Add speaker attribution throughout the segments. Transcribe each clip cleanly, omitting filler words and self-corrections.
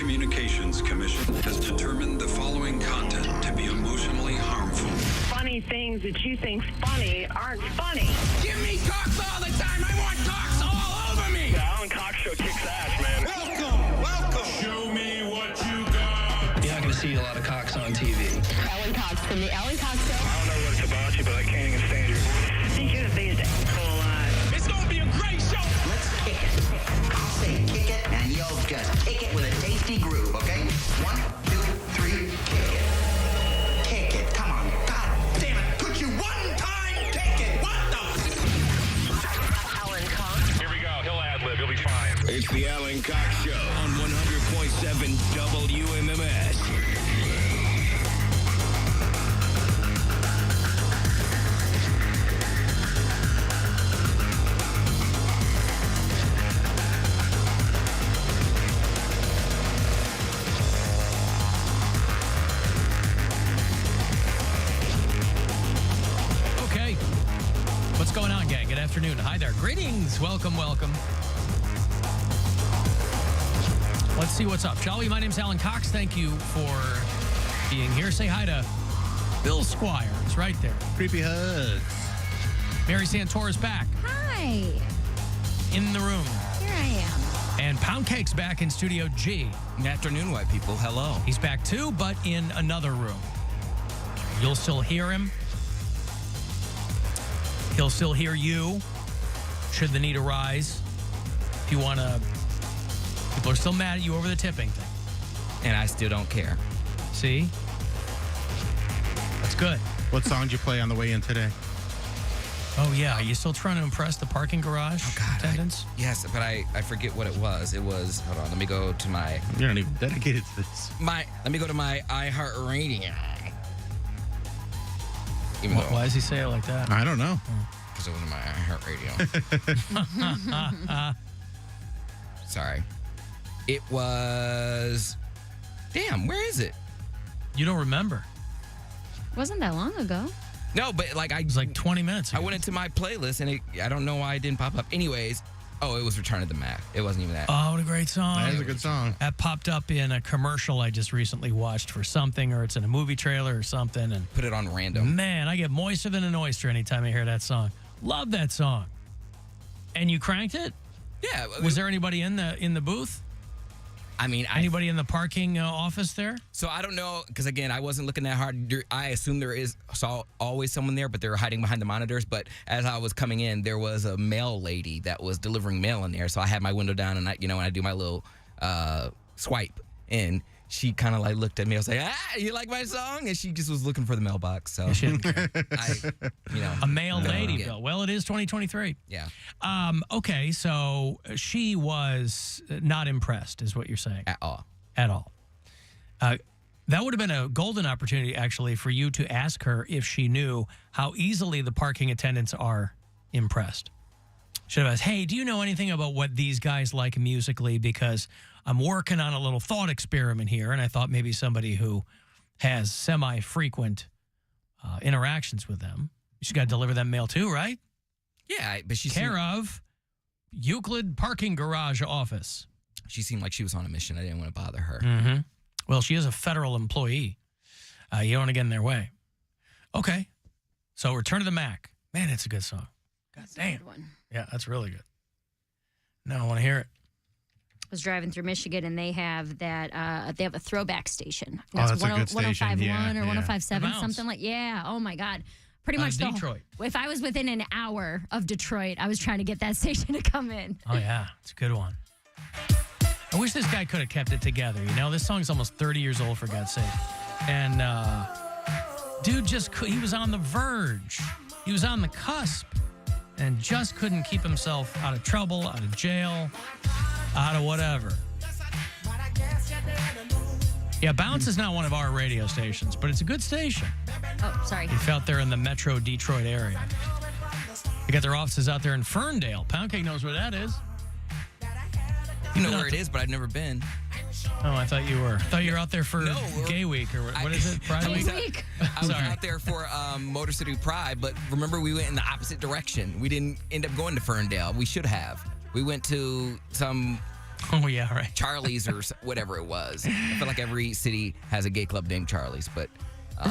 Speaker 1: Communications Commission has determined the following content to be emotionally harmful.
Speaker 2: Funny things that you think's funny aren't funny.
Speaker 3: Give me cocks all the time. I want cocks all over me.
Speaker 2: The Alan Cox Show kicks ass, man.
Speaker 3: Welcome. Show me what you got.
Speaker 4: You're not going to see a lot of cocks on TV.
Speaker 2: Alan Cox from the Alan Cox Show.
Speaker 5: I don't know what it's about you, but I can't even stand you.
Speaker 2: Think you're the biggest asshole alive.
Speaker 3: It's going to be a great show.
Speaker 6: Let's kick it. I'll say kick it, and you'll just kick it with a tasty groove, okay? 1, 2, 3, kick it. Kick it. Come on. God damn it. Put you one time. Kick it. What the?
Speaker 2: Alan Cox.
Speaker 5: Here we go. He'll ad-lib. He'll be fine.
Speaker 7: It's the Alan Cox Show on 100.7 WMMS.
Speaker 8: Okay. What's going on, gang? Good afternoon. Hi there. Greetings. Welcome, welcome. Let's see what's up, shall we? My name's Alan Cox. Thank you for being here. Say hi to Bill Squire. It's right there.
Speaker 9: Creepy hugs.
Speaker 8: Mary Santora's back
Speaker 10: Hi,
Speaker 8: in the room.
Speaker 10: here I am.
Speaker 8: And Poundcake's back in Studio G.
Speaker 11: Good afternoon, white people. Hello.
Speaker 8: He's back too, but in another room. You'll still hear him. He'll still hear you, should the need arise. If you want to... People are still mad at you over the tipping thing.
Speaker 11: And I still don't care.
Speaker 8: See? That's good.
Speaker 9: What song did you play on the way in today?
Speaker 8: Oh, yeah. Are you still trying to impress the parking garage attendants?
Speaker 11: Yes, but I forget what it was. It was, hold on, let me go to my...
Speaker 9: You're not even dedicated to this.
Speaker 11: Let me go to my iHeartRadio. Even though,
Speaker 8: Why does he say it like that?
Speaker 9: I don't know.
Speaker 11: because it wasn't my iHeartRadio. Sorry. It was... Damn, where is it?
Speaker 8: You don't remember.
Speaker 10: Wasn't that long ago.
Speaker 11: No, but like
Speaker 8: It was like 20 minutes ago.
Speaker 11: I went into my playlist and I don't know why it didn't pop up. Anyways, it was Return of the Mac. It wasn't even that.
Speaker 8: Oh, what a great song.
Speaker 9: That is a good song.
Speaker 8: That popped up in a commercial I just recently watched for something, or it's in a movie trailer or something. And
Speaker 11: Put it on random.
Speaker 8: man, I get moister than an oyster anytime I hear that song. Love that song. And you cranked it?
Speaker 11: Yeah.
Speaker 8: Was there anybody in the booth?
Speaker 11: I mean,
Speaker 8: Anybody in the parking office there?
Speaker 11: So I don't know, because again, I wasn't looking that hard. I assume saw always someone there, but they were hiding behind the monitors. But as I was coming in, there was a mail lady that was delivering mail in there. So I had my window down, and I do my little swipe, and she kind of like looked at me. I was like, you like my song? And she just was looking for the mailbox. So
Speaker 8: A male lady, Bill. Well, it is 2023.
Speaker 11: Yeah.
Speaker 8: Okay, so she was not impressed, is what you're saying.
Speaker 11: At all.
Speaker 8: At all. That would have been a golden opportunity, actually, for you to ask her if she knew how easily the parking attendants are impressed. Should have asked, hey, do you know anything about what these guys like musically? Because I'm working on a little thought experiment here, and I thought maybe somebody who has semi-frequent interactions with them, she's got to deliver them mail too, right?
Speaker 11: Yeah, but she
Speaker 8: Care of Euclid Parking Garage Office.
Speaker 11: She seemed like she was on a mission. I didn't want to bother her.
Speaker 8: Mm-hmm. Well, she is a federal employee. You don't want to get in their way. Okay. So Return of the Mac. Man, it's a good song. God damn.
Speaker 10: Good one.
Speaker 8: Yeah, that's really good. No, I want to hear it.
Speaker 10: I was driving through Michigan, and they have that. They have a throwback station.
Speaker 9: That's a good station.
Speaker 10: 105.1
Speaker 9: Yeah,
Speaker 10: or 105.7,
Speaker 8: Bounce.
Speaker 10: something like. Yeah. Oh my God. Pretty much
Speaker 8: Detroit.
Speaker 10: If I was within an hour of Detroit, I was trying to get that station to come in.
Speaker 8: Oh, yeah. It's a good one. I wish this guy could have kept it together. This song's almost 30 years old, for God's sake. And dude he was on the verge. He was on the cusp and just couldn't keep himself out of trouble, out of jail, out of whatever. Yeah, Bounce is not one of our radio stations, but it's a good station.
Speaker 10: Oh, sorry.
Speaker 8: If out there in the metro Detroit area. They got their offices out there in Ferndale. Poundcake knows where that is.
Speaker 11: You know where it is, but I've never been.
Speaker 8: Oh, I thought you were. I thought you were out there for Gay Week or what is it? Pride Week?
Speaker 11: I was out there for Motor City Pride, but remember we went in the opposite direction. We didn't end up going to Ferndale. We should have. We went to some
Speaker 8: Oh, yeah, right.
Speaker 11: Charlie's or whatever it was. I feel like every city has a gay club named Charlie's, but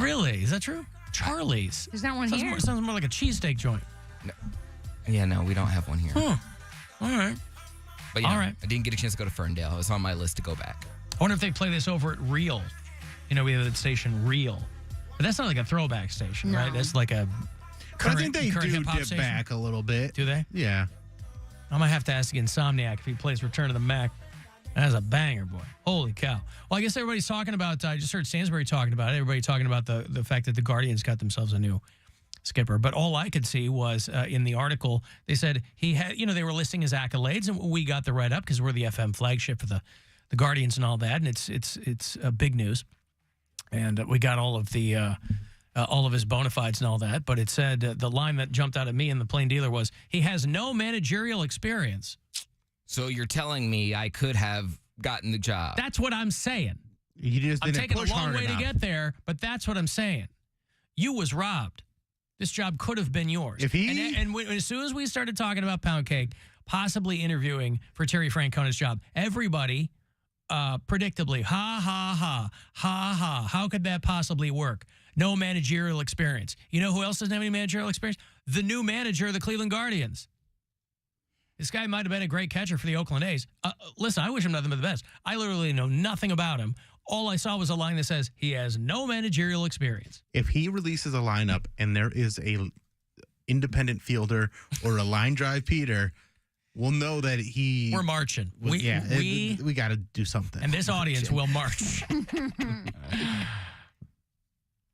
Speaker 8: Really? Is that true? Charlie's.
Speaker 10: There's not one
Speaker 8: sounds
Speaker 10: here.
Speaker 8: Sounds more like a cheesesteak joint.
Speaker 11: no, we don't have one here.
Speaker 8: Huh. All right.
Speaker 11: But
Speaker 8: All right.
Speaker 11: I didn't get a chance to go to Ferndale. It was on my list to go back.
Speaker 8: I wonder if they play this over at Real. You know, we have that station Real. But that's not like a throwback station,
Speaker 10: No.
Speaker 8: right? That's like a
Speaker 9: But
Speaker 8: current,
Speaker 9: I think they
Speaker 8: current
Speaker 9: do
Speaker 8: hip-hop
Speaker 9: dip
Speaker 8: station.
Speaker 9: back a little bit.
Speaker 8: Do they?
Speaker 9: Yeah.
Speaker 8: I might have to ask the Insomniac if he plays Return of the Mac. That's a banger, boy. Holy cow. Well, I guess everybody's talking about, I just heard Stansbury talking about it. Everybody talking about the fact that the Guardians got themselves a new skipper. But all I could see was in the article, they said he had, they were listing his accolades, and we got the write-up because we're the FM flagship for the Guardians and all that, and it's big news. And we got all of his bona fides and all that. But it said the line that jumped out at me in the Plain Dealer was, he has no managerial experience.
Speaker 11: So you're telling me I could have gotten the job?
Speaker 8: That's what I'm saying.
Speaker 9: You just
Speaker 8: I'm
Speaker 9: didn't
Speaker 8: taking a
Speaker 9: push
Speaker 8: long
Speaker 9: hard
Speaker 8: way
Speaker 9: enough.
Speaker 8: to get there, but that's what I'm saying. You was robbed. This job could have been yours.
Speaker 9: If he-
Speaker 8: and as soon as we started talking about Poundcake possibly interviewing for Terry Francona's job, everybody predictably, ha, ha, ha, ha, ha. How could that possibly work? No managerial experience. You know who else doesn't have any managerial experience? The new manager of the Cleveland Guardians. This guy might have been a great catcher for the Oakland A's. Listen, I wish him nothing but the best. I literally know nothing about him. All I saw was a line that says he has no managerial experience.
Speaker 9: If he releases a lineup and there is a independent fielder or a line drive Peter, we'll know that he.
Speaker 8: We're marching.
Speaker 9: we
Speaker 8: We
Speaker 9: got to do something.
Speaker 8: and this audience will march.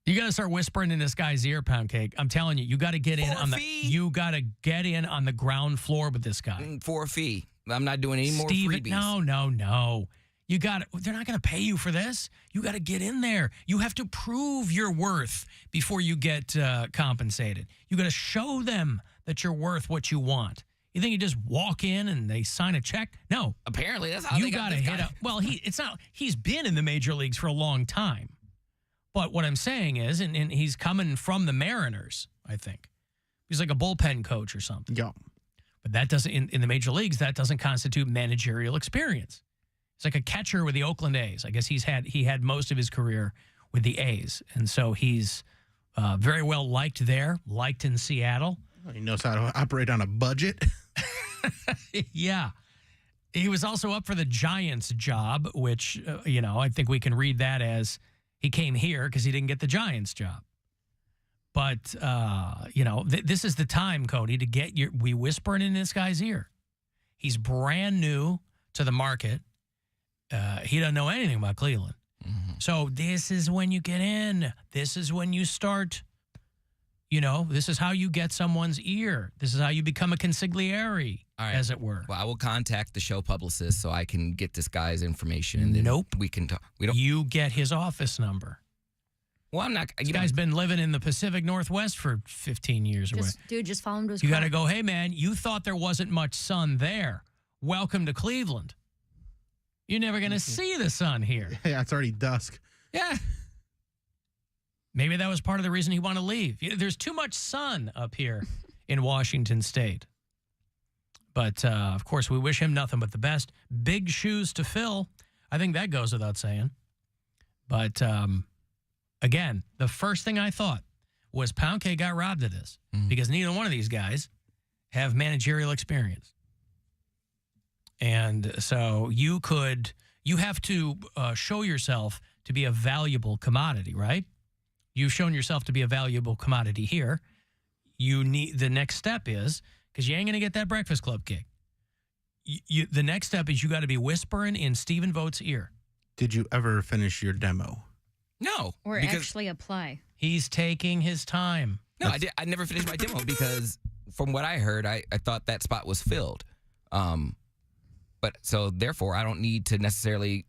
Speaker 8: You got to start whispering in this guy's ear, Poundcake. I'm telling you, you got to get in on the. You got to get in on the ground floor with this guy.
Speaker 11: For a fee. I'm not doing any more freebies.
Speaker 8: No. You got it. They're not going to pay you for this. You got to get in there. You have to prove your worth before you get compensated. You got to show them that you're worth what you want. You think you just walk in and they sign a check? No.
Speaker 11: Apparently, that's how
Speaker 8: You
Speaker 11: they got
Speaker 8: gotta
Speaker 11: this
Speaker 8: hit
Speaker 11: guy.
Speaker 8: up. Well, it's not. He's been in the major leagues for a long time. But what I'm saying is, and he's coming from the Mariners, I think. He's like a bullpen coach or something.
Speaker 9: Yeah.
Speaker 8: But that doesn't, in the major leagues, that doesn't constitute managerial experience. It's like a catcher with the Oakland A's. I guess he had most of his career with the A's. And so he's very well liked there, liked in Seattle.
Speaker 9: He knows how to operate on a budget.
Speaker 8: Yeah. He was also up for the Giants job, which, I think we can read that as he came here because he didn't get the Giants job. But, this is the time, Cody, to get we whispering in this guy's ear. He's brand new to the market. He doesn't know anything about Cleveland. Mm-hmm. So this is when you get in. This is when you start, this is how you get someone's ear. This is how you become a consigliere, as it were.
Speaker 11: Well, I will contact the show publicist so I can get this guy's information. And then
Speaker 8: Nope.
Speaker 11: We can talk. We don't.
Speaker 8: You get his office number.
Speaker 11: Well, I'm not.
Speaker 8: This guy's been living in the Pacific Northwest for 15 years or what.
Speaker 10: Just follow him to his
Speaker 8: You
Speaker 10: car.
Speaker 8: got to go, hey, man, you thought there wasn't much sun there. Welcome to Cleveland. You're never going to see the sun here.
Speaker 9: Yeah, it's already dusk.
Speaker 8: Yeah. Maybe that was part of the reason he wanted to leave. There's too much sun up here in Washington State. But, of course, we wish him nothing but the best. Big shoes to fill. I think that goes without saying. But, again, the first thing I thought was Poundcake got robbed of this because neither one of these guys have managerial experience. And so you have to show yourself to be a valuable commodity, right? You've shown yourself to be a valuable commodity here. The next step is, because you ain't going to get that Breakfast Club gig. The next step is you got to be whispering in Stephen Vogt's ear.
Speaker 9: Did you ever finish your demo?
Speaker 11: No.
Speaker 10: Or
Speaker 11: because-
Speaker 10: actually apply.
Speaker 8: He's taking his time.
Speaker 11: No, I did. I never finished my demo because from what I heard, I thought that spot was filled. But so therefore, I don't need to necessarily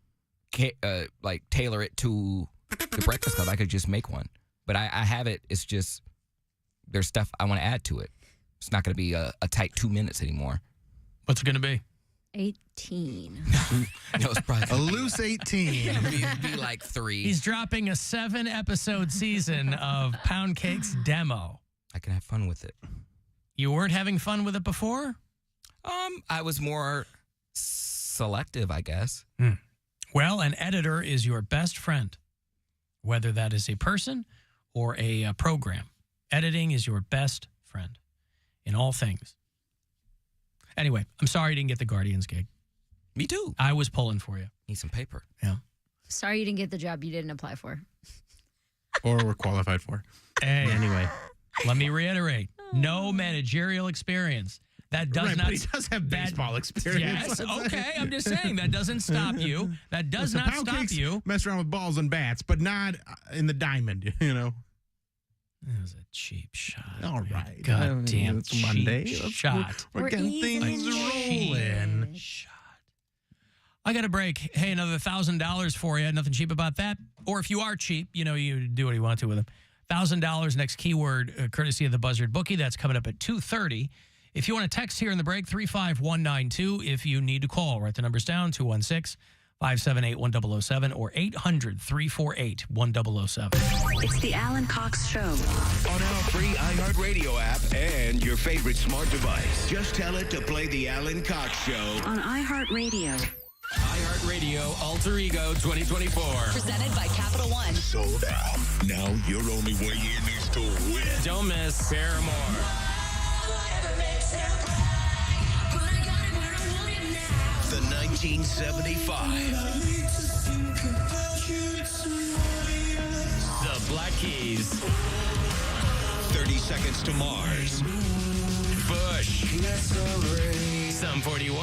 Speaker 11: tailor it to the Breakfast Club. I could just make one. But I have it. It's just there's stuff I want to add to it. It's not going to be a tight 2 minutes anymore.
Speaker 8: What's it going to be?
Speaker 10: 18.
Speaker 11: No, it's probably
Speaker 9: A loose 18.
Speaker 11: be like 3.
Speaker 8: He's dropping a 7-episode season of Poundcake's demo.
Speaker 11: I can have fun with it.
Speaker 8: You weren't having fun with it before?
Speaker 11: I was more selective, I guess.
Speaker 8: Well, an editor is your best friend, whether that is a person or a program. Editing is your best friend in all things. Anyway, I'm sorry you didn't get the Guardians gig.
Speaker 11: Me too.
Speaker 8: I was pulling for you.
Speaker 11: Need some paper.
Speaker 8: Yeah.
Speaker 10: Sorry you didn't get the job you didn't apply for.
Speaker 9: Or we're qualified for.
Speaker 8: Hey,
Speaker 9: Anyway.
Speaker 8: let me reiterate. No managerial experience. That does
Speaker 9: Right,
Speaker 8: not.
Speaker 9: but he does have baseball experience.
Speaker 8: Yes, okay. I'm just saying that doesn't stop you. That does
Speaker 9: Listen,
Speaker 8: not stop
Speaker 9: Poundcake's
Speaker 8: you.
Speaker 9: mess around with balls and bats, but not in the diamond, you know.
Speaker 8: That was a cheap shot.
Speaker 9: All
Speaker 8: man.
Speaker 9: right.
Speaker 8: God damn
Speaker 9: It's
Speaker 8: cheap
Speaker 9: Monday.
Speaker 8: shot.
Speaker 9: We're getting
Speaker 10: even
Speaker 9: things rolling.
Speaker 8: Shot. I got a break. Hey, another $1,000 for you. Nothing cheap about that. Or if you are cheap, you know, you do what you want to with them. $1,000 next keyword, courtesy of the Buzzard Bookie. That's coming up at 2:30. If you want to text here in the break, 35192. If you need to call, write the numbers down, 216-578-1007 or 800-348-1007.
Speaker 2: It's the Alan Cox Show.
Speaker 7: On our free iHeartRadio app and your favorite smart device. Just tell it to play the Alan Cox Show.
Speaker 2: On iHeartRadio.
Speaker 7: iHeartRadio Alter Ego 2024.
Speaker 12: Presented by Capital One.
Speaker 3: Sold out. Now your only way in is to win.
Speaker 7: Don't miss Paramore. The 1975. The Black Keys. 30 Seconds to Mars. Bush. Sum 41.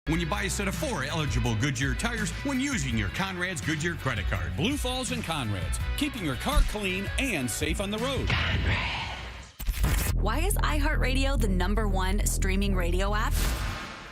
Speaker 3: when you buy a set of 4 eligible Goodyear tires when using your Conrad's Goodyear credit card.
Speaker 13: Blue Falls and Conrad's, keeping your car clean and safe on the road.
Speaker 12: Why is iHeartRadio the #1 streaming radio app?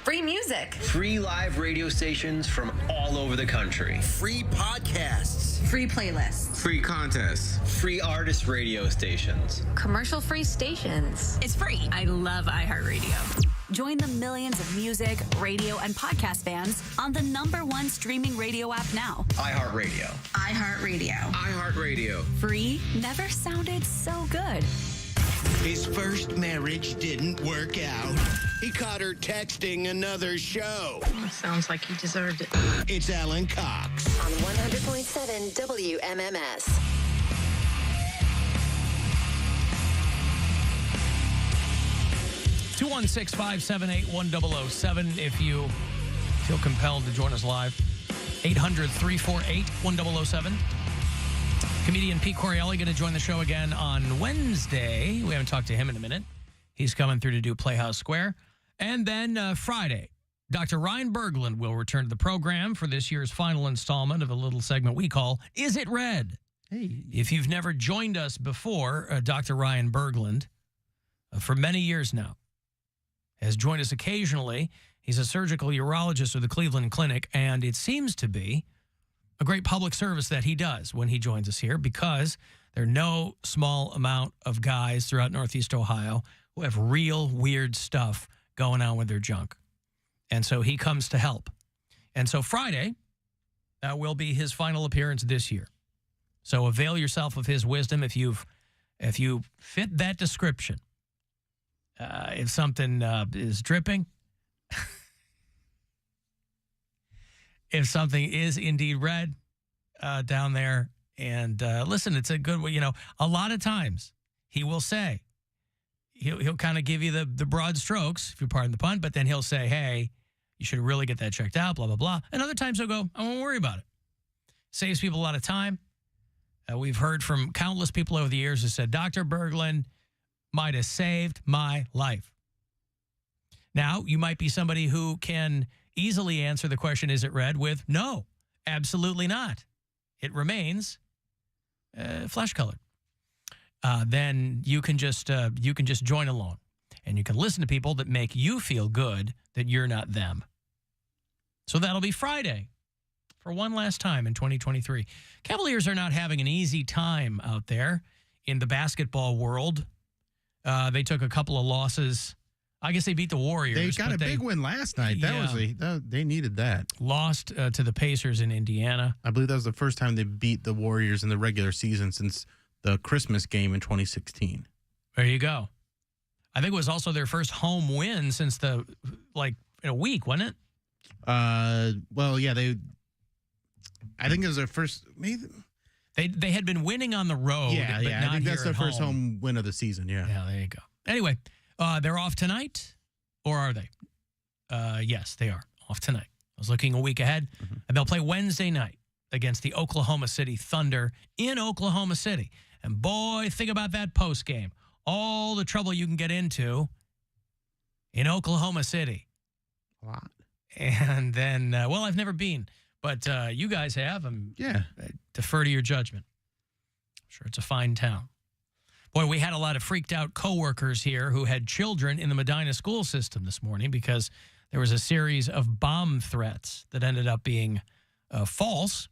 Speaker 14: Free music.
Speaker 4: Free live radio stations from all over the country.
Speaker 6: Free podcasts.
Speaker 14: Free playlists.
Speaker 4: Free contests. Free artist radio stations.
Speaker 10: Commercial-free stations.
Speaker 14: It's free. I love iHeartRadio.
Speaker 12: Join the millions of music, radio, and podcast fans on the #1 streaming radio app now.
Speaker 4: iHeartRadio.
Speaker 14: iHeartRadio.
Speaker 4: iHeartRadio.
Speaker 12: Free never sounded so good.
Speaker 7: His first marriage didn't work out. He caught her texting another show.
Speaker 2: Sounds like he deserved it.
Speaker 7: It's Alan Cox.
Speaker 15: On 100.7 WMMS.
Speaker 8: Two 216-578-1007 if you feel compelled to join us live. 800-348-1007. Comedian Pete Corielli going to join the show again on Wednesday. We haven't talked to him in a minute. He's coming through to do Playhouse Square. And then Friday, Dr. Ryan Berglund will return to the program for this year's final installment of a little segment we call Is It Red?
Speaker 9: Hey.
Speaker 8: If you've never joined us before, Dr. Ryan Berglund, for many years now, has joined us occasionally. He's a surgical urologist with the Cleveland Clinic, and it seems to be a great public service that he does when he joins us here, because there are no small amount of guys throughout Northeast Ohio who have real weird stuff going on with their junk. And so he comes to help. And so Friday will be his final appearance this year. So avail yourself of his wisdom if you fit that description. If something is dripping, if something is indeed red down there, and listen, it's a good way. You know, a lot of times he will say, he'll kind of give you the broad strokes, if you pardon the pun, but then he'll say, hey, you should really get that checked out, blah, blah, blah. And other times he'll go, I won't worry about it. Saves people a lot of time. We've heard from countless people over the years who said, Dr. Berglund might have saved my life. Now, you might be somebody who can easily answer the question, is it red, with no, absolutely not. It remains flesh-colored. Then you can just join along, and you can listen to people that make you feel good that you're not them. So that'll be Friday for one last time in 2023. Cavaliers are not having an easy time out there in the basketball world. They took a couple of losses. I guess they beat the Warriors.
Speaker 9: They got a big win last night. They needed that.
Speaker 8: Lost to the Pacers in Indiana.
Speaker 9: I believe that was the first time they beat the Warriors in the regular season since the Christmas game in 2016.
Speaker 8: There you go. I think it was also their first home win since in a week, wasn't it?
Speaker 9: Well, yeah, I think it was their first. Maybe
Speaker 8: they had been winning on the road.
Speaker 9: Yeah,
Speaker 8: but not
Speaker 9: I think that's
Speaker 8: here
Speaker 9: their first home win of the season. Yeah.
Speaker 8: Yeah, there you go. Anyway, they're off tonight, or are they? Yes, they are off tonight. I was looking a week ahead, and they'll play Wednesday night against the Oklahoma City Thunder in Oklahoma City. And boy, think about that post game. All the trouble you can get into in Oklahoma City.
Speaker 9: A lot.
Speaker 8: And then, well, I've never been, but you guys have. I defer to your judgment. I'm sure it's a fine town. Boy, we had a lot of freaked out coworkers here who had children in the Medina school system this morning because there was a series of bomb threats that ended up being false.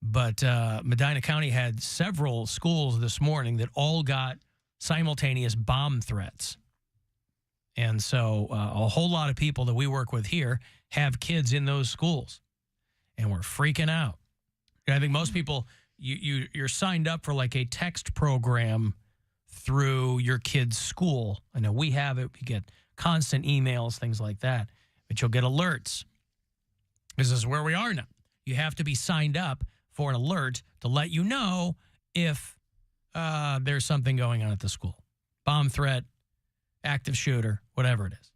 Speaker 8: But Medina County had several schools this morning that all got simultaneous bomb threats. And so a whole lot of people that we work with here have kids in those schools. And we're freaking out. And I think most people, you're signed up for like a text program through your kid's school. I know we have it. We get constant emails, things like that. But you'll get alerts. This is where we are now. You have to be signed up for an alert to let you know if there's something going on at the school. Bomb threat, active shooter, whatever it is.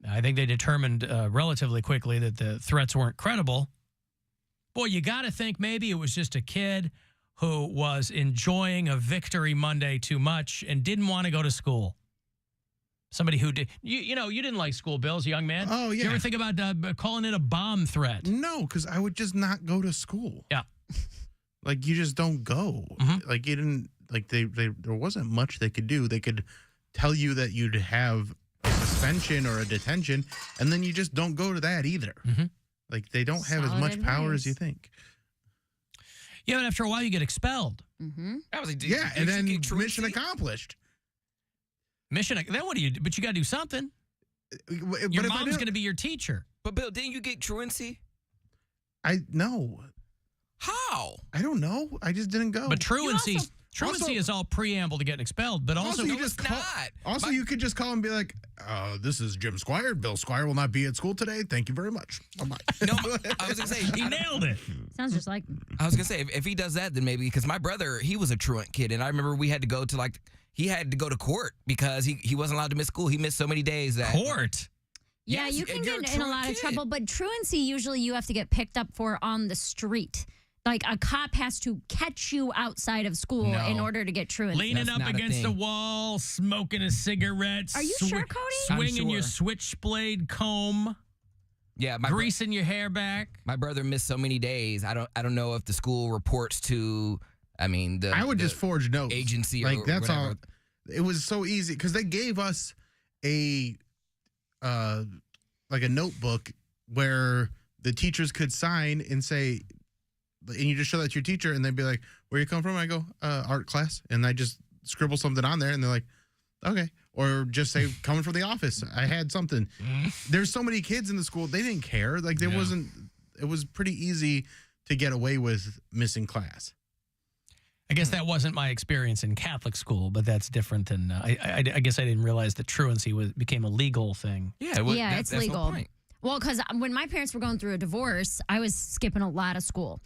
Speaker 8: I think they determined relatively quickly that the threats weren't credible. Boy, you got to think maybe it was just a kid who was enjoying a victory Monday too much and didn't want to go to school. Somebody who did, you didn't like school, Bill, as a young man.
Speaker 9: Oh, yeah.
Speaker 8: You ever think about calling it a bomb threat?
Speaker 9: No, because I would just not go to school.
Speaker 8: Yeah.
Speaker 9: Like, you just don't go. Like, you didn't, like, there wasn't much they could do. They could tell you that you'd have a suspension or a detention, and then you just don't go to that either. Like, they don't have as much power as you think.
Speaker 8: Yeah, and after a while, you get expelled.
Speaker 11: That was a
Speaker 9: and then mission accomplished.
Speaker 8: Then what do you do? But you got to do something. Your mom's going to be your teacher.
Speaker 11: But Bill, didn't you get truancy?
Speaker 9: No.
Speaker 11: How?
Speaker 9: I don't know. I just didn't go.
Speaker 8: But truancy is all preamble to getting expelled. But also
Speaker 9: you just call, also you could just call and be like, "This is Jim Squire. Bill Squire will not be at school today. Thank you very much. Bye-bye."
Speaker 11: No, I was gonna say
Speaker 8: he nailed it.
Speaker 10: Sounds just like.
Speaker 11: I was gonna say if he does that, then maybe because my brother, he was a truant kid, and I remember we had to go to he had to go to court because he wasn't allowed to miss school. He missed so many days that
Speaker 8: court.
Speaker 10: Yeah,
Speaker 11: Yes,
Speaker 10: you can
Speaker 11: if you're
Speaker 10: get in a lot of trouble, but truancy usually you have to get picked up for on the street. Like a cop has to catch you outside of school in order to get truancy.
Speaker 8: Leaning up against the wall, smoking a cigarette.
Speaker 10: Are you sure, Cody?
Speaker 8: Swinging your switchblade comb.
Speaker 11: Yeah,
Speaker 8: greasing your hair back.
Speaker 11: My brother missed so many days. I don't know if the school reports to. I mean,
Speaker 9: I would just forge notes.
Speaker 11: Agency,
Speaker 9: like
Speaker 11: or
Speaker 9: that's
Speaker 11: whatever.
Speaker 9: all. It was so easy because they gave us a notebook where the teachers could sign and say, and you just show that to your teacher, and they'd be like, "Where you come from?" I go, "Art class," and I just scribble something on there, and they're like, "Okay," or just say, "Coming from the office, I had something." There's so many kids in the school, they didn't care. Like there wasn't. It was pretty easy to get away with missing class.
Speaker 8: I guess that wasn't my experience in Catholic school, but that's different than I guess I didn't realize that truancy became a legal thing.
Speaker 10: Yeah, it's legal. Well, because when my parents were going through a divorce, I was skipping a lot of school.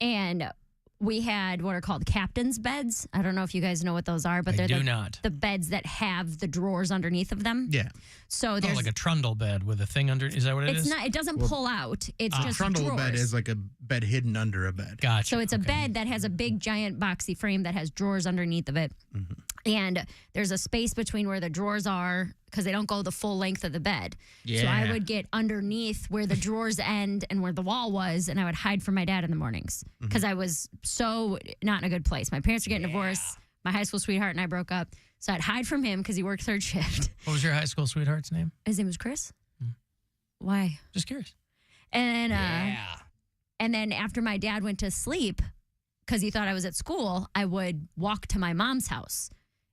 Speaker 10: And we had what are called captain's beds. I don't know if you guys know what those are, but they're the beds that have the drawers underneath of them.
Speaker 9: Yeah.
Speaker 10: So there's
Speaker 8: like a trundle bed with a thing under. Is that what it is?
Speaker 10: It's not. It doesn't pull out. It's just
Speaker 9: trundle
Speaker 10: drawers.
Speaker 9: bed is like a bed hidden under a bed.
Speaker 8: Gotcha.
Speaker 10: So it's a bed that has a big giant boxy frame that has drawers underneath of it. And there's a space between where the drawers are because they don't go the full length of the bed. So I would get underneath where the drawers end and where the wall was, and I would hide from my dad in the mornings because I was so not in a good place. My parents were getting divorced. My high school sweetheart and I broke up. So I'd hide from him because he worked third shift.
Speaker 8: What was your high school sweetheart's name?
Speaker 10: His name was Chris. Why?
Speaker 8: Just curious.
Speaker 10: And then after my dad went to sleep, because he thought I was at school, I would walk to my mom's house.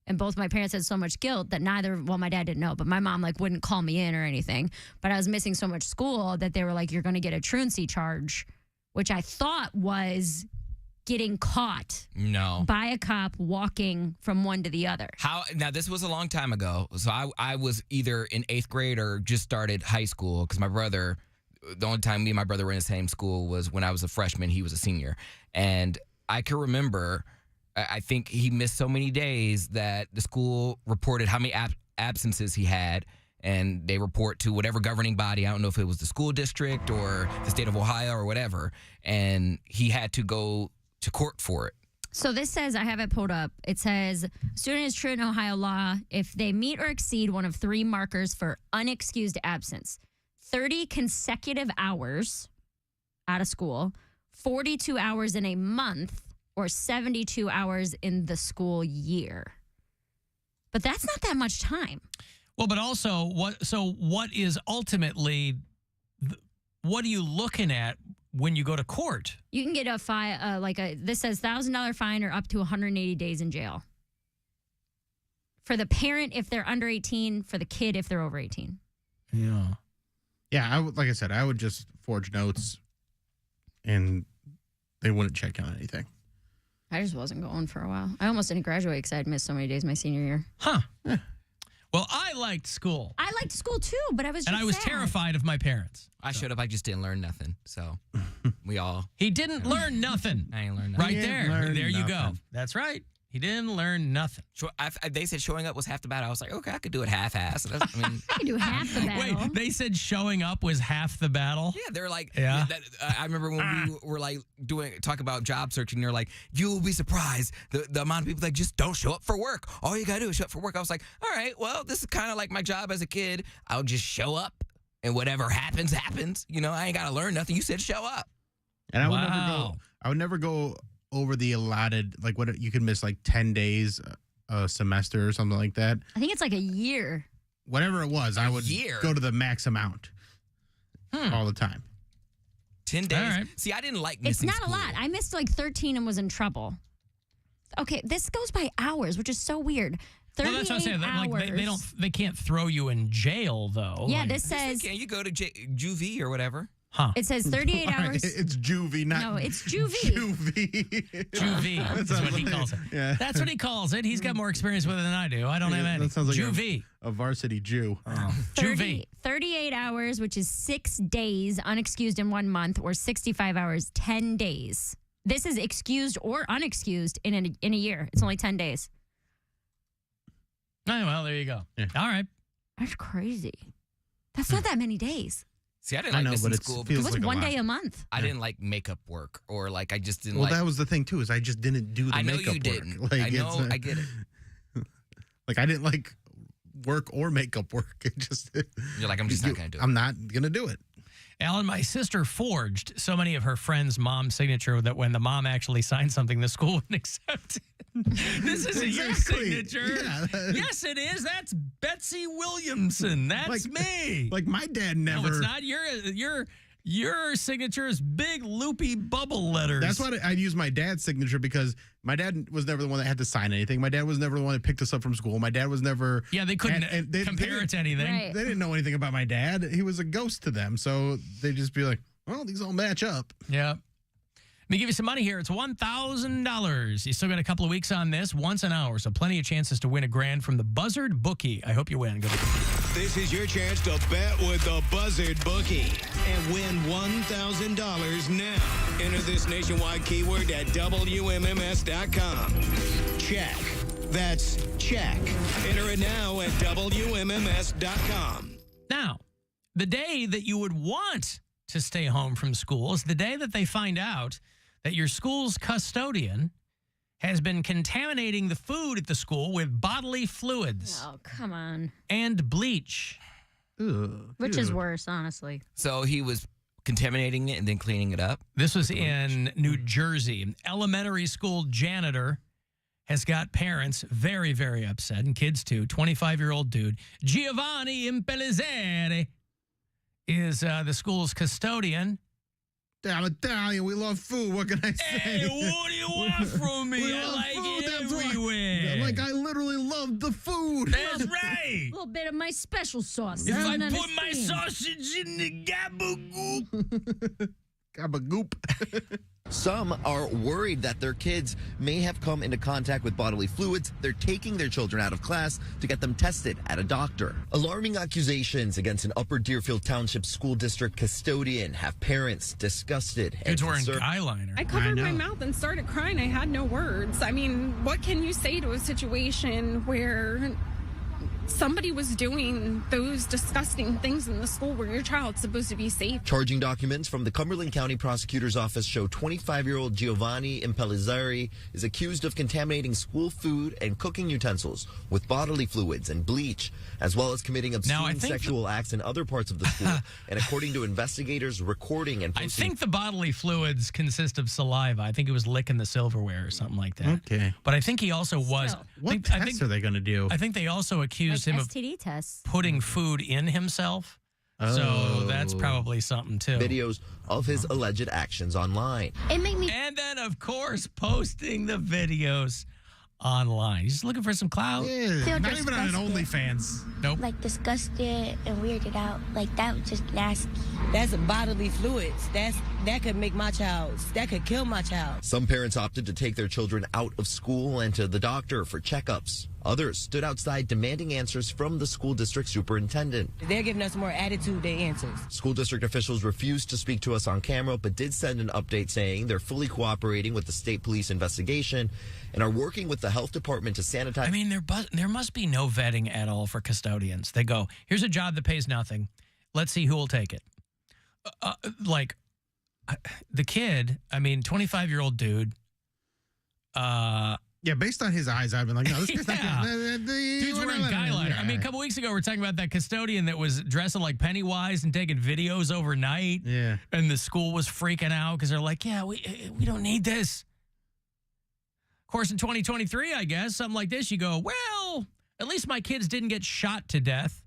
Speaker 10: And both my parents had so much guilt that my dad didn't know, but my mom wouldn't call me in or anything. But I was missing so much school that they were like, "You're going to get a truancy charge," which I thought was getting caught by a cop walking from one to the other.
Speaker 11: Now, this was a long time ago. So I was either in 8th grade or just started high school because my brother, the only time me and my brother were in the same school was when I was a freshman. He was a senior. And I can remember, I think he missed so many days that the school reported how many absences he had, and they report to whatever governing body. I don't know if it was the school district or the state of Ohio or whatever, and he had to go to court for it.
Speaker 10: So this says, I have it pulled up. It says, student is truant in Ohio law if they meet or exceed one of 3 markers for unexcused absence: 30 consecutive hours out of school, 42 hours in a month, or 72 hours in the school year. But that's not that much time.
Speaker 8: Well, but also, what is ultimately, what are you looking at when you go to court?
Speaker 10: You can get a fine, this says $1,000 fine or up to 180 days in jail. For the parent if they're under 18, for the kid if they're over 18.
Speaker 8: Yeah.
Speaker 9: Yeah, like I said, I would just forge notes and they wouldn't check on anything.
Speaker 10: I just wasn't going for a while. I almost didn't graduate because I'd missed so many days my senior year.
Speaker 8: Huh. Well, I liked school.
Speaker 10: I liked school too, but I was just
Speaker 8: And I was
Speaker 10: sad.
Speaker 8: terrified of my parents.
Speaker 11: I showed up. I just didn't learn nothing. So we all.
Speaker 8: He didn't learn nothing.
Speaker 11: I ain't learned nothing.
Speaker 8: Right there. There you go. That's right. He didn't learn nothing.
Speaker 11: They said showing up was half the battle. I was like, okay, I could do it half-ass. I mean,
Speaker 10: I can do half the battle.
Speaker 8: Wait, they said showing up was half the battle?
Speaker 11: Yeah, they're like,
Speaker 8: yeah.
Speaker 11: I remember when we were like talking about job searching, they're like, you will be surprised the amount of people like just don't show up for work. All you gotta do is show up for work. I was like, all right, well, this is kind of like my job as a kid. I'll just show up and whatever happens, happens. You know, I ain't gotta learn nothing. You said show up.
Speaker 9: And I would never go over the allotted, like what you could miss like 10 days a semester or something like that.
Speaker 10: I think it's like a year.
Speaker 9: Whatever it was, I would go to the max amount all the time.
Speaker 11: 10 days.
Speaker 8: All right.
Speaker 11: See, I didn't like
Speaker 10: It's
Speaker 11: missing
Speaker 10: not
Speaker 11: school.
Speaker 10: a lot. I missed like 13 and was in trouble. Okay, this goes by hours, which is so weird. 38
Speaker 8: well, that's what I'm saying.
Speaker 10: hours.
Speaker 8: Like, they can't throw you in jail, though.
Speaker 10: Yeah,
Speaker 8: like,
Speaker 10: this says...
Speaker 11: You go to juvie or whatever.
Speaker 8: Huh.
Speaker 10: It says 38 hours.
Speaker 9: It's juvie, not...
Speaker 10: No, it's juvie.
Speaker 9: Juvie.
Speaker 8: Juvie. That's what he calls it.
Speaker 9: Yeah.
Speaker 8: That's what he calls it. He's got more experience with it than I do. I don't have any.
Speaker 9: That sounds like
Speaker 8: juvie.
Speaker 9: a varsity Jew.
Speaker 8: Juvie.
Speaker 10: 38 hours, which is 6 days unexcused in 1 month, or 65 hours, 10 days. This is excused or unexcused in a year. It's only 10 days.
Speaker 8: Oh, well, there you go. Yeah. All right.
Speaker 10: That's crazy. That's not that many days.
Speaker 11: See, I didn't like missing school.
Speaker 10: It was like one day a month.
Speaker 11: I didn't like makeup work, or like I just didn't
Speaker 9: Well,
Speaker 11: like...
Speaker 9: that was the thing, too, is I just didn't do the
Speaker 11: I know
Speaker 9: makeup
Speaker 11: you didn't.
Speaker 9: work. Like,
Speaker 11: I know, I get it.
Speaker 9: Like, I didn't like work or makeup work. It just...
Speaker 11: You're like, I'm just not going to do it.
Speaker 9: I'm not going to do it.
Speaker 8: Alan, my sister forged so many of her friends' mom's signature that when the mom actually signed something, the school wouldn't accept it. This isn't your signature.
Speaker 9: Yeah.
Speaker 8: Yes, it is. That's Betsy Williamson. That's me.
Speaker 9: Like my dad never...
Speaker 8: No, it's not. Your signature is big, loopy bubble letters.
Speaker 9: That's why I use my dad's signature, because my dad was never the one that had to sign anything. My dad was never the one that picked us up from school. My dad was never...
Speaker 8: Yeah, they couldn't compare it to anything.
Speaker 10: Right.
Speaker 9: They didn't know anything about my dad. He was a ghost to them. So they'd just be like, well, these all match up.
Speaker 8: Yeah. Let me give you some money here. It's $1,000. You still got a couple of weeks on this, once an hour, so plenty of chances to win $1,000 from the Buzzard Bookie. I hope you win. Go.
Speaker 7: This is your chance to bet with the Buzzard Bookie and win $1,000 now. Enter this nationwide keyword at WMMS.com. Check. That's check. Enter it now at WMMS.com.
Speaker 8: Now, the day that you would want to stay home from school is the day that they find out that your school's custodian has been contaminating the food at the school with bodily fluids.
Speaker 10: Oh, come on.
Speaker 8: And bleach.
Speaker 9: Ugh,
Speaker 10: Which is worse, honestly.
Speaker 11: So he was contaminating it and then cleaning it up?
Speaker 8: This was in New Jersey. An elementary school janitor has got parents very, very upset, and kids too. 25-year-old dude, Giovanni Impellizzeri, is the school's custodian.
Speaker 9: I'm Italian. We love food. What can I say?
Speaker 8: Hey, what do you want from me? I like it everywhere.
Speaker 9: Like, I literally love the food.
Speaker 8: That's right.
Speaker 10: A little bit of my special sauce.
Speaker 8: If I put my sausage in the gabagoop.
Speaker 9: Gabagoop.
Speaker 16: Some are worried that their kids may have come into contact with bodily fluids. They're taking their children out of class to get them tested at a doctor. Alarming accusations against an Upper Deerfield Township School District custodian have parents disgusted.
Speaker 8: Kids wearing eyeliner.
Speaker 17: I covered my mouth and started crying. I had no words. I mean, what can you say to a situation where somebody was doing those disgusting things in the school where your child's supposed to be safe?
Speaker 16: Charging documents from the Cumberland County Prosecutor's Office show 25-year-old Giovanni Impellizzeri is accused of contaminating school food and cooking utensils with bodily fluids and bleach, as well as committing obscene sexual acts in other parts of the school. And according to investigators, recording and posting...
Speaker 8: I think the bodily fluids consist of saliva. I think it was licking the silverware or something like that.
Speaker 9: Okay.
Speaker 8: But I think he also was...
Speaker 9: What tests are they going to do?
Speaker 8: I think they also accused him of
Speaker 10: STD tests.
Speaker 8: putting food in himself. So that's probably something too.
Speaker 16: Videos of his alleged actions online.
Speaker 10: It made me...
Speaker 8: And then, of course, posting the videos online. He's just looking for some clout.
Speaker 9: Yeah, not even on an OnlyFans.
Speaker 8: Nope.
Speaker 18: Like disgusted and weirded out. Like that was just nasty.
Speaker 19: That's bodily fluids. That's
Speaker 18: that could make my child, that could kill my child.
Speaker 16: Some parents opted to take their children out of school and to the doctor for checkups. Others stood outside demanding answers from the school district superintendent.
Speaker 18: They're giving us more attitude than answers.
Speaker 16: School district officials refused to speak to us on camera, but did send an update saying they're fully cooperating with the state police investigation and are working with the health department to sanitize.
Speaker 8: I mean, there must be no vetting at all for custodians. They go, here's a job that pays nothing. Let's see who will take it. The kid, I mean, 25-year-old dude.
Speaker 9: Yeah, based on his eyes, I've been like, no, this guy's not
Speaker 8: Dude's wearing guy liner. I mean, a couple weeks ago, we were talking about that custodian that was dressing like Pennywise and taking videos overnight.
Speaker 9: Yeah.
Speaker 8: And the school was freaking out because they're like, yeah, we don't need this. Of course, in 2023, I guess, something like this, you go, well, at least my kids didn't get shot to death.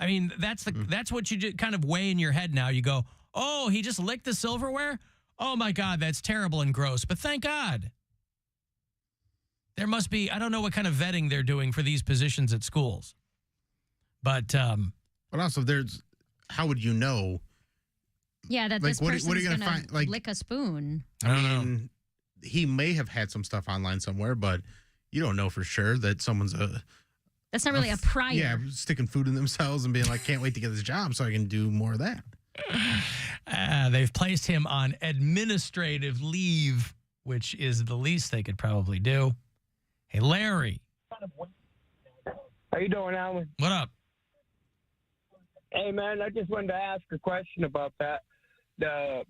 Speaker 8: I mean, that's what you just kind of weigh in your head now. You go, oh, he just licked the silverware? Oh, my God, that's terrible and gross. But thank God. There must be, I don't know what kind of vetting they're doing for these positions at schools. But
Speaker 9: also, how would you know?
Speaker 10: Yeah, that
Speaker 9: Like,
Speaker 10: this
Speaker 9: what are
Speaker 10: person's
Speaker 9: you gonna
Speaker 10: going
Speaker 9: find,
Speaker 10: to
Speaker 9: like-
Speaker 10: lick a spoon.
Speaker 8: I don't know.
Speaker 9: He may have had some stuff online somewhere, but you don't know for sure that someone's
Speaker 10: That's not really a prior.
Speaker 9: Yeah, sticking food in themselves and being like, can't wait to get this job so I can do more of that.
Speaker 8: They've placed him on administrative leave, which is the least they could probably do. Hey, Larry.
Speaker 19: How you doing, Alan?
Speaker 8: What up?
Speaker 19: Hey, man, I just wanted to ask a question about that. The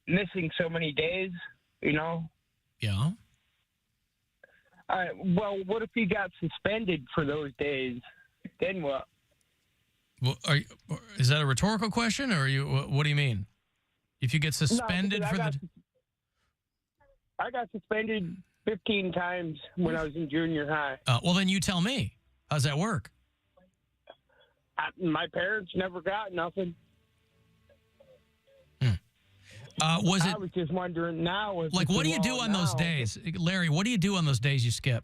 Speaker 19: missing so many days, you know?
Speaker 8: Yeah.
Speaker 19: All right, well, what if you got suspended for those days? Then what?
Speaker 8: Well, is that a rhetorical question, or what do you mean? If you get suspended
Speaker 19: No,
Speaker 8: for
Speaker 19: I got suspended 15 times when I was in junior high.
Speaker 8: well, then you tell me. How's that work?
Speaker 19: My parents never got nothing. I was just wondering now.
Speaker 8: Like, what do you do on those days? Larry, what do you do on those days you skip?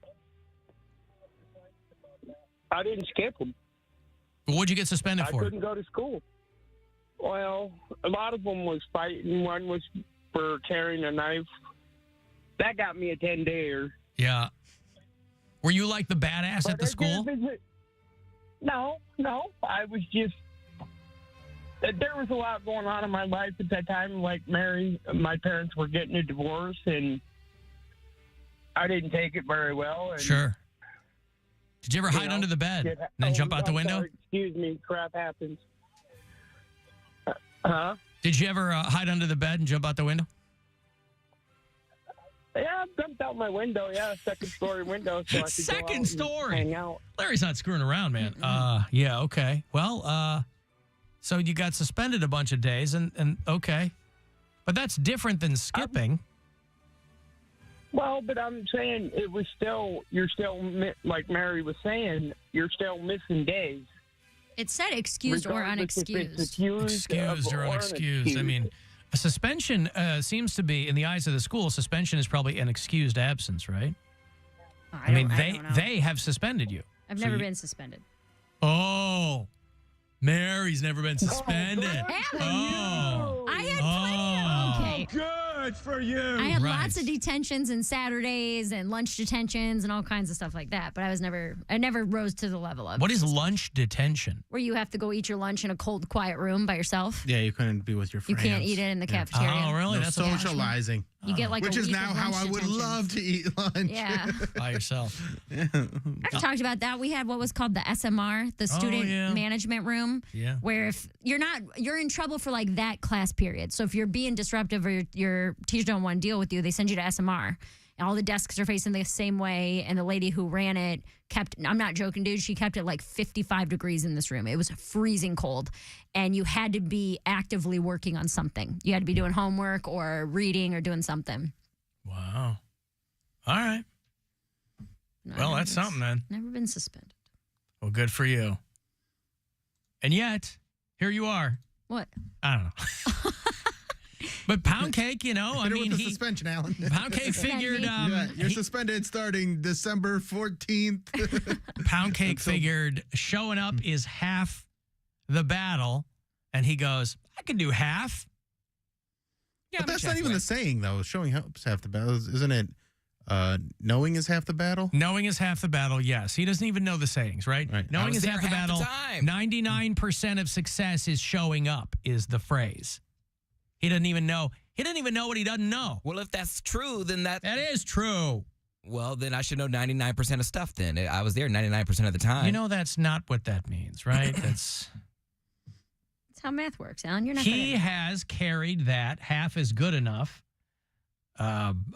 Speaker 19: I didn't skip them.
Speaker 8: What'd you get suspended for?
Speaker 19: I couldn't go to school. Well, a lot of them was fighting. One was for carrying a knife. That got me a 10-dayer.
Speaker 8: Yeah. Were you like the badass at the school?
Speaker 19: No. I was just... There was a lot going on in my life at that time. Like my parents were getting a divorce, and I didn't take it very well. And,
Speaker 8: sure. Did you ever hide under the bed and then jump out the window?
Speaker 19: Sorry, excuse me. Crap happens. Huh?
Speaker 8: Did you ever hide under the bed and jump out the window?
Speaker 19: Yeah, I jumped out my window. Yeah, second-story window. So I could go out and
Speaker 8: story.
Speaker 19: hang out.
Speaker 8: Larry's not screwing around, man. Yeah, okay. Well, so you got suspended a bunch of days, and okay. But that's different than skipping.
Speaker 19: Well, but I'm saying it was still, you're still, like Mary was saying, you're still missing days.
Speaker 10: It said excused or unexcused.
Speaker 8: Excused or unexcused. I mean, a suspension seems to be, in the eyes of the school, suspension is probably an excused absence, right? I mean, they have suspended you.
Speaker 10: I've never been suspended.
Speaker 8: Oh, Mary's never been suspended.
Speaker 10: Oh. I had plenty of, okay.
Speaker 8: Good for you.
Speaker 10: I had lots of detentions and Saturdays and lunch detentions and all kinds of stuff like that, but I never rose to the level of.
Speaker 8: What is lunch detention?
Speaker 10: Where you have to go eat your lunch in a cold, quiet room by yourself.
Speaker 9: Yeah, you couldn't be with your
Speaker 10: You
Speaker 9: friends.
Speaker 10: can't eat it in the cafeteria.
Speaker 8: Oh, really?
Speaker 9: No
Speaker 8: That's
Speaker 9: socializing.
Speaker 10: You get like
Speaker 9: Which
Speaker 10: a
Speaker 9: is
Speaker 10: week
Speaker 9: now
Speaker 10: of
Speaker 9: how
Speaker 10: lunch
Speaker 9: I would
Speaker 10: detentions.
Speaker 9: love to eat lunch.
Speaker 10: Yeah.
Speaker 8: By yourself.
Speaker 10: I've talked about that. We had what was called the SMR, the student management room.
Speaker 8: Yeah.
Speaker 10: Where if you're in trouble for like that class period. So if you're being disruptive or your teacher don't want to deal with you, they send you to SMR. And all the desks are facing the same way. And the lady who ran it I'm not joking, dude, she kept it like 55 degrees in this room. It was freezing cold. And you had to be actively working on something. You had to be doing homework or reading or doing something.
Speaker 8: Wow. All right. Well, that's something then.
Speaker 10: Never been suspended.
Speaker 8: Well, good for you. And yet, here you are.
Speaker 10: What?
Speaker 8: I don't know. But Poundcake, you know, I mean,
Speaker 9: the suspension, Alan.
Speaker 8: Poundcake figured.
Speaker 9: You're suspended starting December 14th.
Speaker 8: Poundcake figured showing up is half the battle, and he goes, "I can do half."
Speaker 9: But that's not even the saying, though. Showing helps half the battle. Isn't it? Knowing is half the battle?
Speaker 8: Knowing is half the battle, yes. He doesn't even know the sayings, right? Knowing is half the battle. 99% of success is showing up, is the phrase. He doesn't even know. He doesn't even know what he doesn't know.
Speaker 11: Well, if that's true, then that
Speaker 8: is true.
Speaker 11: Well, then I should know 99% of stuff then. I was there 99% of the time.
Speaker 8: You know that's not what that means, right? That's
Speaker 10: how math works, Alan. You're not
Speaker 8: He has carried that half is good enough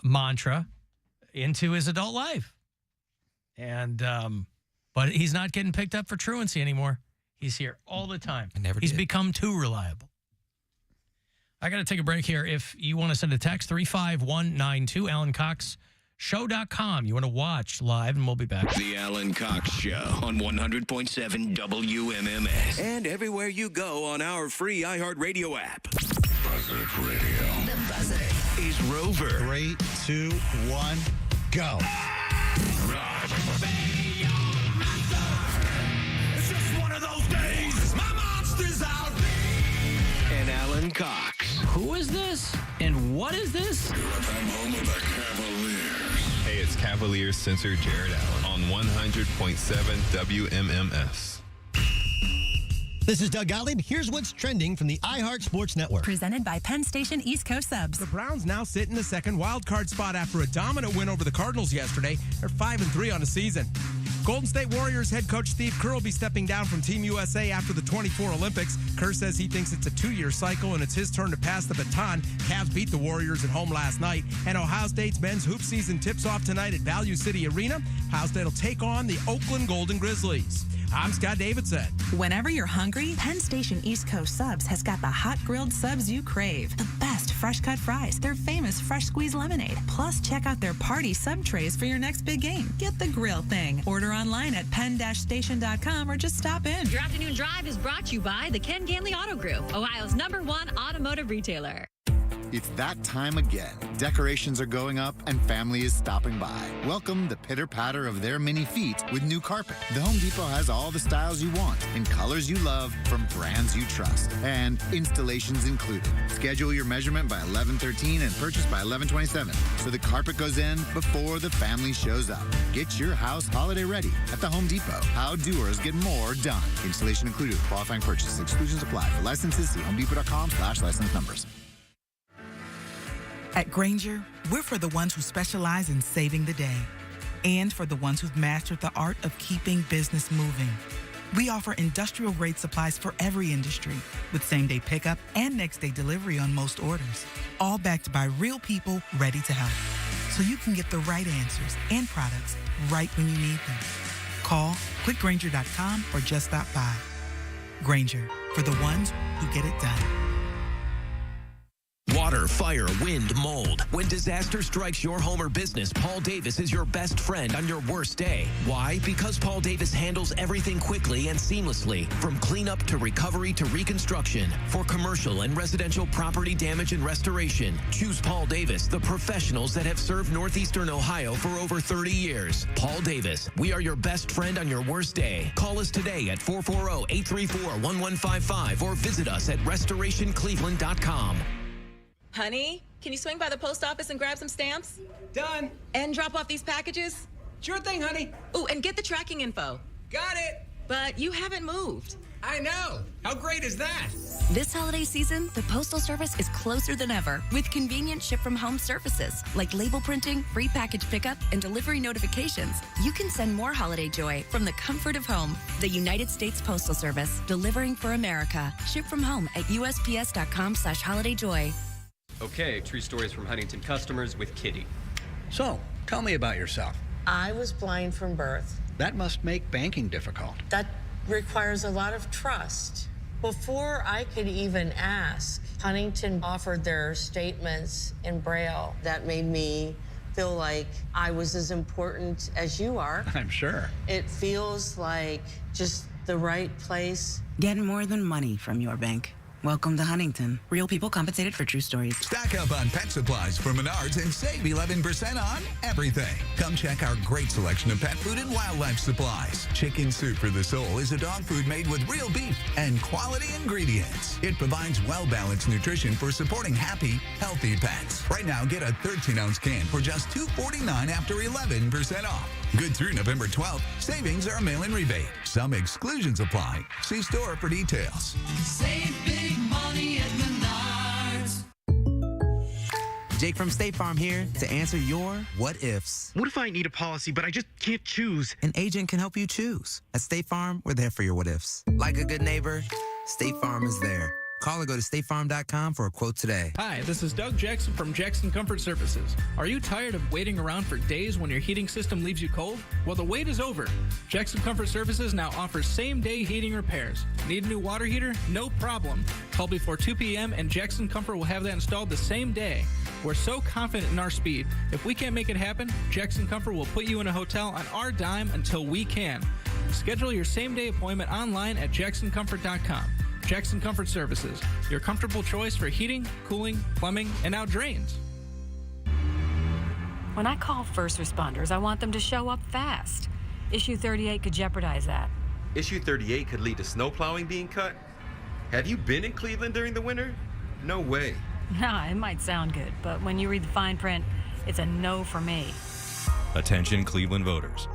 Speaker 8: mantra into his adult life. And but he's not getting picked up for truancy anymore. He's here all the time. He's become too reliable. I got to take a break here. If you want to send a text, 35192, AlanCoxShow.com. You want to watch live, and we'll be back.
Speaker 7: The Alan Cox Show on 100.7 WMMS.
Speaker 20: And everywhere you go on our free iHeartRadio app.
Speaker 7: Buzzard Radio.
Speaker 14: The Buzzard.
Speaker 7: Is Rover.
Speaker 21: 3, 2, 1, go.
Speaker 7: It's just one of those days. My monster's out. And Alan Cox.
Speaker 8: Who is this? And what is this?
Speaker 7: You're at the home of the Cavaliers.
Speaker 22: Hey, it's Cavaliers censor Jared Allen on 100.7 WMMS.
Speaker 23: This is Doug Gottlieb. Here's what's trending from the iHeart Sports Network.
Speaker 24: Presented by Penn Station East Coast Subs.
Speaker 25: The Browns now sit in the second wild card spot after a dominant win over the Cardinals yesterday. They're 5-3 on the season. Golden State Warriors head coach Steve Kerr will be stepping down from Team USA after the 24 Olympics. Kerr says he thinks it's a 2-year cycle and it's his turn to pass the baton. Cavs beat the Warriors at home last night. And Ohio State's men's hoop season tips off tonight at Value City Arena. Ohio State will take on the Oakland Golden Grizzlies. I'm Scott Davidson.
Speaker 24: Whenever you're hungry, Penn Station East Coast Subs has got the hot grilled subs you crave. The best fresh cut fries, their famous fresh squeeze lemonade. Plus, check out their party sub trays for your next big game. Get the grill thing. Order online at penn-station.com or just stop in.
Speaker 26: Your afternoon drive is brought to you by the Ken Ganley Auto Group, Ohio's #1 automotive retailer.
Speaker 27: It's that time again. Decorations are going up and family is stopping by. Welcome the pitter-patter of their mini feet with new carpet. The Home Depot has all the styles you want in colors you love from brands you trust. And installations included. Schedule your measurement by 11/13 and purchase by 11/27. So the carpet goes in before the family shows up. Get your house holiday ready at the Home Depot. How doers get more done. Installation included. Qualifying purchases. Exclusions apply. For licenses, see homedepot.com/license numbers.
Speaker 28: At Grainger, we're for the ones who specialize in saving the day and for the ones who've mastered the art of keeping business moving. We offer industrial-grade supplies for every industry with same-day pickup and next-day delivery on most orders, all backed by real people ready to help. So you can get the right answers and products right when you need them. Call quickgrainger.com or just stop by. Grainger, for the ones who get it done.
Speaker 20: Water, fire, wind, mold. When disaster strikes your home or business, Paul Davis is your best friend on your worst day. Why? Because Paul Davis handles everything quickly and seamlessly, from cleanup to recovery to reconstruction. For commercial and residential property damage and restoration, choose Paul Davis, the professionals that have served Northeastern Ohio for over 30 years. Paul Davis, we are your best friend on your worst day. Call us today at 440-834-1155 or visit us at restorationcleveland.com.
Speaker 29: Honey, can you swing by the post office and grab some stamps? Done. And drop off these packages? Sure thing, honey. Ooh, and get the tracking info. Got it. But you haven't moved.
Speaker 30: I know. How great is that?
Speaker 12: This holiday season, the Postal Service is closer than ever with convenient ship-from-home services like label printing, free package pickup, and delivery notifications. You can send more holiday joy from the comfort of home. The United States Postal Service, delivering for America. Ship from home at USPS.com/holidayjoy.
Speaker 31: Okay, true stories from Huntington customers with Kitty.
Speaker 32: So, tell me about yourself.
Speaker 33: I was blind from birth.
Speaker 32: That must make banking difficult.
Speaker 33: That requires a lot of trust. Before I could even ask, Huntington offered their statements in Braille. That made me feel like I was as important as you are.
Speaker 32: I'm sure.
Speaker 33: It feels like just the right place.
Speaker 34: Get more than money from your bank.
Speaker 1: Welcome to Huntington. Real people compensated for true stories.
Speaker 2: Stack up on pet supplies for Menards and save 11% on everything. Come check our great selection of pet food and wildlife supplies. Chicken Soup for the Soul is a dog food made with real beef and quality ingredients. It provides well-balanced nutrition for supporting happy, healthy pets. Right now, get a 13-ounce can for just $2.49 after 11% off. Good through November 12th. Savings are mail-in rebate. Some exclusions apply. See store for details.
Speaker 3: Save big money at Menards.
Speaker 4: Jake from State Farm here to answer your what ifs.
Speaker 5: What if I need a policy, but I just can't choose?
Speaker 4: An agent can help you choose. At State Farm, we're there for your what ifs. Like a good neighbor, State Farm is there. Call or go to statefarm.com for a quote today.
Speaker 6: Hi, this is Doug Jackson from Jackson Comfort Services. Are you tired of waiting around for days when your heating system leaves you cold? Well, the wait is over. Jackson Comfort Services now offers same-day heating repairs. Need a new water heater? No problem. Call before 2 p.m. and Jackson Comfort will have that installed the same day. We're so confident in our speed. If we can't make it happen, Jackson Comfort will put you in a hotel on our dime until we can. Schedule your same-day appointment online at jacksoncomfort.com. Jackson Comfort Services, your comfortable choice for heating, cooling, plumbing, and now drains.
Speaker 9: When I call first responders, I want them to show up fast. Issue 38 could jeopardize that.
Speaker 22: Issue 38 could lead to snow plowing being cut. Have you been in Cleveland during the winter? No way.
Speaker 9: Nah, it might sound good, but when you read the fine print, it's a no for me.
Speaker 13: Attention Cleveland voters.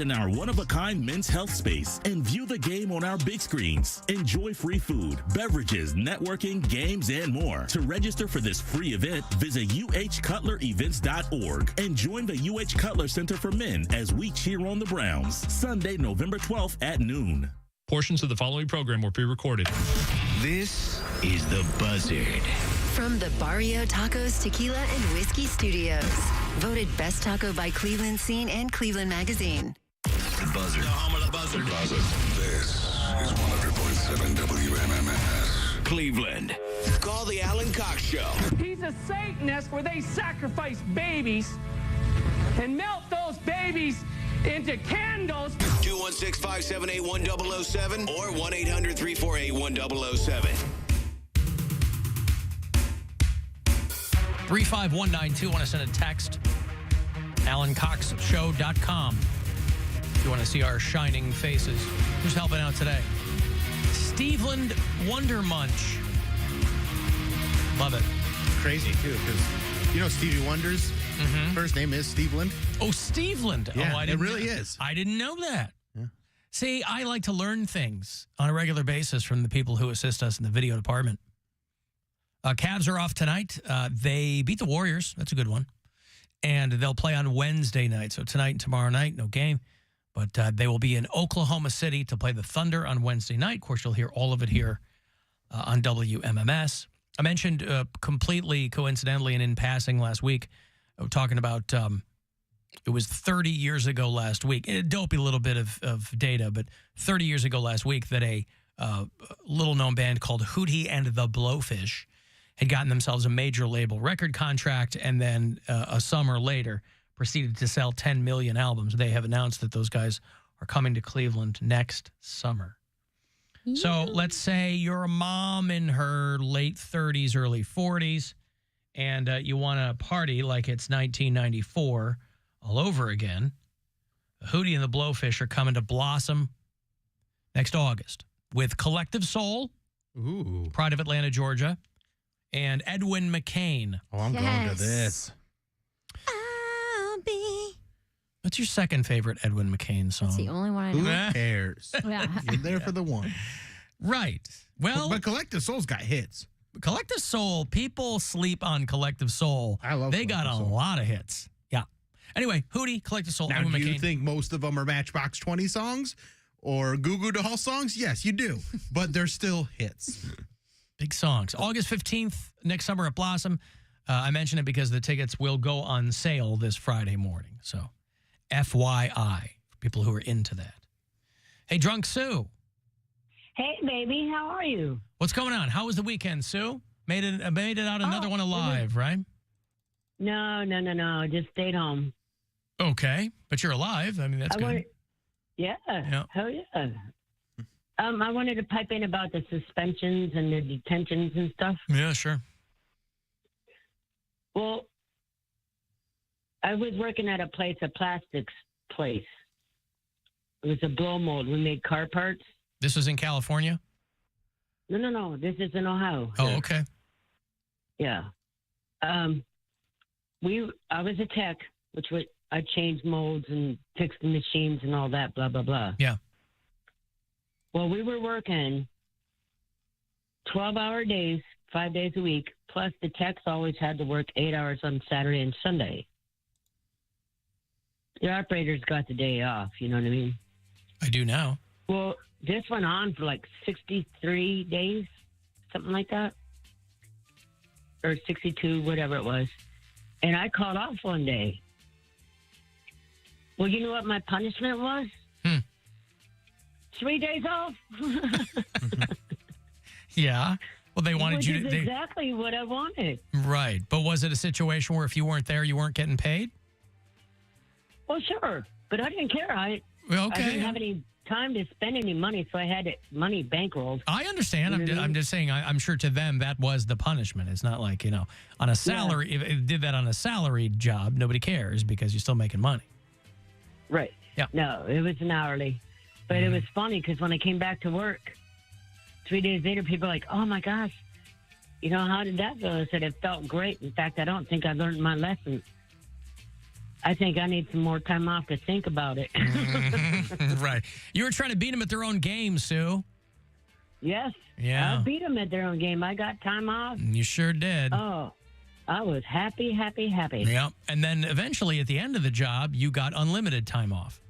Speaker 7: In our one-of-a-kind men's health space and view the game on our big screens. Enjoy free food, beverages, networking, games, and more. To register for this free event, visit uhcutlerevents.org and join the UH Cutler Center for Men as we cheer on the Browns. Sunday, November 12th at noon.
Speaker 8: Portions of the following program were pre-recorded.
Speaker 20: This is The Buzzard.
Speaker 10: From the Barrio Tacos, Tequila, and Whiskey Studios. Voted Best Taco by Cleveland Scene and Cleveland Magazine.
Speaker 20: The Buzzard.
Speaker 11: The home of the Buzzard.
Speaker 14: This is 100.7 WMMS.
Speaker 20: Cleveland. Call the Alan Cox Show.
Speaker 15: He's a Satanist where they sacrifice babies and melt those babies into candles.
Speaker 20: 216-578-1007 or 1-800-348-1007.
Speaker 16: 35192. Want to send a text? AlanCoxShow.com. If you want to see our shining faces. Who's helping out today? Steveland Wonder Munch. Love it.
Speaker 17: Crazy, too, because you know Stevie Wonder's first name is Steveland?
Speaker 16: Oh, Steveland.
Speaker 17: Yeah,
Speaker 16: oh,
Speaker 17: it really is.
Speaker 16: I didn't know that.
Speaker 17: Yeah.
Speaker 16: See, I like to learn things on a regular basis from the people who assist us in the video department. Cavs are off tonight. They beat the Warriors. That's a good one. And they'll play on Wednesday night. So tonight and tomorrow night, no game. But they will be in Oklahoma City to play the Thunder on Wednesday night. Of course, you'll hear all of it here on WMMS. I mentioned completely coincidentally and in passing last week, talking about it was 30 years ago last week. A dopey little bit of data, but 30 years ago last week that a little-known band called Hootie and the Blowfish had gotten themselves a major label record contract, and then a summer later proceeded to sell 10 million albums. They have announced that those guys are coming to Cleveland next summer. Yeah. So let's say you're a mom in her late 30s, early 40s, and you want to party like it's 1994 all over again. Hootie and the Blowfish are coming to Blossom next August with Collective Soul, Pride of Atlanta, Georgia, and Edwin McCain.
Speaker 17: Oh, I'm going to this.
Speaker 16: What's your second favorite Edwin McCain song?
Speaker 18: That's the only one I know.
Speaker 17: Who cares?
Speaker 18: Yeah.
Speaker 17: You're there for the one.
Speaker 16: Right. Well,
Speaker 17: but Collective Soul's got hits.
Speaker 16: Collective Soul, people sleep on Collective Soul.
Speaker 17: I love
Speaker 16: They got a lot of hits. Yeah. Anyway, Hootie, Collective Soul,
Speaker 17: Now,
Speaker 16: Edwin
Speaker 17: do
Speaker 16: McCain.
Speaker 17: you think most of them are Matchbox 20 songs or Goo Goo Doll songs? Yes, you do. But they're still hits.
Speaker 16: Big songs. August 15th, next summer at Blossom. I mention it because the tickets will go on sale this Friday morning. So, FYI, for people who are into that. Hey, Drunk Sue.
Speaker 19: Hey, baby. How are you?
Speaker 16: What's going on? How was the weekend, Sue? Made it out another one alive, right?
Speaker 19: No. Just stayed home.
Speaker 16: Okay. But you're alive. I mean, that's good.
Speaker 19: Yeah. Hell yeah. I wanted to pipe in about the suspensions and the detentions and stuff.
Speaker 16: Yeah, sure.
Speaker 19: Well, I was working at a plastics place. It was a blow mold. We made car parts.
Speaker 16: This was in California?
Speaker 19: No. This is in Ohio.
Speaker 16: Oh, okay.
Speaker 19: Yeah. I was a tech, I changed molds and fixed the machines and all that, blah, blah, blah.
Speaker 16: Yeah.
Speaker 19: Well, we were working 12-hour days, 5 days a week, plus the techs always had to work 8 hours on Saturday and Sunday. The operators got the day off, you know what I mean?
Speaker 16: I do now.
Speaker 19: Well, this went on for like 63 days, something like that. Or 62, whatever it was. And I called off one day. Well, you know what my punishment was? 3 days off.
Speaker 16: Yeah. Well, they wanted you to...
Speaker 19: Which is exactly what I wanted.
Speaker 16: Right. But was it a situation where if you weren't there, you weren't getting paid?
Speaker 19: Well, sure. But I didn't care. I didn't have any time to spend any money, so I had money bankrolled.
Speaker 16: I understand. I'm just saying, I'm sure to them that was the punishment. It's not like, on a salary, if it did that on a salaried job, nobody cares because you're still making money.
Speaker 19: Right.
Speaker 16: Yeah.
Speaker 19: No, it was an hourly. But it was funny because when I came back to work, 3 days later, people were like, oh, my gosh, how did that go? I said, it felt great. In fact, I don't think I learned my lesson. I think I need some more time off to think about it.
Speaker 16: Right. You were trying to beat them at their own game, Sue.
Speaker 19: Yes.
Speaker 16: Yeah.
Speaker 19: I beat them at their own game. I got time off.
Speaker 16: You sure did.
Speaker 19: Oh, I was happy.
Speaker 16: Yeah. And then eventually at the end of the job, you got unlimited time off.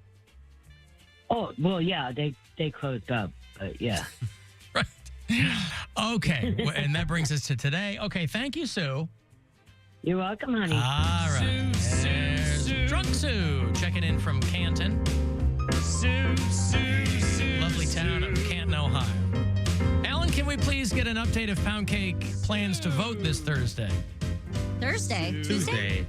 Speaker 19: Oh, well, yeah, they closed up, but yeah.
Speaker 16: Okay. And that brings us to today. Okay. Thank you, Sue.
Speaker 19: You're welcome, honey.
Speaker 16: All right. There's Drunk Sue checking in from Canton. Lovely town of Canton, Ohio. Alan, can we please get an update of Poundcake plans to vote this Thursday?
Speaker 11: Thursday? Tuesday?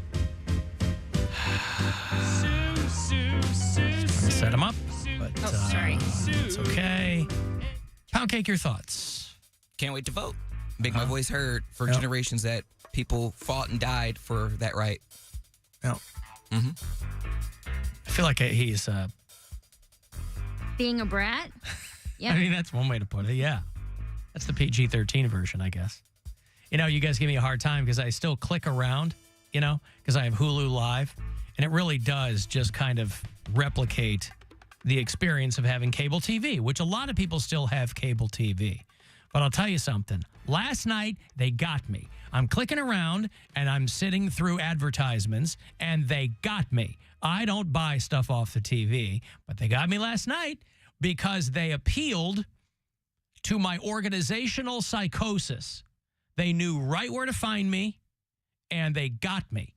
Speaker 16: Trying to set them up, but
Speaker 11: sorry.
Speaker 16: It's okay. Poundcake, your thoughts?
Speaker 4: Can't wait to vote. Make my voice heard for generations that people fought and died for that right.
Speaker 16: Yeah. I feel like he's...
Speaker 11: Being a brat? Yeah.
Speaker 16: I mean, that's one way to put it, yeah. That's the PG-13 version, I guess. You know, you guys give me a hard time because I still click around, you know, because I have Hulu Live, and it really does just kind of replicate the experience of having cable TV, which a lot of people still have cable TV. But I'll tell you something. Last night, they got me. I'm clicking around, and I'm sitting through advertisements, and they got me. I don't buy stuff off the TV, but they got me last night because they appealed to my organizational psychosis. They knew right where to find me, and they got me.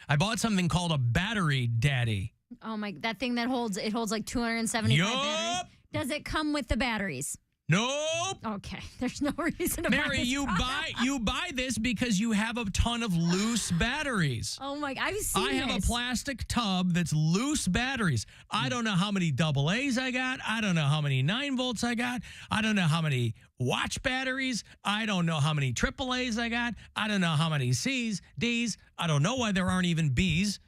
Speaker 16: I bought something called a battery daddy.
Speaker 11: Oh, my, that thing that holds like 275 batteries. Does it come with the batteries?
Speaker 16: Nope.
Speaker 11: Okay, there's no reason to buy
Speaker 16: Mary,
Speaker 11: this
Speaker 16: you
Speaker 11: product.
Speaker 16: buy this because you have a ton of loose batteries.
Speaker 11: Oh my! I've seen
Speaker 16: I have
Speaker 11: this.
Speaker 16: a plastic tub that's loose batteries. I don't know how many AA's I got. I don't know how many 9 volts I got. I don't know how many watch batteries. I don't know how many AA's I got. I don't know how many C's, D's. I don't know why there aren't even B's.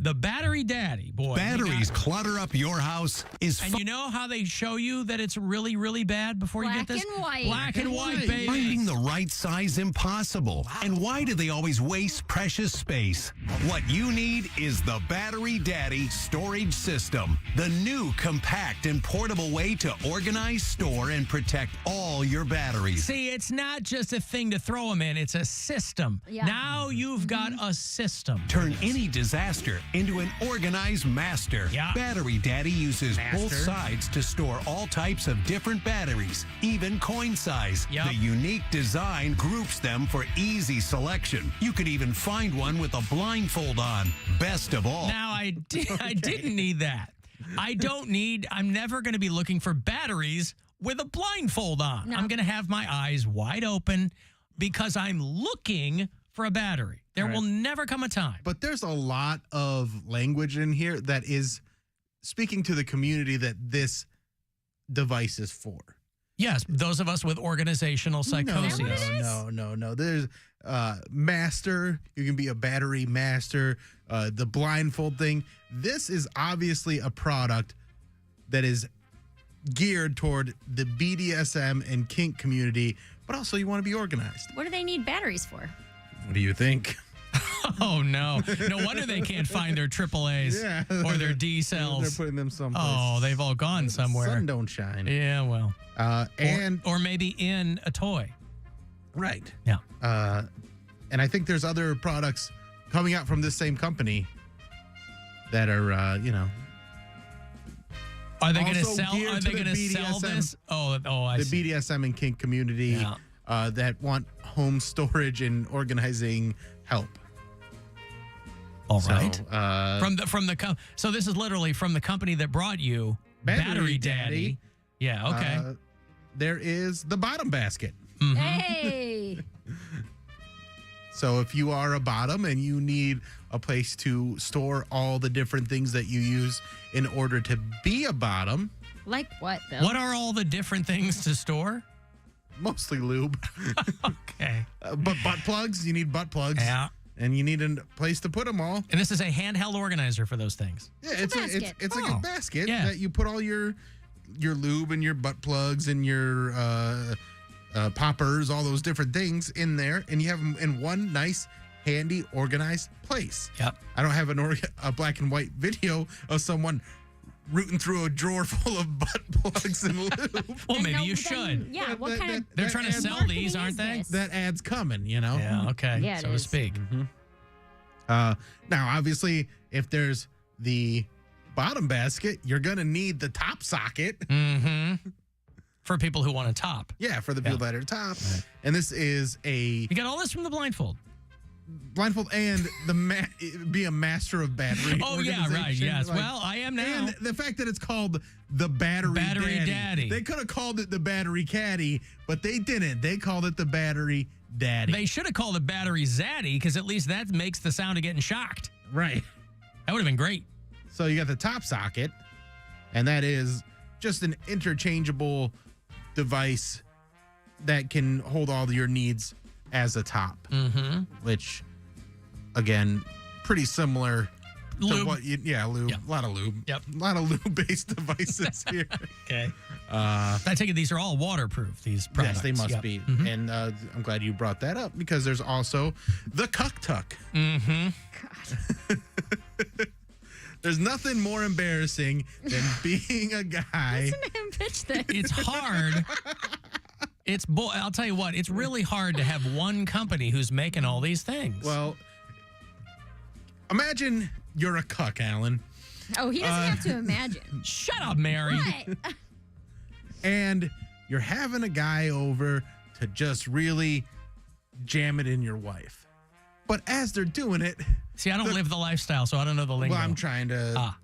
Speaker 16: The battery daddy, boy.
Speaker 12: Batteries clutter up your house is
Speaker 16: And you know how they show you that it's really, really bad before you get this?
Speaker 11: Black and white.
Speaker 16: Black and white, baby.
Speaker 12: finding the right size impossible. And why do they always waste precious space? What you need is the Battery Daddy storage system. The new compact and portable way to organize, store, and protect all your batteries.
Speaker 16: See, it's not just a thing to throw them in. It's a system.
Speaker 11: Yeah.
Speaker 16: Now you've got a system.
Speaker 12: Turn any disaster into an organized master.
Speaker 16: Yeah.
Speaker 12: Battery Daddy uses both sides to store all types of different batteries, even coin size.
Speaker 16: Yep.
Speaker 12: The unique design groups them for easy selection. You could even find one with a blindfold on. Best of all.
Speaker 16: Now, I didn't need that. I'm never going to be looking for batteries with a blindfold on.
Speaker 11: No.
Speaker 16: I'm going to have my eyes wide open because I'm looking for a battery. There will never come a time.
Speaker 17: But there's a lot of language in here that is speaking to the community that this device is for.
Speaker 16: Yes, those of us with organizational psychosis.
Speaker 17: No. There's master. You can be a battery master. The blindfold thing. This is obviously a product that is geared toward the BDSM and kink community, but also you want to be organized.
Speaker 11: What do they need batteries for?
Speaker 17: What do you think?
Speaker 16: Oh, no. No wonder they can't find their AAAs or their D cells.
Speaker 17: They're putting them someplace.
Speaker 16: Oh, they've all gone somewhere.
Speaker 17: Sun don't shine.
Speaker 16: Yeah, well.
Speaker 17: Or
Speaker 16: maybe in a toy.
Speaker 17: Right.
Speaker 16: Yeah.
Speaker 17: And I think there's other products coming out from this same company that are,
Speaker 16: Are they going to
Speaker 17: also
Speaker 16: sell?
Speaker 17: geared
Speaker 16: Are
Speaker 17: to
Speaker 16: they
Speaker 17: the
Speaker 16: going to sell
Speaker 17: BDSM
Speaker 16: this? I
Speaker 17: the
Speaker 16: see.
Speaker 17: BDSM and kink community that want home storage and organizing help.
Speaker 16: All right.
Speaker 17: So,
Speaker 16: so this is literally from the company that brought you
Speaker 17: Battery Daddy.
Speaker 16: Yeah. Okay.
Speaker 17: There is the bottom basket.
Speaker 16: Mm-hmm.
Speaker 11: Hey.
Speaker 17: So if you are a bottom and you need a place to store all the different things that you use in order to be a bottom.
Speaker 11: Like what, Bill?
Speaker 16: What are all the different things to store?
Speaker 17: Mostly lube.
Speaker 16: Okay.
Speaker 17: But butt plugs, you need butt plugs.
Speaker 16: Yeah.
Speaker 17: And you need a place to put them all.
Speaker 16: And this is a handheld organizer for those things.
Speaker 17: Yeah, it's like a basket
Speaker 16: Yeah.
Speaker 17: that you put all your lube and your butt plugs and your poppers, all those different things in there, and you have them in one nice handy, organized place.
Speaker 16: Yep.
Speaker 17: I don't have a black and white video of someone rooting through a drawer full of butt plugs and lube.
Speaker 16: Well, maybe you should.
Speaker 11: Yeah, what kind of...
Speaker 16: They're trying to sell these, aren't they?
Speaker 17: That ad's coming, you know?
Speaker 16: Yeah, okay.
Speaker 11: Yeah,
Speaker 16: so to speak.
Speaker 17: Now, obviously, if there's the bottom basket, you're going to need the top socket.
Speaker 16: For people who want a top.
Speaker 17: Yeah, for the people that are top. Right. And this is
Speaker 16: You got all this from the blindfold.
Speaker 17: Blindfold and be a master of battery.
Speaker 16: Oh, yeah, right. Yes.
Speaker 17: Like,
Speaker 16: well, I am now.
Speaker 17: And the fact that it's called the Battery Daddy. They could have called it the Battery Caddy, but they didn't. They called it the Battery Daddy.
Speaker 16: They should have called it Battery Zaddy, because at least that makes the sound of getting shocked.
Speaker 17: Right.
Speaker 16: That would have been great.
Speaker 17: So you got the top socket, and that is just an interchangeable device that can hold all your needs as a top, which, again, pretty similar to what you, lube. Yep. A lot of lube.
Speaker 16: Yep.
Speaker 17: A lot of lube-based devices here.
Speaker 16: Okay. I take it these are all waterproof, these products.
Speaker 17: Yes, they must be. And I'm glad you brought that up, because there's also the Cuck Tuck.
Speaker 11: God.
Speaker 17: There's nothing more embarrassing than being a guy.
Speaker 11: Listen to him pitch this.
Speaker 16: It's hard. I'll tell you what, it's really hard to have one company who's making all these things.
Speaker 17: Well, imagine you're a cuck, Alan.
Speaker 11: Oh, he doesn't have to imagine.
Speaker 16: Shut up, Mary.
Speaker 11: What?
Speaker 17: And you're having a guy over to just really jam it in your wife. But as they're doing it...
Speaker 16: See, I don't live the lifestyle, so I don't know the lingo.
Speaker 17: Well, I'm trying to,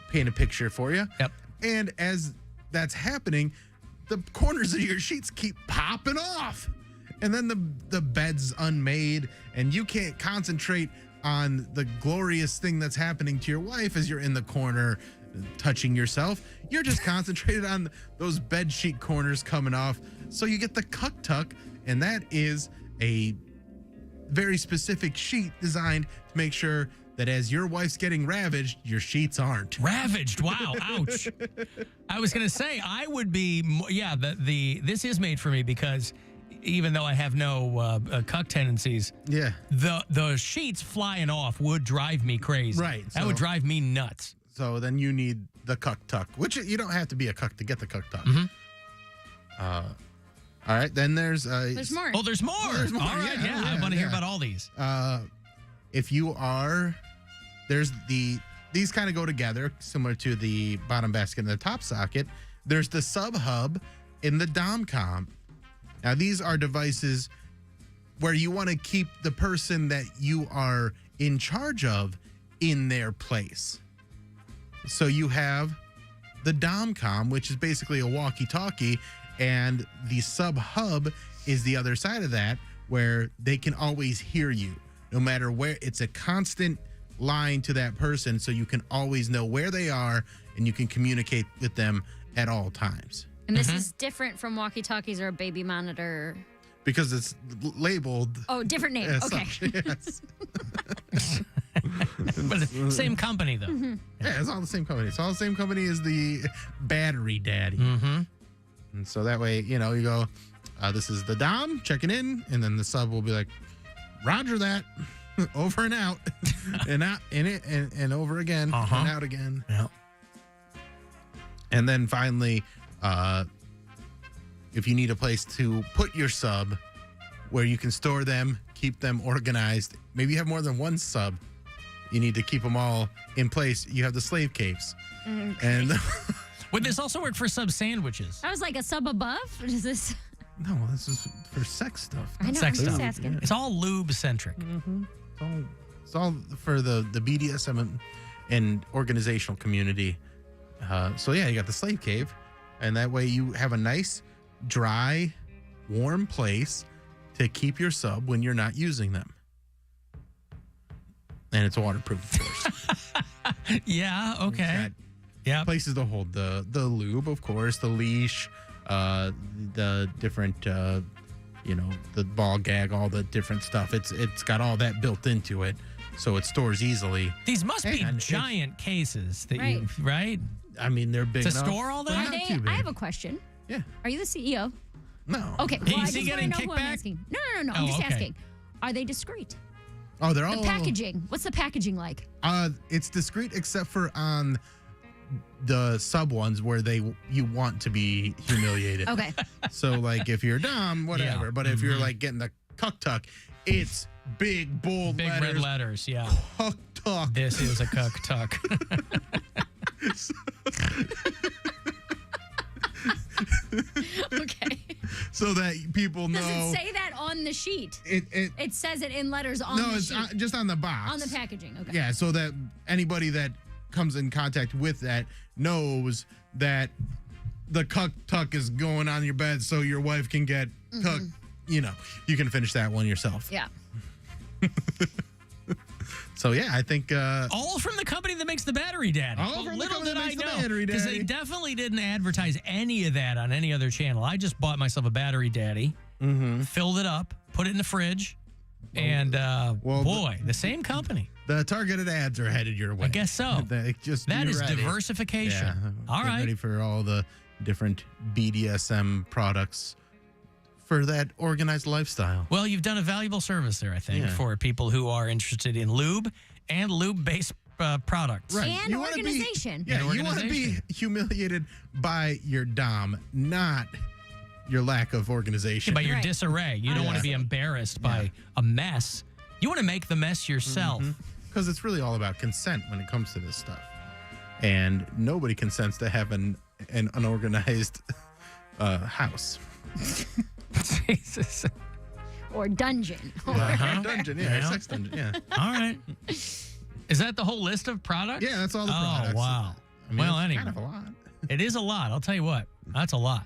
Speaker 17: paint a picture for you.
Speaker 16: Yep.
Speaker 17: And as that's happening, the corners of your sheets keep popping off. And then the bed's unmade, and you can't concentrate on the glorious thing that's happening to your wife as you're in the corner touching yourself. You're just concentrated on those bed sheet corners coming off. So you get the Cuck Tuck, and that is a very specific sheet designed to make sure that as your wife's getting ravaged, your sheets aren't.
Speaker 16: Ravaged? Wow, ouch. I was going to say, I would be, this is made for me, because even though I have no cuck tendencies, the sheets flying off would drive me crazy.
Speaker 17: Right.
Speaker 16: That would drive me nuts.
Speaker 17: So then you need the Cuck Tuck, which you don't have to be a cuck to get the Cuck Tuck. All right, then there's
Speaker 11: more.
Speaker 16: Oh, there's more.
Speaker 17: Oh, there's more.
Speaker 16: All right, I want to hear about all these.
Speaker 17: If you are, these kind of go together, similar to the bottom basket and the top socket. There's the sub hub in the Domcom. Now, these are devices where you want to keep the person that you are in charge of in their place. So you have the Domcom, which is basically a walkie-talkie, and the sub hub is the other side of that, where they can always hear you no matter where. It's a constant line to that person, so you can always know where they are and you can communicate with them at all times.
Speaker 11: And this is different from walkie-talkies or a baby monitor.
Speaker 17: Because it's labeled.
Speaker 11: Oh, different name. Okay.
Speaker 17: Such, yes.
Speaker 16: But same company, though.
Speaker 17: Yeah, it's all the same company. It's all the same company as the Battery Daddy. And so that way, you go, this is the Dom checking in, and then the sub will be like, Roger that, over and out, and out in it, and over again, and out again.
Speaker 16: Yeah.
Speaker 17: And then finally, if you need a place to put your sub where you can store them, keep them organized, maybe you have more than one sub, you need to keep them all in place. You have the slave caves. And
Speaker 16: would this also work for sub sandwiches?
Speaker 11: I was like, a sub above? Is this?
Speaker 17: No, this is for sex stuff.
Speaker 11: I know,
Speaker 16: Sex
Speaker 11: I'm just
Speaker 16: stuff.
Speaker 11: asking.
Speaker 16: It's all lube-centric.
Speaker 17: It's all for the BDSM and organizational community. So yeah, you got the slave cave, and that way you have a nice, dry, warm place to keep your sub when you're not using them. And it's waterproof, of course.
Speaker 16: Yeah, okay.
Speaker 17: Yeah. Places to hold the lube, of course, the leash, the different, the ball gag, all the different stuff. It's got all that built into it, so it stores easily.
Speaker 16: These must be giant cases that you, right?
Speaker 17: I mean, they're big
Speaker 16: to
Speaker 17: enough.
Speaker 16: store all that.
Speaker 11: I have a question.
Speaker 17: Yeah.
Speaker 11: Are you the CEO?
Speaker 17: No.
Speaker 11: Okay. Well,
Speaker 16: Is he getting kickback?
Speaker 11: No. I'm just asking. Are they discreet?
Speaker 17: Oh, they're all
Speaker 11: The packaging. What's the packaging like?
Speaker 17: It's discreet except for on the sub ones where you want to be humiliated.
Speaker 11: Okay.
Speaker 17: So like if you're dumb, whatever.
Speaker 16: Yeah.
Speaker 17: But if you're like getting the cuck tuck, it's big bold
Speaker 16: Big
Speaker 17: letters.
Speaker 16: red letters, yeah.
Speaker 17: Cuck tuck.
Speaker 16: This is a cuck tuck.
Speaker 11: Okay.
Speaker 17: So that people know.
Speaker 11: Does it say that on the sheet?
Speaker 17: It
Speaker 11: says it in letters on the
Speaker 17: no,
Speaker 11: sheet.
Speaker 17: it's just on the box.
Speaker 11: On the packaging, okay.
Speaker 17: Yeah, so that anybody that comes in contact with that knows that the cuck tuck is going on your bed so your wife can get cuck. You know, you can finish that one yourself.
Speaker 11: Yeah.
Speaker 17: So yeah, I think
Speaker 16: all from the company that makes the Battery Daddy.
Speaker 17: All from the
Speaker 16: Little
Speaker 17: company
Speaker 16: did
Speaker 17: that
Speaker 16: I
Speaker 17: makes the
Speaker 16: know,
Speaker 17: Battery
Speaker 16: because
Speaker 17: Daddy.
Speaker 16: they definitely didn't advertise any of that on any other channel. I just bought myself a Battery Daddy, filled it up, put it in the fridge, and boy, the same company.
Speaker 17: The targeted ads are headed your way.
Speaker 16: I guess so.
Speaker 17: That
Speaker 16: That
Speaker 17: be
Speaker 16: is
Speaker 17: ready.
Speaker 16: diversification.
Speaker 17: Yeah.
Speaker 16: All
Speaker 17: Get
Speaker 16: right.
Speaker 17: ready for all the different BDSM products for that organized lifestyle.
Speaker 16: Well, you've done a valuable service there, I think,
Speaker 17: Yeah.
Speaker 16: for people who are interested in lube and lube-based products.
Speaker 17: Right.
Speaker 11: And
Speaker 17: You wanna be-
Speaker 11: organization.
Speaker 17: Yeah,
Speaker 16: And
Speaker 17: you want to be
Speaker 16: organization.
Speaker 17: humiliated by your dom, not your lack of organization.
Speaker 16: By your disarray. You don't want to be embarrassed by a mess. You want to make the mess yourself.
Speaker 17: Because it's really all about consent when it comes to this stuff. And nobody consents to have an unorganized house.
Speaker 16: Jesus.
Speaker 11: Or dungeon.
Speaker 17: Dungeon, yeah. Sex dungeon, yeah.
Speaker 16: All right. Is that the whole list of products?
Speaker 17: Yeah, that's all the products.
Speaker 16: Oh, wow.
Speaker 17: I mean,
Speaker 16: well,
Speaker 17: it's
Speaker 16: anyway.
Speaker 17: kind of a lot.
Speaker 16: It is a lot. I'll tell you what. That's a lot.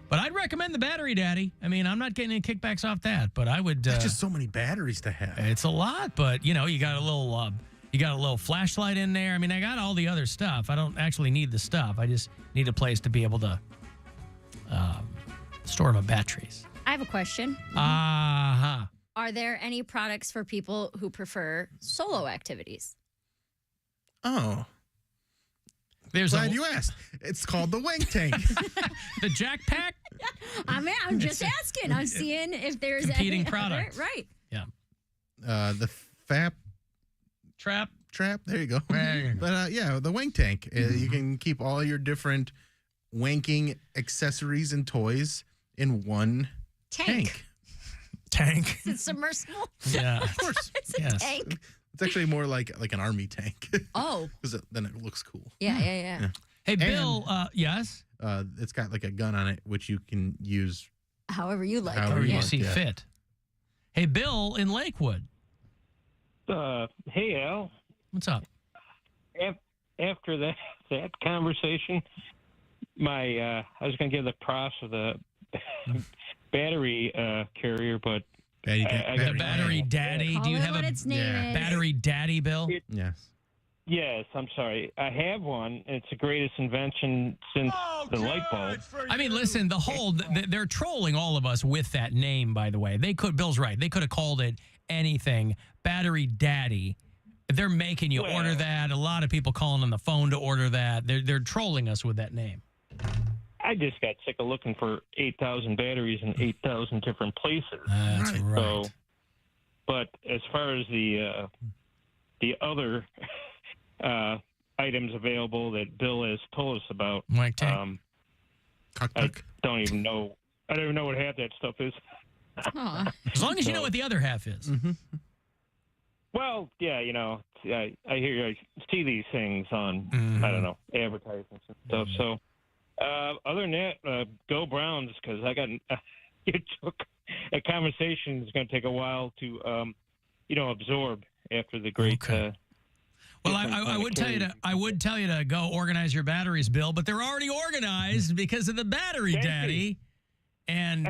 Speaker 16: But I'd recommend the Battery Daddy. I mean, I'm not getting any kickbacks off that, but I would.
Speaker 17: There's just so many batteries to have.
Speaker 16: It's a lot, but you know, you got a little flashlight in there. I mean, I got all the other stuff. I don't actually need the stuff. I just need a place to be able to store my batteries.
Speaker 11: I have a question.
Speaker 16: Uh-huh.
Speaker 11: Are there any products for people who prefer solo activities?
Speaker 17: Oh.
Speaker 16: There's
Speaker 17: Glad you asked. It's called the Wank Tank.
Speaker 16: The Jack Pack?
Speaker 11: I'm just asking. I'm seeing if there's
Speaker 16: Competing
Speaker 11: any
Speaker 16: product.
Speaker 11: Right.
Speaker 16: Yeah.
Speaker 17: The FAP
Speaker 16: Trap.
Speaker 17: There you go.
Speaker 16: There you go.
Speaker 17: But yeah, the Wank Tank. You can keep all your different wanking accessories and toys in one tank.
Speaker 16: Tank.
Speaker 11: Is it submersible?
Speaker 16: Yeah.
Speaker 17: Of course.
Speaker 11: It's a tank.
Speaker 17: It's actually more like an army tank.
Speaker 11: Oh.
Speaker 17: Because then it looks cool.
Speaker 11: Yeah.
Speaker 16: Hey, Bill, yes?
Speaker 17: It's got like a gun on it, which you can use
Speaker 11: However you like.
Speaker 17: however
Speaker 16: you
Speaker 17: want,
Speaker 16: see
Speaker 17: yeah.
Speaker 16: fit. Hey, Bill in Lakewood.
Speaker 18: Hey, Al.
Speaker 16: What's up?
Speaker 18: After that conversation, I was going to give the props of the battery carrier, but
Speaker 16: the Battery Daddy. Do you have
Speaker 11: what
Speaker 16: a
Speaker 11: its name is.
Speaker 16: Battery Daddy, Bill?
Speaker 17: Yes.
Speaker 18: Yes, I'm sorry. I have one. It's the greatest invention since the light bulb.
Speaker 16: I mean, listen, they're trolling all of us with that name, by the way. Bill's right. They could have called it anything. Battery Daddy. They're making you order that. A lot of people calling on the phone to order that. They're trolling us with that name.
Speaker 18: I just got sick of looking for 8,000 batteries in 8,000 different places.
Speaker 16: That's right.
Speaker 18: So, but as far as the other items available that Bill has told us about,
Speaker 16: Mike Tank.
Speaker 18: I don't even know. I don't even know what half that stuff is.
Speaker 16: As long as you know what the other half is.
Speaker 18: Well, yeah, you know, I see these things on, I don't know, advertisements and stuff. So, other than that, go Browns, because I got, it took a conversation that's going to take a while to, absorb after the great.
Speaker 16: Well, I would tell you to go organize your batteries, Bill, but they're already organized because of the Battery Daddy. And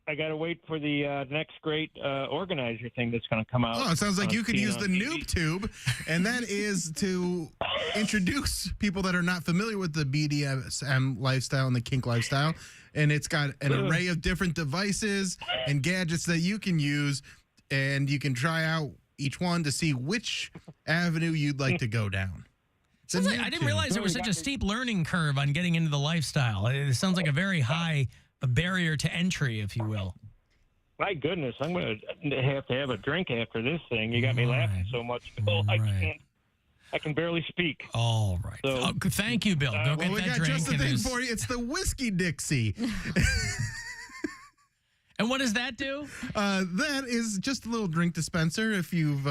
Speaker 18: I gotta wait for the next great organizer thing that's going to come out.
Speaker 17: Oh, it sounds like you could use the Noob Tube, and that is to introduce people that are not familiar with the BDSM lifestyle and the kink lifestyle. And it's got an array of different devices and gadgets that you can use, and you can try out each one to see which avenue you'd like to go down.
Speaker 16: I didn't realize there was such a steep learning curve on getting into the lifestyle. It sounds like a very high barrier to entry, if you will.
Speaker 18: My goodness, I'm going to have a drink after this thing. You got me laughing so much, Bill. I can barely speak.
Speaker 16: All right.
Speaker 18: So,
Speaker 16: thank you, Bill. Go get
Speaker 17: we
Speaker 16: that
Speaker 17: got
Speaker 16: drink.
Speaker 17: just the thing for you. It's the Whiskey Dixie.
Speaker 16: And what does that do?
Speaker 17: That is just a little drink dispenser if you've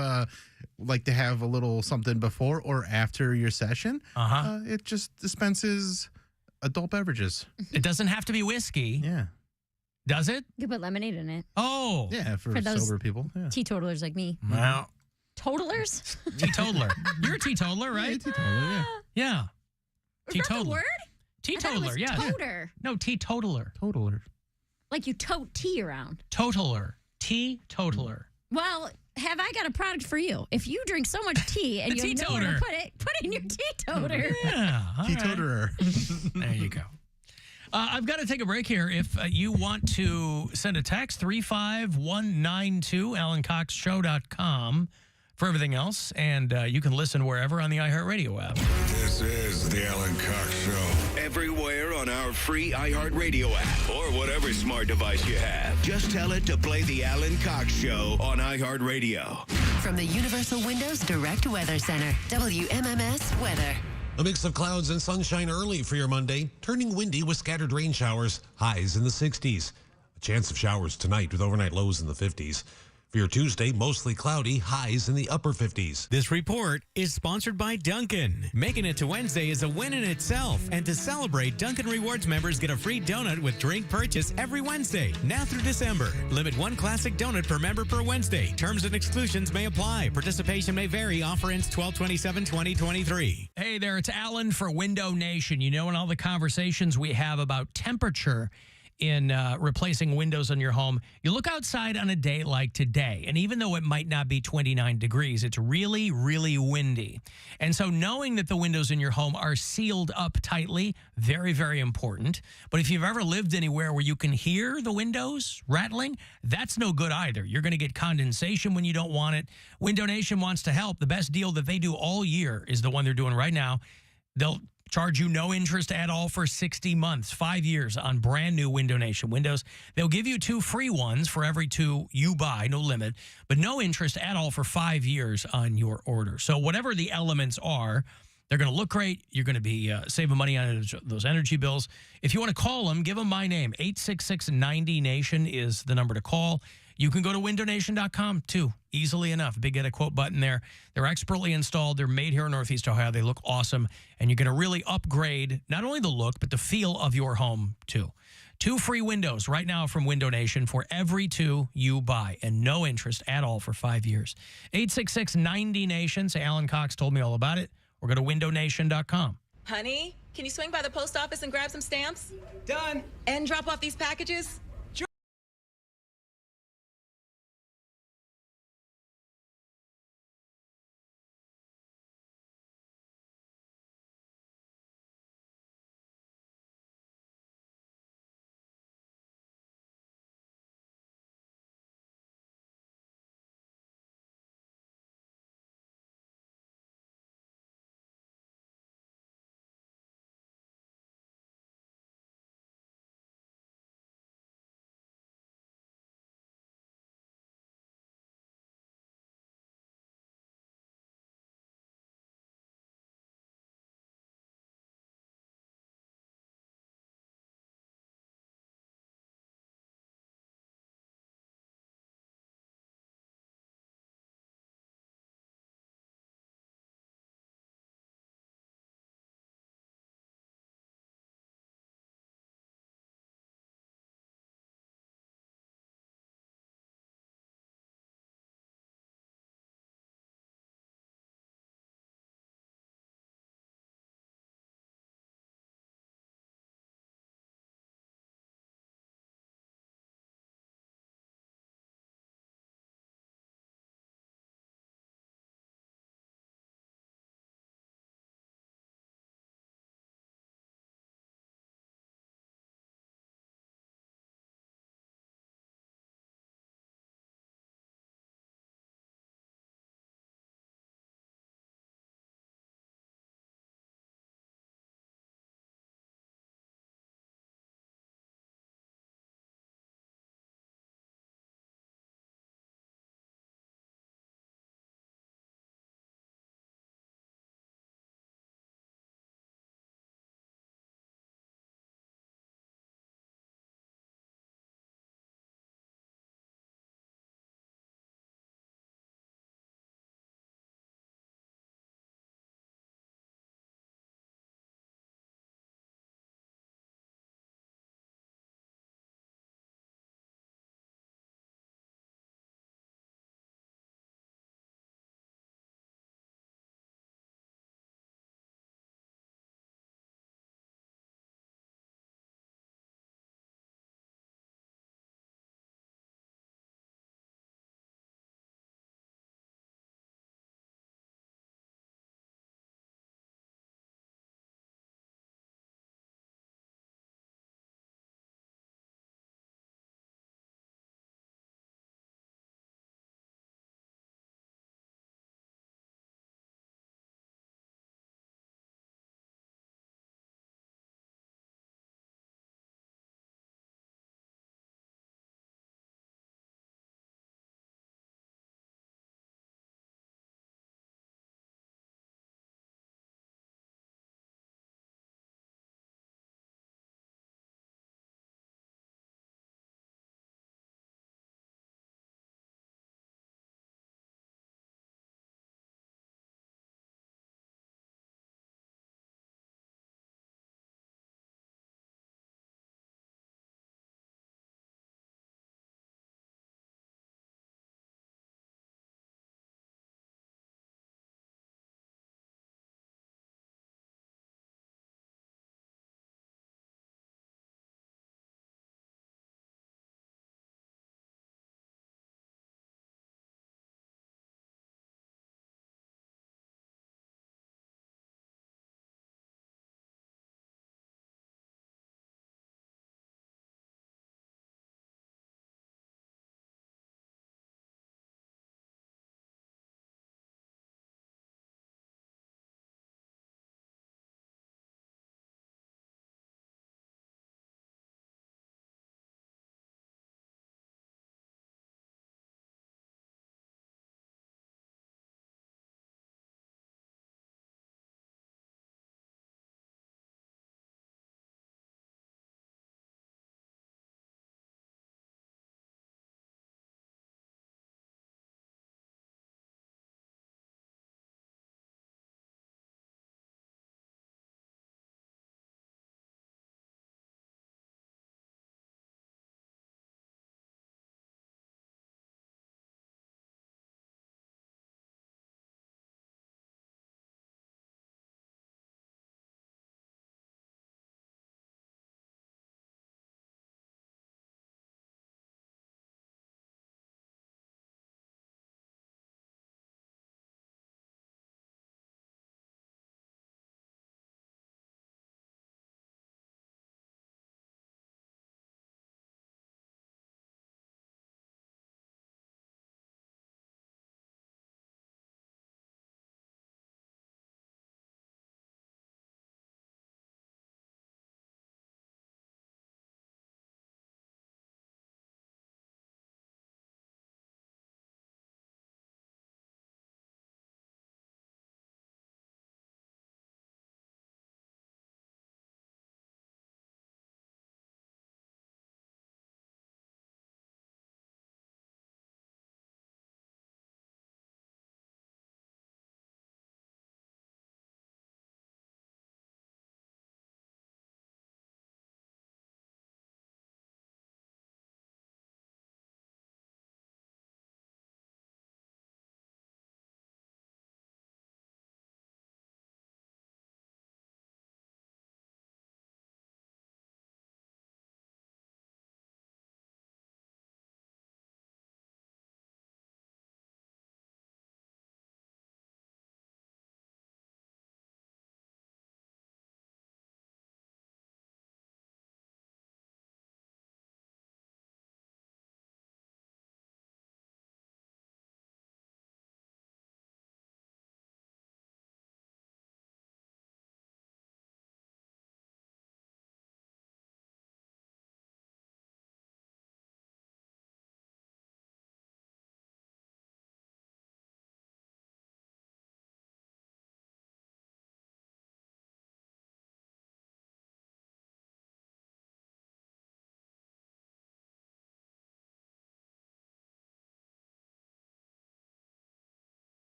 Speaker 17: like to have a little something before or after your session. It just dispenses adult beverages.
Speaker 16: It doesn't have to be whiskey.
Speaker 17: Yeah.
Speaker 16: Does it?
Speaker 11: You can put lemonade in it.
Speaker 16: Oh.
Speaker 17: Yeah, for
Speaker 11: those
Speaker 17: sober people. Yeah.
Speaker 11: teetotalers like me.
Speaker 16: Well.
Speaker 11: Totalers?
Speaker 16: Teetotaler. You're a teetotaler, right?
Speaker 17: Yeah, teetotaler, yeah.
Speaker 16: Yeah.
Speaker 11: Is that the word?
Speaker 16: Teetotaler, yeah.
Speaker 11: Toter.
Speaker 16: No, teetotaler.
Speaker 17: Totaler.
Speaker 11: Like you tote tea around.
Speaker 16: Totaler. Teetotaler.
Speaker 11: Well, have I got a product for you? If you drink so much tea and you know where to put it in your teetoter.
Speaker 16: Yeah.
Speaker 17: Teetoterer.
Speaker 16: There you go. I've got to take a break here. If you want to send a text, 35192, AlanCoxShow.com for everything else. And you can listen wherever on the iHeartRadio app.
Speaker 14: This is the Alan Cox Show.
Speaker 1: Everywhere on our free iHeartRadio app or whatever smart device you have. Just tell it to play the Alan Cox Show on iHeartRadio.
Speaker 10: From the Universal Windows Direct Weather Center, WMMS Weather.
Speaker 21: A mix of clouds and sunshine early for your Monday, turning windy with scattered rain showers, highs in the 60s. A chance of showers tonight with overnight lows in the 50s. For your Tuesday, mostly cloudy, highs in the upper 50s.
Speaker 23: This report is sponsored by Dunkin'. Making it to Wednesday is a win in itself. And to celebrate, Dunkin' Rewards members get a free donut with drink purchase every Wednesday, now through December. Limit one classic donut per member per Wednesday. Terms and exclusions may apply. Participation may vary. Offer ends 12/27/2023.
Speaker 16: Hey there, it's Alan for Window Nation. You know, in all the conversations we have about temperature in replacing windows on your home, you look outside on a day like today, and even though it might not be 29 degrees, it's really, really windy. And so knowing that the windows in your home are sealed up tightly, very, very important. But if you've ever lived anywhere where you can hear the windows rattling, that's no good either. You're going to get condensation when you don't want it. Window Nation wants to help. The best deal that they do all year is the one they're doing right now. They'll charge you no interest at all for 60 months, 5 years on brand new Window Nation windows. They'll give you 2 free ones for every 2 you buy, no limit, but no interest at all for 5 years on your order. So whatever the elements are, they're going to look great. You're going to be saving money on those energy bills. If you want to call them, give them my name. 866-90-NATION is the number to call. You can go to windownation.com, too, easily enough. Big Get a Quote button there. They're expertly installed. They're made here in Northeast Ohio. They look awesome, and you're going to really upgrade not only the look, but the feel of your home, too. 2 free windows right now from Window Nation for every 2 you buy, and no interest at all for 5 years. 866-90-NATION. Say Alan Cox told me all about it. Or go to windownation.com.
Speaker 24: Honey, can you swing by the post office and grab some stamps? Done. And drop off these packages?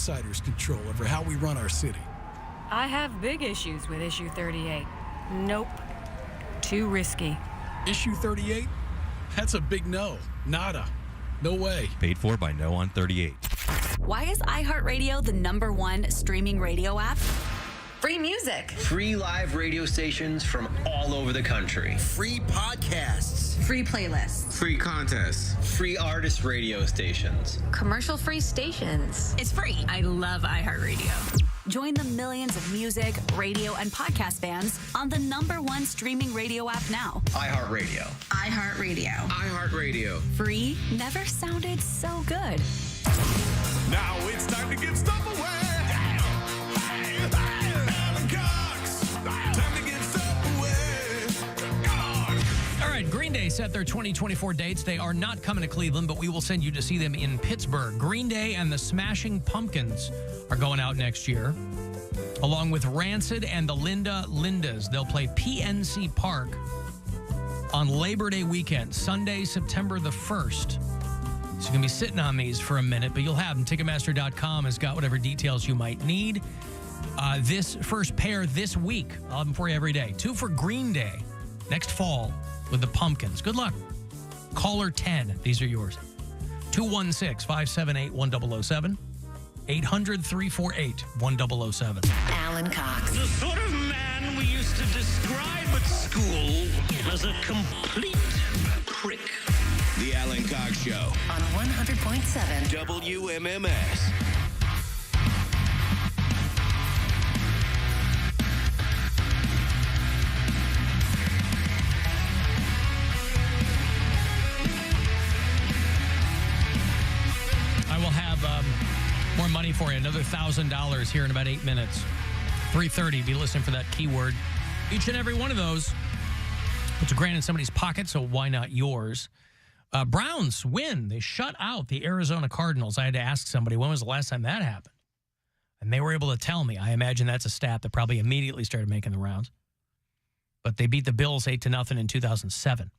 Speaker 2: insider's control over how we run our city.
Speaker 9: I have big issues with issue 38. Nope. Too risky.
Speaker 2: Issue 38? That's a big no. Nada. No way.
Speaker 13: Paid for by No on 38.
Speaker 3: Why is iHeartRadio the #1 streaming radio app? Free music.
Speaker 5: Free live radio stations from all over the country.
Speaker 6: Free podcasts.
Speaker 3: Free playlists.
Speaker 5: Free contests. Free artist radio stations.
Speaker 3: Commercial-free stations. It's free. I love iHeartRadio. Join the millions of music, radio, and podcast fans on the #1 streaming radio app now.
Speaker 5: iHeartRadio.
Speaker 3: iHeartRadio.
Speaker 5: iHeartRadio.
Speaker 3: Free never sounded so good.
Speaker 14: Now it's time to give stuff away. Alan Cox. Time to give stuff away.
Speaker 16: All right, Green Day set their 2024 dates. They are not coming to Cleveland, but we will send you to see them in Pittsburgh. Green Day and the Smashing Pumpkins are going out next year, along with Rancid and the Lindas. They'll play PNC Park on Labor Day weekend, Sunday, September the 1st. So you're going to be sitting on these for a minute, but you'll have them. Ticketmaster.com has got whatever details you might need. This first pair this week, I'll have them for you every day. 2 for Green Day next fall with the Pumpkins. Good luck. Caller 10. These are yours. 216-578-1007. 800-348-1007.
Speaker 10: Alan Cox.
Speaker 6: The sort of man we used to describe at school as a complete prick.
Speaker 1: The Alan Cox Show.
Speaker 10: On 100.7.
Speaker 1: WMMS.
Speaker 16: I will have more money for you, another $1,000 here in about 8 minutes. 3:30, be listening for that keyword. Each and every one of those puts a grand in somebody's pocket, so why not yours? Browns win. They shut out the Arizona Cardinals. I had to ask somebody, when was the last time that happened? And they were able to tell me. I imagine that's a stat that probably immediately started making the rounds. But they beat the Bills 8-0 in 2007.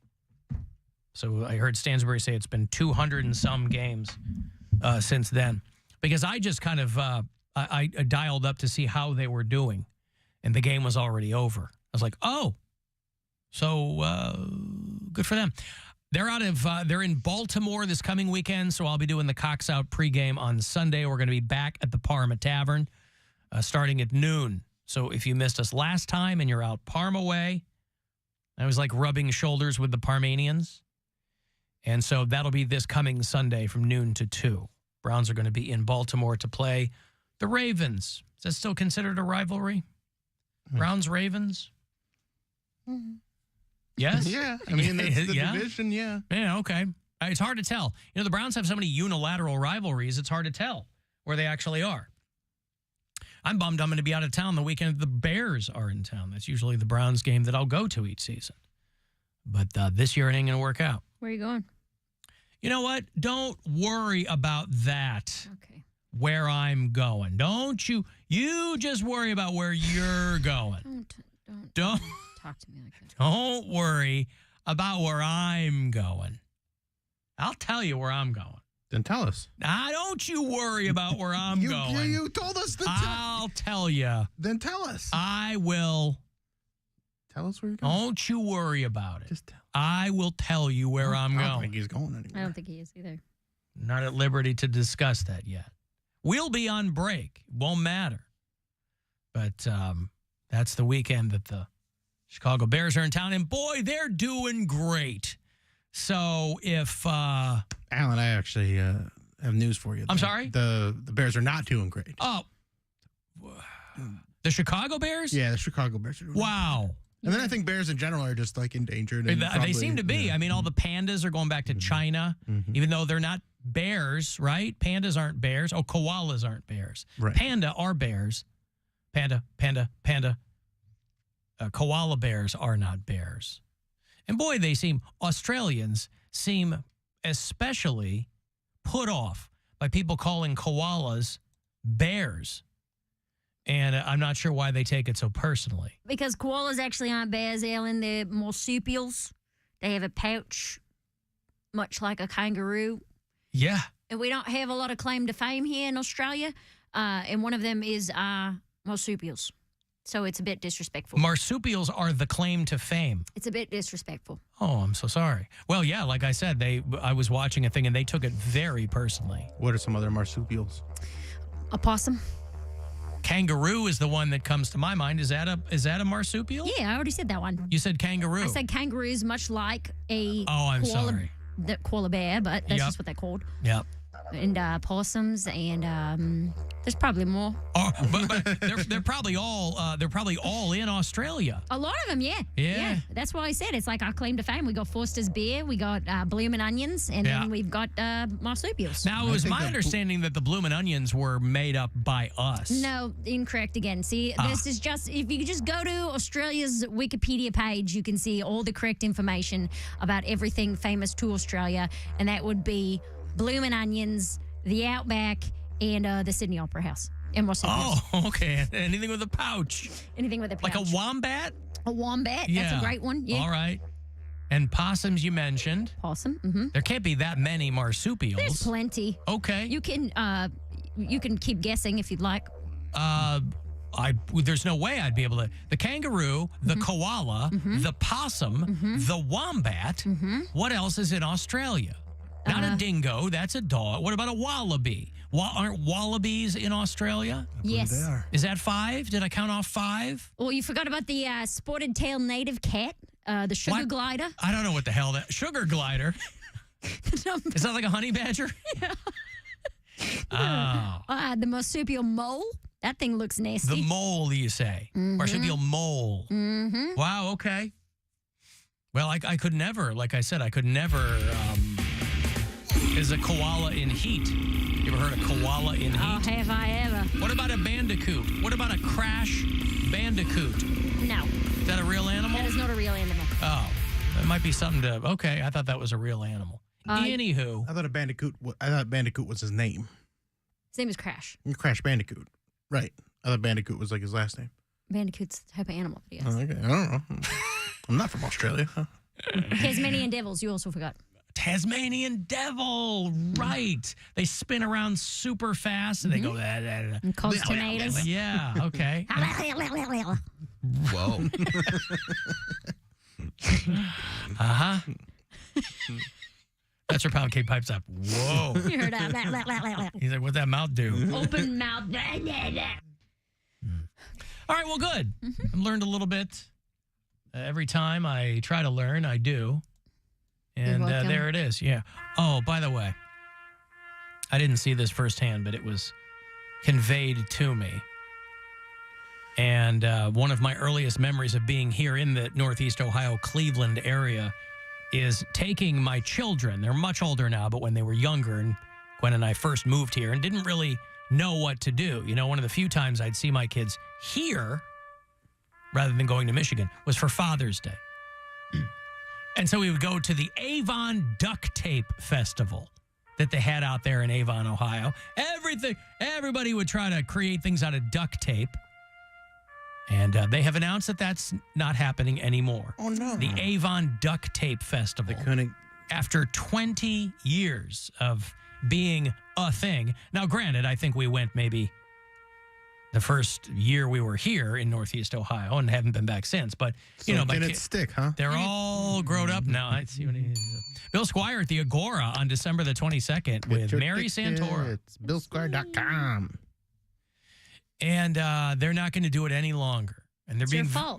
Speaker 16: So I heard Stansbury say it's been 200 and some games since then. Because I just kind of I dialed up to see how they were doing, and the game was already over. I was like, oh, so good for them. They're in Baltimore this coming weekend, so I'll be doing the Cox Out pregame on Sunday. We're going to be back at the Parma Tavern starting at noon. So if you missed us last time and you're out Parma way, I was like rubbing shoulders with the Parmanians. And so that'll be this coming Sunday from noon to 2. Browns are going to be in Baltimore to play the Ravens. Is that still considered a rivalry? Browns-Ravens?
Speaker 17: Mm-hmm.
Speaker 16: Yes?
Speaker 17: Yeah. I mean, that's the division, yeah.
Speaker 16: Yeah, okay. It's hard to tell. You know, the Browns have so many unilateral rivalries, it's hard to tell where they actually are. I'm bummed I'm going to be out of town the weekend the Bears are in town. That's usually the Browns game that I'll go to each season. But this year it ain't going to work out.
Speaker 11: Where are you going?
Speaker 16: You know what? Don't worry about that.
Speaker 11: Okay.
Speaker 16: Where I'm going. Don't you? You just worry about where you're going. Don't
Speaker 11: talk to me like that.
Speaker 16: Don't worry about where I'm going. I'll tell you where I'm going.
Speaker 17: Then tell us.
Speaker 16: Don't you worry about where I'm going.
Speaker 17: You told us to
Speaker 16: I'll tell you.
Speaker 17: Then tell us.
Speaker 16: I will.
Speaker 17: Tell us where you're going.
Speaker 16: Don't you worry about it.
Speaker 17: Just tell.
Speaker 16: I will tell you where I'm going.
Speaker 17: I don't think he's going anywhere.
Speaker 11: I don't think he is either.
Speaker 16: Not at liberty to discuss that yet. We'll be on break. Won't matter. But that's the weekend that the Chicago Bears are in town. And boy, they're doing great. So if...
Speaker 17: Alan, I actually have news for you.
Speaker 16: I'm sorry?
Speaker 17: The Bears are not doing great.
Speaker 16: Oh. The Chicago Bears?
Speaker 17: Yeah, the Chicago Bears are doing
Speaker 16: wow.
Speaker 17: great. And then I think bears in general are just like endangered. And
Speaker 16: they seem to be. Yeah. I mean, all the pandas are going back to China, even though they're not bears, right? Pandas aren't bears. Oh, koalas aren't bears.
Speaker 17: Right.
Speaker 16: Panda are bears. Panda. Koala bears are not bears. And boy, Australians seem especially put off by people calling koalas bears. And I'm not sure why they take it so personally.
Speaker 11: Because koalas actually aren't bears, Alan. They're marsupials. They have a pouch, much like a kangaroo.
Speaker 16: Yeah.
Speaker 11: And we don't have a lot of claim to fame here in Australia. and one of them is marsupials. So it's a bit disrespectful.
Speaker 16: Marsupials are the claim to fame.
Speaker 11: It's a bit disrespectful.
Speaker 16: Oh, I'm so sorry. Well, yeah, like I said, I was watching a thing and they took it very personally.
Speaker 17: What are some other marsupials?
Speaker 11: A possum.
Speaker 16: Kangaroo is the one that comes to my mind. Is that a marsupial?
Speaker 11: Yeah, I already said that one.
Speaker 16: You said kangaroo.
Speaker 11: I said kangaroo is much like a
Speaker 16: I'm
Speaker 11: koala,
Speaker 16: sorry.
Speaker 11: The koala bear, but that's just what they're called.
Speaker 16: Yep.
Speaker 11: And possums, and there's probably more.
Speaker 16: Oh, but they're probably all in Australia.
Speaker 11: A lot of them, yeah. That's why I said it's like our claim to fame. We got Foster's beer, we got Bloomin' Onions, and then we've got marsupials.
Speaker 16: Now, it was my understanding that the Bloomin' Onions were made up by us.
Speaker 11: No, incorrect again. See, this is just, if you just go to Australia's Wikipedia page, you can see all the correct information about everything famous to Australia, and that would be Bloomin' Onions, the Outback, and the Sydney Opera House. And marsupials.
Speaker 16: Oh, okay. Anything with a pouch.
Speaker 11: Anything with a pouch.
Speaker 16: Like a wombat?
Speaker 11: A wombat. That's a great one. Yeah.
Speaker 16: All right. And possums you mentioned.
Speaker 11: Possum. Mm-hmm.
Speaker 16: There can't be that many marsupials.
Speaker 11: There's plenty.
Speaker 16: Okay.
Speaker 11: You can keep guessing if you'd like.
Speaker 16: There's no way I'd be able to. The kangaroo, the koala, the possum, the wombat. What else is in Australia? Not a dingo. That's a dog. What about a wallaby? Aren't wallabies in Australia?
Speaker 11: Yes.
Speaker 17: They are.
Speaker 16: Is that 5? Did I count off 5?
Speaker 11: Well, you forgot about the spotted tail native cat, the sugar glider.
Speaker 16: I don't know what the hell that sugar glider. Is that like a honey badger?
Speaker 11: Yeah. Oh. The marsupial mole. That thing looks nasty.
Speaker 16: The mole, you say? Marsupial mole. Wow. Okay. Well, I could never. Like I said, I could never. Is a koala in heat? You ever heard of koala in heat?
Speaker 11: Oh, have I ever?
Speaker 16: What about a bandicoot? What about a crash bandicoot?
Speaker 11: No.
Speaker 16: Is that a real animal?
Speaker 11: That is not a real animal.
Speaker 16: Oh, that might be something to. Okay, I thought that was a real animal. Anywho,
Speaker 17: I thought Bandicoot was his name.
Speaker 11: His name is Crash.
Speaker 17: Crash Bandicoot. Right. I thought Bandicoot was like his last name.
Speaker 11: Bandicoot's the type of animal that he has.
Speaker 17: Okay. I don't know. I'm not from Australia.
Speaker 11: Tasmanian devils, you also forgot.
Speaker 16: Tasmanian devil, right. They spin around super fast and they go...
Speaker 11: And cause tornadoes.
Speaker 16: Yeah, okay.
Speaker 17: Whoa.
Speaker 16: Uh-huh. That's where Poundcake pipes up. Whoa.
Speaker 11: You heard that.
Speaker 16: He's like, what'd that mouth do?
Speaker 11: Open mouth.
Speaker 16: All right, well, good. I've learned a little bit. Every time I try to learn, I do. And there it is. Yeah. Oh, by the way, I didn't see this firsthand, but it was conveyed to me. And one of my earliest memories of being here in the Northeast Ohio, Cleveland area is taking my children. They're much older now, but when they were younger, and Gwen and I first moved here and didn't really know what to do. You know, one of the few times I'd see my kids here rather than going to Michigan was for Father's Day. And so we would go to the Avon Duct Tape Festival that they had out there in Avon, Ohio. Everybody would try to create things out of duct tape. And they have announced that that's not happening anymore.
Speaker 17: Oh, no.
Speaker 16: The Avon Duct Tape Festival.
Speaker 17: They couldn't.
Speaker 16: After 20 years of being a thing. Now, granted, I think we went maybe the first year we were here in Northeast Ohio and haven't been back since. But, you know,
Speaker 17: can it stick, huh?
Speaker 16: They're all grown up now. I see what he is. Bill Squire at the Agora on December the 22nd with Mary Santora.
Speaker 17: It's BillSquire.com.
Speaker 16: And they're not going to do it any longer. And they're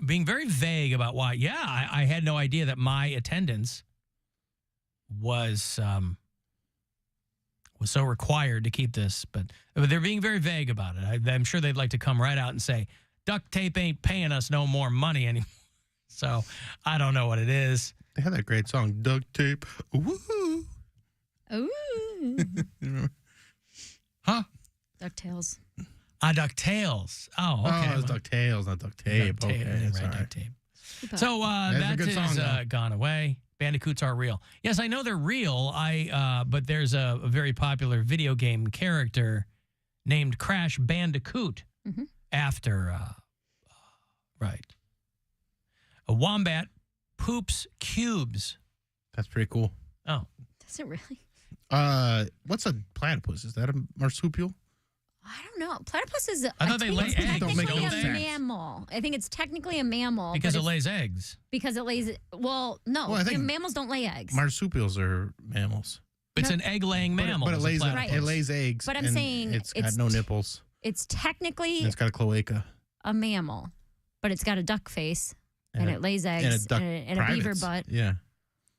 Speaker 16: being very vague about why. Yeah, I had no idea that my attendance was so required to keep this. But they're being very vague about it. I'm sure they'd like to come right out and say, duct tape ain't paying us no more money anymore. So I don't know what it is.
Speaker 17: They had that great song, Duct Tape. Woo!
Speaker 11: Ooh.
Speaker 16: Huh?
Speaker 11: DuckTales.
Speaker 16: DuckTales. Oh, okay.
Speaker 17: Oh, it was DuckTales, not Duct Tape.
Speaker 16: Duct tape.
Speaker 17: Okay,
Speaker 16: Right, Duct Tape. So that has gone away. Bandicoots are real. Yes, I know they're real. But there's a very popular video game character named Crash Bandicoot after, right. A wombat poops cubes.
Speaker 17: That's pretty cool.
Speaker 16: Oh.
Speaker 11: Does it really?
Speaker 17: What's a platypus? Is that a marsupial?
Speaker 11: I don't know. Platypus is.
Speaker 16: I thought they lay eggs.
Speaker 11: Technically
Speaker 16: Don't
Speaker 11: a
Speaker 16: they?
Speaker 11: mammal. I think it's technically a mammal
Speaker 16: Because
Speaker 11: but
Speaker 16: it lays eggs.
Speaker 11: Because it lays. Well, no.
Speaker 17: Well, I think
Speaker 11: mammals don't lay eggs.
Speaker 17: Marsupials are mammals.
Speaker 16: It's an egg-laying mammal.
Speaker 17: But it lays
Speaker 11: platypus.
Speaker 17: it lays eggs.
Speaker 11: But I'm
Speaker 17: and
Speaker 11: saying
Speaker 17: it's got
Speaker 11: it's
Speaker 17: no nipples.
Speaker 11: It's technically
Speaker 17: And it's got a cloaca.
Speaker 11: a mammal, but it's got a duck face and it lays eggs
Speaker 17: And a duck
Speaker 11: and a beaver
Speaker 17: privates.
Speaker 11: butt.
Speaker 17: Yeah.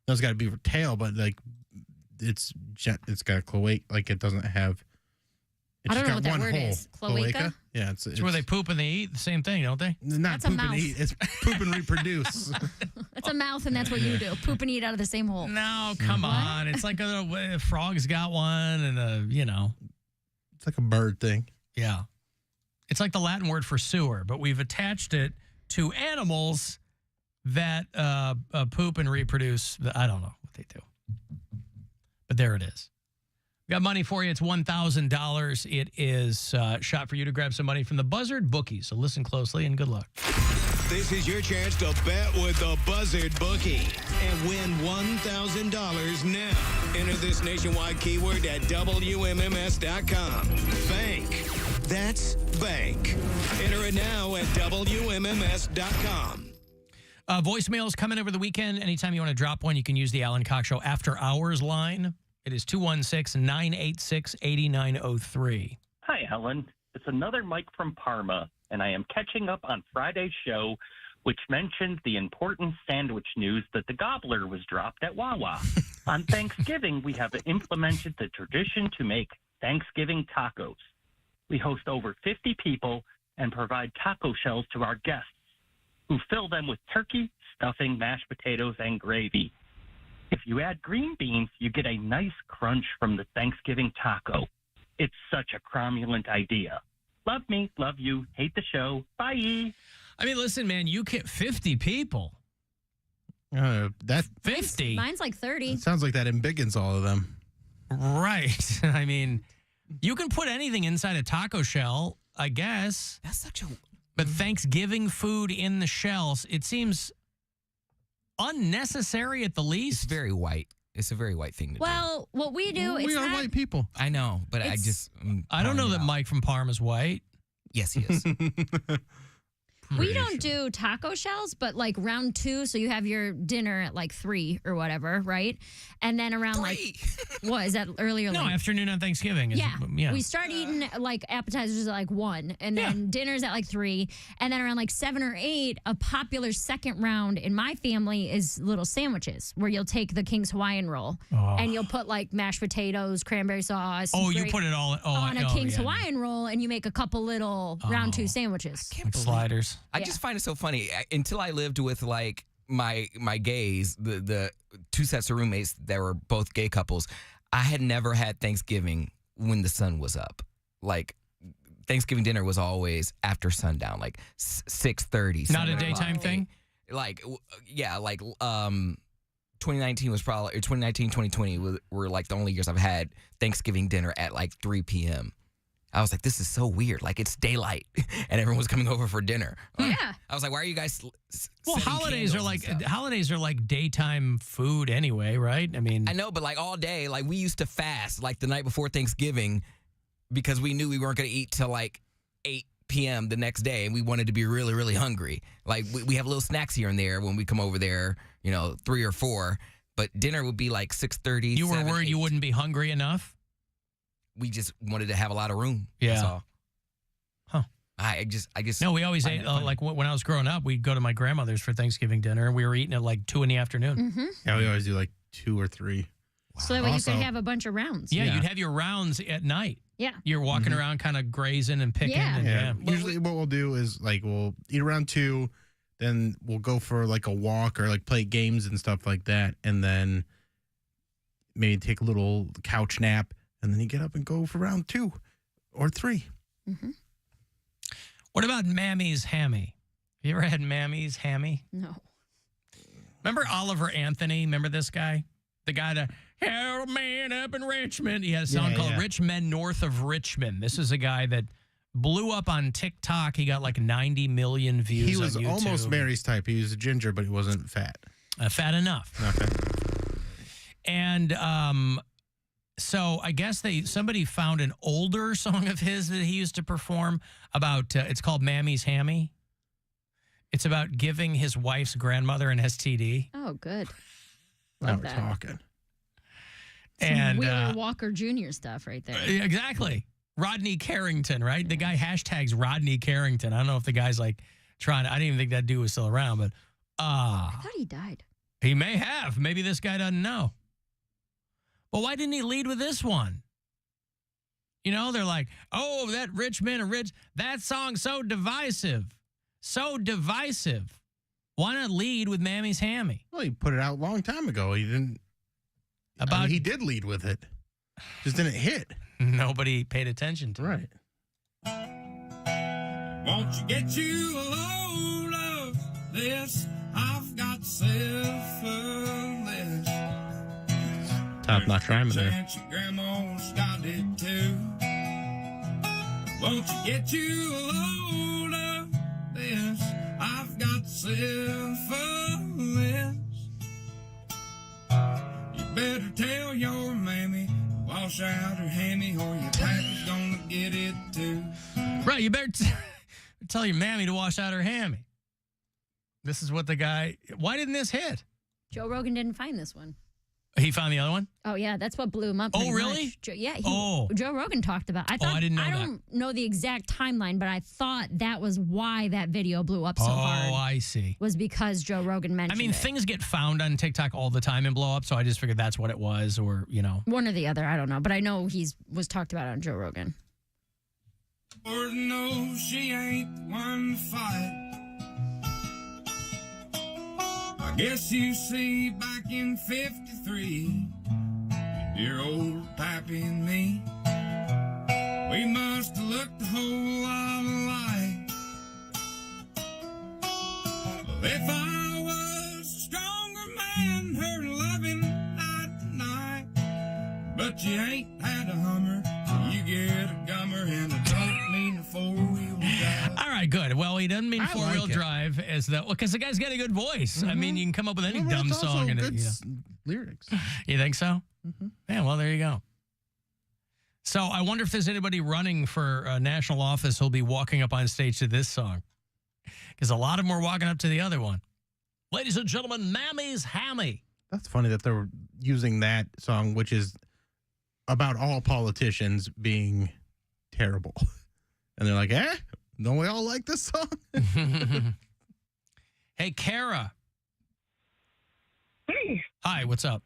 Speaker 17: No, it's got a beaver tail, but like it's got a cloaca. Like it doesn't have.
Speaker 11: I don't
Speaker 17: just
Speaker 11: know
Speaker 17: got
Speaker 11: what that
Speaker 17: one
Speaker 11: word
Speaker 17: hole.
Speaker 11: is. Cloaca?
Speaker 17: Yeah,
Speaker 16: It's where they poop and they eat. The same thing, don't they?
Speaker 17: Not
Speaker 11: That's a
Speaker 17: poop and
Speaker 11: mouth.
Speaker 17: eat. It's poop and reproduce.
Speaker 11: It's a mouth, and that's what you do. Poop and eat out of the same hole.
Speaker 16: No, come on. It's like a frog's got one and
Speaker 17: It's like a bird thing.
Speaker 16: Yeah. It's like the Latin word for sewer, but we've attached it to animals that poop and reproduce. I don't know what they do. But there it is. We got money for you. It's $1,000. It is a shot for you to grab some money from the Buzzard bookie. So listen closely and good luck.
Speaker 1: This is your chance to bet with the Buzzard bookie and win $1,000 now. Enter this nationwide keyword at WMMS.com. Bank. That's bank. Enter it now at WMMS.com.
Speaker 16: Voicemails coming over the weekend. Anytime you want to drop one, you can use the Alan Cox Show After Hours line. It is 216-986-8903.
Speaker 7: Hi, Alan. It's another Mike from Parma, and I am catching up on Friday's show, which mentioned the important sandwich news that the gobbler was dropped at Wawa. On Thanksgiving, we have implemented the tradition to make Thanksgiving tacos. We host over 50 people and provide taco shells to our guests, who fill them with turkey, stuffing, mashed potatoes, and gravy. If you add green beans, you get a nice crunch from the Thanksgiving taco. It's such a cromulent idea. Love me, love you, hate the show. Bye.
Speaker 16: I mean, listen, man, you get 50 people.
Speaker 17: That
Speaker 16: 50?
Speaker 11: Mine's like 30.
Speaker 17: It sounds like that embiggens all of them.
Speaker 16: Right. I mean, you can put anything inside a taco shell, I guess.
Speaker 4: That's such a...
Speaker 16: But Thanksgiving food in the shells, it seems unnecessary at the least.
Speaker 4: It's very white. It's a very white thing to do.
Speaker 11: Well, what we do,
Speaker 17: We are white people.
Speaker 4: I know, but I
Speaker 11: It's-
Speaker 4: just...
Speaker 16: I don't know that Mike from Parma's white.
Speaker 4: Yes, he is.
Speaker 11: We don't do taco shells, but like round 2, so you have your dinner at like 3 or whatever, right? And then around like, what, is that early or
Speaker 16: No,
Speaker 11: late?
Speaker 16: afternoon on Thanksgiving. Is,
Speaker 11: Yeah. We start eating like appetizers at like 1, and then dinner's at like 3, and then around like 7 or 8, a popular second round in my family is little sandwiches where you'll take the King's Hawaiian roll and you'll put like mashed potatoes, cranberry sauce.
Speaker 16: Oh, you put it all
Speaker 11: on a King's Hawaiian roll, and you make a couple little round 2 sandwiches.
Speaker 16: Like sliders.
Speaker 4: I just find it so funny. Until I lived with like my gays, the 2 sets of roommates that were both gay couples, I had never had Thanksgiving when the sun was up. Like Thanksgiving dinner was always after sundown, like 6:30.
Speaker 16: Not a daytime thing?
Speaker 4: Like 2019 was probably, or 2019, 2020 were like the only years I've had Thanksgiving dinner at like 3 p.m. I was like, this is so weird. Like, it's daylight, and everyone's coming over for dinner.
Speaker 11: Yeah.
Speaker 4: I was like, why are you guys?
Speaker 16: Well, holidays are like daytime food anyway, right? I mean,
Speaker 4: I know, but like all day, like we used to fast like the night before Thanksgiving because we knew we weren't going to eat till like 8 p.m. the next day, and we wanted to be really, really hungry. Like we have little snacks here and there when we come over there, 3 or 4, but dinner would be like 6:30.
Speaker 16: You were
Speaker 4: 7,
Speaker 16: worried
Speaker 4: 8.
Speaker 16: you wouldn't be hungry enough?
Speaker 4: We just wanted to have a lot of room.
Speaker 16: Yeah.
Speaker 4: That's all.
Speaker 16: Huh.
Speaker 4: I just.
Speaker 16: No, we always ate, like when I was growing up, we'd go to my grandmother's for Thanksgiving dinner, and we were eating at like 2 in the afternoon.
Speaker 11: Mm-hmm.
Speaker 17: Yeah, we always do like 2 or 3.
Speaker 11: So that way you could have a bunch of rounds.
Speaker 16: Yeah, you'd have your rounds at night.
Speaker 11: Yeah.
Speaker 16: You're walking around kind of grazing and picking.
Speaker 11: Yeah.
Speaker 16: And,
Speaker 17: Usually what we'll do is like we'll eat around 2, then we'll go for like a walk or like play games and stuff like that, and then maybe take a little couch nap, and then you get up and go for round 2 or 3.
Speaker 11: Mm-hmm.
Speaker 16: What about Mammy's Hammy? Have you ever had Mammy's Hammy?
Speaker 11: No.
Speaker 16: Remember Oliver Anthony? Remember this guy? The guy that, "Hell man up in Richmond." He had a song called Rich Men North of Richmond. This is a guy that blew up on TikTok. He got like 90 million views
Speaker 17: He was
Speaker 16: on YouTube.
Speaker 17: almost Mary's type. He was a ginger, but he wasn't fat.
Speaker 16: Fat enough.
Speaker 17: Okay.
Speaker 16: And So I guess somebody found an older song of his that he used to perform about, it's called Mammy's Hammy. It's about giving his wife's grandmother an STD.
Speaker 11: Oh, good.
Speaker 17: Now
Speaker 11: Love
Speaker 17: we're
Speaker 11: that.
Speaker 17: talking.
Speaker 11: Some Wheeler Walker Jr. stuff right there.
Speaker 16: Exactly. Rodney Carrington, right? The guy hashtags Rodney Carrington. I don't know if the guy's like trying to, I didn't even think that dude was still around, but
Speaker 11: I thought he died.
Speaker 16: he may have. Maybe this guy doesn't know. But why didn't he lead with this one? You know, they're like, oh, that rich man and rich, that song's so divisive. So divisive. Why not lead with Mammy's Hammy?
Speaker 17: Well, he put it out a long time ago. He didn't. He did lead with it. Just didn't hit.
Speaker 16: Nobody paid attention to
Speaker 17: it.
Speaker 14: Right. Won't you get you a load of this? I've got syphilis.
Speaker 17: Top-notch rhyming there.
Speaker 14: Chance your grandma's got it too. Won't you get you a load of this? I've got syphilis. You better tell your mammy to wash out her hammy, or your pappy's gonna get it too.
Speaker 16: Right, you better tell your mammy to wash out her hammy. This is what the guy, why didn't this hit?
Speaker 11: Joe Rogan didn't find this one.
Speaker 16: He found the other one?
Speaker 11: Oh, yeah, that's what blew him up.
Speaker 16: Oh,
Speaker 11: pretty
Speaker 16: really?
Speaker 11: much. Yeah, Joe Rogan talked about it.
Speaker 16: I didn't know
Speaker 11: I
Speaker 16: that.
Speaker 11: don't know the exact timeline, but I thought that was why that video blew up so hard.
Speaker 16: Oh, I see.
Speaker 11: Was because Joe Rogan mentioned it.
Speaker 16: Things get found on TikTok all the time and blow up, so I just figured that's what it was, or, you know.
Speaker 11: One or the other, I don't know. But I know was talked about on Joe Rogan.
Speaker 14: Lord knows she ain't the one to fight. I guess you see back in 53, dear old Pappy and me, we must have looked a whole lot alike. Well, if I was a stronger man, her loving night to night, but you ain't had a Hummer, so you get a Gummer, and I don't mean a four-wheel drive.
Speaker 16: All right, good. Well, he doesn't mean
Speaker 17: I
Speaker 16: four-wheel
Speaker 17: like it.
Speaker 16: drive as that, because the guy's got a good voice. I mean, you can come up with any dumb
Speaker 17: it's also
Speaker 16: song. And
Speaker 17: good
Speaker 16: you know.
Speaker 17: lyrics.
Speaker 16: You think so? Yeah, well, there you go. So I wonder if there's anybody running for national office who'll be walking up on stage to this song. Because a lot of them are walking up to the other one. Ladies and gentlemen, Mammy's Hammy.
Speaker 17: That's funny that they're using that song, which is about all politicians being terrible. And they're like, don't we all like this song?
Speaker 16: Hey, Cara.
Speaker 8: Hey.
Speaker 16: Hi, what's up?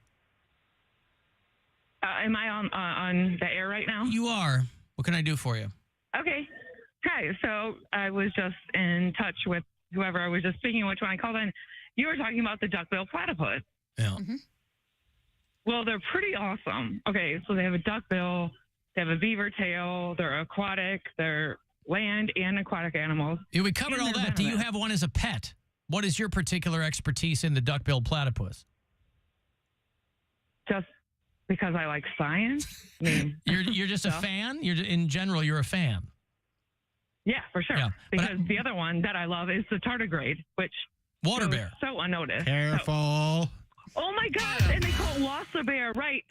Speaker 8: Am I on the air right now?
Speaker 16: You are. What can I do for you?
Speaker 8: Okay. Hi. So I was just in touch with whoever I was just speaking with when I called in. You were talking about the duckbill platypus.
Speaker 16: Yeah.
Speaker 8: Well, they're pretty awesome. Okay, so they have a duckbill, they have a beaver tail, they're aquatic, they're land and aquatic animals.
Speaker 16: Yeah, we covered all that. Do you have one as a pet? What is your particular expertise in the duck-billed platypus?
Speaker 8: Just because I like science. I mean,
Speaker 16: you're just a fan? In general, you're a fan?
Speaker 8: Yeah, for sure.
Speaker 16: Yeah,
Speaker 8: because the other one that I love is the tardigrade, which
Speaker 16: water
Speaker 8: goes
Speaker 16: bear.
Speaker 8: So unnoticed.
Speaker 17: Careful.
Speaker 8: Oh my God! And they call it Wasserbear, right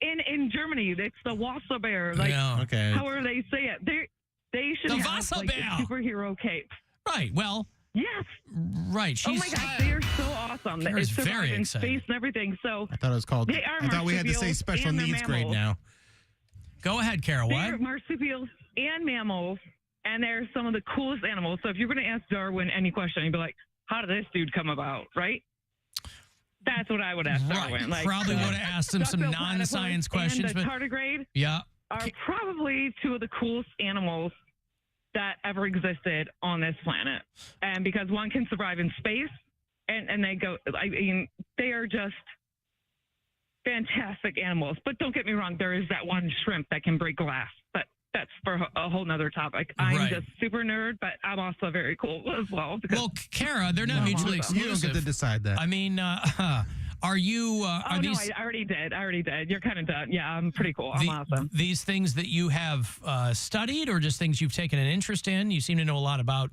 Speaker 8: in Germany. It's the Wasserbear. Like,
Speaker 17: okay.
Speaker 8: however they say it, they should
Speaker 16: The
Speaker 8: have like a
Speaker 16: Wasserbear.
Speaker 8: superhero cape.
Speaker 16: Right. Well.
Speaker 8: Yes.
Speaker 16: Right.
Speaker 8: Oh my God, they are so awesome.
Speaker 16: Cara's
Speaker 8: It's
Speaker 16: very
Speaker 8: in
Speaker 16: excited.
Speaker 8: space and everything. So
Speaker 17: I thought it was called.
Speaker 8: They are
Speaker 17: I thought we had to say
Speaker 8: marsupials
Speaker 17: special
Speaker 8: and they're
Speaker 17: needs grade
Speaker 8: mammals.
Speaker 17: now.
Speaker 16: Go ahead, Cara.
Speaker 8: They're
Speaker 16: What?
Speaker 8: marsupials and mammals, and they're some of the coolest animals. So if you're going to ask Darwin any question, you'd be like, "How did this dude come about?" Right? That's what I would ask Darwin. Like,
Speaker 16: Probably would have asked him some
Speaker 8: duck-billed
Speaker 16: non-science
Speaker 8: platypus
Speaker 16: questions.
Speaker 8: And the
Speaker 16: but
Speaker 8: tardigrade
Speaker 16: yeah.
Speaker 8: are probably two of the coolest animals that ever existed on this planet. And because one can survive in space, and they go, I mean, they are just fantastic animals. But don't get me wrong, there is that one shrimp that can break glass. But that's for a whole nother topic. I'm
Speaker 16: Right.
Speaker 8: just super nerd, but I'm also very cool as well.
Speaker 16: Well, Cara, they're not mutually exclusive.
Speaker 17: You don't get to decide that.
Speaker 16: I mean, are you? Are
Speaker 8: no,
Speaker 16: these?
Speaker 8: I already did. You're kind of done. Yeah, I'm pretty cool. I'm awesome.
Speaker 16: These things that you have studied, or just things you've taken an interest in? You seem to know a lot about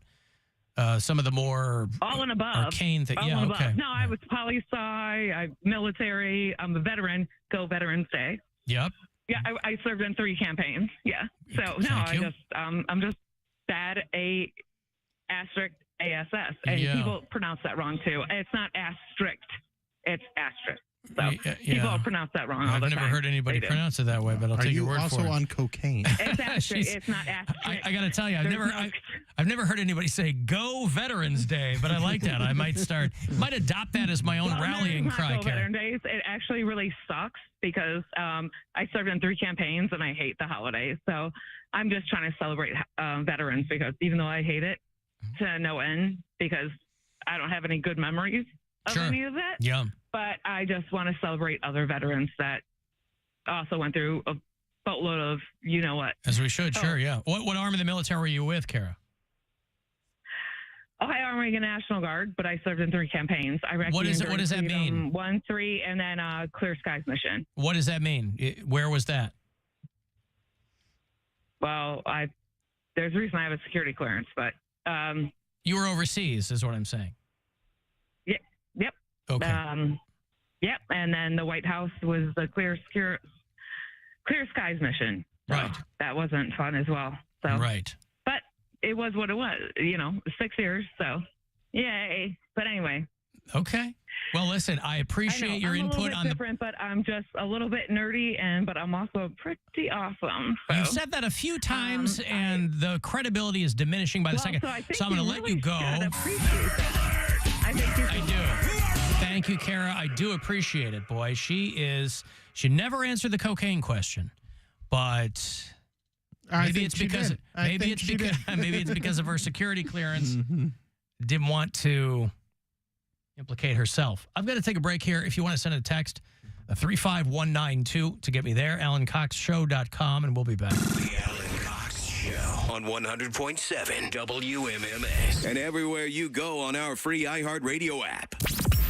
Speaker 16: some of the more
Speaker 8: all and above
Speaker 16: arcane things.
Speaker 8: All
Speaker 16: Yeah,
Speaker 8: and
Speaker 16: okay.
Speaker 8: above. No, I was poli-sci, military. I'm a veteran. Go Veterans Day.
Speaker 16: Yep.
Speaker 8: Yeah, I served in 3 campaigns. Yeah. So I'm just bad asterisk ASS, and people pronounce that wrong too. It's not asterisk, it's asterisk. So people pronounce that wrong all the time.
Speaker 16: I've never heard anybody pronounce it that way, but I'll take your word for it.
Speaker 17: Are you also on cocaine?
Speaker 8: It's asterisk. It's not asterisk.
Speaker 16: I got to tell you, I've never heard anybody say "Go Veterans Day," but I like that. I might adopt that as my own rallying cry.
Speaker 8: Go Veterans Days. It actually really sucks because I served in 3 campaigns and I hate the holidays. So I'm just trying to celebrate veterans because even though I hate it to no end because I don't have any good memories of any of that.
Speaker 16: Yeah.
Speaker 8: But I just want to celebrate other veterans that also went through a boatload of you-know-what.
Speaker 16: As we should, sure, yeah. What arm of the military were you with, Cara?
Speaker 8: Ohio Army National Guard, but I served in 3 campaigns.
Speaker 16: What does that mean?
Speaker 8: 1, 3, and then Clear Skies mission.
Speaker 16: What does that mean? Where was that?
Speaker 8: Well, there's a reason I have a security clearance, but...
Speaker 16: you were overseas, is what I'm saying.
Speaker 8: Yep.
Speaker 16: Okay.
Speaker 8: Yep. And then the White House was the Clear Skies mission. So
Speaker 16: right.
Speaker 8: That wasn't fun as well. So
Speaker 16: right.
Speaker 8: But it was what it was. 6 years. So yay. But anyway.
Speaker 16: Okay. Well, listen, I appreciate your input on
Speaker 8: different, but I'm just a little bit nerdy, but I'm also pretty awesome. So.
Speaker 16: You've said that a few times, and the credibility is diminishing by the second. So I'm going to let you go. I do. Thank you, Cara. I do appreciate it, boy. She never answered the cocaine question, but maybe it's because of her security clearance. Didn't want to implicate herself. I've got to take a break here. If you want to send a text, 35192 to get me there, AlanCoxShow.com, and we'll be back.
Speaker 1: The Alan Cox Show on 100.7 WMMS and everywhere you go on our free iHeartRadio app.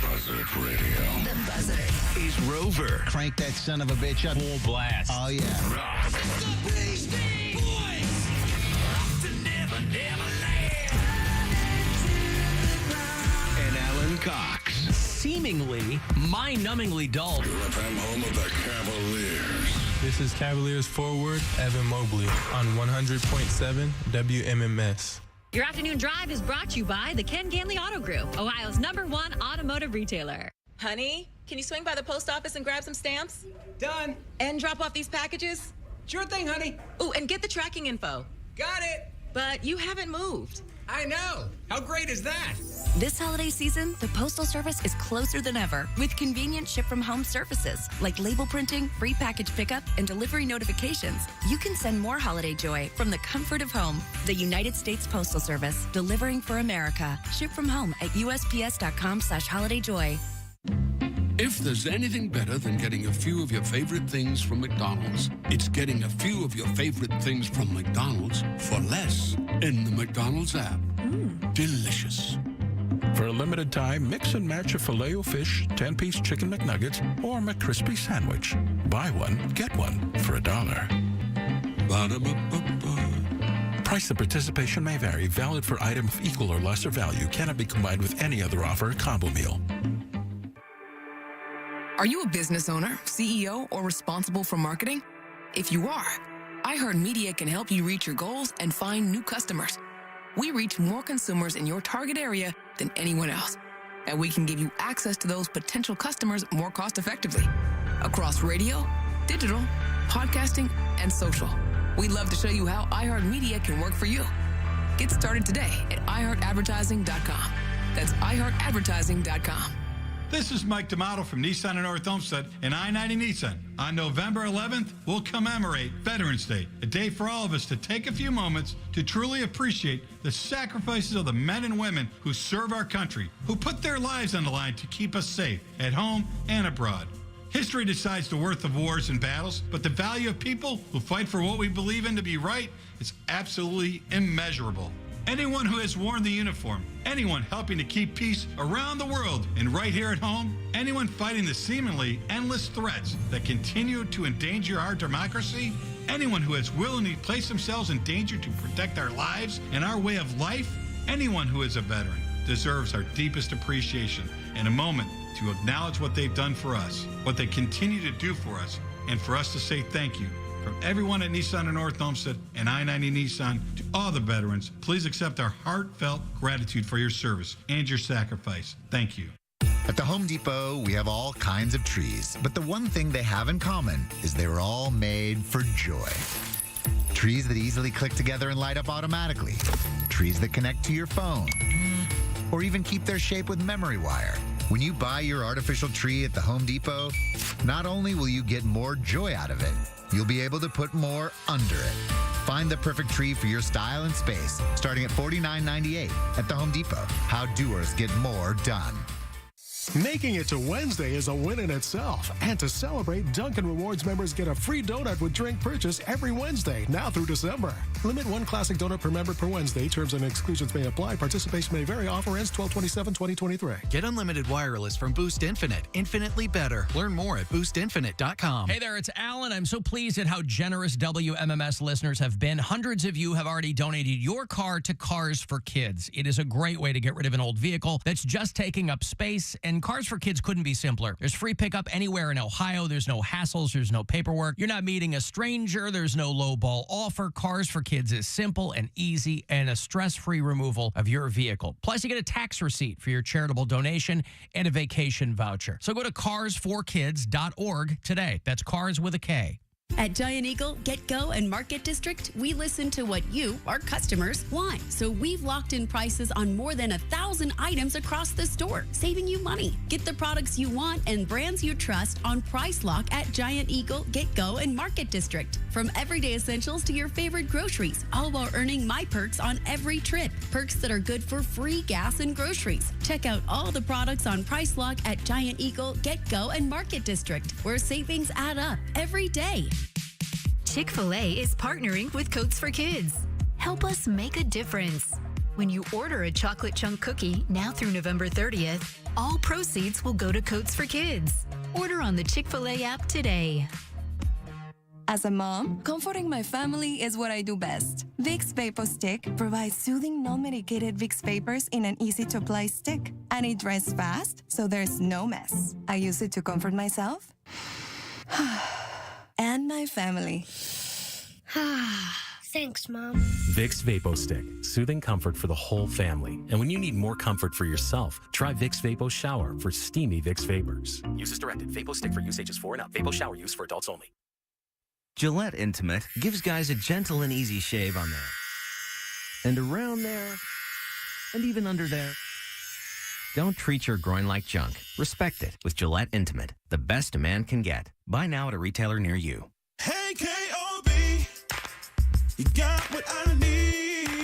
Speaker 1: Buzzard Radio.
Speaker 10: The Buzzard
Speaker 1: is Rover.
Speaker 15: Crank that son of a bitch up.
Speaker 1: Full blast.
Speaker 15: Oh, yeah.
Speaker 1: Rock. The Beastie Boys. And Alan Cox.
Speaker 19: Seemingly mind-numbingly dull.
Speaker 20: I'm home of the Cavaliers.
Speaker 22: This is Cavaliers forward Evan Mobley on 100.7 WMMS.
Speaker 3: Your afternoon drive is brought to you by the Ken Ganley Auto Group, Ohio's #1 automotive retailer.
Speaker 24: Honey, can you swing by the post office and grab some stamps? Done. And drop off these packages? Sure thing, honey. Ooh, and get the tracking info. Got it. But you haven't moved. I know. How great is that?
Speaker 3: This holiday season, the Postal Service is closer than ever with convenient ship-from-home services like label printing, free package pickup, and delivery notifications. You can send more holiday joy from the comfort of home. The United States Postal Service, delivering for America. Ship from home at USPS.com/holidayjoy.
Speaker 20: If there's anything better than getting a few of your favorite things from McDonald's, it's getting a few of your favorite things from McDonald's for less in the McDonald's app. Delicious.
Speaker 25: For a limited time, mix and match a Filet-O-Fish 10-piece Chicken McNuggets or McCrispy sandwich. Buy one, get one for $1.
Speaker 20: Ba-da-ba-ba-ba.
Speaker 25: Price and participation may vary. Valid for item of equal or lesser value. Cannot be combined with any other offer or combo meal.
Speaker 26: Are you a business owner, CEO, or responsible for marketing? If you are, iHeartMedia can help you reach your goals and find new customers. We reach more consumers in your target area than anyone else, and we can give you access to those potential customers more cost-effectively across radio, digital, podcasting, and social. We'd love to show you how iHeartMedia can work for you. Get started today at iHeartAdvertising.com. That's iHeartAdvertising.com.
Speaker 27: This is Mike D'Amato from Nissan in North Olmsted and I-90 Nissan. On November 11th, we'll commemorate Veterans Day, a day for all of us to take a few moments to truly appreciate the sacrifices of the men and women who serve our country, who put their lives on the line to keep us safe at home and abroad. History decides the worth of wars and battles, but the value of people who fight for what we believe in to be right is absolutely immeasurable. Anyone who has worn the uniform, anyone helping to keep peace around the world and right here at home, anyone fighting the seemingly endless threats that continue to endanger our democracy, anyone who has willingly placed themselves in danger to protect our lives and our way of life, anyone who is a veteran deserves our deepest appreciation and a moment to acknowledge what they've done for us, what they continue to do for us, and for us to say thank you. From everyone at Nissan of North Olmsted and I-90 Nissan to all the veterans, please accept our heartfelt gratitude for your service and your sacrifice. Thank you.
Speaker 2: At the Home Depot, we have all kinds of trees, but the one thing they have in common is they were all made for joy. Trees that easily click together and light up automatically. Trees that connect to your phone. Or even keep their shape with memory wire. When you buy your artificial tree at the Home Depot, not only will you get more joy out of it, you'll be able to put more under it. Find the perfect tree for your style and space, starting at $49.98 at the Home Depot. How doers get more done.
Speaker 9: Making it to Wednesday is a win in itself. And to celebrate, Dunkin' Rewards members get a free donut with drink purchase every Wednesday, now through December. Limit one classic donut per member per Wednesday. Terms and exclusions may apply. Participation may vary. Offer ends 12/27/2023.
Speaker 12: Get unlimited wireless from Boost Infinite. Infinitely better. Learn more at boostinfinite.com.
Speaker 16: Hey there, it's Alan. I'm so pleased at how generous WMMS listeners have been. Hundreds of you have already donated your car to Cars for Kids. It is a great way to get rid of an old vehicle that's just taking up space, and Cars for Kids couldn't be simpler. There's free pickup anywhere in Ohio. There's no hassles. There's no paperwork. You're not meeting a stranger. There's no lowball offer. Cars for Kids is simple and easy and a stress-free removal of your vehicle. Plus, you get a tax receipt for your charitable donation and a vacation voucher. So go to carsforkids.org today. That's cars with a K.
Speaker 15: At Giant Eagle, Get Go, and Market District, we listen to what you, our customers, want. So we've locked in prices on more than 1,000 items across the store, saving you money. Get the products you want and brands you trust on Price Lock at Giant Eagle, Get Go, and Market District. From everyday essentials to your favorite groceries, all while earning My Perks on every trip. Perks that are good for free gas and groceries. Check out all the products on Price Lock at Giant Eagle, Get Go, and Market District, where savings add up every day.
Speaker 18: Chick-fil-A is partnering with Coats for Kids. Help us make a difference. When you order a chocolate chunk cookie now through November 30th, all proceeds will go to Coats for Kids. Order on the Chick-fil-A app today.
Speaker 21: As a mom, comforting my family is what I do best. Vicks Vapor Stick provides soothing, non-medicated Vicks vapors in an easy-to-apply stick. And it dries fast, so there's no mess. I use it to comfort myself and my family.
Speaker 23: Thanks, Mom.
Speaker 19: Vicks Vapo Stick, soothing comfort for the whole family. And when you need more comfort for yourself, try Vicks Vapo Shower for steamy Vicks vapors. Use as directed. Vapo Stick for use ages 4 and up. Vapo Shower use for adults only.
Speaker 28: Gillette Intimate gives guys a gentle and easy shave on there. And around there. And even under there. Don't treat your groin like junk. Respect it with Gillette Intimate, the best a man can get. Buy now at a retailer near you.
Speaker 14: Hey, K.O.B., you got what I need.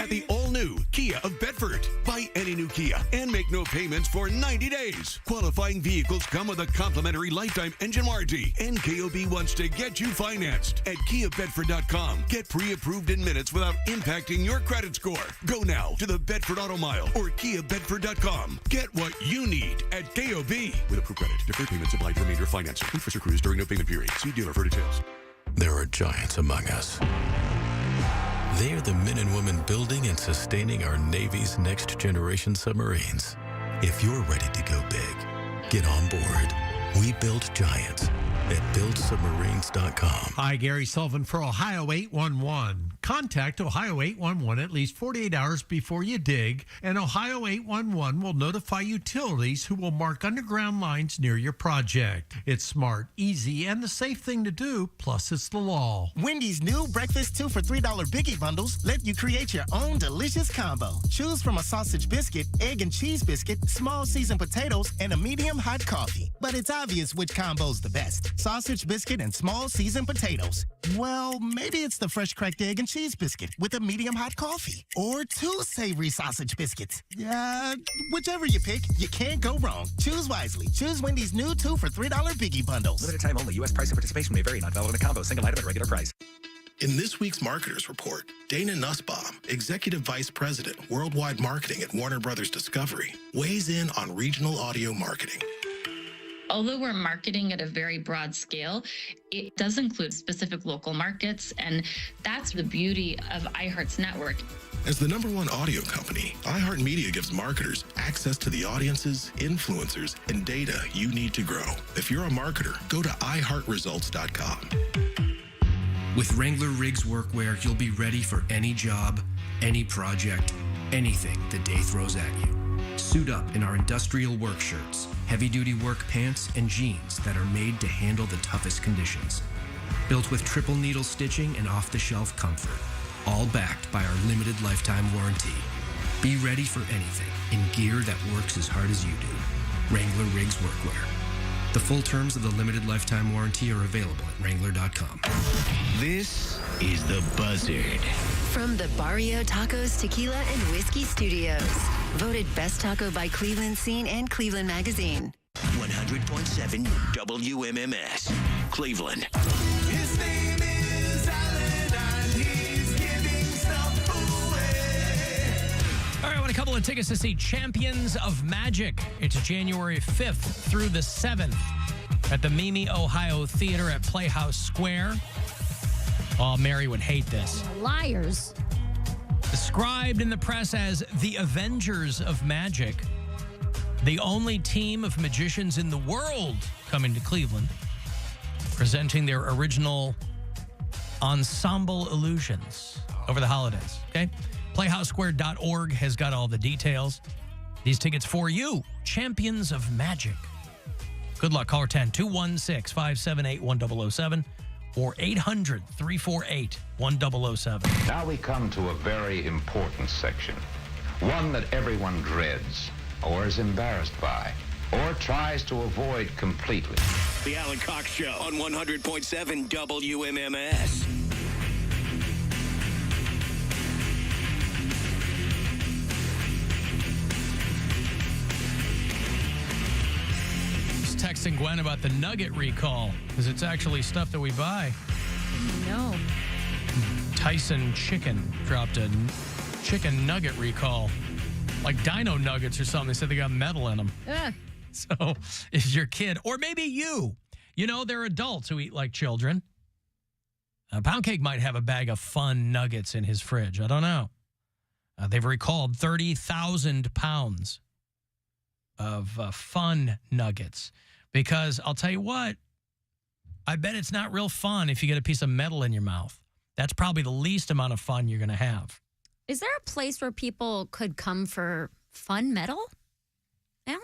Speaker 29: At the all-new Kia of Bedford. Buy any new Kia and make no payments for 90 days. Qualifying vehicles come with a complimentary lifetime engine warranty. And KOB wants to get you financed. At KiaBedford.com. Get pre-approved in minutes without impacting your credit score. Go now to the Bedford Auto Mile or KiaBedford.com. Get what you need at KOB. With approved credit. Deferred payments applied to remainder of financing. Officer cruise during no payment period. See dealer for details.
Speaker 25: There are giants among us. They are the men and women building and sustaining our Navy's next generation submarines. If you're ready to go big, get on board. We build giants at buildsubmarines.com.
Speaker 30: Hi, Gary Sullivan for Ohio 811. Contact Ohio 811 at least 48 hours before you dig, and Ohio 811 will notify utilities who will mark underground lines near your project. It's smart, easy, and the safe thing to do, plus it's the law.
Speaker 31: Wendy's new breakfast 2 for $3 Biggie Bundles let you create your own delicious combo. Choose from a sausage biscuit, egg and cheese biscuit, small seasoned potatoes, and a medium hot coffee. But it's obvious which combo's the best. Sausage biscuit and small seasoned potatoes. Well, maybe it's the fresh cracked egg and cheese biscuit with a medium hot coffee. Or 2 savory sausage biscuits. Whichever you pick, you can't go wrong. Choose wisely. Choose Wendy's new 2 for $3 Biggie Bundles.
Speaker 32: Limited time only. U.S. price and participation may vary. Not valid in a combo. Single item at regular price.
Speaker 33: In this week's Marketers Report, Dana Nussbaum, Executive Vice President, Worldwide Marketing at Warner Brothers Discovery, weighs in on regional audio marketing.
Speaker 1: Although we're marketing at a very broad scale, it does include specific local markets, and that's the beauty of iHeart's network.
Speaker 33: As the #1 audio company, iHeartMedia gives marketers access to the audiences, influencers, and data you need to grow. If you're a marketer, go to iHeartResults.com.
Speaker 4: With Wrangler Riggs Workwear, you'll be ready for any job, any project, anything the day throws at you. Suit up in our industrial work shirts, heavy-duty work pants, and jeans that are made to handle the toughest conditions. Built with triple needle stitching and off-the-shelf comfort, all backed by our limited lifetime warranty. Be ready for anything in gear that works as hard as you do. Wrangler Riggs Workwear. The full terms of the limited lifetime warranty are available at Wrangler.com.
Speaker 5: This is The Buzzard.
Speaker 6: From the Barrio Tacos, Tequila, and Whiskey Studios. Voted Best Taco by Cleveland Scene and Cleveland Magazine.
Speaker 5: 100.7 WMMS, Cleveland.
Speaker 14: His name is Alan, and he's giving stuff away.
Speaker 16: All right, I want a couple of tickets to see Champions of Magic. It's January 5th through the 7th at the Mimi, Ohio Theater at Playhouse Square. Oh, Mary would hate this.
Speaker 7: Liars.
Speaker 16: Described in the press as the Avengers of Magic, the only team of magicians in the world coming to Cleveland, presenting their original ensemble illusions over the holidays. Okay? PlayhouseSquare.org has got all the details. These tickets for you, Champions of Magic. Good luck. Caller 10 216-578-1007 or 800-348-1007.
Speaker 8: Now we come to a very important section, one that everyone dreads or is embarrassed by or tries to avoid completely.
Speaker 5: The Alan Cox Show on 100.7 WMMS.
Speaker 16: Texting Gwen about the nugget recall because it's actually stuff that we buy.
Speaker 7: No.
Speaker 16: Tyson Chicken dropped a chicken nugget recall, like Dino Nuggets or something. They said they got metal in them. So if your kid, or maybe you know, they're adults who eat like children. Poundcake might have a bag of fun nuggets in his fridge. I don't know. They've recalled 30,000 pounds of fun nuggets. Because I'll tell you what, I bet it's not real fun if you get a piece of metal in your mouth. That's probably the least amount of fun you're going to have.
Speaker 7: Is there a place where people could come for fun metal, Alan?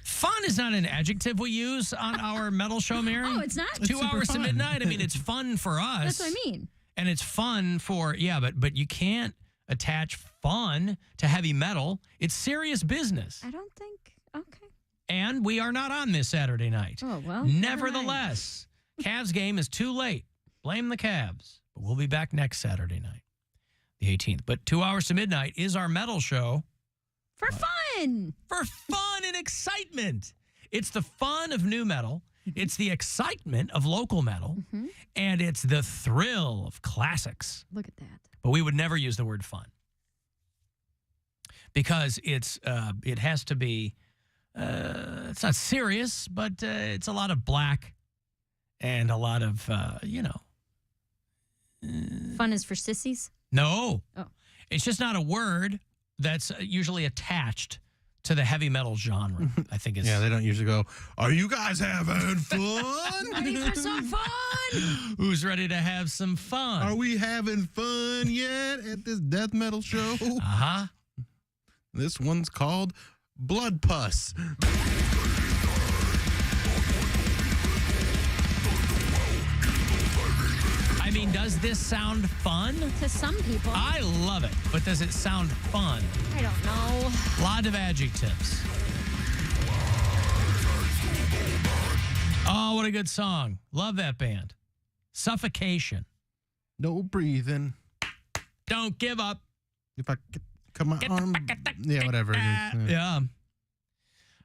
Speaker 16: Fun is not an adjective we use on our metal show, Mary.
Speaker 7: Oh, it's not?
Speaker 16: 2 hours to midnight. I mean, it's fun for us.
Speaker 7: That's what I mean.
Speaker 16: And it's fun for, but you can't attach fun to heavy metal. It's serious business.
Speaker 7: I don't think, okay.
Speaker 16: And we are not on this Saturday night.
Speaker 7: Oh, well.
Speaker 16: Nevertheless, Cavs game is too late. Blame the Cavs. But we'll be back next Saturday night, the 18th. But 2 hours to midnight is our metal show.
Speaker 7: For fun.
Speaker 16: For fun and excitement. It's the fun of new metal. It's the excitement of local metal.
Speaker 7: Mm-hmm.
Speaker 16: And it's the thrill of classics.
Speaker 7: Look at that.
Speaker 16: But we would never use the word fun. Because it has to be, it's not serious, but it's a lot of black and a lot of,
Speaker 7: Fun is for sissies?
Speaker 16: No.
Speaker 7: Oh.
Speaker 16: It's just not a word that's usually attached to the heavy metal genre. I think it's...
Speaker 10: Yeah, they don't usually go, are you guys having fun?
Speaker 7: Ready for some fun?
Speaker 16: Who's ready to have some fun?
Speaker 10: Are we having fun yet at this death metal show?
Speaker 16: Uh-huh.
Speaker 10: This one's called Blood Pus.
Speaker 16: I mean, does this sound fun?
Speaker 7: To some people.
Speaker 16: I love it, but does it sound fun?
Speaker 7: I don't know.
Speaker 16: A lot of adjectives. Oh, what a good song. Love that band. Suffocation.
Speaker 10: No breathing.
Speaker 16: Don't give up.
Speaker 10: If I cut my arm. Yeah, whatever it is.
Speaker 16: Yeah.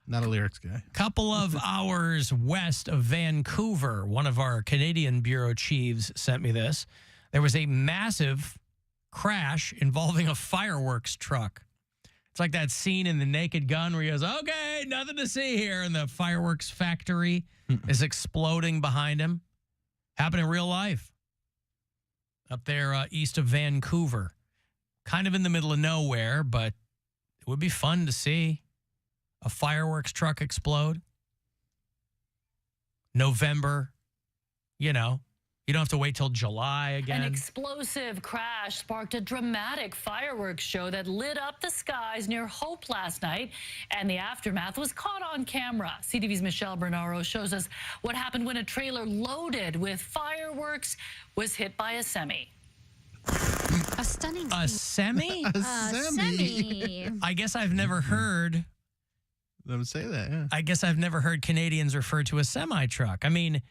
Speaker 10: Not a lyrics guy.
Speaker 16: Couple of hours west of Vancouver, one of our Canadian bureau chiefs sent me this. There was a massive crash involving a fireworks truck. It's like that scene in The Naked Gun where he goes, okay, hey, nothing to see here. And the fireworks factory is exploding behind him. Happened in real life. Up there east of Vancouver. Kind of in the middle of nowhere, but it would be fun to see a fireworks truck explode. November, you know. You don't have to wait till July again.
Speaker 2: An explosive crash sparked a dramatic fireworks show that lit up the skies near Hope last night, and the aftermath was caught on camera. CTV's Michelle Bernaro shows us what happened when a trailer loaded with fireworks was hit by a semi.
Speaker 7: A stunning
Speaker 16: A semi?
Speaker 10: A semi.
Speaker 16: I guess I've never heard.
Speaker 10: Let me say that, yeah.
Speaker 16: I guess I've never heard Canadians refer to a semi-truck. I mean,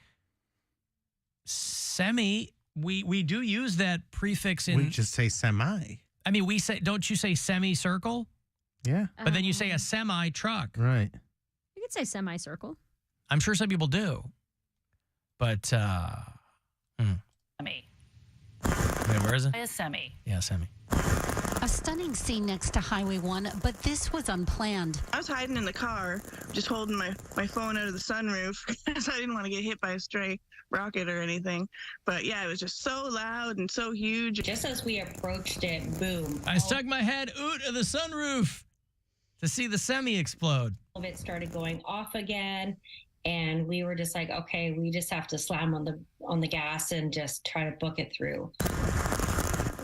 Speaker 16: semi, we do use that prefix in...
Speaker 10: We just say semi.
Speaker 16: I mean, we say, don't you say semicircle?
Speaker 10: Yeah.
Speaker 16: But then you say a semi-truck.
Speaker 10: Right.
Speaker 7: You could say semicircle.
Speaker 16: I'm sure some people do. But,
Speaker 2: Semi.
Speaker 16: Wait, where is it?
Speaker 2: A semi.
Speaker 16: Yeah, semi.
Speaker 3: A stunning scene next to Highway 1, but this was unplanned.
Speaker 9: I was hiding in the car, just holding my phone out of the sunroof because I didn't want to get hit by a stray rocket or anything. But yeah, it was just so loud and so huge.
Speaker 11: Just as we approached it, boom.
Speaker 16: I stuck my head out of the sunroof to see the semi explode.
Speaker 11: All of it started going off again. And we were just like, okay, we just have to slam on the gas and just try to book it through.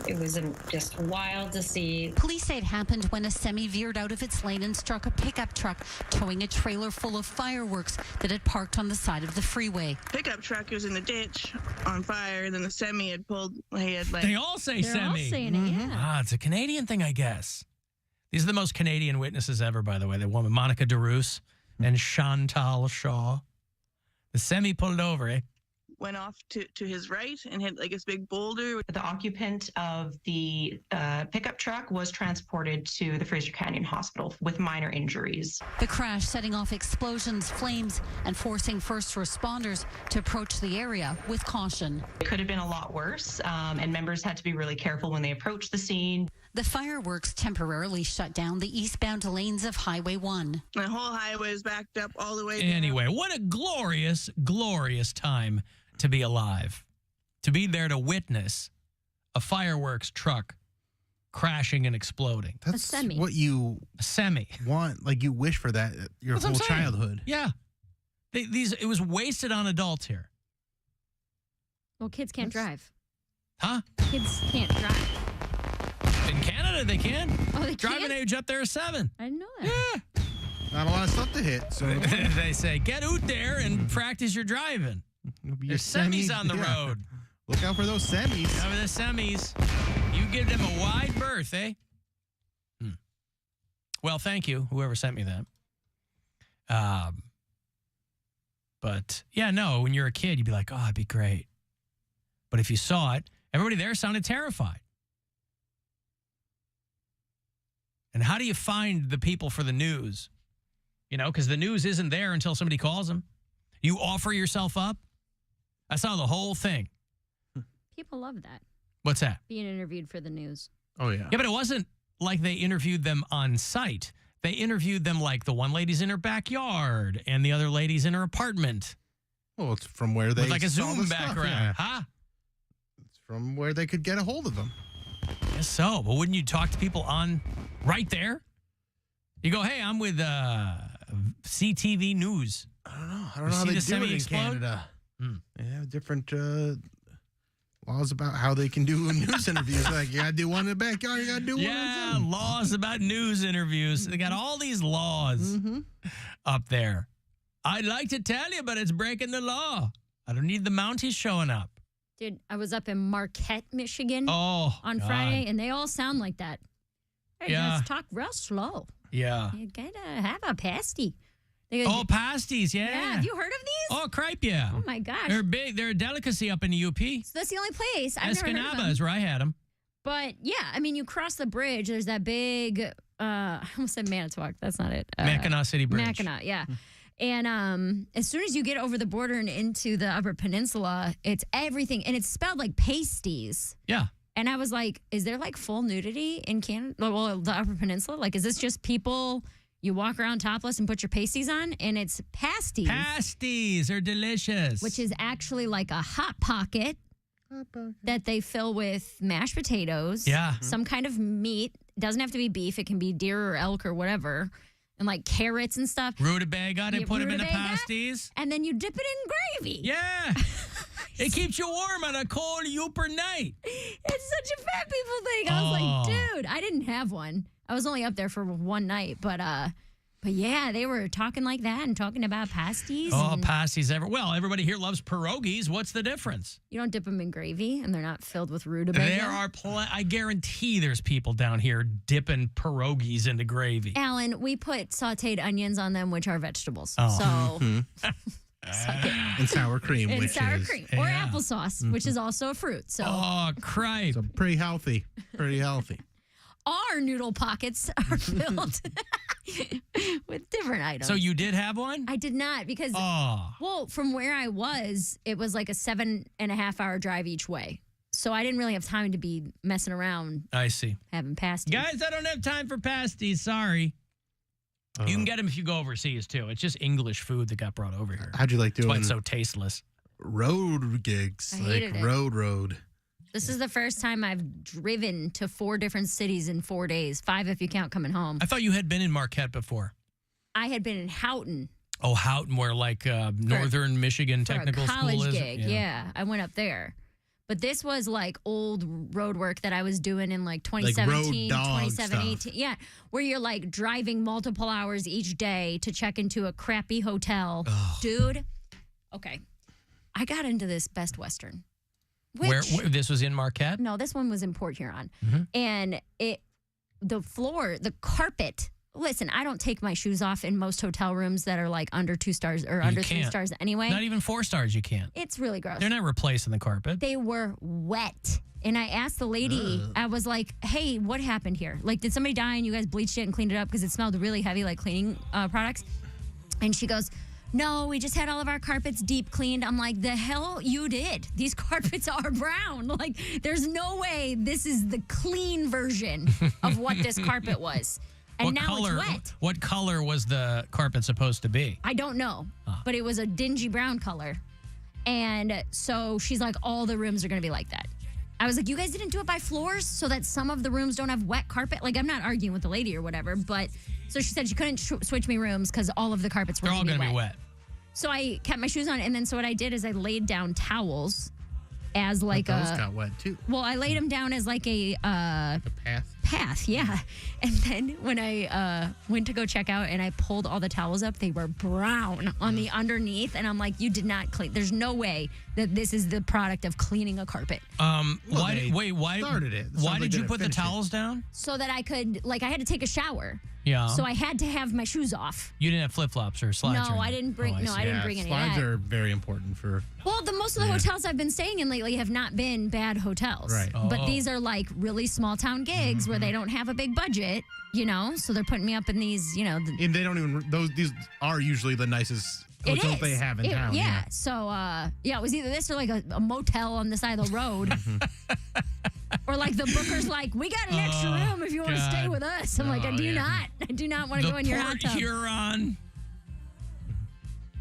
Speaker 11: It was just wild to see.
Speaker 3: Police say it happened when a semi veered out of its lane and struck a pickup truck towing a trailer full of fireworks that had parked on the side of the freeway.
Speaker 9: Pickup truck was in the ditch on fire, and then the semi had pulled.
Speaker 16: They all say
Speaker 11: They're
Speaker 16: semi.
Speaker 11: all saying it, yeah.
Speaker 16: Ah, it's a Canadian thing, I guess. These are the most Canadian witnesses ever, by the way. The woman, Monica DeRoos and Chantal Shaw. The semi pulled over, eh?
Speaker 9: Went off to his right and hit like this big boulder.
Speaker 12: The occupant of the pickup truck was transported to the Fraser Canyon Hospital with minor injuries.
Speaker 3: The crash setting off explosions, flames, and forcing first responders to approach the area with caution.
Speaker 12: It could have been a lot worse, and members had to be really careful when they approached the scene.
Speaker 3: The fireworks temporarily shut down the eastbound lanes of Highway 1.
Speaker 9: The whole highway is backed up all the way down.
Speaker 16: Anyway, what a glorious, glorious time to be alive. To be there to witness a fireworks truck crashing and exploding.
Speaker 10: That's
Speaker 7: A semi.
Speaker 10: what you want. Like you wish for that your
Speaker 16: That's what
Speaker 10: whole
Speaker 16: I'm saying.
Speaker 10: childhood.
Speaker 16: Yeah. It was wasted on adults here.
Speaker 7: Well, kids can't drive.
Speaker 16: Huh?
Speaker 7: Kids can't drive.
Speaker 16: In Canada, they can.
Speaker 7: Oh, they
Speaker 16: Driving
Speaker 7: can?
Speaker 16: age up there is 7.
Speaker 7: I didn't know that.
Speaker 16: Yeah.
Speaker 10: Not a lot of stuff to hit. So
Speaker 16: They say, get out there and practice your driving. There's semis on the road.
Speaker 10: Look out for those semis.
Speaker 16: Over the semis. You give them a wide berth, eh? Well, thank you, whoever sent me that. But, yeah, no, when you're a kid, you'd be like, oh, it'd be great. But if you saw it, everybody there sounded terrified. And how do you find the people for the news? You know, because the news isn't there until somebody calls them. You offer yourself up. I saw the whole thing.
Speaker 7: People love that.
Speaker 16: What's that?
Speaker 7: Being interviewed for the news.
Speaker 10: Oh, yeah.
Speaker 16: Yeah, but it wasn't like they interviewed them on site. They interviewed them like the one lady's in her backyard and the other lady's in her apartment.
Speaker 10: Well, it's from where they
Speaker 16: With like a
Speaker 10: saw
Speaker 16: Zoom
Speaker 10: the stuff,
Speaker 16: background.
Speaker 10: yeah.
Speaker 16: Huh?
Speaker 10: It's from where they could get a hold of them.
Speaker 16: Yes, so. But wouldn't you talk to people on right there? You go, hey, I'm with CTV News.
Speaker 10: I don't know how they do it in Canada. They have different laws about how they can do news interviews. Like, you got to do one in the backyard, you got to do one
Speaker 16: Yeah,
Speaker 10: in the
Speaker 16: laws about news interviews. They got all these laws up there. I'd like to tell you, but it's breaking the law. I don't need the Mounties showing up.
Speaker 7: Dude, I was up in Marquette, Michigan on
Speaker 16: God.
Speaker 7: Friday, and they all sound like that. They
Speaker 16: Yeah.
Speaker 7: just talk real slow.
Speaker 16: Yeah.
Speaker 7: You gotta have a pasty.
Speaker 16: Oh, pasties, yeah.
Speaker 7: Yeah, have you heard of these?
Speaker 16: Oh, cripe, yeah.
Speaker 7: Oh, my gosh.
Speaker 16: They're big. They're a delicacy up in the UP.
Speaker 7: So that's the only place. I've never heard of
Speaker 16: Escanaba
Speaker 7: them.
Speaker 16: is where I had them.
Speaker 7: But, yeah, I mean, you cross the bridge. There's that big, I almost said Manitowoc. That's not it.
Speaker 16: Mackinac City Bridge.
Speaker 7: Mackinac, yeah. And as soon as you get over the border and into the Upper Peninsula, it's everything. And it's spelled like pasties.
Speaker 16: Yeah.
Speaker 7: And I was like, is there like full nudity in Canada? Well, the Upper Peninsula? Like, is this just people You walk around topless and put your pasties on, and it's pasties.
Speaker 16: Pasties are delicious.
Speaker 7: Which is actually like a Hot Pocket that they fill with mashed potatoes.
Speaker 16: Yeah.
Speaker 7: Some kind of meat. Doesn't have to be beef. It can be deer or elk or whatever. And like carrots and stuff.
Speaker 16: Rutabaga, they put them in the pasties.
Speaker 7: And then you dip it in gravy.
Speaker 16: Yeah. It keeps you warm on a cold Yooper night.
Speaker 7: It's such a fat people thing. I was like, dude, I didn't have one. I was only up there for one night, but yeah, they were talking like that and talking about pasties.
Speaker 16: Oh, pasties ever. Well, everybody here loves pierogies. What's the difference?
Speaker 7: You don't dip them in gravy, and they're not filled with rutabaga.
Speaker 16: There are I guarantee there's people down here dipping pierogies into gravy.
Speaker 7: Alan, we put sautéed onions on them, which are vegetables.
Speaker 16: Oh.
Speaker 7: So.
Speaker 10: And sour cream.
Speaker 7: And
Speaker 10: which
Speaker 7: sour
Speaker 10: is,
Speaker 7: cream. Or applesauce, which is also a fruit. So.
Speaker 16: Oh, cripe.
Speaker 10: So pretty healthy. Pretty healthy.
Speaker 7: Our noodle pockets are filled with different items.
Speaker 16: So you did have one?
Speaker 7: I did not because, well, from where I was, it was like a 7.5 hour drive each way. So I didn't really have time to be messing around.
Speaker 16: I see.
Speaker 7: Having pasties.
Speaker 16: Guys, I don't have time for pasties. Sorry. You can get them if you go overseas, too. It's just English food that got brought over here.
Speaker 10: How'd you like doing?
Speaker 16: That's why it's so tasteless.
Speaker 10: Road gigs.
Speaker 7: I hated it.
Speaker 10: Road.
Speaker 7: This is the first time I've driven to 4 different cities in 4 days. 5 if you count coming home.
Speaker 16: I thought you had been in Marquette before.
Speaker 7: I had been in Houghton.
Speaker 16: Oh, Houghton, where like Northern Michigan Technical
Speaker 7: for a college
Speaker 16: School is?
Speaker 7: gig, yeah. I went up there. But this was like old road work that I was doing in like 2017,
Speaker 10: like road dog
Speaker 7: 2018.
Speaker 10: stuff.
Speaker 7: Yeah, where you're like driving multiple hours each day to check into a crappy hotel. Dude, okay. I got into this Best Western.
Speaker 16: Where this was in Marquette?
Speaker 7: No, this one was in Port Huron. And the carpet. Listen, I don't take my shoes off in most hotel rooms that are like under 2 stars or under 3 stars anyway.
Speaker 16: Not even 4 stars, you can't.
Speaker 7: It's really gross.
Speaker 16: They're not replacing the carpet.
Speaker 7: They were wet. And I asked the lady, I was like, hey, what happened here? Like, did somebody die and you guys bleached it and cleaned it up because it smelled really heavy like cleaning products? And she goes, no, we just had all of our carpets deep cleaned. I'm like, the hell you did? These carpets are brown. Like, there's no way this is the clean version of what this carpet was. And now it's wet.
Speaker 16: What color was the carpet supposed to be?
Speaker 7: I don't know, but it was a dingy brown color. And so she's like, all the rooms are going to be like that. I was like, you guys didn't do it by floors so that some of the rooms don't have wet carpet? Like, I'm not arguing with the lady or whatever, but so she said she couldn't switch me rooms because all of the carpets were
Speaker 16: going to be wet.
Speaker 7: So I kept my shoes on, and then so what I did is I laid down towels as like
Speaker 10: those got wet too.
Speaker 7: Well, I laid them down as like a path, yeah. And then when I went to go check out and I pulled all the towels up, they were brown on the underneath, and I'm like, you did not clean. There's no way that this is the product of cleaning a carpet.
Speaker 16: Why
Speaker 10: started it?
Speaker 16: Why did you put the towels down?
Speaker 7: So that I could, like, I had to take a shower.
Speaker 16: Yeah.
Speaker 7: So I had to have my shoes off.
Speaker 16: You didn't have flip flops or slides.
Speaker 7: No,
Speaker 16: or
Speaker 7: I didn't bring. I didn't bring any.
Speaker 10: Slides
Speaker 7: of that.
Speaker 10: are very important for.
Speaker 7: Well, most of the hotels I've been staying in lately have not been bad hotels.
Speaker 10: Right.
Speaker 7: But these are like really small town gigs where they don't have a big budget, you know. So they're putting me up in these, you know.
Speaker 10: And they don't even. These are usually the nicest hotels they have in town.
Speaker 7: Yeah. So it was either this or like a motel on the side of the road. Or like the booker's like, we got an extra room if you want to stay with us. I'm like, I do not want to go in your hot tub.
Speaker 16: Huron.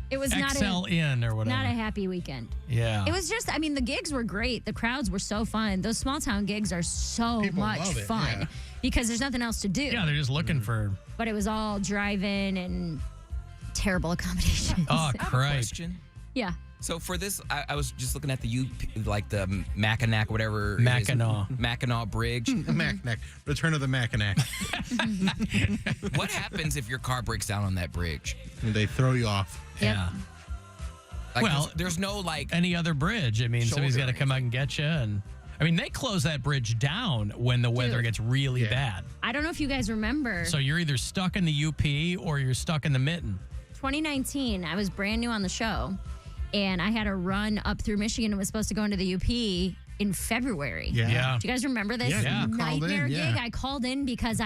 Speaker 7: It was
Speaker 16: XL Inn or whatever.
Speaker 7: Not a happy weekend.
Speaker 16: Yeah.
Speaker 7: It was just, I mean, the gigs were great. The crowds were so fun. Those small town gigs are so much fun because there's nothing else to do.
Speaker 16: Yeah, they're just looking for.
Speaker 7: But it was all drive-in and terrible accommodations.
Speaker 16: Oh, crap.
Speaker 13: Question.
Speaker 7: Yeah.
Speaker 13: So for this, I was just looking at the the Mackinac, whatever. Mackinac Bridge.
Speaker 10: Mackinac. Return of the Mackinac.
Speaker 13: What happens if your car breaks down on that bridge?
Speaker 10: They throw you off.
Speaker 16: Yeah.
Speaker 13: Like, there's no like
Speaker 16: any other bridge. I mean, somebody's got to come out and get you. And I mean, they close that bridge down when the weather gets really bad.
Speaker 7: I don't know if you guys remember.
Speaker 16: So you're either stuck in the UP or you're stuck in the mitten.
Speaker 7: 2019, I was brand new on the show. And I had a run up through Michigan and was supposed to go into the UP in February.
Speaker 16: Yeah.
Speaker 7: Do you guys remember this nightmare gig? I called in because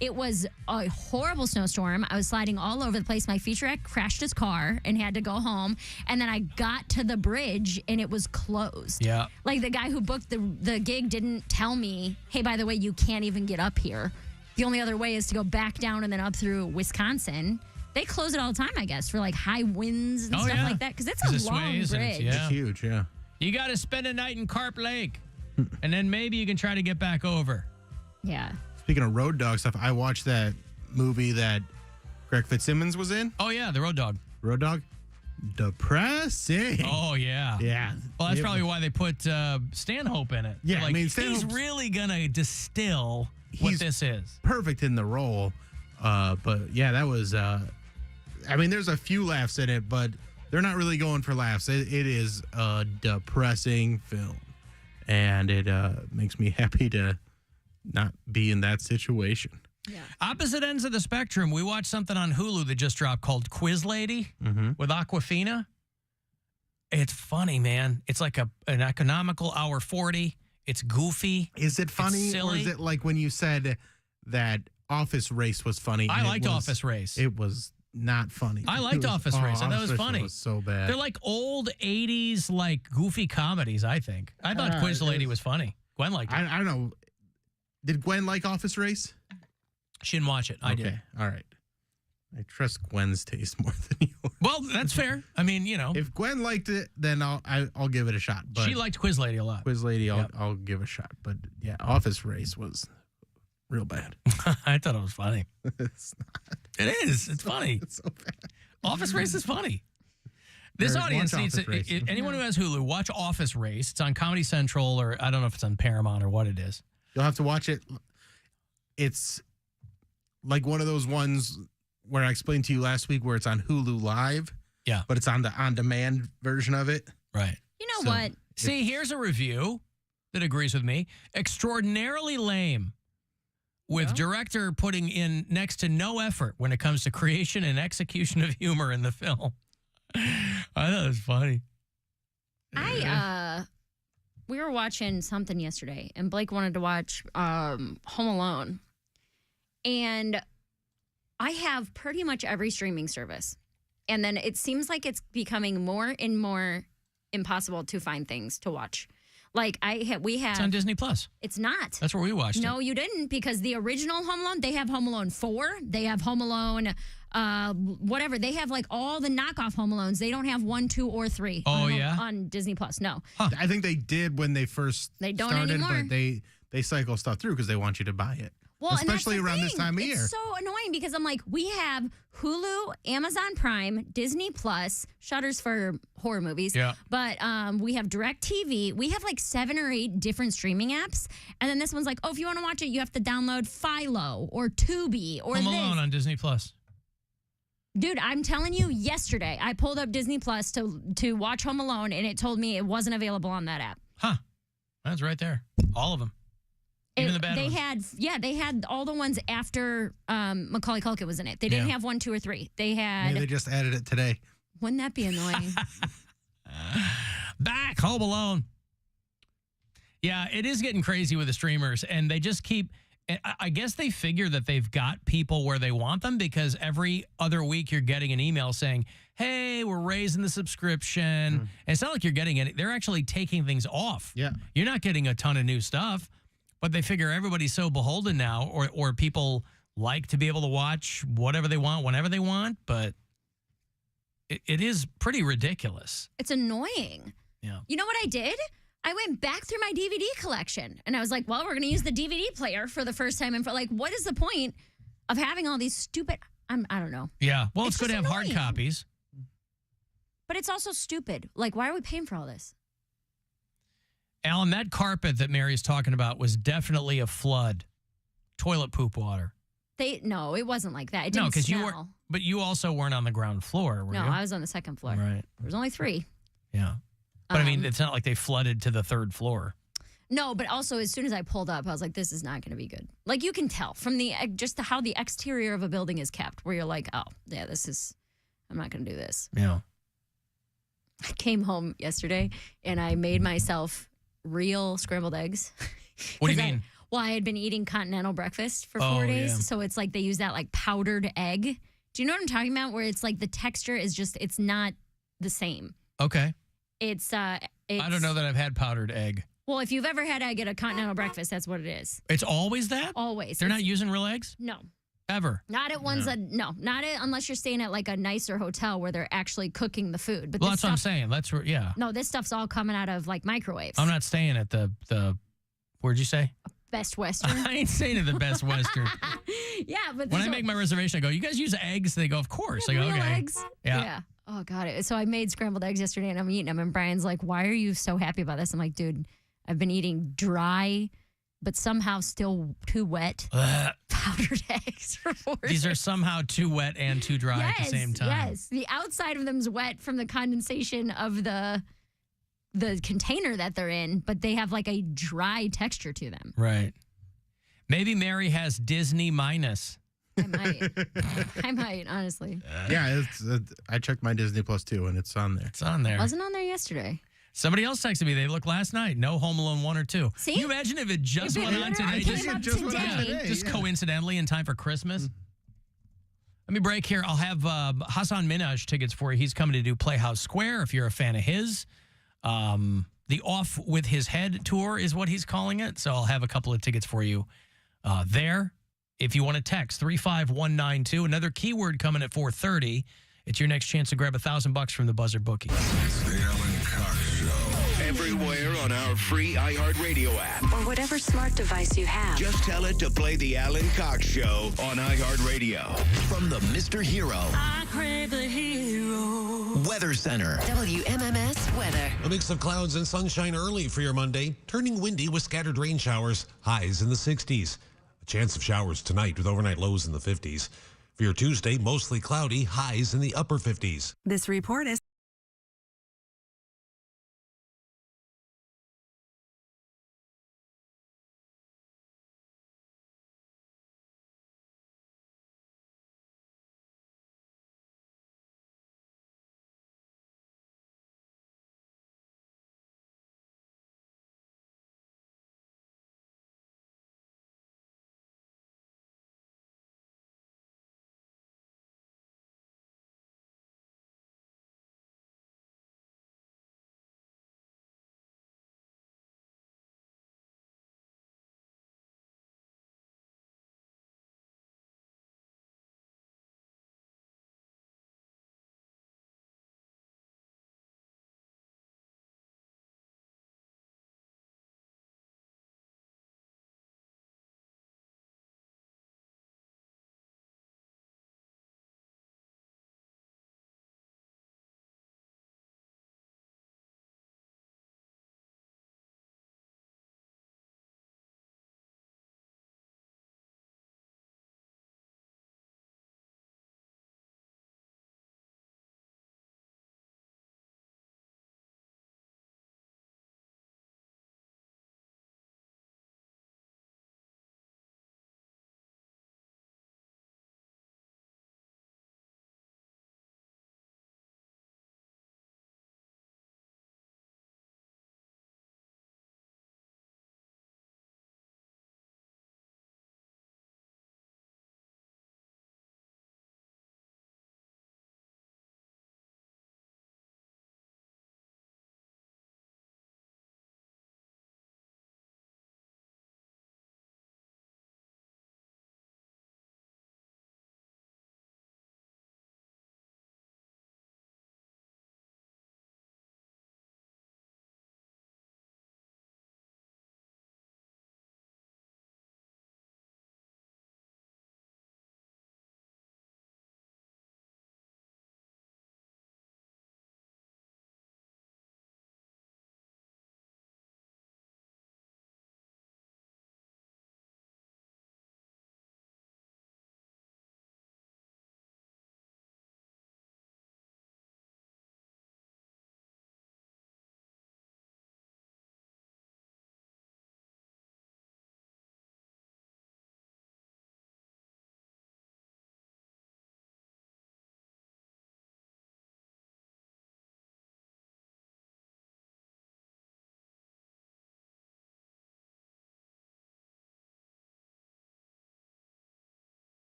Speaker 7: it was a horrible snowstorm. I was sliding all over the place. My feature act crashed his car and had to go home. And then I got to the bridge and it was closed.
Speaker 16: Yeah.
Speaker 7: Like the guy who booked the gig didn't tell me, hey, by the way, you can't even get up here The only other way is to go back down and then up through Wisconsin. They close it all the time, I guess, for like high winds and stuff like that. Because it's a long bridge.
Speaker 10: It's huge, yeah.
Speaker 16: You got to spend a night in Carp Lake, and then maybe you can try to get back over.
Speaker 7: Yeah.
Speaker 10: Speaking of road dog stuff, I watched that movie that Greg Fitzsimmons was in.
Speaker 16: Oh, yeah, The Road Dog.
Speaker 10: Road Dog? Depressing.
Speaker 16: Oh, yeah.
Speaker 10: Yeah.
Speaker 16: Well, that's probably why they put Stanhope in it.
Speaker 10: Yeah,
Speaker 16: like,
Speaker 10: I mean,
Speaker 16: he's
Speaker 10: Stanhope's-
Speaker 16: really going to distill what this is.
Speaker 10: Perfect in the role. But yeah, that was, I mean, there's a few laughs in it, but they're not really going for laughs. It is a depressing film. And it makes me happy to not be in that situation.
Speaker 7: Yeah.
Speaker 16: Opposite ends of the spectrum, we watched something on Hulu that just dropped called Quiz Lady with Aquafina. It's funny, man. It's like an economical hour 40. It's goofy.
Speaker 10: Is it funny,
Speaker 16: It's silly.
Speaker 10: or is it like when you said that Office Race was funny?
Speaker 16: I
Speaker 10: and
Speaker 16: liked Office Race.
Speaker 10: It was not funny.
Speaker 16: I liked Office Race. I thought it was funny.
Speaker 10: Was so bad.
Speaker 16: They're like old 80s, like goofy comedies, I think. I thought Quiz Lady was funny. Gwen liked it.
Speaker 10: I don't know. Did Gwen like Office Race?
Speaker 16: She didn't watch it. I did.
Speaker 10: All right. I trust Gwen's taste more than yours.
Speaker 16: Well, that's fair. I mean, you know.
Speaker 10: If Gwen liked it, then I'll give it a shot. But
Speaker 16: She liked Quiz Lady a lot.
Speaker 10: Quiz Lady, I'll give a shot. But yeah, Office Race was real bad.
Speaker 16: I thought it was funny.
Speaker 10: It's not.
Speaker 16: It is. It's funny.
Speaker 10: It's so bad.
Speaker 16: Office Race is funny. This
Speaker 10: All right,
Speaker 16: audience
Speaker 10: watch
Speaker 16: needs
Speaker 10: Office Race.
Speaker 16: anyone who has Hulu, watch Office Race. It's on Comedy Central, or I don't know if it's on Paramount or what it is.
Speaker 10: You'll have to watch it. It's like one of those ones where I explained to you last week where it's on Hulu Live.
Speaker 16: Yeah.
Speaker 10: But it's on the on-demand version of it.
Speaker 16: Right.
Speaker 7: You know what?
Speaker 16: See, here's a review that agrees with me. Extraordinarily lame, with director putting in next to no effort when it comes to creation and execution of humor in the film. I thought it was funny.
Speaker 7: We were watching something yesterday, and Blake wanted to watch Home Alone. And I have pretty much every streaming service. And then it seems like it's becoming more and more impossible to find things to watch. Like we have.
Speaker 16: It's on Disney Plus.
Speaker 7: It's not.
Speaker 16: That's where we watched it.
Speaker 7: No, you didn't, because the original Home Alone, they have Home Alone 4. They have Home Alone, whatever. They have like all the knockoff Home Alones. They don't have 1, 2, or 3. On Disney Plus. No.
Speaker 10: I think they did when they first
Speaker 7: They don't
Speaker 10: started,
Speaker 7: anymore.
Speaker 10: but they cycle stuff through because they want you to buy it.
Speaker 7: Well,
Speaker 10: especially
Speaker 7: and that's
Speaker 10: around
Speaker 7: the
Speaker 10: this
Speaker 7: thing.
Speaker 10: time of year.
Speaker 7: It's so annoying because I'm like, we have Hulu, Amazon Prime, Disney Plus, Shudder's for horror movies.
Speaker 16: Yeah.
Speaker 7: But we have DirecTV. We have like 7 or 8 different streaming apps. And then this one's like, oh, if you want to watch it, you have to download Philo or Tubi or
Speaker 16: Home
Speaker 7: this.
Speaker 16: Alone on Disney Plus.
Speaker 7: Dude, I'm telling you, yesterday I pulled up Disney Plus to watch Home Alone, and it told me it wasn't available on that app.
Speaker 16: Huh. That's right there. All of them. Even the bad ones.
Speaker 7: They had all the ones after Macaulay Culkin was in it. They didn't have 1, 2, or 3. They had.
Speaker 10: Maybe they just added it today.
Speaker 7: Wouldn't that be annoying?
Speaker 16: Back Home Alone. Yeah, it is getting crazy with the streamers, and they just keep. I guess they figure that they've got people where they want them, because every other week you're getting an email saying, hey, we're raising the subscription. And it's not like you're getting it. They're actually taking things off.
Speaker 10: Yeah.
Speaker 16: You're not getting a ton of new stuff, but they figure everybody's so beholden now, or people like to be able to watch whatever they want, whenever they want, but it is pretty ridiculous.
Speaker 7: It's annoying.
Speaker 16: Yeah.
Speaker 7: You know what I did? I went back through my DVD collection, and I was like, well, we're going to use the DVD player for the first time. And for like, what is the point of having all these stupid, I don't know.
Speaker 16: Yeah. Well, it's good to
Speaker 7: just
Speaker 16: have hard
Speaker 7: annoying.
Speaker 16: copies.
Speaker 7: But it's also stupid. Like, why are we paying for all this?
Speaker 16: Alan, that carpet that Mary's talking about was definitely a flood. Toilet poop water.
Speaker 7: No, it wasn't like that. It didn't
Speaker 16: because
Speaker 7: smell.
Speaker 16: you were, but you also weren't on the ground floor, were
Speaker 7: No,
Speaker 16: you?
Speaker 7: I was on the second floor.
Speaker 16: Right.
Speaker 7: There was only 3.
Speaker 16: Yeah. But I mean, it's not like they flooded to the 3rd floor.
Speaker 7: No, but also as soon as I pulled up, I was like, this is not going to be good. Like, you can tell from the how the exterior of a building is kept, where you're like, oh, yeah, I'm not going to do this.
Speaker 16: Yeah.
Speaker 7: I came home yesterday and I made myself real scrambled eggs.
Speaker 16: What do you mean?
Speaker 7: I had been eating continental breakfast for 4 days.
Speaker 16: Yeah.
Speaker 7: So it's like they use that like powdered egg. Do you know what I'm talking about? Where it's like the texture is just, it's not the same.
Speaker 16: Okay.
Speaker 7: It's
Speaker 16: I don't know that I've had powdered egg.
Speaker 7: Well, if you've ever had I get a continental breakfast, that's what it is.
Speaker 16: It's always that?
Speaker 7: Always.
Speaker 16: They're not using real eggs?
Speaker 7: No.
Speaker 16: Ever?
Speaker 7: Not at ones that, no, not at, unless you're staying at like a nicer hotel where they're actually cooking the food. But
Speaker 16: Well,
Speaker 7: this
Speaker 16: that's what I'm
Speaker 7: stuff-
Speaker 16: saying. That's where, yeah.
Speaker 7: No, this stuff's all coming out of like microwaves.
Speaker 16: I'm not staying at the where'd you say?
Speaker 7: Best Western.
Speaker 16: I ain't staying at the Best Western.
Speaker 7: Yeah, but
Speaker 16: When I make my reservation, I go, you guys use eggs? They go, of course. I go,
Speaker 7: real
Speaker 16: okay.
Speaker 7: eggs.
Speaker 16: Yeah.
Speaker 7: Oh, God. So I made scrambled eggs yesterday and I'm eating them. And Brian's like, why are you so happy about this? I'm like, dude, I've been eating dry, but somehow still too wet powdered eggs for 4
Speaker 16: These are
Speaker 7: days.
Speaker 16: somehow too wet and too dry at the same time.
Speaker 7: Yes. The outside of them's wet from the condensation of the container that they're in, but they have like a dry texture to them.
Speaker 16: Right. Maybe Mary has Disney minus.
Speaker 7: I might, honestly.
Speaker 10: Yeah, I checked my Disney Plus too, and it's on there.
Speaker 16: It's on there.
Speaker 7: Wasn't on there yesterday.
Speaker 16: Somebody else texted me. They looked last night. No Home Alone 1 or 2.
Speaker 7: See?
Speaker 16: Can you imagine if it just
Speaker 7: If it
Speaker 16: went on
Speaker 7: literally
Speaker 16: today?
Speaker 7: came up today.
Speaker 16: Just coincidentally in time for Christmas. Let me break here. I'll have Hassan Minaj tickets for you. He's coming to do Playhouse Square if you're a fan of his. The Off With His Head tour is what he's calling it. So I'll have a couple of tickets for you there. If you want to text 35192, another keyword coming at 4:30. It's your next chance to grab $1,000 from the Buzzard Bookie.
Speaker 5: The Alan Cox Show. Everywhere on our free iHeartRadio app.
Speaker 6: Or whatever smart device you have.
Speaker 5: Just tell it to play the Alan Cox Show on iHeartRadio. From the Mr. Hero
Speaker 14: I crave the hero.
Speaker 5: Weather Center.
Speaker 6: WMMS weather.
Speaker 15: A mix of clouds and sunshine early for your Monday, turning windy with scattered rain showers, highs in the 60s. A chance of showers tonight with overnight lows in the 50s. For your Tuesday, mostly cloudy, highs in the upper 50s.
Speaker 17: This report is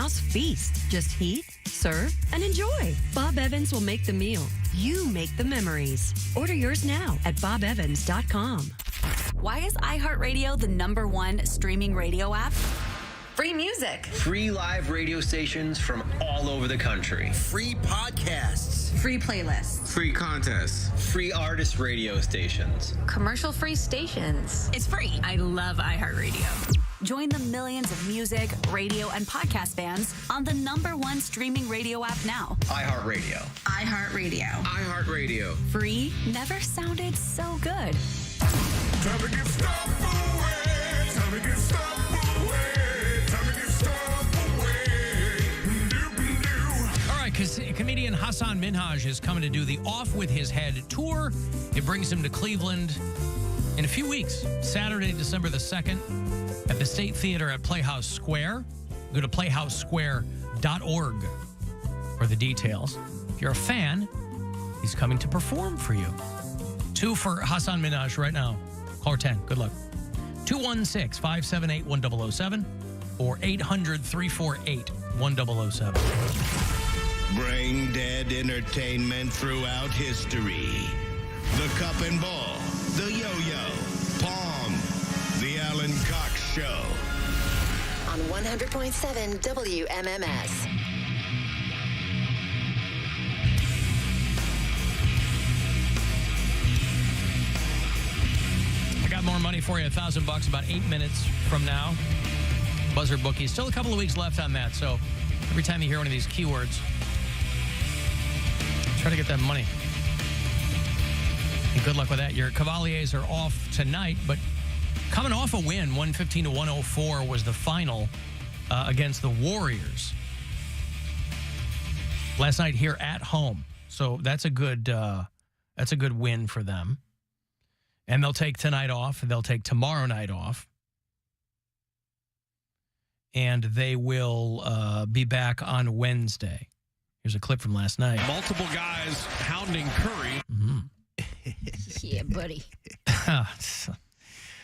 Speaker 17: house feast. Just heat, serve, and enjoy. Bob Evans will make the meal. You make the memories. Order yours now at bobevans.com.
Speaker 18: Why is iHeartRadio the #1 streaming radio app? Free music.
Speaker 19: Free live radio stations from all over the country.
Speaker 20: Free podcasts.
Speaker 18: Free playlists.
Speaker 19: Free contests. Free artist radio stations.
Speaker 18: Commercial-free stations. It's free. I love iHeartRadio. Join the millions of music, radio, and podcast fans on the #1 streaming radio app now.
Speaker 19: iHeartRadio.
Speaker 18: iHeartRadio.
Speaker 19: iHeartRadio.
Speaker 18: Free never sounded so good.
Speaker 14: Time to get stuff away. Time to get stuff away. Time to get stuff away.
Speaker 16: All right, comedian Hassan Minhaj is coming to do the Off With His Head tour. It brings him to Cleveland in a few weeks. Saturday, December the 2nd at the State Theater at Playhouse Square. Go to playhousesquare.org for the details. If you're a fan, he's coming to perform for you. 2 for Hassan Minhaj right now. Caller 10. Good luck. 216-578-1007 or 800-348-1007.
Speaker 5: Brain dead entertainment throughout history. The Cup and Ball, the Yo-Yo, Pong, the Alan Cox Show.
Speaker 6: On 100.7 WMMS.
Speaker 16: I got more money for you, $1,000 about 8 minutes from now. Buzzard bookie. Still a couple of weeks left on that, so every time you hear one of these keywords, try to get that money. And good luck with that. Your Cavaliers are off tonight, but coming off a win, 115-104 was the final against the Warriors last night here at home. So that's a good win for them. And they'll take tonight off. They'll take tomorrow night off. And they will be back on Wednesday. Here's a clip from last night.
Speaker 21: Multiple guys hounding Curry.
Speaker 7: Yeah, buddy.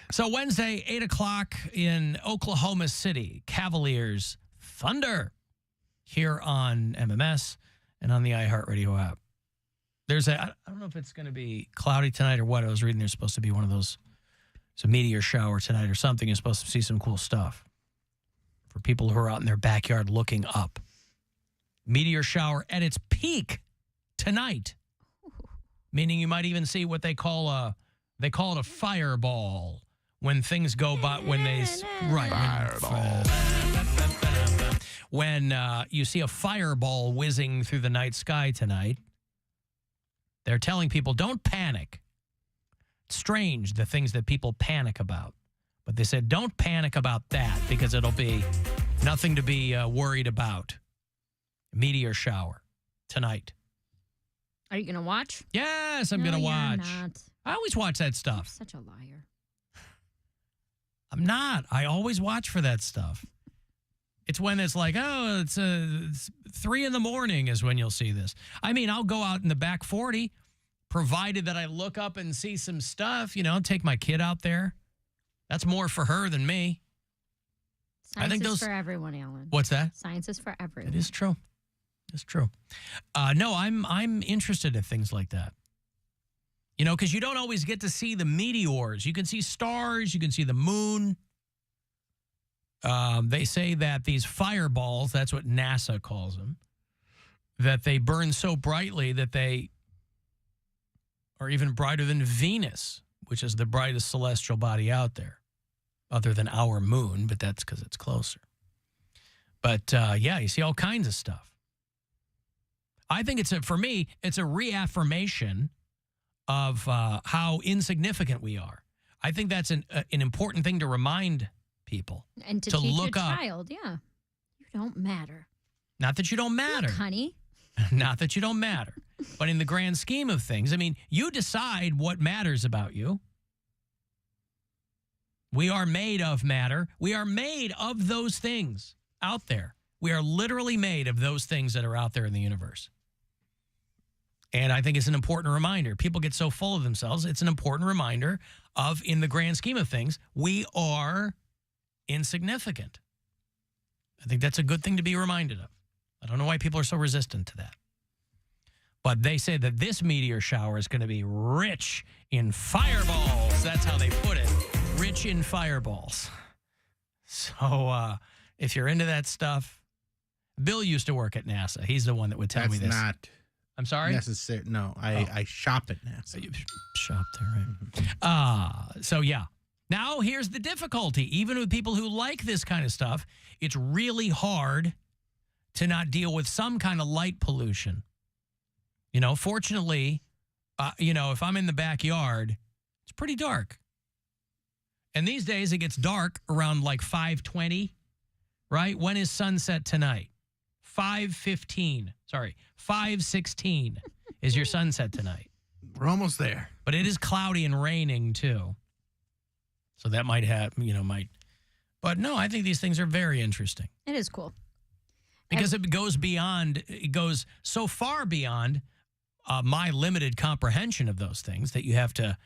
Speaker 16: So Wednesday, 8 o'clock in Oklahoma City, Cavaliers Thunder here on MMS and on the iHeartRadio app. I don't know if it's going to be cloudy tonight or what. I was reading there's supposed to be one of those, it's a meteor shower tonight or something. You're supposed to see some cool stuff for people who are out in their backyard looking up. Meteor shower at its peak tonight, meaning you might even see what they call it a fireball when things go by, when they, right. When you see a fireball whizzing through the night sky tonight, they're telling people, don't panic. It's strange, the things that people panic about. But they said, don't panic about that because it'll be nothing to be worried about. Meteor shower tonight.
Speaker 7: Are you going to watch?
Speaker 16: Yes, I'm going to watch.
Speaker 7: You're not.
Speaker 16: I always watch that stuff.
Speaker 7: You're such a liar.
Speaker 16: I'm not. I always watch for that stuff. It's when it's like, it's 3 in the morning is when you'll see this. I mean, I'll go out in the back 40, provided that I look up and see some stuff, take my kid out there. That's more for her than me.
Speaker 7: Science is for everyone, Alan.
Speaker 16: What's that?
Speaker 7: Science is for everyone.
Speaker 16: It is true. It's true. No, I'm interested in things like that. Because you don't always get to see the meteors. You can see stars. You can see the moon. They say that these fireballs, that's what NASA calls them, that they burn so brightly that they are even brighter than Venus, which is the brightest celestial body out there, other than our moon, but that's because it's closer. But, you see all kinds of stuff. I think for me, it's a reaffirmation of how insignificant we are. I think that's an important thing to remind people.
Speaker 7: And to teach
Speaker 16: look
Speaker 7: your
Speaker 16: up.
Speaker 7: child, you don't matter.
Speaker 16: Not that you don't matter.
Speaker 7: Look, honey.
Speaker 16: Not that you don't matter. But in the grand scheme of things, I mean, you decide what matters about you. We are made of matter. We are made of those things out there. We are literally made of those things that are out there in the universe. And I think it's an important reminder. People get so full of themselves. It's an important reminder of, in the grand scheme of things, we are insignificant. I think that's a good thing to be reminded of. I don't know why people are so resistant to that. But they say that this meteor shower is going to be rich in fireballs. That's how they put it. Rich in fireballs. So if you're into that stuff, Bill used to work at NASA. He's the one that would tell me this.
Speaker 10: That's not.
Speaker 16: I'm sorry?
Speaker 10: Necessary. No, I shop at NASA.
Speaker 16: You shop there, right? So, yeah. Now, here's the difficulty. Even with people who like this kind of stuff, it's really hard to not deal with some kind of light pollution. You know, fortunately, if I'm in the backyard, it's pretty dark. And these days, it gets dark around like 5:20, right? When is sunset tonight? 5:15. Sorry, 5:16 is your sunset tonight.
Speaker 10: We're almost there.
Speaker 16: But it is cloudy and raining, too. So that might have, But no, I think these things are very interesting.
Speaker 7: It is cool.
Speaker 16: Because it goes so far beyond my limited comprehension of those things that you have to,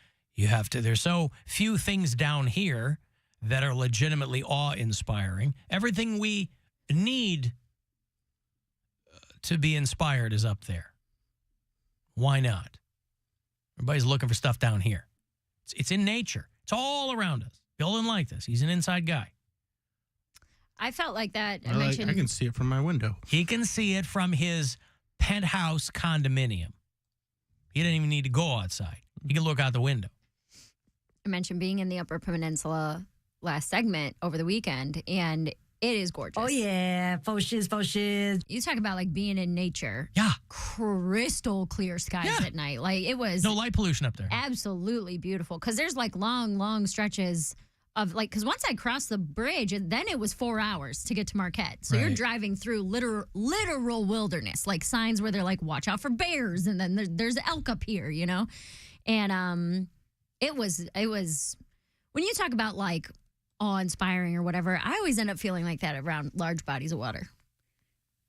Speaker 16: there's so few things down here that are legitimately awe-inspiring. Everything we need to be inspired is up there. Why not? Everybody's looking for stuff down here. It's in nature. It's all around us. Bill didn't like this. He's an inside guy.
Speaker 7: I felt like that.
Speaker 10: I can see it from my window.
Speaker 16: He can see it from his penthouse condominium. He didn't even need to go outside. He can look out the window.
Speaker 7: I mentioned being in the Upper Peninsula last segment over the weekend, and it is gorgeous.
Speaker 1: Oh, yeah. Faux shiz.
Speaker 7: You talk about, like, being in nature.
Speaker 16: Yeah.
Speaker 7: Crystal clear skies at night. Like, it was...
Speaker 16: No light pollution up there.
Speaker 7: Absolutely beautiful. Because there's, like, long stretches of, like... Because once I crossed the bridge, then it was 4 hours to get to Marquette. So you're driving through literal wilderness. Like, signs where they're like, watch out for bears. And then there's elk up here, you know? And it was... When you talk about, like... awe-inspiring or whatever, I always end up feeling like that around large bodies of water.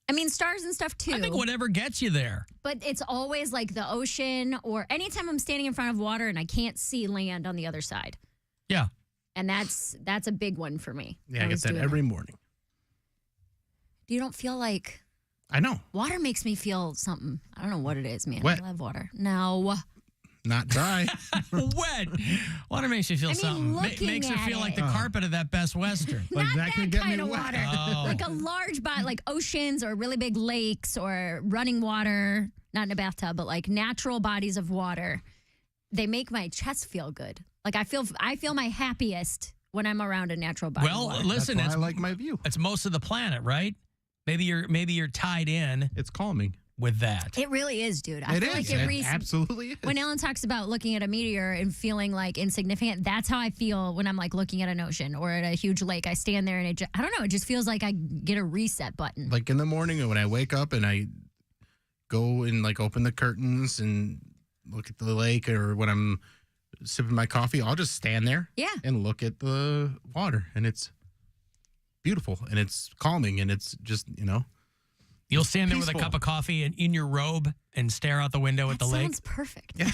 Speaker 7: I mean, stars and stuff too.
Speaker 16: I think whatever gets you there.
Speaker 7: But it's always like the ocean or anytime I'm standing in front of water and I can't see land on the other side.
Speaker 16: Yeah.
Speaker 7: And that's a big one for me.
Speaker 10: Yeah, I get that every morning.
Speaker 7: You don't feel like...
Speaker 10: I know.
Speaker 7: Water makes me feel something. I don't know what it is, man.
Speaker 10: Wet.
Speaker 7: I love water. No.
Speaker 10: Not dry.
Speaker 16: Wet. Water makes you feel something. Makes you feel like the carpet of that Best Western.
Speaker 7: Not that kind of water.
Speaker 16: Oh.
Speaker 7: Like a large body, like oceans or really big lakes or running water. Not in a bathtub, but like natural bodies of water. They make my chest feel good. Like I feel my happiest when I'm around a natural body of water.
Speaker 16: Well, listen,
Speaker 10: That's why I like my view.
Speaker 16: It's most of the planet, right? Maybe you're tied in.
Speaker 10: It's calming.
Speaker 16: With that.
Speaker 7: It really is, dude. I feel like
Speaker 10: it absolutely is.
Speaker 7: When Alan talks about looking at a meteor and feeling like insignificant, that's how I feel when I'm like looking at an ocean or at a huge lake. I stand there and I don't know, it just feels like I get a reset button.
Speaker 10: Like in the morning when I wake up and I go and like open the curtains and look at the lake, or when I'm sipping my coffee, I'll just stand there and look at the water, and it's beautiful and it's calming and it's just,
Speaker 16: You'll stand there
Speaker 10: peaceful.
Speaker 16: with a cup of coffee and in your robe and stare out the window at the lake.
Speaker 7: Sounds perfect.
Speaker 10: Yeah.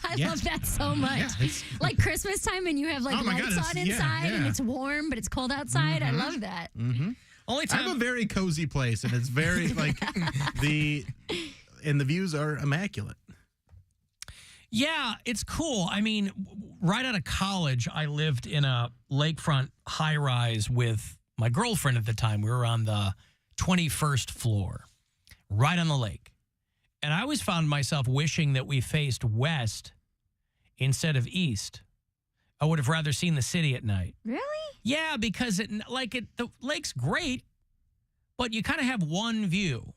Speaker 7: I love that so much.
Speaker 10: Yeah,
Speaker 7: like Christmas time and you have like lights
Speaker 10: God,
Speaker 7: on inside and it's warm, but it's cold outside. I love that.
Speaker 10: Mm-hmm.
Speaker 16: Only time
Speaker 10: I have a very cozy place, and it's very like the views are immaculate.
Speaker 16: Yeah, it's cool. I mean, right out of college, I lived in a lakefront high-rise with my girlfriend at the time. We were on the 21st floor, right on the lake. And I always found myself wishing that we faced west instead of east. I would have rather seen the city at night.
Speaker 7: Really?
Speaker 16: Yeah, because the lake's great, but you kind of have one view.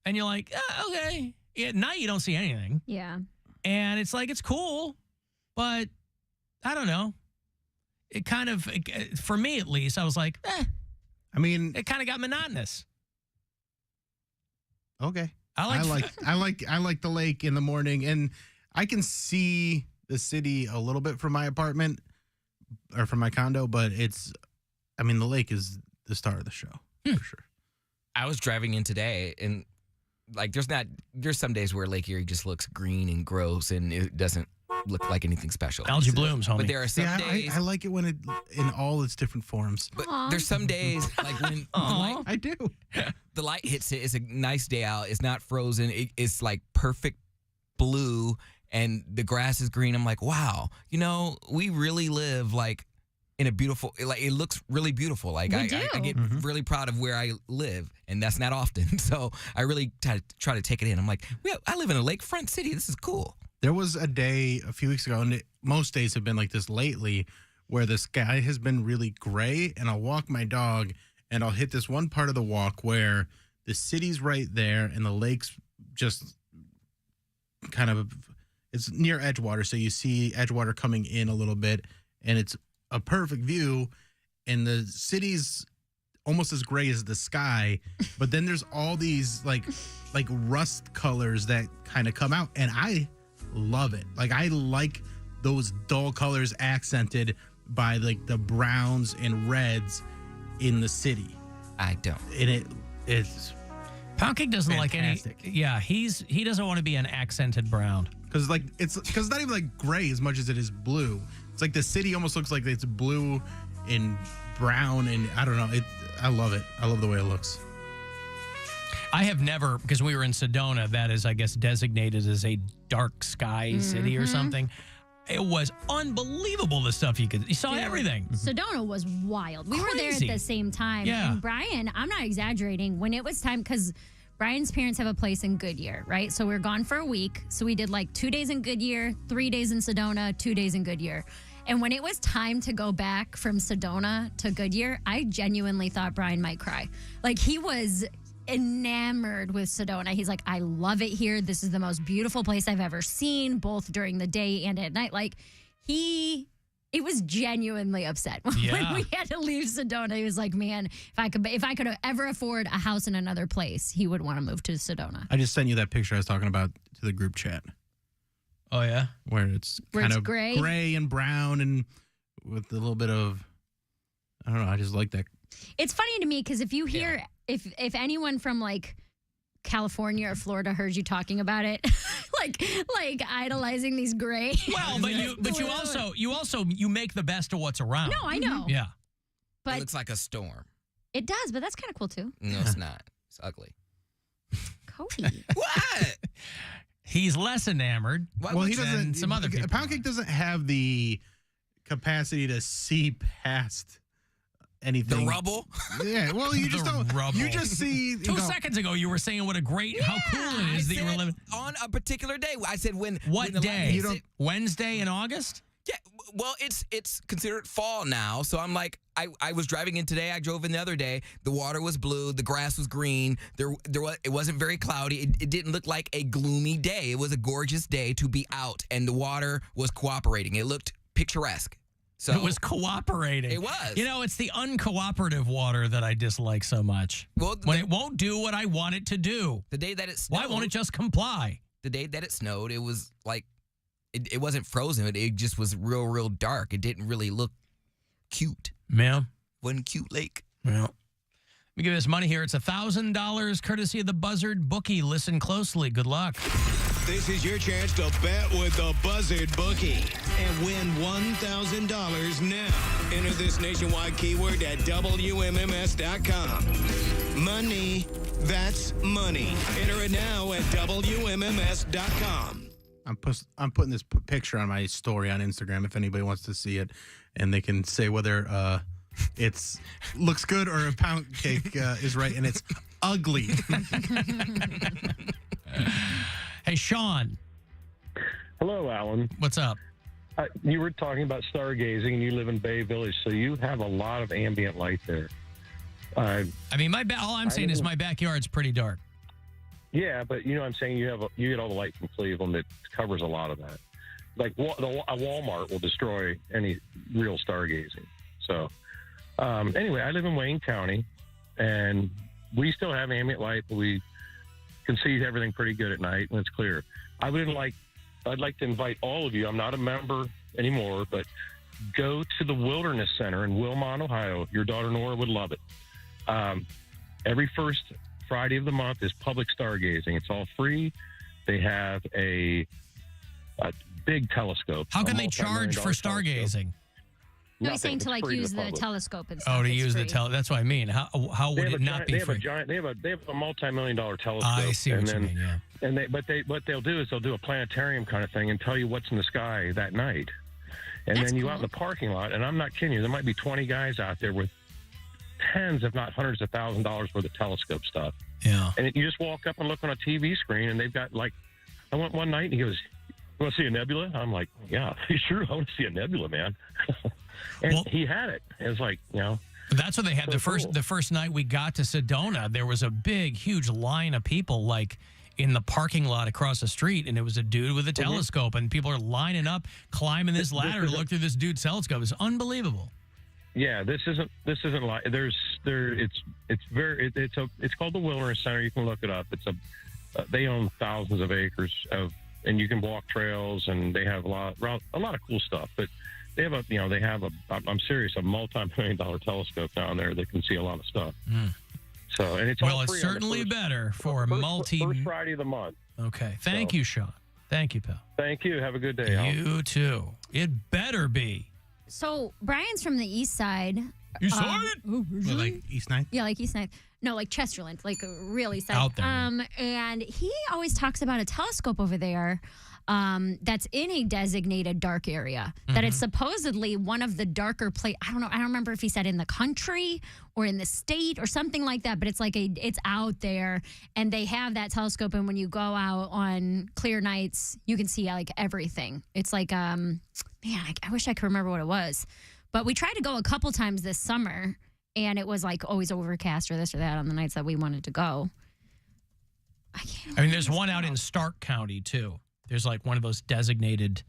Speaker 16: And you're like, okay. At night, you don't see anything.
Speaker 7: Yeah.
Speaker 16: And it's like, it's cool, but I don't know. It kind of, for me at least, I was like,
Speaker 10: I mean,
Speaker 16: it kind of got monotonous.
Speaker 10: Okay.
Speaker 16: I
Speaker 10: like the lake in the morning, and I can see the city a little bit from my apartment or from my condo, but the lake is the star of the show for sure.
Speaker 13: I was driving in today, and like there's some days where Lake Erie just looks green and gross, and it doesn't look like anything special.
Speaker 16: Algae blooms, homie.
Speaker 13: But there are some days.
Speaker 10: I like it when it in all its different forms.
Speaker 13: But there's some days like when the light,
Speaker 10: I do.
Speaker 13: The light hits it. It's a nice day out. It's not frozen. It's like perfect blue, and the grass is green. I'm like, wow. We really live like in a beautiful. Like it looks really beautiful. Like I get really proud of where I live, and that's not often. So I really try to take it in. I'm like, I live in a lakefront city. This is cool.
Speaker 10: There was a day a few weeks ago, and most days have been like this lately, where the sky has been really gray, and I'll walk my dog, and I'll hit this one part of the walk where the city's right there, and the lake's just kind of, it's near Edgewater, so you see Edgewater coming in a little bit, and it's a perfect view, and the city's almost as gray as the sky, but then there's all these like rust colors that kind of come out, and I love it. Like I like those dull colors accented by like the browns and reds in the city.
Speaker 13: I don't.
Speaker 10: And it's
Speaker 16: Poundcake doesn't
Speaker 10: fantastic.
Speaker 16: like any. Yeah, he doesn't want to be an accented brown.
Speaker 10: Because it's not even like gray as much as it is blue. It's like the city almost looks like it's blue and brown, and I don't know. I love it. I love the way it looks.
Speaker 16: I have never, because we were in Sedona, that is, I guess, designated as a dark sky city or something. It was unbelievable the stuff you saw everything.
Speaker 7: Sedona was wild. We were there at the same time.
Speaker 16: Yeah.
Speaker 7: And Brian, I'm not exaggerating, when it was time, because Brian's parents have a place in Goodyear, right? So we were gone for a week. So we did like 2 days in Goodyear, 3 days in Sedona, 2 days in Goodyear. And when it was time to go back from Sedona to Goodyear, I genuinely thought Brian might cry. Like he was enamored with Sedona. He's like, I love it here. This is the most beautiful place I've ever seen, both during the day and at night. Like it was genuinely upset when we had to leave Sedona. He was like, man, if I could ever afford a house in another place, he would want to move to Sedona.
Speaker 10: I just sent you that picture I was talking about to the group chat.
Speaker 16: Oh yeah,
Speaker 10: where it's kind of gray and brown and with a little bit of, I don't know. I just like that.
Speaker 7: It's funny to me because if you hear if anyone from like California or Florida heard you talking about it, like idolizing these gray.
Speaker 16: Well, but you also make the best of what's around.
Speaker 7: No, I know.
Speaker 16: Yeah,
Speaker 7: but
Speaker 13: it looks like a storm.
Speaker 7: It does, but that's kind of cool too.
Speaker 13: No, it's not. It's ugly.
Speaker 7: Cody,
Speaker 13: what?
Speaker 16: He's less enamored.
Speaker 10: Well, he doesn't.
Speaker 16: Than some other people.
Speaker 10: Poundcake doesn't have the capacity to see past anything.
Speaker 13: The rubble?
Speaker 10: Yeah. Well, you just don't.
Speaker 16: Rubble.
Speaker 10: You just see.
Speaker 16: 2 seconds ago, you were saying what a great, how cool it is that you were living
Speaker 13: on a particular day. I said when.
Speaker 16: What
Speaker 13: when
Speaker 16: day? Wednesday in August.
Speaker 13: Yeah. Well, it's considered fall now, so I'm like, I was driving in today. I drove in the other day. The water was blue. The grass was green. It wasn't very cloudy. It didn't look like a gloomy day. It was a gorgeous day to be out, and the water was cooperating. It looked picturesque. So
Speaker 16: it was cooperating.
Speaker 13: It was.
Speaker 16: It's the uncooperative water that I dislike so much. Well, when it won't do what I want it to do.
Speaker 13: The day that it snowed.
Speaker 16: Why won't it just comply?
Speaker 13: The day that it snowed, it was like, it wasn't frozen. It just was real dark. It didn't really look cute.
Speaker 16: Yeah.
Speaker 13: Wasn't cute lake.
Speaker 16: Well, let me give you this money here. It's $1,000 courtesy of the Buzzard Bookie. Listen closely. Good luck.
Speaker 5: This is your chance to bet with the Buzzard Bookie and win $1,000 now. Enter this nationwide keyword at WMMS.com. Money, that's money. Enter it now at WMMS.com.
Speaker 10: I'm putting this picture on my story on Instagram if anybody wants to see it, and they can say whether it's looks good or a Poundcake is right, and it's ugly.
Speaker 16: Hey, Sean.
Speaker 4: Hello, Alan.
Speaker 16: What's up?
Speaker 4: You were talking about stargazing, and you live in Bay Village, so you have a lot of ambient light there.
Speaker 16: I mean, all I'm saying is my backyard's pretty dark.
Speaker 4: Yeah, but you know what I'm saying? You get all the light from Cleveland that covers a lot of that. Like a Walmart will destroy any real stargazing. So anyway, I live in Wayne County, and we still have ambient light, but we can see everything pretty good at night when it's clear. I'd like to invite all of you. I'm not a member anymore, but go to the Wilderness Center in Wilmot, Ohio. Your daughter Nora would love it. Every first Friday of the month is public stargazing. It's all free. They have a big telescope.
Speaker 16: How can
Speaker 4: a
Speaker 16: they charge for
Speaker 4: multi-million-dollar telescope.
Speaker 16: stargazing?
Speaker 7: No, he's saying
Speaker 4: Nothing.
Speaker 7: to
Speaker 4: It's
Speaker 7: like
Speaker 4: free to
Speaker 7: use
Speaker 4: the
Speaker 7: the
Speaker 4: public.
Speaker 7: telescope and stuff.
Speaker 16: Oh, to
Speaker 7: It's
Speaker 16: use
Speaker 7: free.
Speaker 16: that's what I mean. How
Speaker 4: They
Speaker 16: would
Speaker 4: have
Speaker 16: it not be free?
Speaker 4: They have a multi-million-dollar telescope.
Speaker 16: I see what
Speaker 4: and
Speaker 16: you
Speaker 4: then,
Speaker 16: mean, yeah.
Speaker 4: And what they'll do is they'll do a planetarium kind of thing and tell you what's in the sky that night. And
Speaker 7: That's
Speaker 4: then you
Speaker 7: cool.
Speaker 4: out in the parking lot, and I'm not kidding you, there might be 20 guys out there with tens, if not hundreds of $1,000s worth of telescope stuff.
Speaker 16: Yeah.
Speaker 4: And you just walk up and look on a TV screen, and they've got like, I went one night, and he goes, "You want to see a nebula?" I'm like, "Yeah, sure, I want to see a nebula, man." And he had it. It was like, you know.
Speaker 16: That's what they had
Speaker 4: So
Speaker 16: the first night we got to Sedona. There was a big, huge line of people like in the parking lot across the street, and it was a dude with a telescope, and people are lining up, climbing this ladder to look through this dude's telescope. It's unbelievable.
Speaker 4: Yeah, this isn't like it's called the Wilderness Center. You can look it up. They own thousands of acres and you can walk trails, and they have a lot of cool stuff. But they have I'm serious, a multi-million-dollar telescope down there that can see a lot of stuff. So, and it's all
Speaker 16: Well, it's
Speaker 4: free on the
Speaker 16: certainly
Speaker 4: first-
Speaker 16: better for a
Speaker 4: first Friday of the month.
Speaker 16: Okay. Thank you, Sean. Thank you, pal.
Speaker 4: Thank you. Have a good day. Al.
Speaker 16: You too. It better be.
Speaker 7: So Brian's from the east side.
Speaker 16: East side?
Speaker 10: Like East 9th?
Speaker 7: Yeah, like East 9th. No, like Chesterland, like a real east side.
Speaker 10: Out there,
Speaker 7: And he always talks about a telescope over there that's in a designated dark area. That it's supposedly one of the darker I don't know. I don't remember if he said in the country or in the state or something like that. But it's like it's out there, and they have that telescope. And when you go out on clear nights, you can see like everything. It's like man, I wish I could remember what it was. But we tried to go a couple times this summer, and it was like always overcast or this or that on the nights that we wanted to go.
Speaker 16: I mean, there's one out in Stark County, too. There's like one of those designated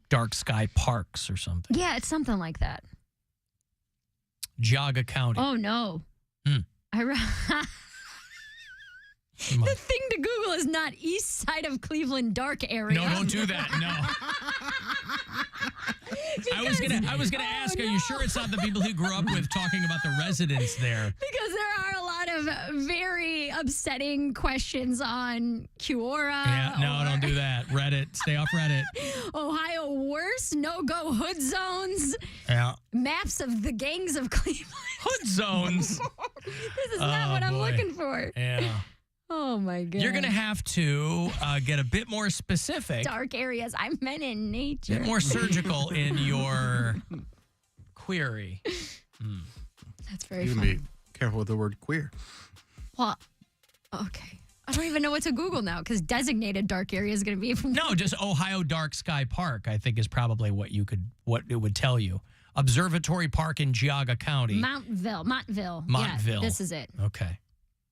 Speaker 16: dark sky parks or something.
Speaker 7: Yeah, it's something like that.
Speaker 16: Geauga County.
Speaker 7: Oh, no.
Speaker 16: Come on.
Speaker 7: The thing to Google is not east side of Cleveland dark area.
Speaker 16: No, don't do that. No. I was gonna ask, are you sure it's not the people who grew up with talking about the residents there?
Speaker 7: Because there are a lot of very upsetting questions on Quora.
Speaker 16: Yeah, no, don't do that. Reddit. Stay off Reddit.
Speaker 7: Ohio worst no-go hood zones.
Speaker 16: Yeah.
Speaker 7: Maps of the gangs of Cleveland.
Speaker 16: Hood zones.
Speaker 7: This is not what I'm looking for.
Speaker 16: Yeah.
Speaker 7: Oh, my God.
Speaker 16: You're going to have to get a bit more specific.
Speaker 7: Dark areas. I meant in nature.
Speaker 16: Bit more surgical in your query.
Speaker 7: That's very
Speaker 10: You can
Speaker 7: funny.
Speaker 10: be careful with the word queer.
Speaker 7: Well, okay. I don't even know what to Google now because designated dark area is going to be from.
Speaker 16: No, just Ohio Dark Sky Park, I think, is probably what it would tell you. Observatory Park in Geauga County.
Speaker 7: Montville.
Speaker 16: Montville.
Speaker 7: Yeah, this is it.
Speaker 16: Okay.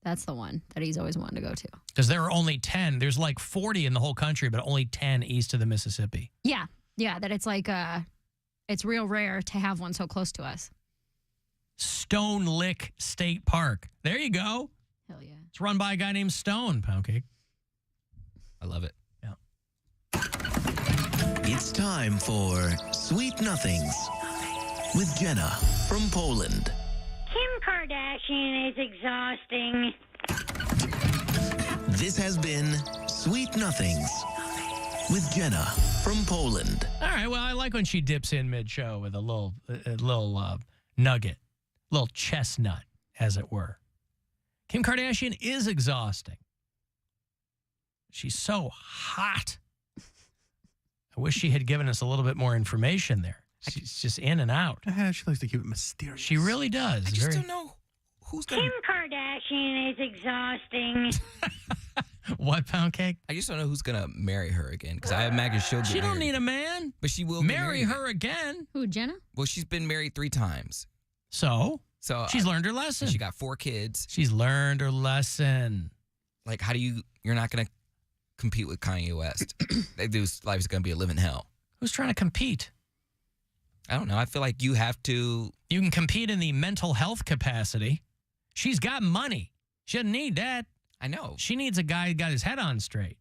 Speaker 7: That's the one that he's always wanted to go to.
Speaker 16: Because there are only 10. There's like 40 in the whole country, but only 10 east of the Mississippi.
Speaker 7: Yeah. Yeah, that it's like it's real rare to have one so close to us.
Speaker 16: Stone Lick State Park. There you go.
Speaker 7: Hell yeah.
Speaker 16: It's run by a guy named Stone, Poundcake.
Speaker 13: I love it.
Speaker 16: Yeah.
Speaker 20: It's time for Sweet Nothings with Jenna from Poland.
Speaker 8: Kim Kardashian is exhausting.
Speaker 20: This has been Sweet Nothings with Jenna from Poland.
Speaker 16: All right. Well, I like when she dips in mid-show with a little nugget, little chestnut, as it were. Kim Kardashian is exhausting. She's so hot. I wish she had given us a little bit more information there. She's just in and out.
Speaker 10: She likes to keep it mysterious.
Speaker 16: She really does.
Speaker 13: I just don't know who's going
Speaker 8: Kim Kardashian is exhausting.
Speaker 16: What, Poundcake?
Speaker 13: I just don't know who's going to marry her again, because I imagine she'll get
Speaker 16: She don't
Speaker 13: married.
Speaker 16: need a man.
Speaker 13: But she will
Speaker 16: marry
Speaker 13: get
Speaker 16: her again.
Speaker 7: Who, Jenna?
Speaker 13: Well, she's been married 3 times.
Speaker 16: So she's learned her
Speaker 13: and
Speaker 16: lesson.
Speaker 13: She got 4 kids.
Speaker 16: She's learned her lesson.
Speaker 13: Like, you're not going to compete with Kanye West. That dude's life is going to be a living hell.
Speaker 16: Who's trying to compete?
Speaker 13: I don't know. I feel like you have to.
Speaker 16: You can compete in the mental health capacity. She's got money. She doesn't need that.
Speaker 13: I know.
Speaker 16: She needs a guy who got his head on straight.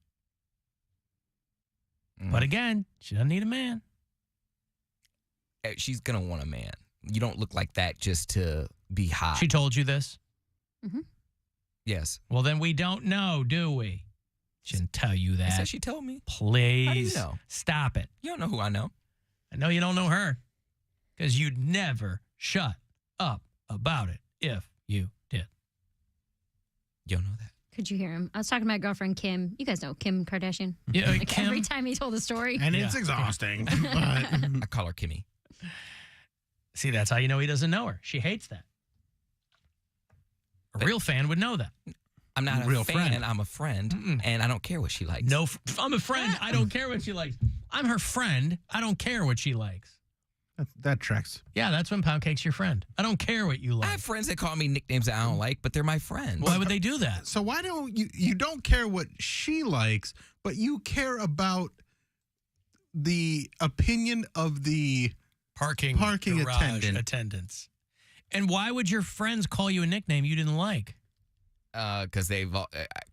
Speaker 16: But again, she doesn't need a man.
Speaker 13: She's going to want a man. You don't look like that just to be hot.
Speaker 16: She told you this?
Speaker 7: Mm-hmm.
Speaker 13: Yes.
Speaker 16: Well, then we don't know, do we? She didn't tell you that.
Speaker 13: I said she told me.
Speaker 16: Please.
Speaker 13: How do you know?
Speaker 16: Stop it.
Speaker 13: You don't know who I know.
Speaker 16: I know you don't know her because you'd never shut up about it if you did.
Speaker 13: You don't know that.
Speaker 7: Could you hear him? I was talking to my girlfriend, Kim. You guys know Kim Kardashian.
Speaker 16: Yeah,
Speaker 7: Like
Speaker 16: Kim.
Speaker 7: every time he told a story.
Speaker 10: And it's exhausting. But
Speaker 13: I call her Kimmy.
Speaker 16: See, that's how you know he doesn't know her. She hates that. A real fan would know that.
Speaker 13: I'm not a
Speaker 10: Real
Speaker 13: fan.
Speaker 10: friend.
Speaker 13: I'm a friend, and I don't care what she likes.
Speaker 16: No, I'm a friend. I don't care what she likes. I'm her friend. I don't care what she likes.
Speaker 10: that tracks.
Speaker 16: Yeah, that's when Poundcake's your friend. I don't care what you
Speaker 13: I
Speaker 16: like.
Speaker 13: have friends that call me nicknames that I don't like, but they're my friends.
Speaker 16: Why would they do that?
Speaker 10: So why don't you don't care what she likes, but you care about the opinion of the
Speaker 16: Parking garage attendants. And why would your friends call you a nickname you didn't like?
Speaker 13: Because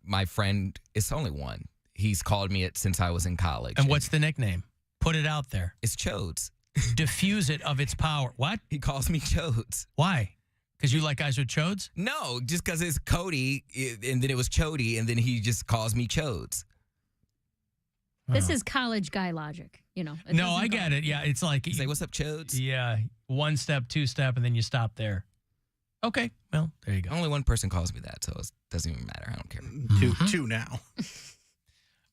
Speaker 13: my friend, it's only one. He's called me it since I was in college.
Speaker 16: And what's the nickname? Put it out there.
Speaker 13: It's Chodes.
Speaker 16: Diffuse it of its power. What?
Speaker 13: He calls me Chodes.
Speaker 16: Why? Because you like guys with chodes?
Speaker 13: No, just because it's Cody, and then it was Chody, and then he just calls me Chodes.
Speaker 7: This is college guy logic, you know.
Speaker 16: No, I get it. Yeah, it's like...
Speaker 13: Say, what's up, Chodes?
Speaker 16: Yeah, one step, two step, and then you stop there. Okay, well, there you go.
Speaker 13: Only one person calls me that, so it doesn't even matter. I don't care.
Speaker 10: Two now.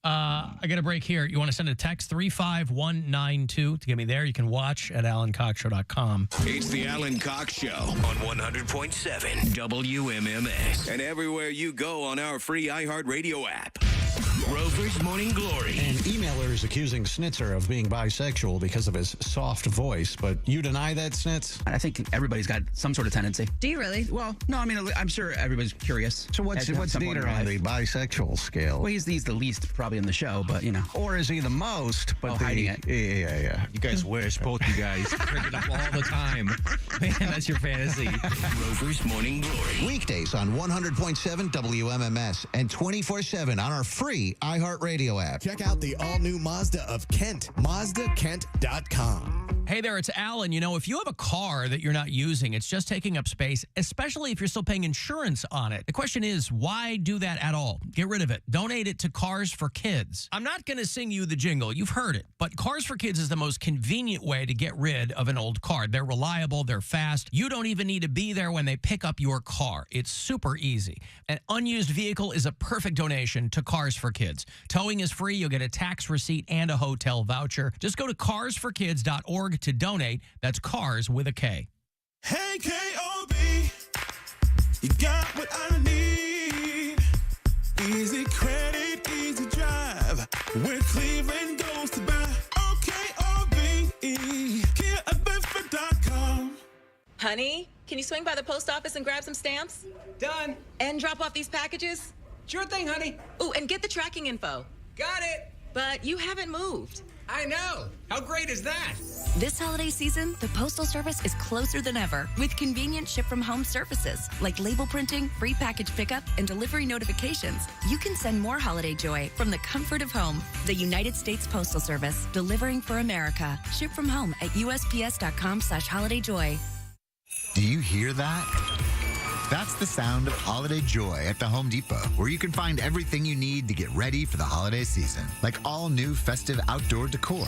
Speaker 16: I got a break here. You want to send a text 35192 to get me there. You can watch at alancoxshow.com.
Speaker 5: It's the Alan Cox Show on 100.7 WMMS. And everywhere you go on our free iHeartRadio app. Rover's Morning Glory.
Speaker 2: An emailer is accusing Snitzer of being bisexual because of his soft voice, but you deny that, Snitz?
Speaker 22: I think everybody's got some sort of tendency. Do you really? Well, no, I mean, I'm sure everybody's curious.
Speaker 2: So what's Dieter on the bisexual scale?
Speaker 22: Well, he's the least probably in the show, but, you know.
Speaker 2: Or is he the most? But
Speaker 22: hiding it.
Speaker 2: Yeah.
Speaker 23: You guys wish, both you guys. Bring it up all the time. Man, that's your fantasy.
Speaker 5: Rover's Morning Glory.
Speaker 24: Weekdays on 100.7 WMMS and 24/7 on our free iHeartRadio app.
Speaker 25: Check out the all-new Mazda of Kent, MazdaKent.com.
Speaker 16: Hey there, it's Alan. You know, if you have a car that you're not using, it's just taking up space, especially if you're still paying insurance on it. The question is, why do that at all? Get rid of it. Donate it to Cars for Kids. I'm not going to sing you the jingle. You've heard it. But Cars for Kids is the most convenient way to get rid of an old car. They're reliable. They're fast. You don't even need to be there when they pick up your car. It's super easy. An unused vehicle is a perfect donation to Cars for Kids. Towing is free. You'll get a tax receipt and a hotel voucher. Just go to carsforkids.org to donate. That's cars with a K.
Speaker 14: Hey, K.O.B., you got what I need. Easy credit, easy drive. Where Cleveland goes to buy. OKOB, Kia at Bedford.com.
Speaker 26: Honey, can you swing by the post office and grab some stamps?
Speaker 27: Done.
Speaker 26: And drop off these packages?
Speaker 27: Sure thing, honey.
Speaker 26: Ooh, and get the tracking info.
Speaker 27: Got it.
Speaker 26: But you haven't moved.
Speaker 27: I know. How great is that?
Speaker 18: This holiday season, the Postal Service is closer than ever with convenient ship-from-home services like label printing, free package pickup, and delivery notifications. You can send more holiday joy from the comfort of home. The United States Postal Service, delivering for America. Ship from home at USPS.com/holidayjoy.
Speaker 24: Do you hear that? That's the sound of holiday joy at the Home Depot, where you can find everything you need to get ready for the holiday season, like all new festive outdoor decor.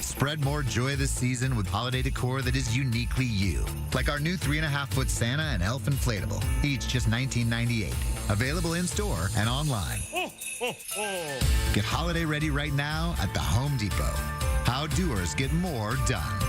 Speaker 24: Spread more joy this season with holiday decor that is uniquely you, like our new 3.5-foot Santa and Elf inflatable, each just $19.98. Available in store and online. Get holiday ready right now at the Home Depot. How doers get more done.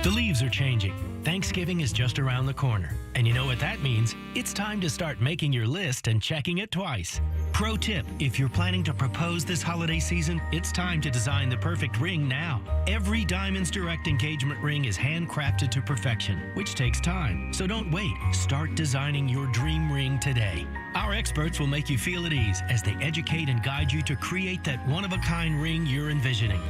Speaker 28: The leaves are changing. Thanksgiving is just around the corner. And you know what that means? It's time to start making your list and checking it twice. Pro tip, if you're planning to propose this holiday season, it's time to design the perfect ring now. Every Diamonds Direct engagement ring is handcrafted to perfection, which takes time. So don't wait. Start designing your dream ring today. Our experts will make you feel at ease as they educate and guide you to create that one-of-a-kind ring you're envisioning.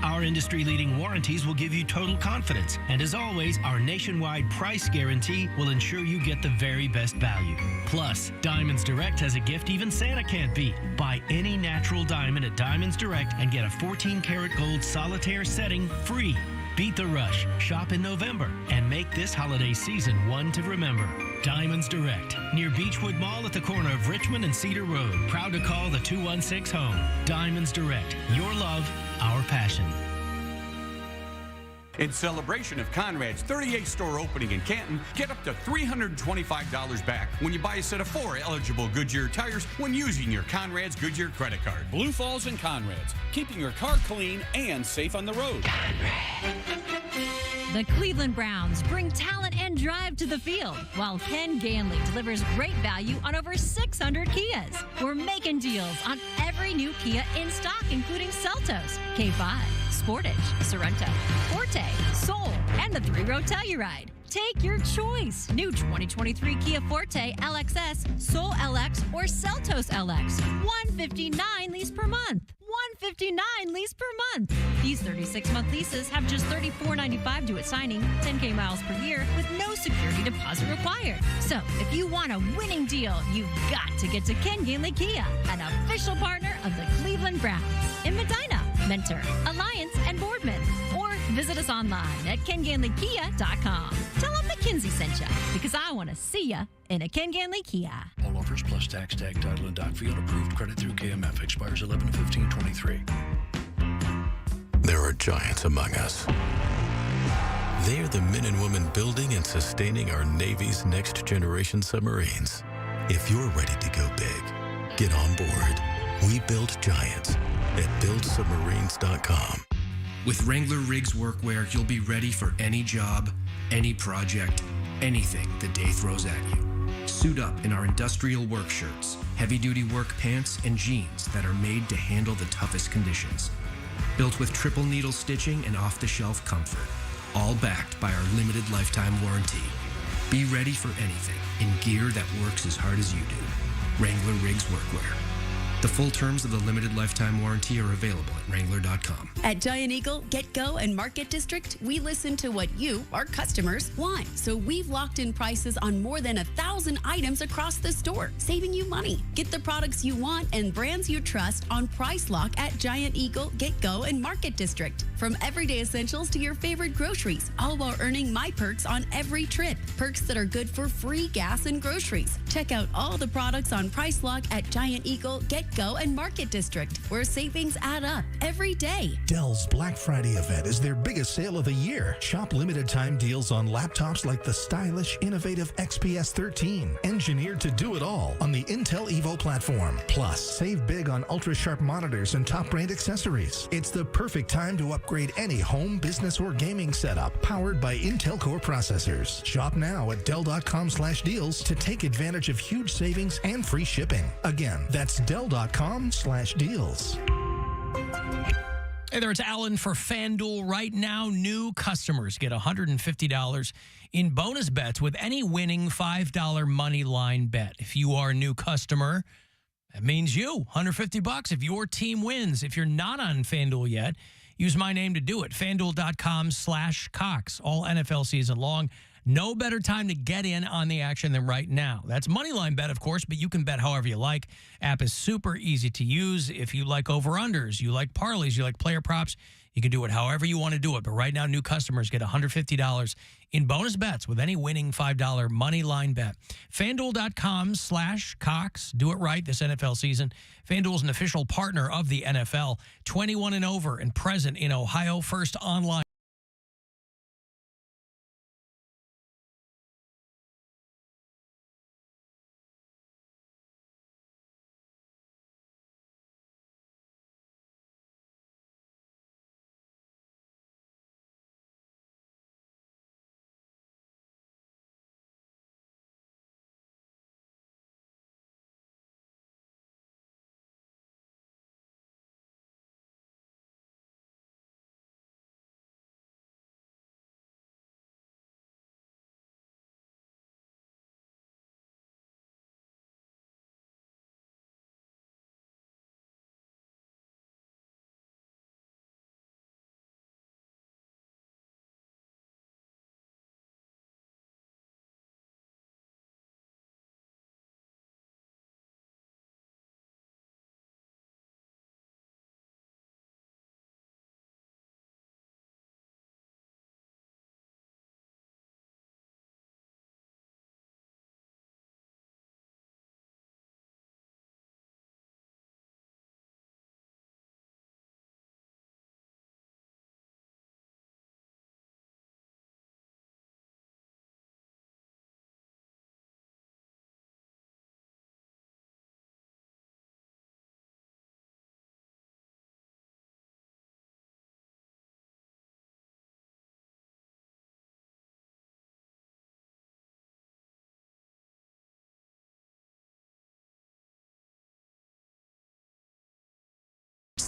Speaker 28: Our industry-leading warranties will give you total confidence. And as always, our nationwide price guarantee will ensure you get the very best value. Plus, Diamonds Direct has a gift even Santa can't beat. Buy any natural diamond at Diamonds Direct and get a 14-karat gold solitaire setting free. Beat the rush, shop in November, and make this holiday season one to remember. Diamonds Direct, near Beechwood Mall at the corner of Richmond and Cedar Road. Proud to call the 216 home. Diamonds Direct, your love, our passion.
Speaker 3: In celebration of Conrad's 38th store opening in Canton, get up to $325 back when you buy a set of 4 eligible Goodyear tires when using your Conrad's Goodyear credit card.
Speaker 6: Blue Falls and Conrad's, keeping your car clean and safe on the road.
Speaker 9: The Cleveland Browns bring talent and drive to the field, while Ken Ganley delivers great value on over 600 Kias. We're making deals on every new Kia in stock, including Seltos, K5, Sportage, Sorrento, Forte, Soul, and the 3-row Telluride. Take your choice. New 2023 Kia Forte, LXS, Soul LX, or Seltos LX. $159 lease per month. $159 lease per month. These 36-month leases have just $34.95 due at signing, 10K miles per year, with no security deposit required. So, if you want a winning deal, you've got to get to Ken Ganley Kia, an official partner of the Cleveland Browns, in Medina, Mentor, Alliance, and Boardman. Or visit us online at kenganleykia.com. Tell them McKinsey sent you, because I want to see you in a Ken Ganley Kia.
Speaker 28: All offers plus tax, tag, title, and doc fee on approved credit through KMF. Expires 11/15/23.
Speaker 11: There are giants among us. They are the men and women building and sustaining our Navy's next generation submarines. If you're ready to go big, get on board. We build giants at buildsubmarines.com.
Speaker 12: With Wrangler Riggs Workwear, you'll be ready for any job, any project, anything the day throws at you. Suit up in our industrial work shirts, heavy-duty work pants, and jeans that are made to handle the toughest conditions. Built with triple needle stitching and off-the-shelf comfort, all backed by our limited lifetime warranty. Be ready for anything in gear that works as hard as you do. Wrangler Riggs Workwear. The full terms of the limited lifetime warranty are available at Wrangler.com.
Speaker 18: At Giant Eagle, Get Go, and Market District, we listen to what you, our customers, want. So we've locked in prices on more than 1,000 items across the store, saving you money. Get the products you want and brands you trust on Price Lock at Giant Eagle, Get Go, and Market District. From everyday essentials to your favorite groceries, all while earning My Perks on every trip. Perks that are good for free gas and groceries. Check out all the products on Price Lock at Giant Eagle, Get Go, and Market District, where savings add up every day.
Speaker 15: Dell's Black Friday event is their biggest sale of the year. Shop limited time deals on laptops like the stylish, innovative XPS 13, engineered to do it all on the Intel Evo platform. Plus, save big on ultra-sharp monitors and top brand accessories. It's the perfect time to upgrade any home, business, or gaming setup powered by Intel Core processors. Shop now at Dell.com/deals to take advantage of huge savings and free shipping. Again, that's Dell.com/deals.
Speaker 16: Hey there, it's Alan for FanDuel. Right now, new customers get $150 in bonus bets with any winning $5 money line bet. If you are a new customer, that means you, $150 if your team wins. If you're not on FanDuel yet, use my name to do it, FanDuel.com/Cox, all NFL season long. No better time to get in on the action than right now. That's Moneyline Bet, of course, but you can bet however you like. App is super easy to use. If you like over-unders, you like parlays, you like player props, you can do it however you want to do it. But right now, new customers get $150 in bonus bets with any winning $5 Moneyline bet. FanDuel.com/Cox. Do it right this NFL season. FanDuel is an official partner of the NFL. 21 and over and present in Ohio. First online.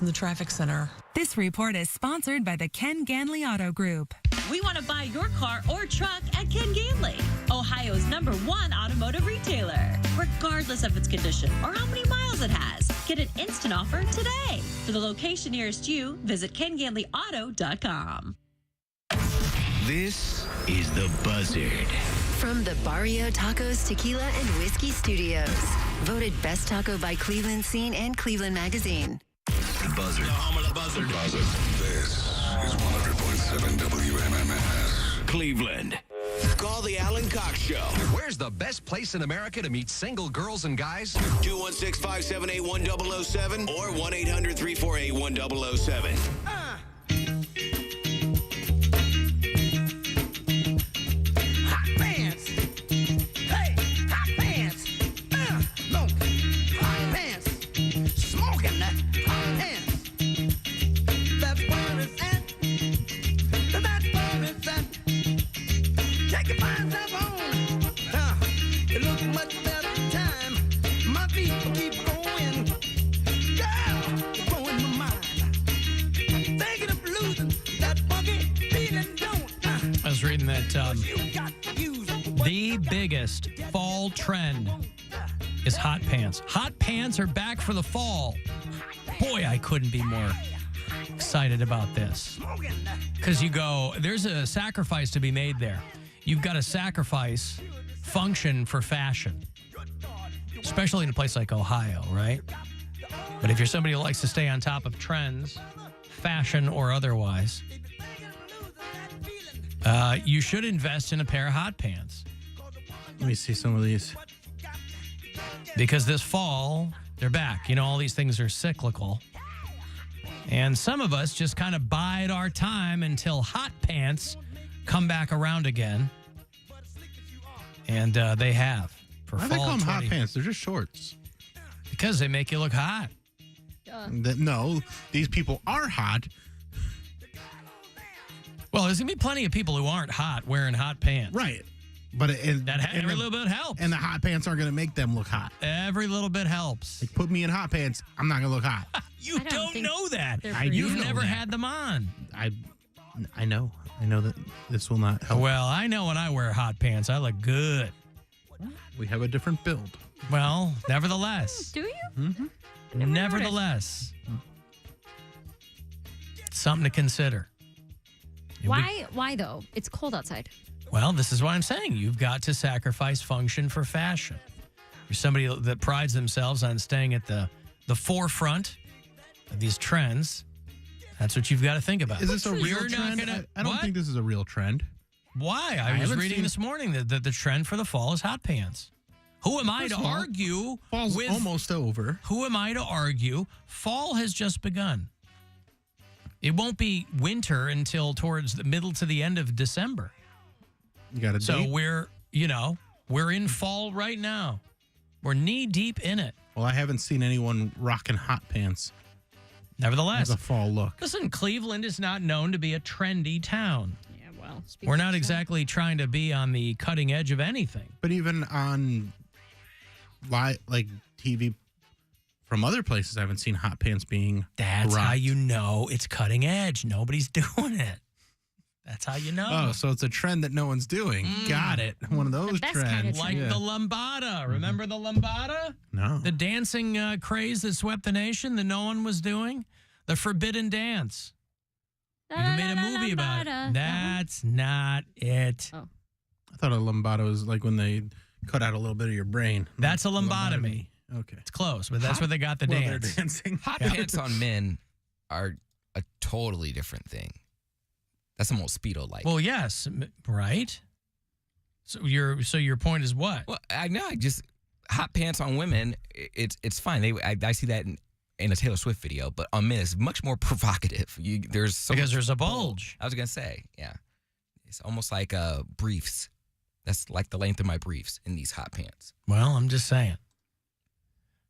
Speaker 1: in the traffic center.
Speaker 4: This report is sponsored by the Ken Ganley Auto Group.
Speaker 7: We want to buy your car or truck at Ken Ganley, Ohio's #1 automotive retailer. Regardless of its condition or how many miles it has, get an instant offer today. For the location nearest you, visit KenGanleyAuto.com.
Speaker 5: This is The Buzzard.
Speaker 8: From the Barrio Tacos, Tequila, and Whiskey Studios. Voted Best Taco by Cleveland Scene and Cleveland Magazine.
Speaker 5: The Buzzard.
Speaker 17: The home of the Buzzard.
Speaker 5: This is 100.7 WMMS. Cleveland.
Speaker 19: Call the Alan Cox Show.
Speaker 20: Where's the best place in America to meet single girls and guys?
Speaker 19: 216-578-1007 or 1-800-348-1007.
Speaker 14: Hot pants. Hey, hot pants. Smoking. Hot pants. Smoking that hot pants. That's where it's at. That's where it's at. Take your fine stuff on. It looks much better time. My feet keep going. Girl, you're blowing my mind. Thinking of losing that funky feeling, don't
Speaker 16: I was reading that the biggest fall trend is hot pants. Hot pants are back for the fall. Boy, I couldn't be more excited about this. Because you go, there's a sacrifice to be made there. You've got to sacrifice function for fashion, especially in a place like Ohio, right? But if you're somebody who likes to stay on top of trends, fashion or otherwise, you should invest in a pair of hot pants.
Speaker 10: Let me see some of these.
Speaker 16: Because this fall, they're back. You know, all these things are cyclical. And some of us just kind of bide our time until hot pants come back around again. And they have. For
Speaker 10: Why do
Speaker 16: fall
Speaker 10: they call them hot
Speaker 16: 20
Speaker 10: pants? They're just shorts.
Speaker 16: Because they make you look hot.
Speaker 10: No, these people are hot.
Speaker 16: Well, there's going to be plenty of people who aren't hot wearing hot pants.
Speaker 10: Right. But
Speaker 16: every little bit helps.
Speaker 10: And the hot pants aren't going to make them look hot.
Speaker 16: Every little bit helps.
Speaker 10: Like, put me in hot pants, I'm not going to look hot.
Speaker 16: You don't know that.
Speaker 10: You've
Speaker 16: never had them on.
Speaker 10: I know. I know that this will not help.
Speaker 16: Well, I know when I wear hot pants, I look good.
Speaker 10: We have a different build.
Speaker 16: Well, nevertheless.
Speaker 9: Do you?
Speaker 10: Mm-hmm.
Speaker 16: Nevertheless. Something to consider.
Speaker 9: Why though? It's cold outside.
Speaker 16: Well, this is what I'm saying. You've got to sacrifice function for fashion. You're somebody that prides themselves on staying at the forefront of these trends. That's what you've got to think about.
Speaker 10: Is this a real trend? I don't think this is a real trend.
Speaker 16: Why? I was reading this morning that the trend for the fall is hot pants. Who am I to argue?
Speaker 10: Fall's almost over.
Speaker 16: Who am I to argue? Fall has just begun. It won't be winter until towards the middle to the end of December.
Speaker 10: You got a
Speaker 16: So
Speaker 10: date?
Speaker 16: we're in fall right now. We're knee deep in it.
Speaker 10: Well, I haven't seen anyone rocking hot pants.
Speaker 16: Nevertheless,
Speaker 10: as a fall look.
Speaker 16: Listen, Cleveland is not known to be a trendy town.
Speaker 9: Yeah, well,
Speaker 16: we're not exactly trying to be on the cutting edge of anything.
Speaker 10: But even on like TV from other places, I haven't seen hot pants being
Speaker 16: That's
Speaker 10: rocked.
Speaker 16: how you know it's cutting edge. Nobody's doing it. That's how you know.
Speaker 10: Oh, so it's a trend that no one's doing. Got it. One of those trends.
Speaker 16: Like the lambada. Remember the lambada?
Speaker 10: No.
Speaker 16: The dancing craze that swept the nation that no one was doing? The forbidden dance. Even made a movie about it. That's not it.
Speaker 9: Oh.
Speaker 10: I thought a lambada was like when they cut out a little bit of your brain.
Speaker 16: That's a lambotomy.
Speaker 10: Okay.
Speaker 16: It's close, but that's where they got the
Speaker 10: Well,
Speaker 16: dance.
Speaker 10: they're dancing.
Speaker 13: Hot pants on men are a totally different thing. That's almost Speedo-like.
Speaker 16: Well, yes, right? So your point is what?
Speaker 13: Well, I know. Hot pants on women, it's fine. I see that in a Taylor Swift video, but on men, it's much more provocative. There's
Speaker 16: a bulge.
Speaker 13: I was going to say, yeah. It's almost like briefs. That's like the length of my briefs in these hot pants.
Speaker 16: Well, I'm just saying.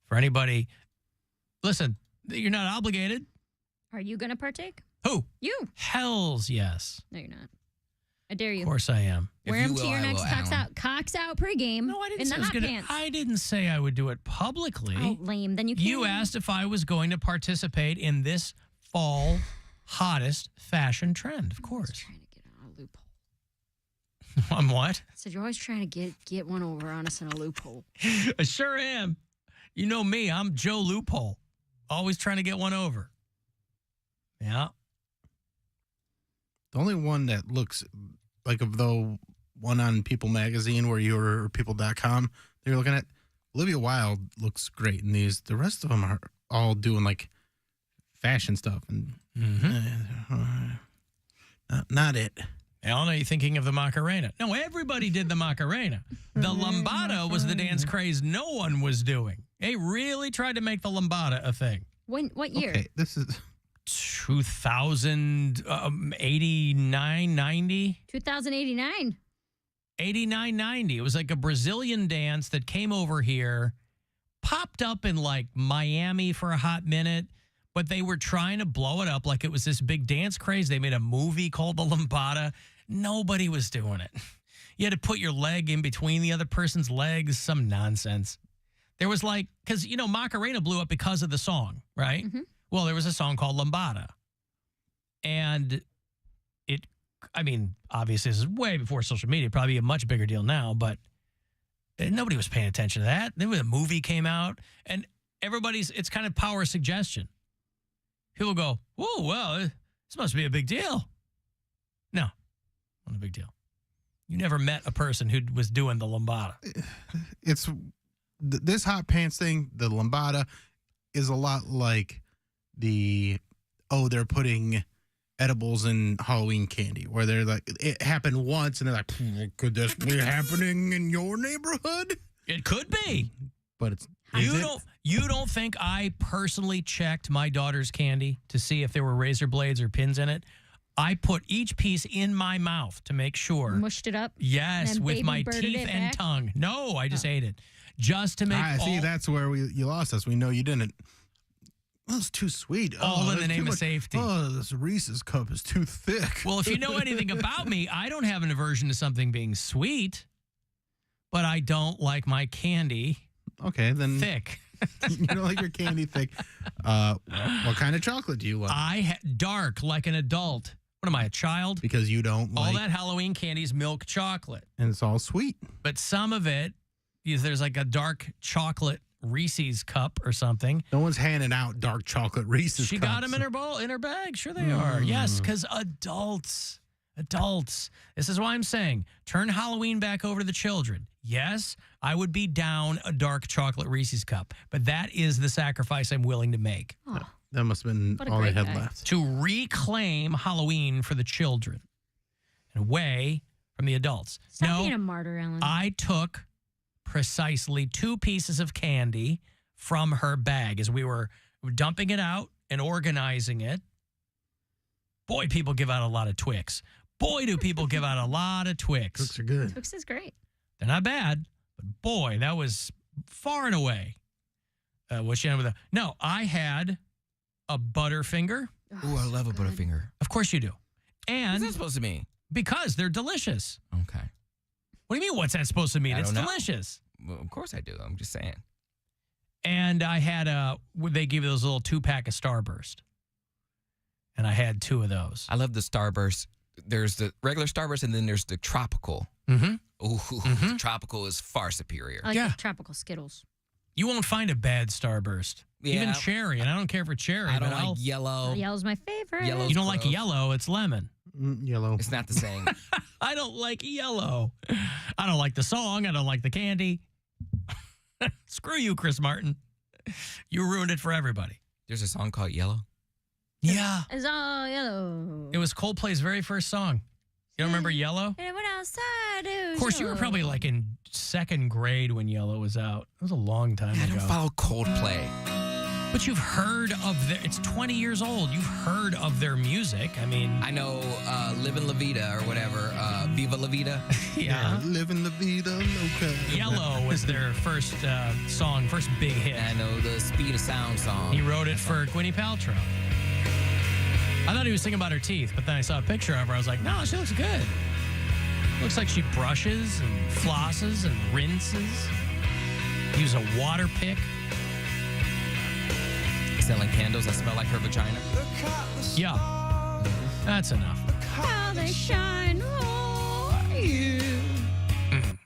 Speaker 16: For anybody, listen, you're not obligated.
Speaker 9: Are you going to partake?
Speaker 16: Who?
Speaker 9: You.
Speaker 16: Hells yes.
Speaker 9: No, you're not. I dare you.
Speaker 16: Of course I am.
Speaker 9: Wear them to your next Cox out pregame. No, I
Speaker 16: didn't
Speaker 9: in
Speaker 16: say
Speaker 9: the
Speaker 16: I was
Speaker 9: hot
Speaker 16: gonna,
Speaker 9: pants.
Speaker 16: I didn't say I would do it publicly.
Speaker 9: Oh, lame. Then you can't.
Speaker 16: You asked if I was going to participate in this fall hottest fashion trend. Of course.
Speaker 9: Trying to get on a loophole.
Speaker 16: On what?
Speaker 9: I said, you're always trying to get one over on us in a loophole.
Speaker 16: I sure am. You know me. I'm Joe Loophole. Always trying to get one over. Yeah.
Speaker 10: The only one that looks like of the one on People Magazine where you're people.com that you're looking at, Olivia Wilde looks great in these. The rest of them are all doing like fashion stuff. And not it.
Speaker 16: Alan, are you thinking of the Macarena? No, everybody did the Macarena. The Lambada was the dance craze no one was doing. They really tried to make the Lambada a thing.
Speaker 9: What year?
Speaker 10: Okay, this is
Speaker 16: 2089, 90?
Speaker 9: 2089.
Speaker 16: 89, 90. It was like a Brazilian dance that came over here, popped up in like Miami for a hot minute, but they were trying to blow it up like it was this big dance craze. They made a movie called The Lambada. Nobody was doing it. You had to put your leg in between the other person's legs, some nonsense. There was like, because, you know, Macarena blew up because of the song, right?
Speaker 9: Mm-hmm.
Speaker 16: Well, there was a song called Lambada. And it, I mean, obviously this is way before social media, probably a much bigger deal now, but nobody was paying attention to that. Then when the movie came out, and it's kind of power suggestion. People go, whoa, well, this must be a big deal. No, not a big deal. You never met a person who was doing the Lambada.
Speaker 10: It's this hot pants thing, the Lambada, is a lot like they're putting edibles in Halloween candy, where they're like, it happened once, and they're like, could this be happening in your neighborhood?
Speaker 16: It could be.
Speaker 10: But it's...
Speaker 16: You don't think I personally checked my daughter's candy to see if there were razor blades or pins in it? I put each piece in my mouth to make sure.
Speaker 9: Mushed it up?
Speaker 16: Yes, with my teeth and tongue. No, I just ate it. Just to make
Speaker 10: see, that's where you lost us. We know you didn't. Well, it's too sweet.
Speaker 16: All in the name of safety.
Speaker 10: Oh, this Reese's cup is too thick.
Speaker 16: Well, if you know anything about me, I don't have an aversion to something being sweet, but I don't like my candy thick.
Speaker 10: You don't like your candy thick. What kind of chocolate do you like?
Speaker 16: Dark, like an adult. What am I, a child?
Speaker 10: Because you don't like...
Speaker 16: All that Halloween candy is milk chocolate.
Speaker 10: And it's all sweet.
Speaker 16: But some of it, there's like a dark chocolate Reese's cup or something.
Speaker 10: No one's handing out dark chocolate Reese's
Speaker 16: She
Speaker 10: cups.
Speaker 16: got them in her bag. Sure they are. Yes, because adults. This is why I'm saying, turn Halloween back over to the children. Yes, I would be down a dark chocolate Reese's cup, but that is the sacrifice I'm willing to make.
Speaker 9: Oh,
Speaker 10: that must have been all they had left.
Speaker 16: To reclaim Halloween for the children and away from the adults.
Speaker 9: Stop being a martyr, Alan.
Speaker 16: I took precisely 2 pieces of candy from her bag as we were dumping it out and organizing it. Boy, people give out a lot of Twix. Boy, do people give out a lot of Twix.
Speaker 10: Twix are good.
Speaker 9: Twix is great.
Speaker 16: They're not bad, but boy, that was far and away what she had with No, I had a Butterfinger.
Speaker 13: Ooh, I love a Butterfinger.
Speaker 16: Of course you do. And
Speaker 13: what's that supposed to mean?
Speaker 16: Because they're delicious.
Speaker 13: Okay.
Speaker 16: What do you mean, what's that supposed to mean? It's
Speaker 13: don't know.
Speaker 16: delicious.
Speaker 13: Well, of course I do. I'm just saying.
Speaker 16: And I had they give you those little 2-pack of Starburst. And I had 2 of those.
Speaker 13: I love the Starburst. There's the regular Starburst, and then there's the tropical.
Speaker 16: Mm-hmm.
Speaker 13: Ooh, the tropical is far superior.
Speaker 9: I like the tropical Skittles.
Speaker 16: You won't find a bad Starburst.
Speaker 13: Yeah.
Speaker 16: Even cherry, and I don't care for cherry.
Speaker 13: I don't like yellow.
Speaker 9: Yellow's my favorite.
Speaker 13: Yellow's
Speaker 16: You don't like
Speaker 13: gross.
Speaker 16: yellow, it's lemon.
Speaker 10: Yellow.
Speaker 13: It's not the same.
Speaker 16: I don't like yellow. I don't like the song. I don't like the candy. Screw you, Chris Martin. You ruined it for everybody.
Speaker 13: There's a song called Yellow.
Speaker 16: Yeah.
Speaker 9: It's all yellow.
Speaker 16: It was Coldplay's very first song. You don't remember Yellow?
Speaker 9: And it went outside.
Speaker 16: Of course, you were probably like in 2nd grade when Yellow was out. It was a long time ago.
Speaker 13: I don't follow Coldplay.
Speaker 16: But you've heard of it's 20 years old. You've heard of their music. I mean,
Speaker 13: I know Livin' La Vida or whatever. Viva La Vida.
Speaker 16: Yeah.
Speaker 10: Living La Vida Loca.
Speaker 16: Yellow was their first song, first big hit.
Speaker 13: I know the Speed of Sound song.
Speaker 16: He wrote it for Gwyneth Paltrow. I thought he was singing about her teeth, but then I saw a picture of her. I was like, no, she looks good. Looks like she brushes and flosses and rinses. Use a water pick.
Speaker 13: Selling candles that smell like her vagina.
Speaker 16: Yeah. That's enough.
Speaker 9: How they shine on you.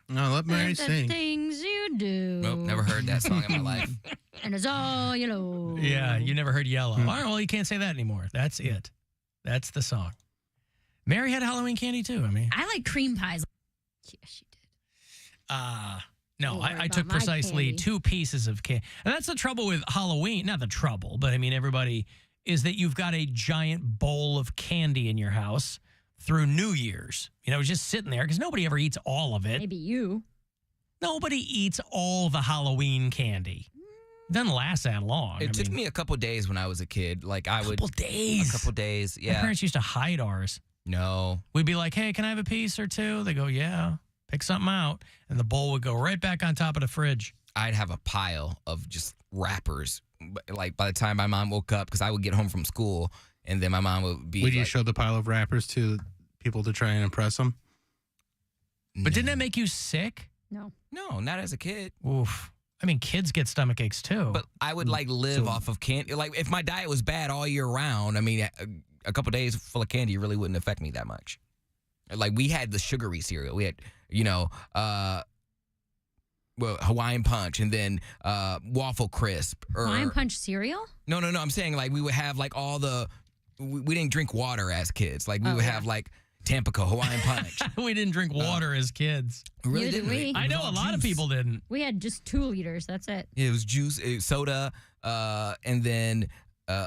Speaker 10: No, let Mary
Speaker 9: The
Speaker 10: sing.
Speaker 9: things you do.
Speaker 13: Nope, never heard that song in my life.
Speaker 9: And it's all yellow.
Speaker 16: Yeah, you never heard Yellow. All right, well, you can't say that anymore. That's it. That's the song. Mary had Halloween candy, too. I mean,
Speaker 9: I like cream pies. Yeah, she did.
Speaker 16: no,
Speaker 9: Don't worry
Speaker 16: I took
Speaker 9: about my
Speaker 16: precisely
Speaker 9: candy.
Speaker 16: 2 pieces of candy. And that's the trouble with Halloween. Not the trouble, but I mean, everybody is that you've got a giant bowl of candy in your house through New Year's. You know, just sitting there because nobody ever eats all of it.
Speaker 9: Maybe you.
Speaker 16: Nobody eats all the Halloween candy. Doesn't last that long.
Speaker 13: It took me a couple days when I was a kid. Like I would.
Speaker 16: A couple
Speaker 13: days.
Speaker 16: My
Speaker 13: Yeah.
Speaker 16: parents used to hide ours.
Speaker 13: No.
Speaker 16: We'd be like, hey, can I have a piece or two? They go, yeah. Pick something out. And the bowl would go right back on top of the fridge.
Speaker 13: I'd have a pile of just wrappers. Like by the time my mom woke up, because I would get home from school, and then my mom would be.
Speaker 10: Would you
Speaker 13: like,
Speaker 10: show the pile of wrappers to people to try and impress them?
Speaker 16: But didn't that make you sick?
Speaker 9: No.
Speaker 13: No, not as a kid.
Speaker 16: Oof. I mean, kids get stomach aches too.
Speaker 13: But I would like live
Speaker 16: So-
Speaker 13: off of candy. Like if my diet was bad all year round, I mean, a couple days full of candy really wouldn't affect me that much. Like we had the sugary cereal. We had, Hawaiian Punch and then Waffle Crisp.
Speaker 9: Hawaiian Punch cereal?
Speaker 13: No. I'm saying like we would have like all the. We didn't drink water as kids. Like we would have like Tampico, Hawaiian Punch.
Speaker 16: We didn't drink water as kids.
Speaker 13: Really
Speaker 9: Neither
Speaker 13: didn't
Speaker 9: did we.
Speaker 16: I know a lot of people didn't.
Speaker 9: We had just 2 liters. That's it.
Speaker 13: It was juice, soda, and then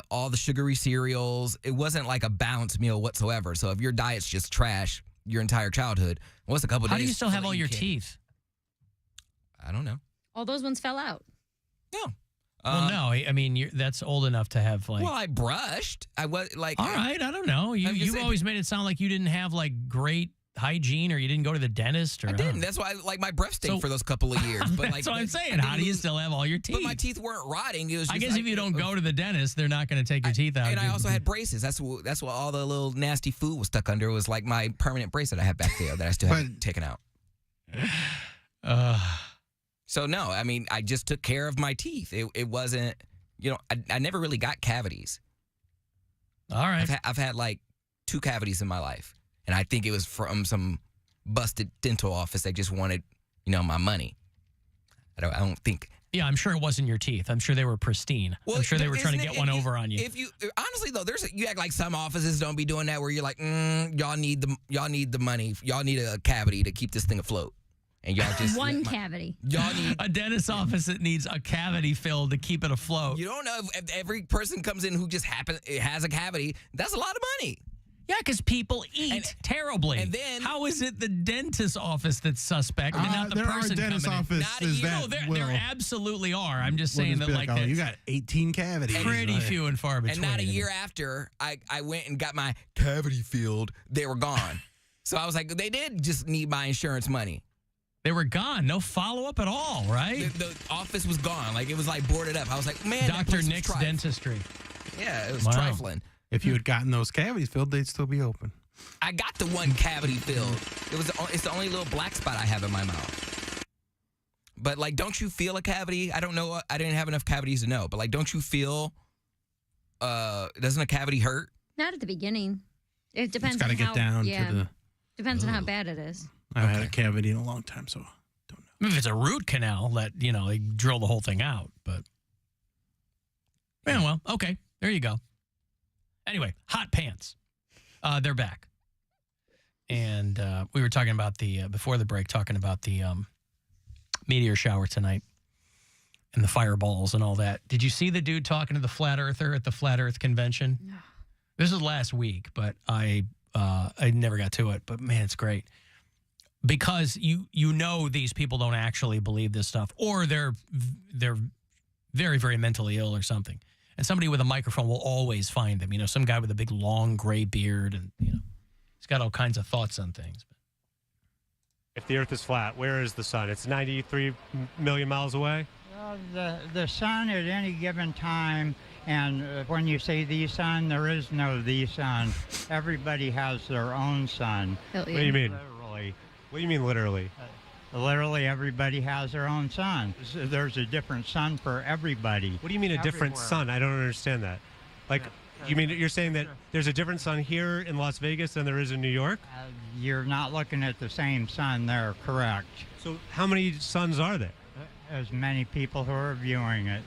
Speaker 13: all the sugary cereals. It wasn't like a balanced meal whatsoever. So if your diet's just trash your entire childhood, what's a couple days?
Speaker 16: How do you still have all your
Speaker 13: candy?
Speaker 16: teeth?
Speaker 13: I don't know.
Speaker 9: All those ones fell out.
Speaker 13: No.
Speaker 16: Well, no. I mean, that's old enough to have like.
Speaker 13: Well, I brushed. I was like.
Speaker 16: All right, I don't know. You've always made it sound like you didn't have like great hygiene, or you didn't go to the dentist, or
Speaker 13: I didn't. That's why like my breath stink for those couple of years. But
Speaker 16: that's
Speaker 13: like,
Speaker 16: what I'm saying. How do you still have all your teeth?
Speaker 13: But my teeth weren't rotting. It was. Just
Speaker 16: I guess
Speaker 13: like,
Speaker 16: if you don't go to the dentist, they're not going to take your teeth out.
Speaker 13: And I also had braces. That's what all the little nasty food was stuck under. It was like my permanent brace that I had back there that I still haven't taken out. So no, I mean, I just took care of my teeth. It wasn't, I never really got cavities.
Speaker 16: All right.
Speaker 13: I've had like 2 cavities in my life, and I think it was from some busted dental office that just wanted, my money. I don't think.
Speaker 16: Yeah, I'm sure it wasn't your teeth. I'm sure they were pristine.
Speaker 13: Well,
Speaker 16: I'm sure they were trying to get one over on you.
Speaker 13: If you honestly though, you act like some offices don't be doing that, where you're like, y'all need the money, y'all need a cavity to keep this thing afloat. And y'all just
Speaker 9: one cavity.
Speaker 13: Y'all need
Speaker 16: a dentist office that needs a cavity filled to keep it afloat.
Speaker 13: You don't know if every person comes in who just has a cavity. That's a lot of money.
Speaker 16: Yeah, because people eat terribly.
Speaker 13: And then
Speaker 16: how is it the dentist office that's suspect and not the
Speaker 10: there
Speaker 16: person
Speaker 10: are dentist
Speaker 16: coming
Speaker 10: offices
Speaker 16: in? There absolutely are. I'm just saying that like
Speaker 10: you got 18 cavities.
Speaker 16: Pretty few and far between.
Speaker 13: And not a year after I went and got my cavity filled, they were gone. So I was like, they did just need my insurance money.
Speaker 16: They were gone. No follow-up at all, right?
Speaker 13: The office was gone. Like, it was, like, boarded up. I was like, man,
Speaker 16: Dr. Nick's Dentistry.
Speaker 13: Yeah, it was
Speaker 16: Wow.
Speaker 13: trifling.
Speaker 10: If you had gotten those cavities filled, they'd still be open.
Speaker 13: I got the one cavity filled. It's the only little black spot I have in my mouth. But, like, don't you feel a cavity? I don't know. I didn't have enough cavities to know. But, like, don't you feel, doesn't a cavity hurt?
Speaker 9: Not at the beginning. It depends
Speaker 10: It's got to
Speaker 9: on
Speaker 10: get
Speaker 9: how,
Speaker 10: down
Speaker 9: yeah,
Speaker 10: to the...
Speaker 9: depends on how bad it is.
Speaker 10: I haven't had a cavity in a long time, so don't know.
Speaker 16: If it's a root canal, that, they drill the whole thing out. But, yeah, well, okay. There you go. Anyway, hot pants. They're back. And we were talking about before the break, talking about the meteor shower tonight and the fireballs and all that. Did you see the dude talking to the flat earther at the Flat Earth Convention? No. This was last week, but I never got to it. But, man, it's great. Because you know these people don't actually believe this stuff, or they're very, very mentally ill or something. And somebody with a microphone will always find them. Some guy with a big, long, gray beard, and, he's got all kinds of thoughts on things.
Speaker 1: If the Earth is flat, where is the sun? It's 93 million miles away?
Speaker 2: Well, the sun at any given time, and when you say the sun, there is no the sun. Everybody has their own sun.
Speaker 1: What do you mean?
Speaker 2: Literally.
Speaker 1: What do you mean literally?
Speaker 2: Literally, everybody has their own sun. There's a different sun for everybody.
Speaker 1: What do you mean a different sun? I don't understand that. Like, you're saying that there's a different sun here in Las Vegas than there is in New York?
Speaker 2: You're not looking at the same sun there, correct.
Speaker 1: So how many suns are there?
Speaker 2: As many people who are viewing it.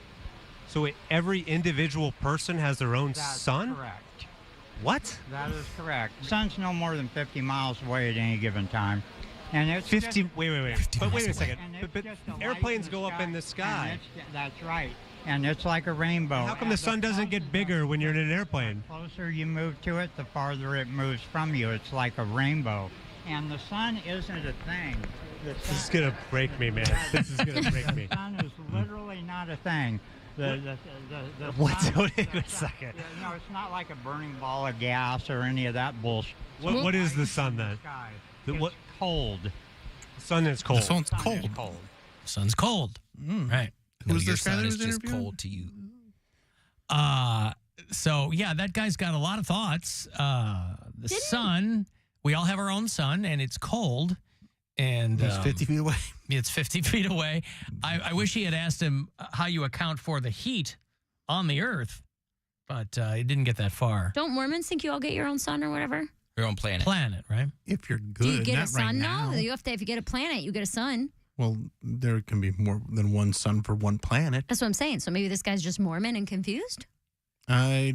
Speaker 1: So every individual person has their own sun?
Speaker 2: Correct.
Speaker 1: What?
Speaker 2: That is correct. The sun's no more than 50 miles away at any given time. And it's
Speaker 1: 50.
Speaker 2: Just,
Speaker 1: wait. But wait a second. But airplanes go up in the sky.
Speaker 2: That's right. And it's like a rainbow.
Speaker 1: How come the sun doesn't get bigger when you're in an airplane?
Speaker 2: The closer you move to it, the farther it moves from you. It's like a rainbow. And the sun isn't a thing.
Speaker 1: This is going to break me, man. This is going to break me.
Speaker 2: The sun is literally not a thing. The
Speaker 1: What?
Speaker 2: sun,
Speaker 1: Wait a second.
Speaker 2: No, it's not like a burning ball of gas or any of that bullshit.
Speaker 1: What is the sun then?
Speaker 2: It's cold.
Speaker 1: The sun is cold.
Speaker 10: The sun's cold.
Speaker 16: Sun's cold. Right.
Speaker 10: Who's
Speaker 13: your
Speaker 10: this guy
Speaker 13: sun
Speaker 10: that
Speaker 13: is
Speaker 10: was
Speaker 13: just
Speaker 10: interviewing?
Speaker 13: cold to you.
Speaker 16: So yeah, that guy's got a lot of thoughts. The sun, we all have our own sun, and it's cold. And
Speaker 10: It's 50 feet away.
Speaker 16: It's 50 feet away. I wish he had asked him how you account for the heat on the Earth, but he didn't get that far.
Speaker 17: Don't Mormons think you all get your own sun or whatever?
Speaker 13: Your own planet.
Speaker 16: Planet, right?
Speaker 10: If you're good,
Speaker 17: Do you get
Speaker 10: not
Speaker 17: a sun
Speaker 10: right
Speaker 17: now?
Speaker 10: now.
Speaker 17: You have to. If you get a planet, you get a sun.
Speaker 10: Well, there can be more than one sun for one planet.
Speaker 17: That's what I'm saying. So maybe this guy's just Mormon and confused.
Speaker 10: There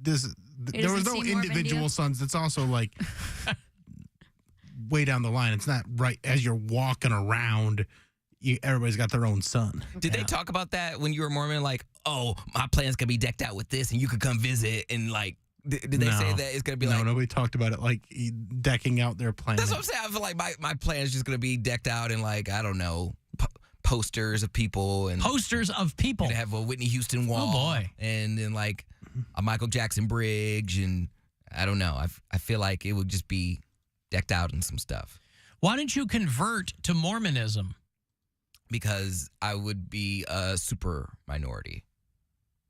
Speaker 10: was
Speaker 17: doesn't
Speaker 10: no
Speaker 17: seem Mormon to you?
Speaker 10: individual suns. It's also like way down the line. It's not right as you're walking around. Everybody's got their own sun.
Speaker 13: Did they talk about that when you were Mormon? Like, oh, my planet's gonna be decked out with this, and you could come visit. And like, did they say that it's gonna be like?
Speaker 10: No, nobody talked about it like decking out their planet.
Speaker 13: That's what I'm saying. I feel like my planet is just gonna be decked out in like, I don't know, posters of people and
Speaker 16: posters of people.
Speaker 13: They have a Whitney Houston wall.
Speaker 16: Oh boy!
Speaker 13: And then like a Michael Jackson bridge, and I don't know. I feel like it would just be decked out in some stuff.
Speaker 16: Why didn't you convert to Mormonism?
Speaker 13: Because I would be a super minority.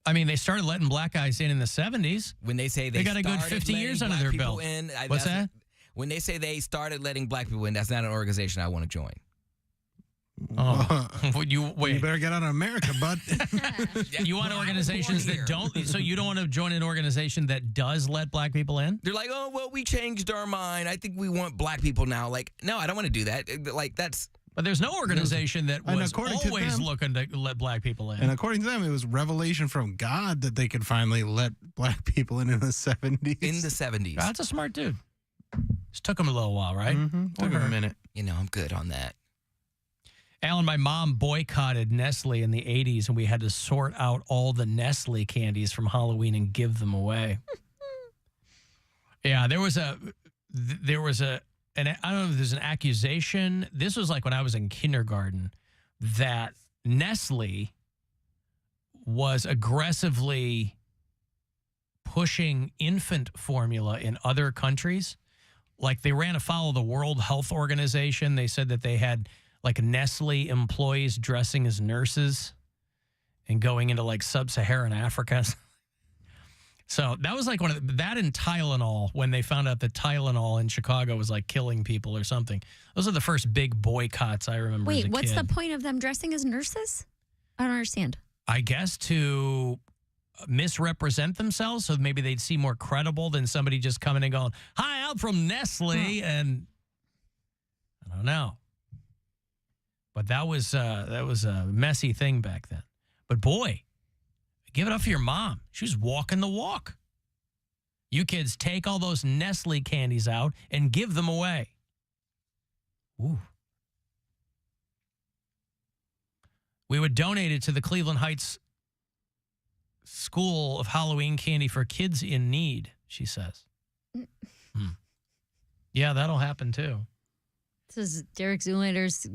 Speaker 16: I mean, they started letting black guys in the 70s.
Speaker 13: When they say
Speaker 16: they got a good 50 years under their belt. What's that?
Speaker 13: When they say they started letting black people in, that's not an organization I want to join.
Speaker 16: Oh, you
Speaker 10: better get out of America, bud.
Speaker 16: You want organizations that don't? So you don't want to join an organization that does let black people in?
Speaker 13: They're like, oh, well, we changed our mind. I think we want black people now. Like, no, I don't want to do that. Like, that's.
Speaker 16: But there's no organization that was always
Speaker 10: them,
Speaker 16: looking to let black people in.
Speaker 10: And according to them, it was revelation from God that they could finally let black people in the 70s.
Speaker 13: In the 70s.
Speaker 16: God's a smart dude. Just took him a little while, right?
Speaker 10: Took him a minute.
Speaker 13: You know, I'm good on that.
Speaker 16: Alan, my mom boycotted Nestle in the 80s, and we had to sort out all the Nestle candies from Halloween and give them away. Yeah, there was I don't know if there's an accusation. This was like when I was in kindergarten that Nestle was aggressively pushing infant formula in other countries. Like they ran afoul of the World Health Organization. They said that they had like Nestle employees dressing as nurses and going into like sub-Saharan Africa. So that was like that and Tylenol, when they found out that Tylenol in Chicago was like killing people or something. Those are the first big boycotts I remember.
Speaker 17: Wait,
Speaker 16: as a
Speaker 17: what's
Speaker 16: kid.
Speaker 17: the point of them dressing as nurses? I don't understand.
Speaker 16: I guess to misrepresent themselves, so maybe they'd seem more credible than somebody just coming and going, "Hi, I'm from Nestle," and I don't know. But that was a messy thing back then. But boy, give it up for your mom. She was walking the walk. You kids take all those Nestle candies out and give them away. Ooh. We would donate it to the Cleveland Heights School of Halloween Candy for Kids in Need, she says. Yeah, that'll happen too.
Speaker 17: This is Derek Zoolander's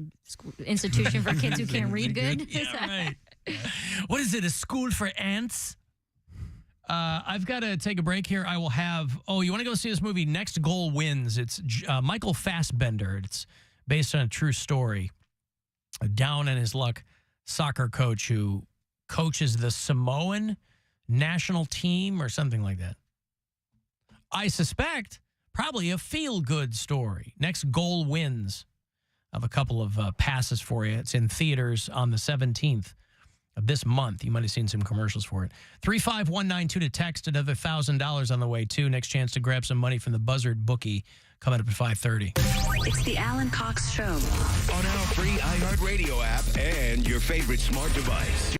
Speaker 17: institution for kids who can't read good.
Speaker 16: Yeah, right. What is it, a school for ants? I've got to take a break here. I will have, you want to go see this movie, Next Goal Wins. It's Michael Fassbender. It's based on a true story. A down in his luck soccer coach who coaches the Samoan national team or something like that. I suspect probably a feel-good story. Next Goal Wins. I have a couple of passes for you. It's in theaters on the 17th of this month. You might have seen some commercials for it. 35192 to text. Another $1,000 on the way, too. Next chance to grab some money from the Buzzard bookie coming up at 5:30.
Speaker 8: It's the Alan Cox Show.
Speaker 5: On our free iHeartRadio app and your favorite smart device.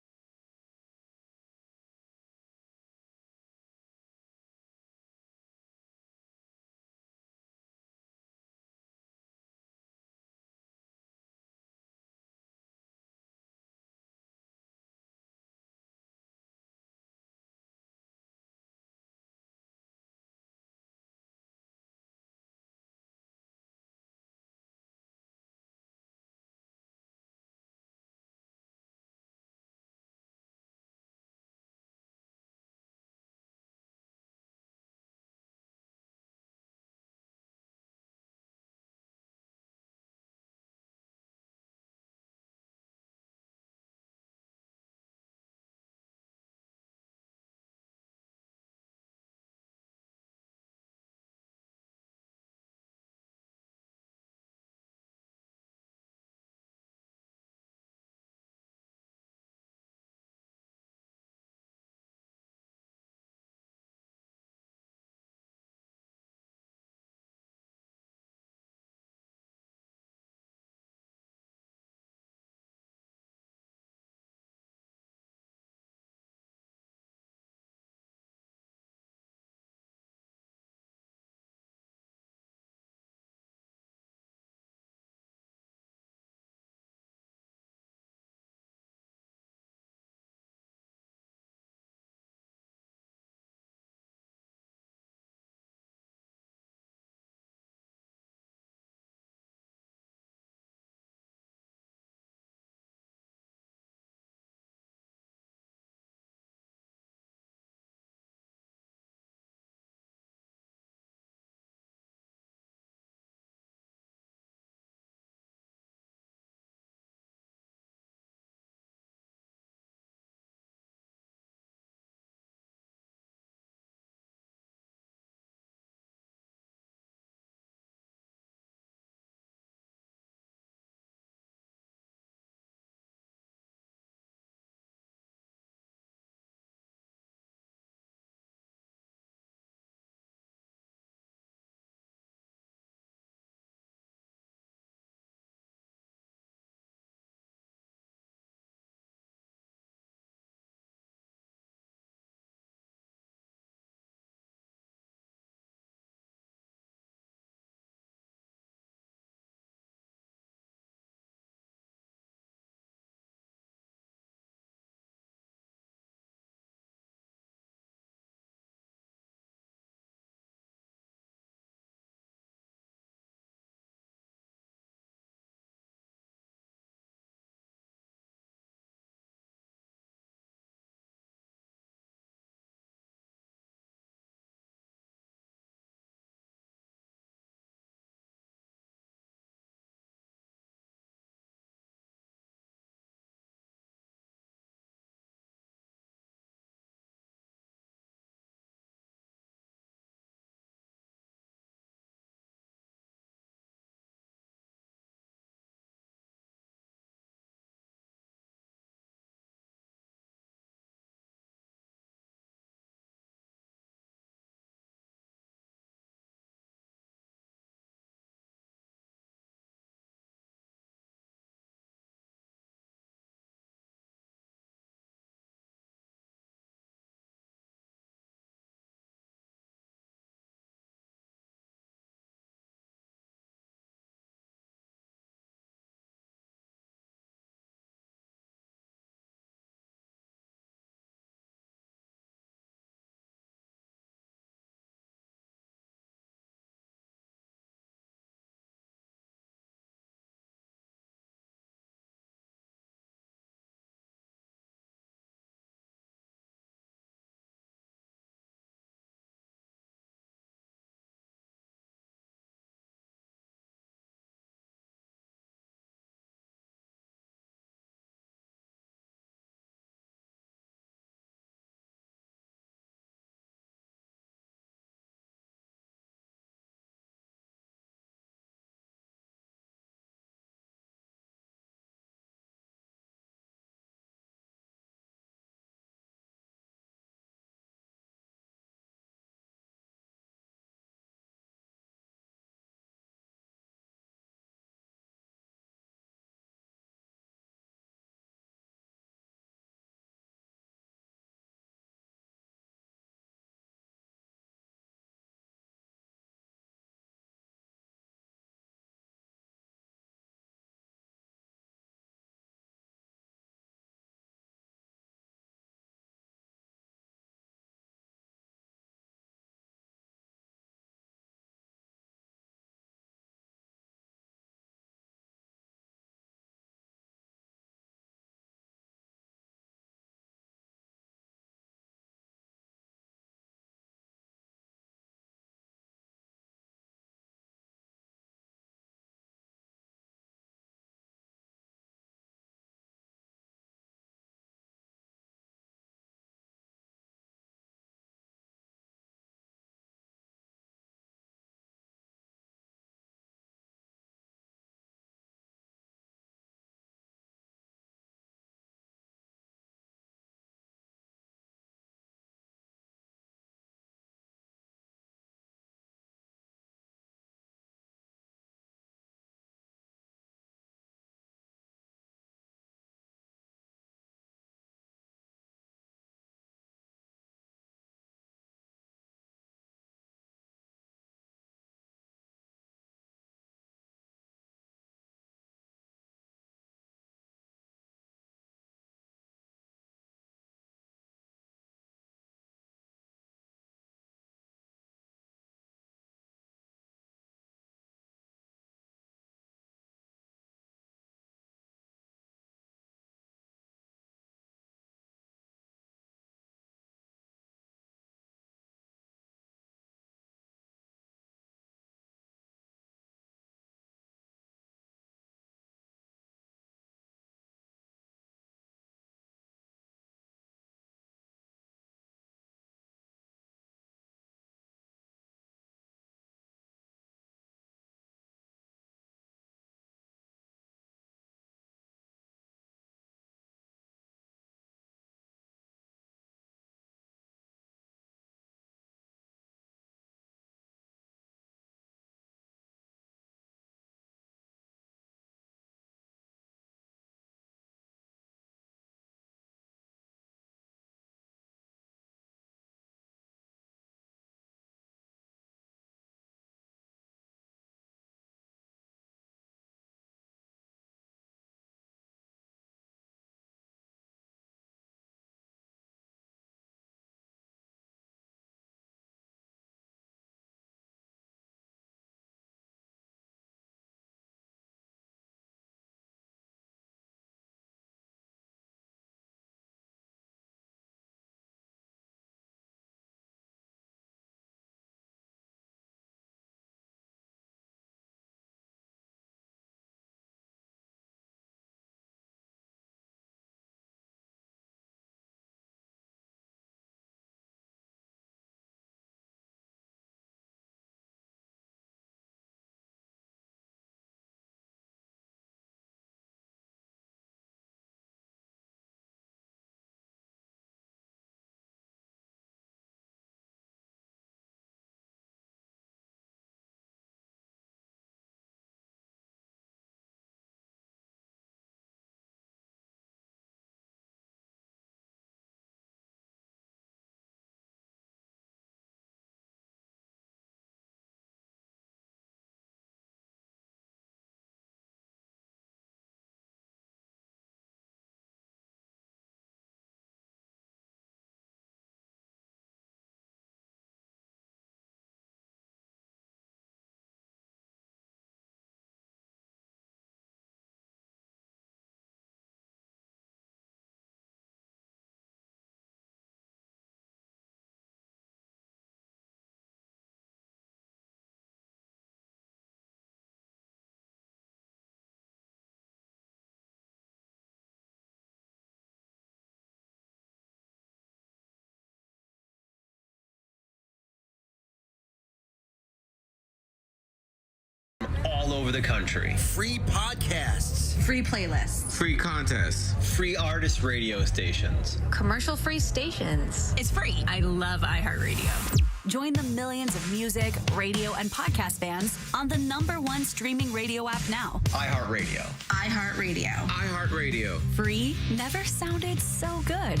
Speaker 3: all over the country.
Speaker 19: Free podcasts.
Speaker 18: Free playlists.
Speaker 3: Free contests. Free artist radio stations.
Speaker 18: Commercial-free stations. It's free. I love iHeartRadio. Join the millions of music, radio, and podcast fans on the #1 streaming radio app now.
Speaker 3: iHeartRadio.
Speaker 18: iHeartRadio.
Speaker 3: iHeartRadio.
Speaker 18: Free never sounded so good.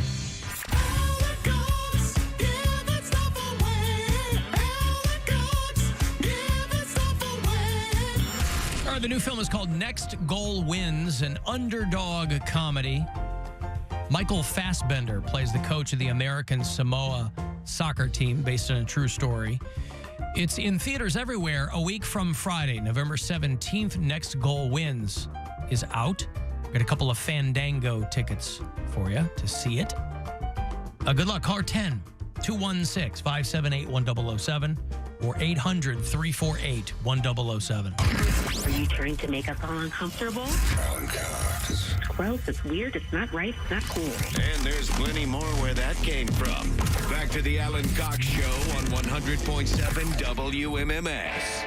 Speaker 16: All right, the new film is called Next Goal Wins, an underdog comedy. Michael Fassbender plays the coach of the American Samoa soccer team based on a true story. It's in theaters everywhere a week from Friday, November 17th. Next Goal Wins is out. We've got a couple of Fandango tickets for you to see it. Good luck. Call 10-216-578-1007 or 800-348-1007.
Speaker 21: Are you trying to make us all uncomfortable?
Speaker 19: Alan Cox.
Speaker 21: It's gross, it's weird, it's not right, it's not cool.
Speaker 5: And there's plenty more where that came from. Back to the Alan Cox Show on 100.7 WMMS.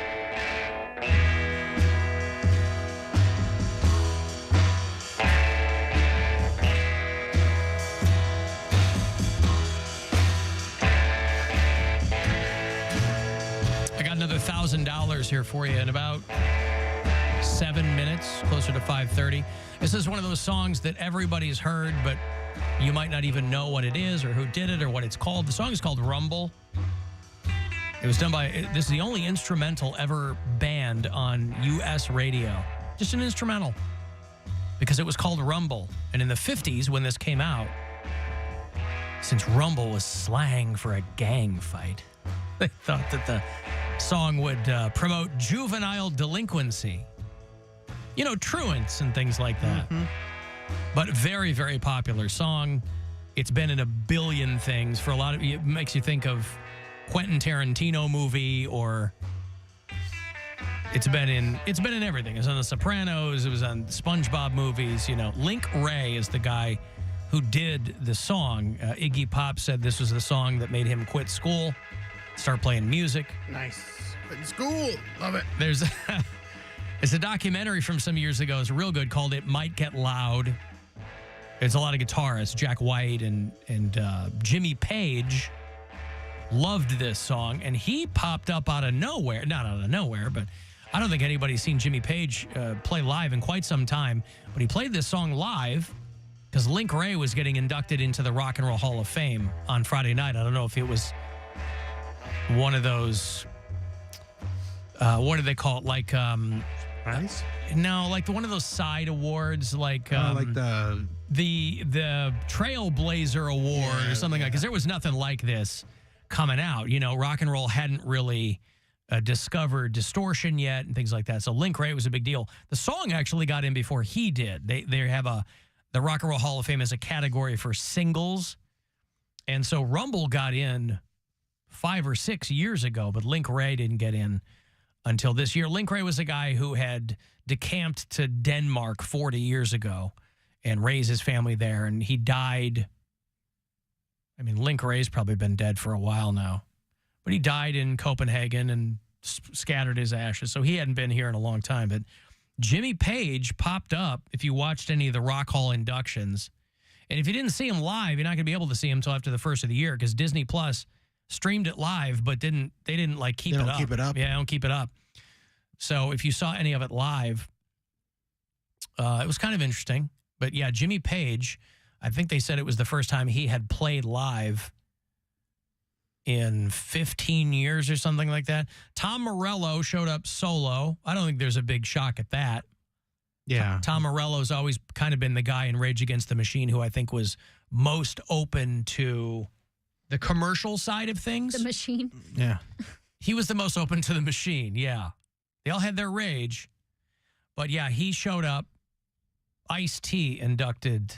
Speaker 16: I got another $1,000 here for you in about 7 minutes, closer to 5:30. This is one of those songs that everybody's heard, but you might not even know what it is or who did it or what it's called. The song is called Rumble. It was done by, this is the only instrumental ever banned on U.S. radio. Just an instrumental. Because it was called Rumble. And in the 50s, when this came out, since Rumble was slang for a gang fight, they thought that the song would promote juvenile delinquency. You know, truants and things like that. But very, very popular song. It's been in a billion things. For a lot of it makes you think of Quentin Tarantino movie, or it's been in everything. It was on The Sopranos, it was on SpongeBob movies, you know. Link Wray is the guy who did the song. Iggy Pop said this was the song that made him quit school, start playing music.
Speaker 10: Nice. In school. Love it.
Speaker 16: There's it's a documentary from some years ago. It's real good, called It Might Get Loud. It's a lot of guitarists. Jack White and Jimmy Page loved this song, and he popped up out of nowhere. Not out of nowhere, but I don't think anybody's seen Jimmy Page play live in quite some time. But he played this song live because Link Wray was getting inducted into the Rock and Roll Hall of Fame on Friday night. I don't know if it was one of those, what do they call it? Like,
Speaker 10: Nice?
Speaker 16: No, like one of those side awards, like
Speaker 10: like
Speaker 16: the Trailblazer Award or something like. Because there was nothing like this coming out. You know, rock and roll hadn't really discovered distortion yet and things like that. So Link Wray was a big deal. The song actually got in before he did. They have the Rock and Roll Hall of Fame as a category for singles, and so Rumble got in 5 or 6 years ago, but Link Wray didn't get in until this year. Link Wray was a guy who had decamped to Denmark 40 years ago and raised his family there, and he died. I mean, Link Wray's probably been dead for a while now, but he died in Copenhagen and scattered his ashes, so he hadn't been here in a long time. But Jimmy Page popped up if you watched any of the Rock Hall inductions, and if you didn't see him live, you're not going to be able to see him until after the first of the year, because Disney Plus streamed it live, but they didn't like keep it up.
Speaker 10: Keep it up.
Speaker 16: Yeah, don't keep it up. So if you saw any of it live, it was kind of interesting. But yeah, Jimmy Page, I think they said it was the first time he had played live in 15 years or something like that. Tom Morello showed up solo. I don't think there's a big shock at that.
Speaker 10: Yeah.
Speaker 16: Tom Morello's always kind of been the guy in Rage Against the Machine who I think was most open to the commercial side of things.
Speaker 17: The machine.
Speaker 10: Yeah.
Speaker 16: He was the most open to the machine, yeah. They all had their rage. But yeah, he showed up. Ice-T inducted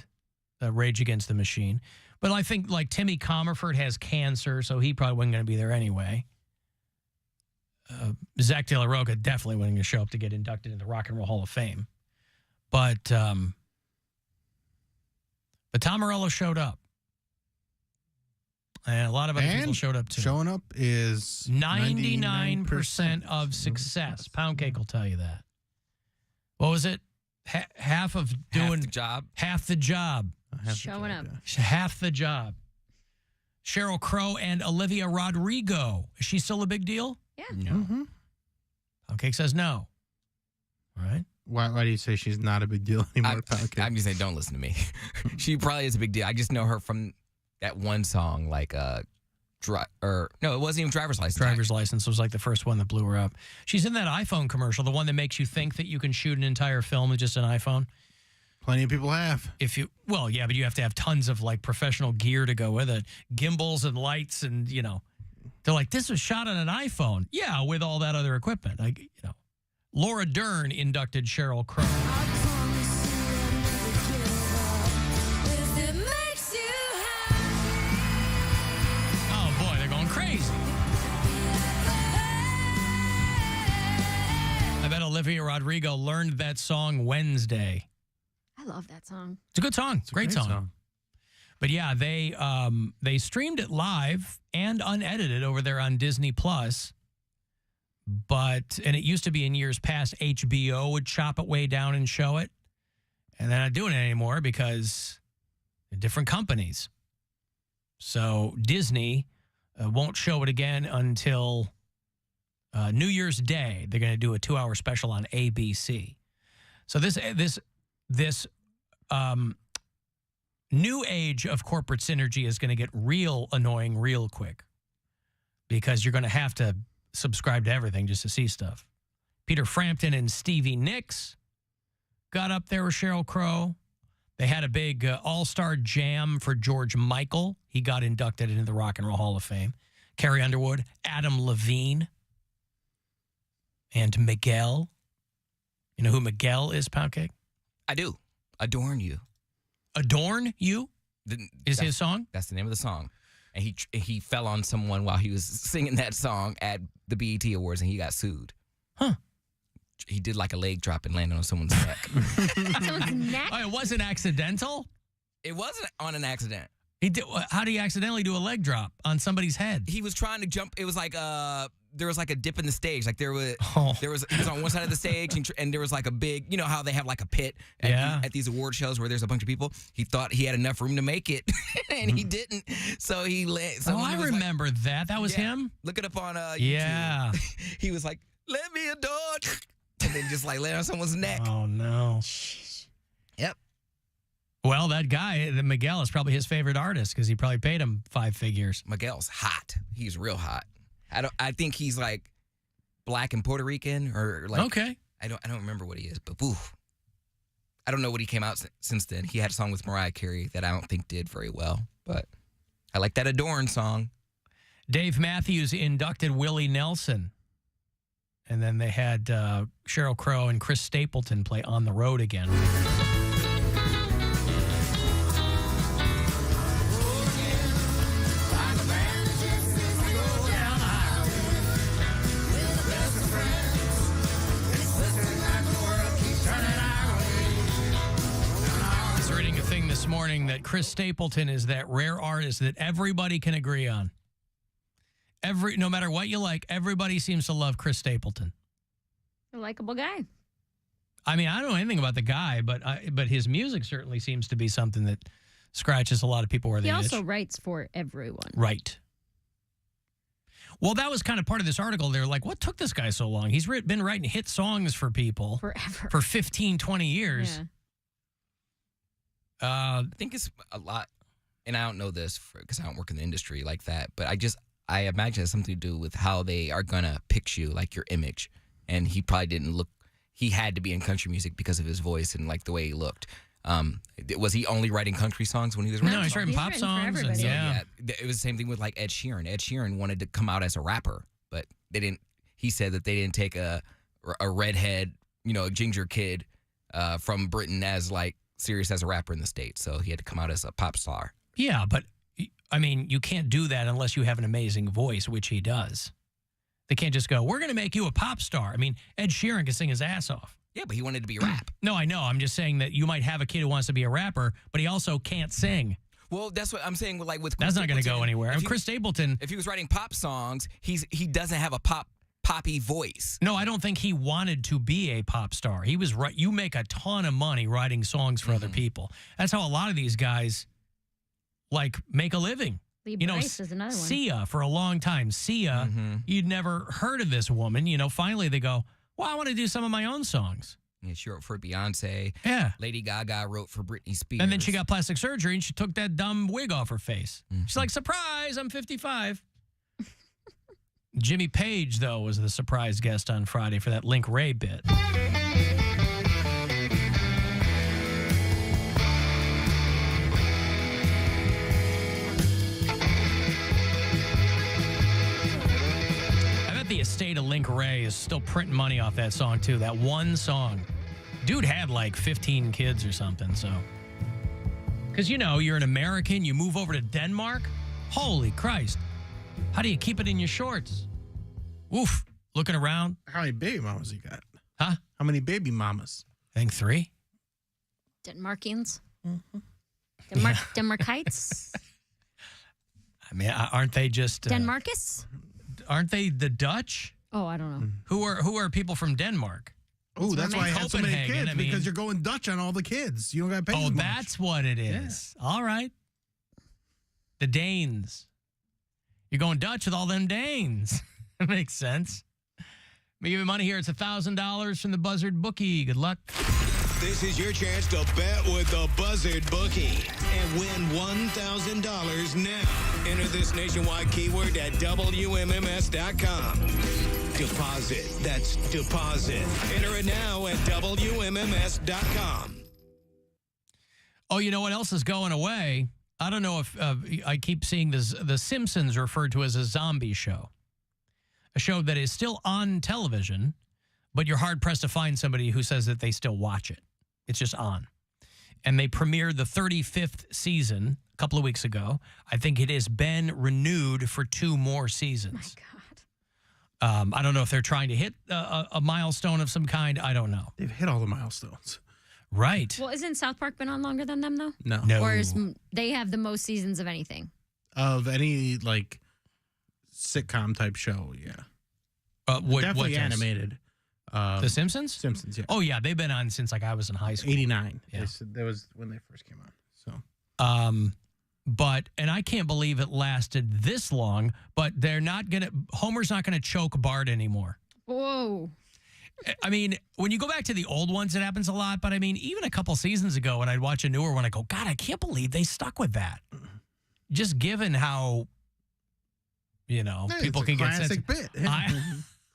Speaker 16: Rage Against the Machine. But I think like Timmy Comerford has cancer, so he probably wasn't going to be there anyway. Zach De La Rocha definitely wasn't going to show up to get inducted into the Rock and Roll Hall of Fame. But Tom Morello showed up. And a lot of other people showed up too.
Speaker 10: Showing up is
Speaker 16: 99% of success. Poundcake will tell you that. What was it? Half of doing
Speaker 13: Half the job.
Speaker 16: Half the job.
Speaker 17: Showing up.
Speaker 16: Half the job. Sheryl Crow and Olivia Rodrigo. Is she still a big deal?
Speaker 17: Yeah.
Speaker 10: No.
Speaker 16: Poundcake says no. All right.
Speaker 10: Why do you say she's not a big deal anymore, Poundcake?
Speaker 13: I'm just saying, don't listen to me. She probably is a big deal. I just know her from that one song, like no, it wasn't even Driver's License.
Speaker 16: Driver's License was like the first one that blew her up. She's in that iPhone commercial, the one that makes you think that you can shoot an entire film with just an iPhone.
Speaker 10: Plenty of people have.
Speaker 16: Well, yeah, but you have to have tons of like professional gear to go with it, gimbals and lights, and they're like, this was shot on an iPhone. Yeah, with all that other equipment. Laura Dern inducted Sheryl Crow. Oh boy, they're going crazy. I bet Olivia Rodrigo learned that song Wednesday.
Speaker 17: I love that song.
Speaker 16: It's a good song. It's a great song. But yeah, they streamed it live and unedited over there on Disney Plus. And it used to be in years past, HBO would chop it way down and show it. And they're not doing it anymore because they're different companies. So Disney won't show it again until New Year's Day. They're going to do a 2-hour special on ABC. So this new age of corporate synergy is going to get real annoying real quick because you're going to have to subscribe to everything just to see stuff. Peter Frampton and Stevie Nicks got up there with Sheryl Crow. They had a big all-star jam for George Michael. He got inducted into the Rock and Roll Hall of Fame. Carrie Underwood, Adam Levine, and Miguel. You know who Miguel is, Poundcake?
Speaker 13: I do. Adorn You.
Speaker 16: Adorn You is his song?
Speaker 13: That's the name of the song. And he fell on someone while he was singing that song at the BET Awards, and he got sued.
Speaker 16: Huh.
Speaker 13: He did like a leg drop and landed on someone's neck.
Speaker 17: Someone's neck?
Speaker 16: Oh, it wasn't accidental?
Speaker 13: It wasn't on an accident.
Speaker 16: How do you accidentally do a leg drop on somebody's head?
Speaker 13: He was trying to jump. It was like there was like a dip in the stage. Like he was on one side of the stage, and there was like a big, you know how they have like a pit at these award shows where there's a bunch of people. He thought he had enough room to make it, and he didn't. So he
Speaker 16: I remember that. That was him?
Speaker 13: Look it up on YouTube.
Speaker 16: Yeah.
Speaker 13: He was like, let me adore, and then just like lay on someone's neck.
Speaker 16: Oh, no.
Speaker 13: Yep.
Speaker 16: Well, that guy, Miguel, is probably his favorite artist because he probably paid him 5 figures.
Speaker 13: Miguel's hot. He's real hot. I think he's like black and Puerto Rican or like.
Speaker 16: Okay.
Speaker 13: I don't remember what he is, but oof. I don't know what he came out since then. He had a song with Mariah Carey that I don't think did very well, but I like that Adorn song.
Speaker 16: Dave Matthews inducted Willie Nelson. And then they had Sheryl Crow and Chris Stapleton play On the Road Again. This morning that Chris Stapleton is that rare artist that everybody can agree on. No matter what you like, everybody seems to love Chris Stapleton.
Speaker 17: A likable guy.
Speaker 16: I mean, I don't know anything about the guy, but his music certainly seems to be something that scratches a lot of people where they itch.
Speaker 17: He also writes for everyone.
Speaker 16: Right. Well, that was kind of part of this article. They're like, what took this guy so long? He's been writing hit songs for people
Speaker 17: forever.
Speaker 16: For 15, 20 years.
Speaker 17: Yeah.
Speaker 13: I think it's a lot, and I don't know this because I don't work in the industry like that, but I imagine it's something to do with how they are going to pitch you, like your image. And he probably didn't look, he had to be in country music because of his voice and like the way he looked. Was he only writing country songs when he was writing
Speaker 16: No, he's writing pop songs.
Speaker 13: And yeah, it was the same thing with like Ed Sheeran. Ed Sheeran wanted to come out as a rapper, but they didn't. He said that they didn't take a redhead, a ginger kid from Britain as like serious as a rapper in the States, so he had to come out as a pop star.
Speaker 16: Yeah, but I mean, you can't do that unless you have an amazing voice, which he does. They can't just go, we're going to make you a pop star. I mean, Ed Sheeran can sing his ass off.
Speaker 13: Yeah, but he wanted to be rap.
Speaker 16: No, I know. I'm just saying that you might have a kid who wants to be a rapper, but he also can't sing.
Speaker 13: Well, that's what I'm saying. Like with
Speaker 16: Chris Stapleton, not going to go anywhere. And Chris Stapleton,
Speaker 13: if he was writing pop songs, he doesn't have a pop poppy voice.
Speaker 16: No, I don't think he wanted to be a pop star. He was right. You make a ton of money writing songs for other people. That's how a lot of these guys make a living.
Speaker 17: Lee Bryce is another one.
Speaker 16: Sia for a long time. Sia, you'd never heard of this woman. Finally they go, well, I want to do some of my own songs.
Speaker 13: Yeah, she wrote for Beyonce.
Speaker 16: Yeah.
Speaker 13: Lady Gaga wrote for Britney Spears.
Speaker 16: And then she got plastic surgery and she took that dumb wig off her face. She's like, surprise, I'm 55. Jimmy Page, though, was the surprise guest on Friday for that Link Ray bit. The estate of Link Ray is still printing money off that song, too. That one song. Dude had 15 kids or something, so. Because, you're an American, you move over to Denmark. Holy Christ. How do you keep it in your shorts? Oof. Looking around.
Speaker 10: How many baby mamas you got?
Speaker 16: Huh?
Speaker 10: How many baby mamas?
Speaker 16: I think 3.
Speaker 17: Denmarkians.
Speaker 16: Yeah.
Speaker 17: Denmarkites.
Speaker 16: I mean, aren't they just...
Speaker 17: Denmarcus?
Speaker 16: Aren't they the Dutch?
Speaker 17: Oh, I don't know.
Speaker 16: Who are people from Denmark?
Speaker 10: Oh, that's why I have so many
Speaker 16: Copenhagen,
Speaker 10: kids, because you're going Dutch on all the kids. You don't got to pay as much.
Speaker 16: That's what it is. Yeah. All right. The Danes. You're going Dutch with all them Danes. That makes sense. Let me give you money here. It's $1,000 from the Buzzard Bookie. Good luck.
Speaker 5: This is your chance to bet with the Buzzard Bookie and win $1,000 now. Enter this nationwide keyword at WMMS.com. Deposit. That's deposit. Enter it now at WMMS.com.
Speaker 16: Oh, you know what else is going away? I don't know if I keep seeing this, The Simpsons referred to as a zombie show. A show that is still on television, but you're hard-pressed to find somebody who says that they still watch it. It's just on. And they premiered the 35th season a couple of weeks ago. I think it has been renewed for 2 more seasons.
Speaker 17: My God.
Speaker 16: I don't know if they're trying to hit a milestone of some kind. I don't know.
Speaker 10: They've hit all the milestones.
Speaker 16: Right.
Speaker 17: Well, isn't South Park been on longer than them, though?
Speaker 10: No.
Speaker 17: Or they have the most seasons of anything?
Speaker 10: Of any, sitcom type show, yeah. Definitely animated.
Speaker 16: The Simpsons?
Speaker 10: Simpsons, yeah.
Speaker 16: Oh, yeah. They've been on since I was in high school.
Speaker 10: 89.
Speaker 16: Yeah.
Speaker 10: That was when they first came on. So.
Speaker 16: And I can't believe it lasted this long, but Homer's not going to choke Bart anymore.
Speaker 17: Whoa.
Speaker 16: I mean, when you go back to the old ones, it happens a lot. But I mean, even a couple seasons ago when I'd watch a newer one, I go, God, I can't believe they stuck with that. Just given how, people can get sensitive.
Speaker 10: Bit.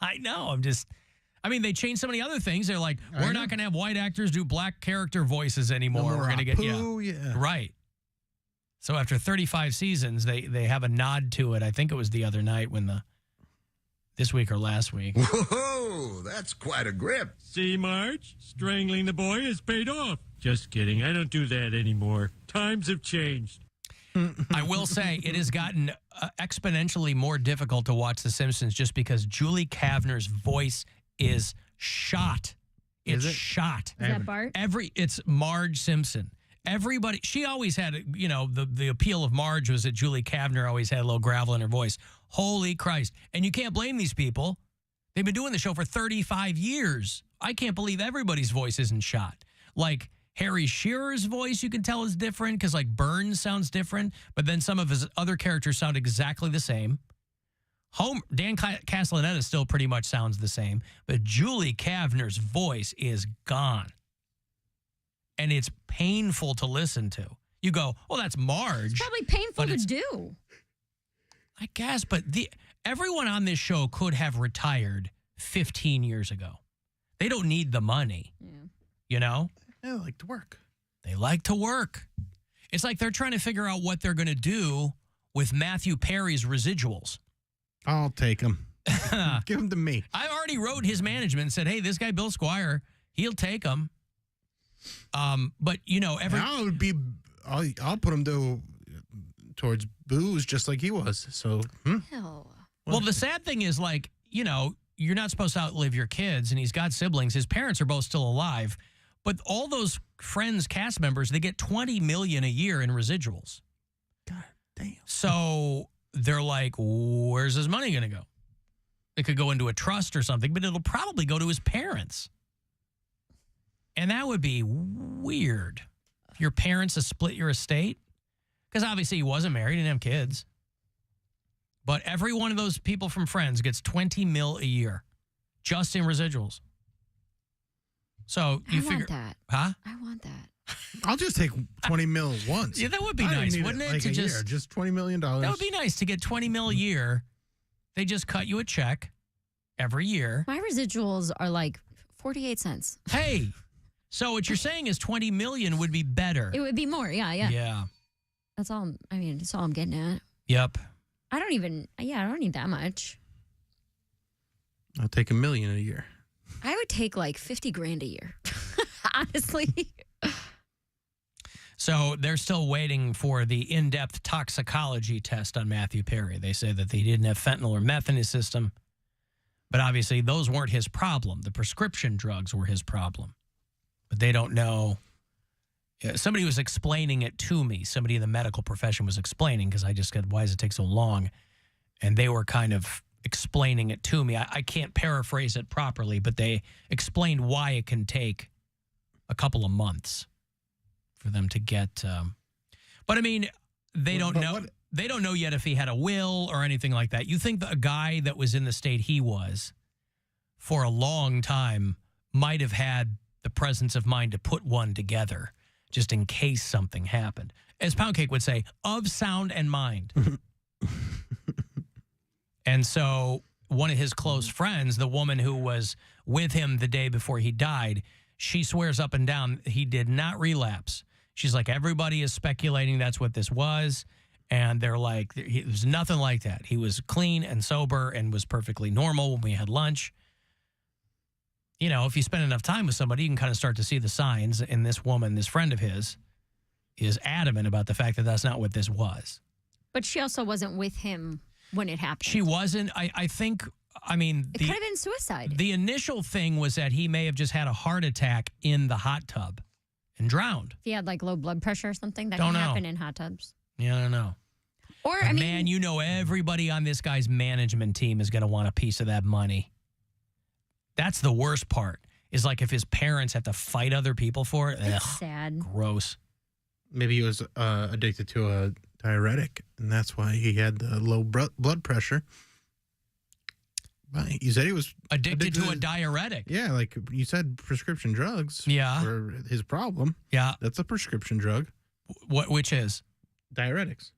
Speaker 16: I know. They changed so many other things. They're like, we're not going to have white actors do black character voices anymore. We're going to get,
Speaker 10: yeah.
Speaker 16: Right. So after 35 seasons, they have a nod to it. I think it was the other night when this week or last week.
Speaker 19: Whoa, that's quite a grip.
Speaker 6: See, Marge? Strangling the boy has paid off. Just kidding. I don't do that anymore. Times have changed.
Speaker 16: I will say it has gotten exponentially more difficult to watch The Simpsons just because Julie Kavner's voice is shot. It's shot.
Speaker 17: Is that Bart?
Speaker 16: It's Marge Simpson. Everybody, she always had, the appeal of Marge was that Julie Kavner always had a little gravel in her voice. Holy Christ. And you can't blame these people. They've been doing the show for 35 years. I can't believe everybody's voice isn't shot. Like Harry Shearer's voice, you can tell is different because Burns sounds different, but then some of his other characters sound exactly the same. Dan Castellaneta still pretty much sounds the same, but Julie Kavner's voice is gone. And it's painful to listen to. You go, oh, that's Marge.
Speaker 17: It's probably painful to do.
Speaker 16: I guess, but everyone on this show could have retired 15 years ago. They don't need the money. Yeah.
Speaker 10: They like to work.
Speaker 16: They like to work. It's like they're trying to figure out what they're going to do with Matthew Perry's residuals.
Speaker 10: I'll take them. Give them to me.
Speaker 16: I already wrote his management and said, hey, this guy, Bill Squire, he'll take them. But,
Speaker 10: I'll put him towards booze just like he was. So,
Speaker 16: Well, the sad thing is, you're not supposed to outlive your kids, and he's got siblings. His parents are both still alive. But all those Friends cast members, they get $20 million a year in residuals.
Speaker 10: God damn.
Speaker 16: So they're like, where's his money going to go? It could go into a trust or something, but it'll probably go to his parents. And that would be weird. If your parents have split your estate. Because obviously he wasn't married, didn't have kids. But every one of those people from Friends gets $20 million a year. Just in residuals. So you figure.
Speaker 17: I want that.
Speaker 16: Huh?
Speaker 17: I want that.
Speaker 10: I'll just take $20 million once.
Speaker 16: Yeah, that would be
Speaker 10: I don't
Speaker 16: nice,
Speaker 10: need
Speaker 16: wouldn't it?
Speaker 10: Like
Speaker 16: To
Speaker 10: a
Speaker 16: just
Speaker 10: year, just $20 million.
Speaker 16: That would be nice to get $20 million a year. They just cut you a check every year.
Speaker 17: My residuals are like 48 cents.
Speaker 16: Hey, so what you're saying is $20 million would be better.
Speaker 17: It would be more. Yeah.
Speaker 16: Yeah.
Speaker 17: That's all. That's all I'm getting at.
Speaker 16: Yep.
Speaker 17: I don't need that much.
Speaker 10: I'll take $1 million a year.
Speaker 17: I would take like 50 grand a year. Honestly.
Speaker 16: So they're still waiting for the in-depth toxicology test on Matthew Perry. They say that they didn't have fentanyl or meth in his system, but obviously those weren't his problem. The prescription drugs were his problem, but they don't know. Somebody was explaining it to me. Somebody in the medical profession was explaining, because I just said, why does it take so long? And they were kind of explaining it to me. I can't paraphrase it properly, but they explained why it can take a couple of months for them to get. But I mean, they don't know. They don't know yet if he had a will or anything like that. You think that a guy that was in the state he was for a long time might have had the presence of mind to put one together just in case something happened. As Poundcake would say, of sound and mind. And so one of his close friends, the woman who was with him the day before he died, she swears up and down he did not relapse. She's like, everybody is speculating that's what this was. And they're like, it was nothing like that. He was clean and sober and was perfectly normal when we had lunch. You know, if you spend enough time with somebody, you can kind of start to see the signs. And this woman, this friend of his, is adamant about the fact that that's not what this was.
Speaker 17: But she also wasn't with him when it happened.
Speaker 16: She wasn't. I think, it
Speaker 17: could have been suicide.
Speaker 16: The initial thing was that he may have just had a heart attack in the hot tub and drowned.
Speaker 17: If he had like low blood pressure or something, that
Speaker 16: Don't
Speaker 17: can
Speaker 16: know.
Speaker 17: happen in hot tubs.
Speaker 16: Yeah, I don't know.
Speaker 17: Or,
Speaker 16: But man, you know everybody on this guy's management team is going to want a piece of that money. That's the worst part, is like if his parents have to fight other people for it.
Speaker 17: It's sad.
Speaker 16: Gross.
Speaker 10: Maybe he was addicted to a diuretic, and that's why he had the low blood pressure. Right. You said he was
Speaker 16: addicted to a diuretic.
Speaker 10: Yeah, like you said, prescription drugs.
Speaker 16: Yeah.
Speaker 10: For his problem.
Speaker 16: Yeah.
Speaker 10: That's a prescription drug.
Speaker 16: Which is?
Speaker 10: Diuretics.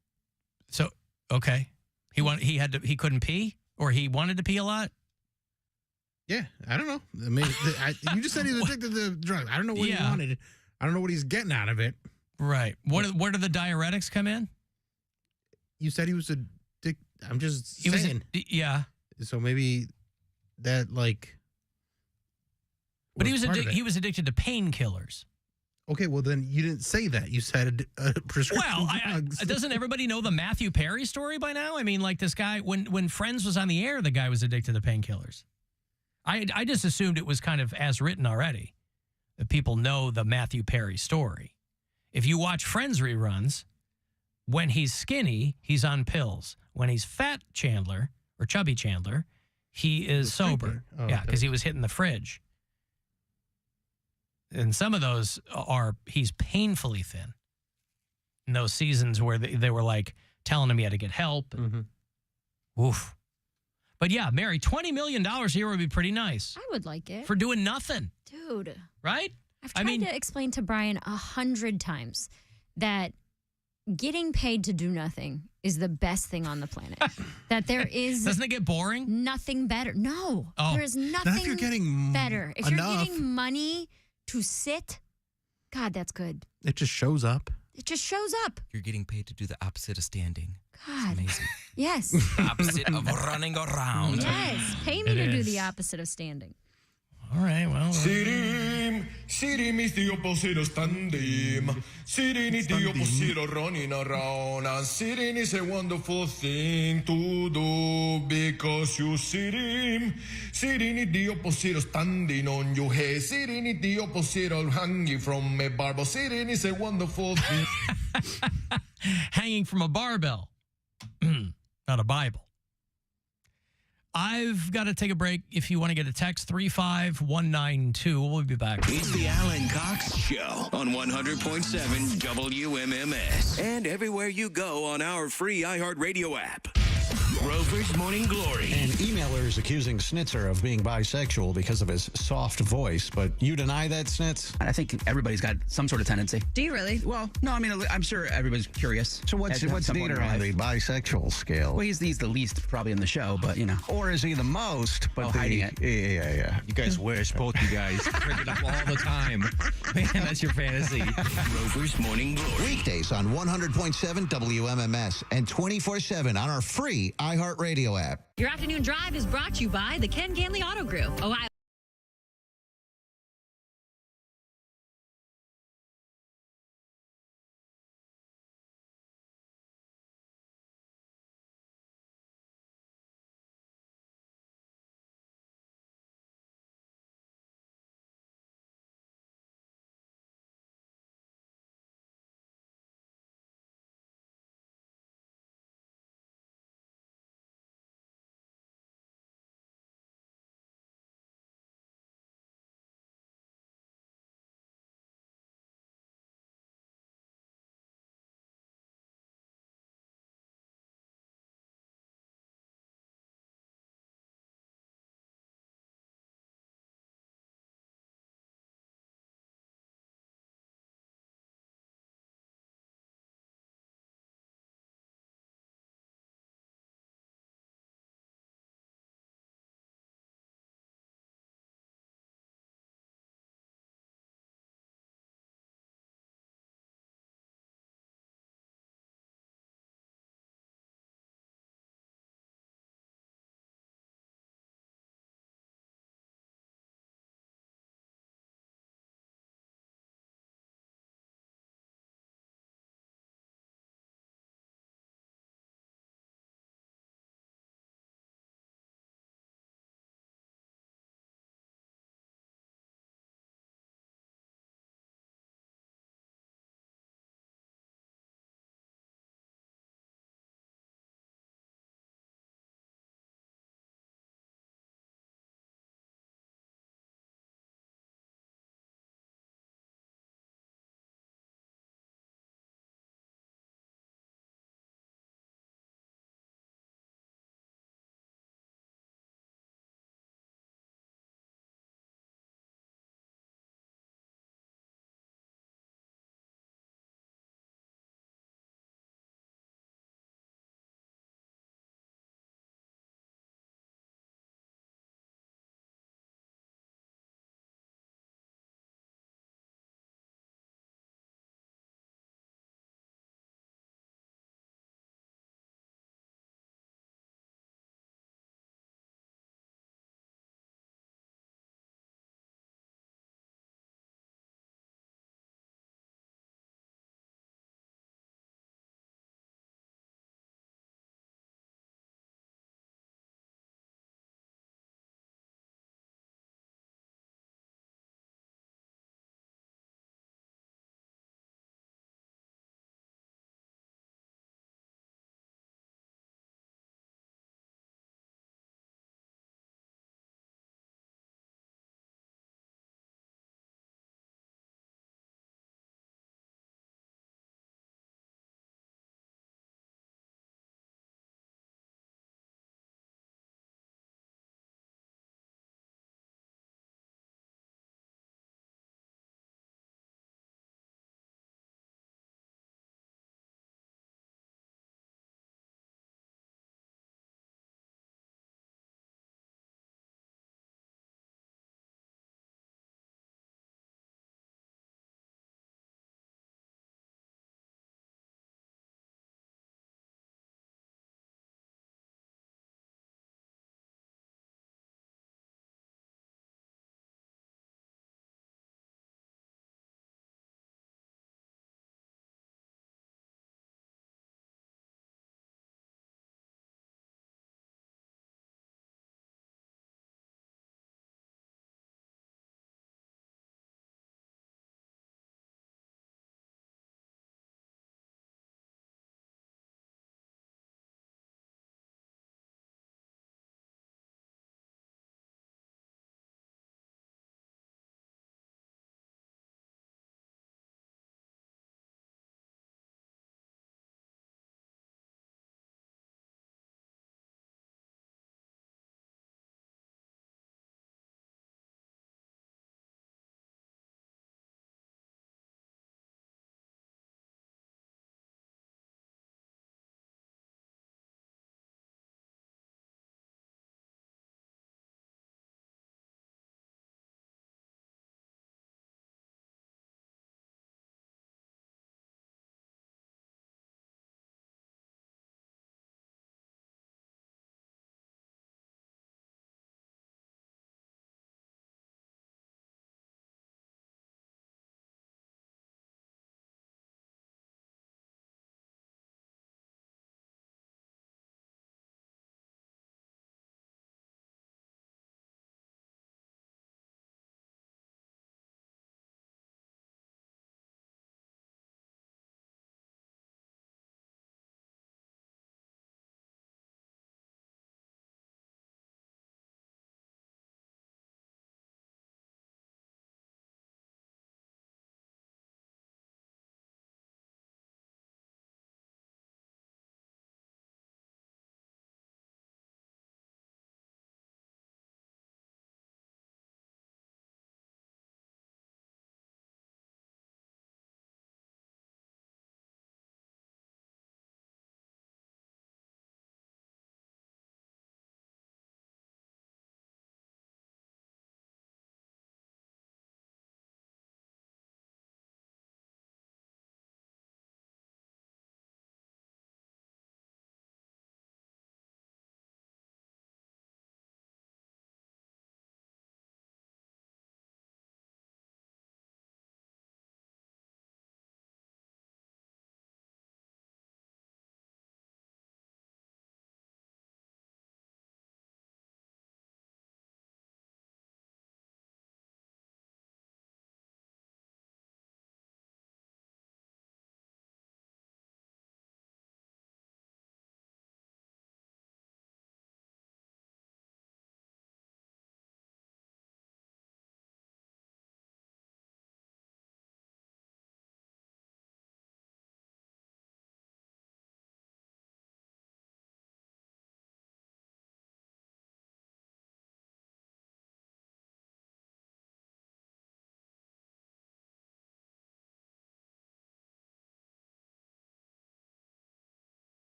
Speaker 16: So, okay. He couldn't pee, or he wanted to pee a lot?
Speaker 10: Yeah, I don't know. I mean, you just said he was addicted to drugs. I don't know what he wanted. I don't know what he's getting out of it.
Speaker 16: Right. Where do the diuretics come in?
Speaker 10: You said he was addicted. I'm just saying.
Speaker 16: Yeah.
Speaker 10: So maybe that
Speaker 16: But he was addicted to painkillers.
Speaker 10: Okay, well then you didn't say that. You said prescription drugs.
Speaker 16: Doesn't everybody know the Matthew Perry story by now? I mean, like this guy, when Friends was on the air, the guy was addicted to painkillers. I just assumed it was kind of as written already, that people know the Matthew Perry story. If you watch Friends reruns, when he's skinny, he's on pills. When he's fat Chandler, or chubby Chandler, he is sober.
Speaker 10: Oh,
Speaker 16: yeah,
Speaker 10: okay.
Speaker 16: because he was hitting the fridge. And some of those he's painfully thin. In those seasons where they were like telling him he had to get help. Oof. But yeah, Mary, $20 million a year would be pretty nice.
Speaker 17: I would like it.
Speaker 16: For doing nothing.
Speaker 17: Dude.
Speaker 16: Right?
Speaker 17: I've tried to explain to Brian 100 times that getting paid to do nothing is the best thing on the planet. That there is...
Speaker 16: Doesn't it get boring?
Speaker 17: Nothing better. No.
Speaker 16: Oh.
Speaker 17: There is
Speaker 10: Not
Speaker 17: nothing
Speaker 10: if you're getting
Speaker 17: better. If
Speaker 10: enough.
Speaker 17: you're getting money to sit, God, that's good.
Speaker 10: It just shows up.
Speaker 17: It just shows up.
Speaker 13: You're getting paid to do the opposite of standing.
Speaker 17: God.
Speaker 13: Amazing.
Speaker 17: Yes.
Speaker 13: Opposite of running around.
Speaker 17: Yes. Pay me
Speaker 13: It
Speaker 17: to do
Speaker 13: is.
Speaker 17: the opposite of standing.
Speaker 16: All right, well.
Speaker 14: Sirim is the opposite of standing. Sitting is the opposite of running around. And sitting is a wonderful thing to do because you sitting. Sitting is the opposite of standing on your head. Sitting is the opposite of hanging from a barbell. Sitting is a wonderful thing.
Speaker 16: Hanging from a barbell. Not a Bible. I've got to take a break. If you want to get a text, 35192. We'll be back.
Speaker 5: It's the Alan Cox Show on 100.7 WMMS. And everywhere you go on our free iHeartRadio app. Rover's Morning Glory.
Speaker 11: An emailer is accusing Snitzer of being bisexual because of his soft voice, but you deny that, Snitz?
Speaker 22: I think everybody's got some sort of tendency.
Speaker 23: Do you really?
Speaker 22: Well, no, I mean, I'm sure everybody's curious.
Speaker 11: So what's neater on the bisexual scale?
Speaker 22: Well, he's the least probably in the show, but, you know.
Speaker 11: Or is he the most? But
Speaker 22: hiding it.
Speaker 11: Yeah.
Speaker 24: You guys wish, both you guys. Print it up all the time. Man, that's your fantasy.
Speaker 5: Rover's Morning Glory.
Speaker 25: Weekdays on 100.7 WMMS and 24/7 on our free iHeartRadio app.
Speaker 9: Your afternoon drive is brought to you by the Ken Ganley Auto Group, Ohio.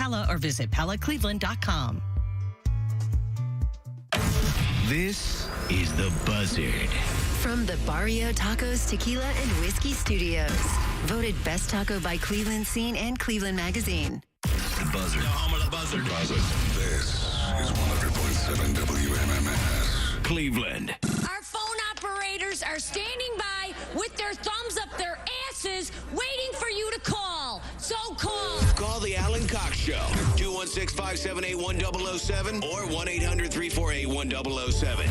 Speaker 4: Pella or visit PellaCleveland.com.
Speaker 5: This is The Buzzard.
Speaker 8: From the Barrio Tacos, Tequila, and Whiskey Studios. Voted Best Taco by Cleveland Scene and Cleveland Magazine.
Speaker 5: The Buzzard.
Speaker 7: The home of the Buzzard.
Speaker 5: This is 100.7 WMMS. Cleveland.
Speaker 12: Our phone operators are standing by with their thumbs up their asses waiting for you to call. So call.
Speaker 5: Call the Alan Cox Show. 216-578-1007 or 1-800-348-1007.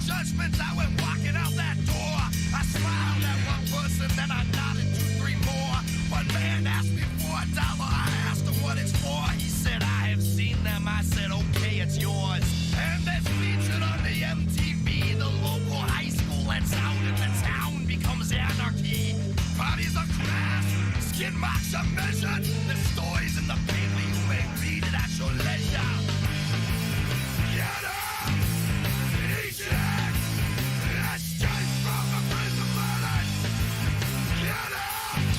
Speaker 14: Judgments, I went walking out that door. I smiled at one person, then I nodded to three more. One man asked me for $1. I asked him what it's for. He said, I have seen them. I said, okay, it's yours. And that's featured on the MTV. The local high school lets out and the town becomes anarchy. Bodies are crashed, skin marks are measured. The stories in the paper, you may read it at your leisure. Get up!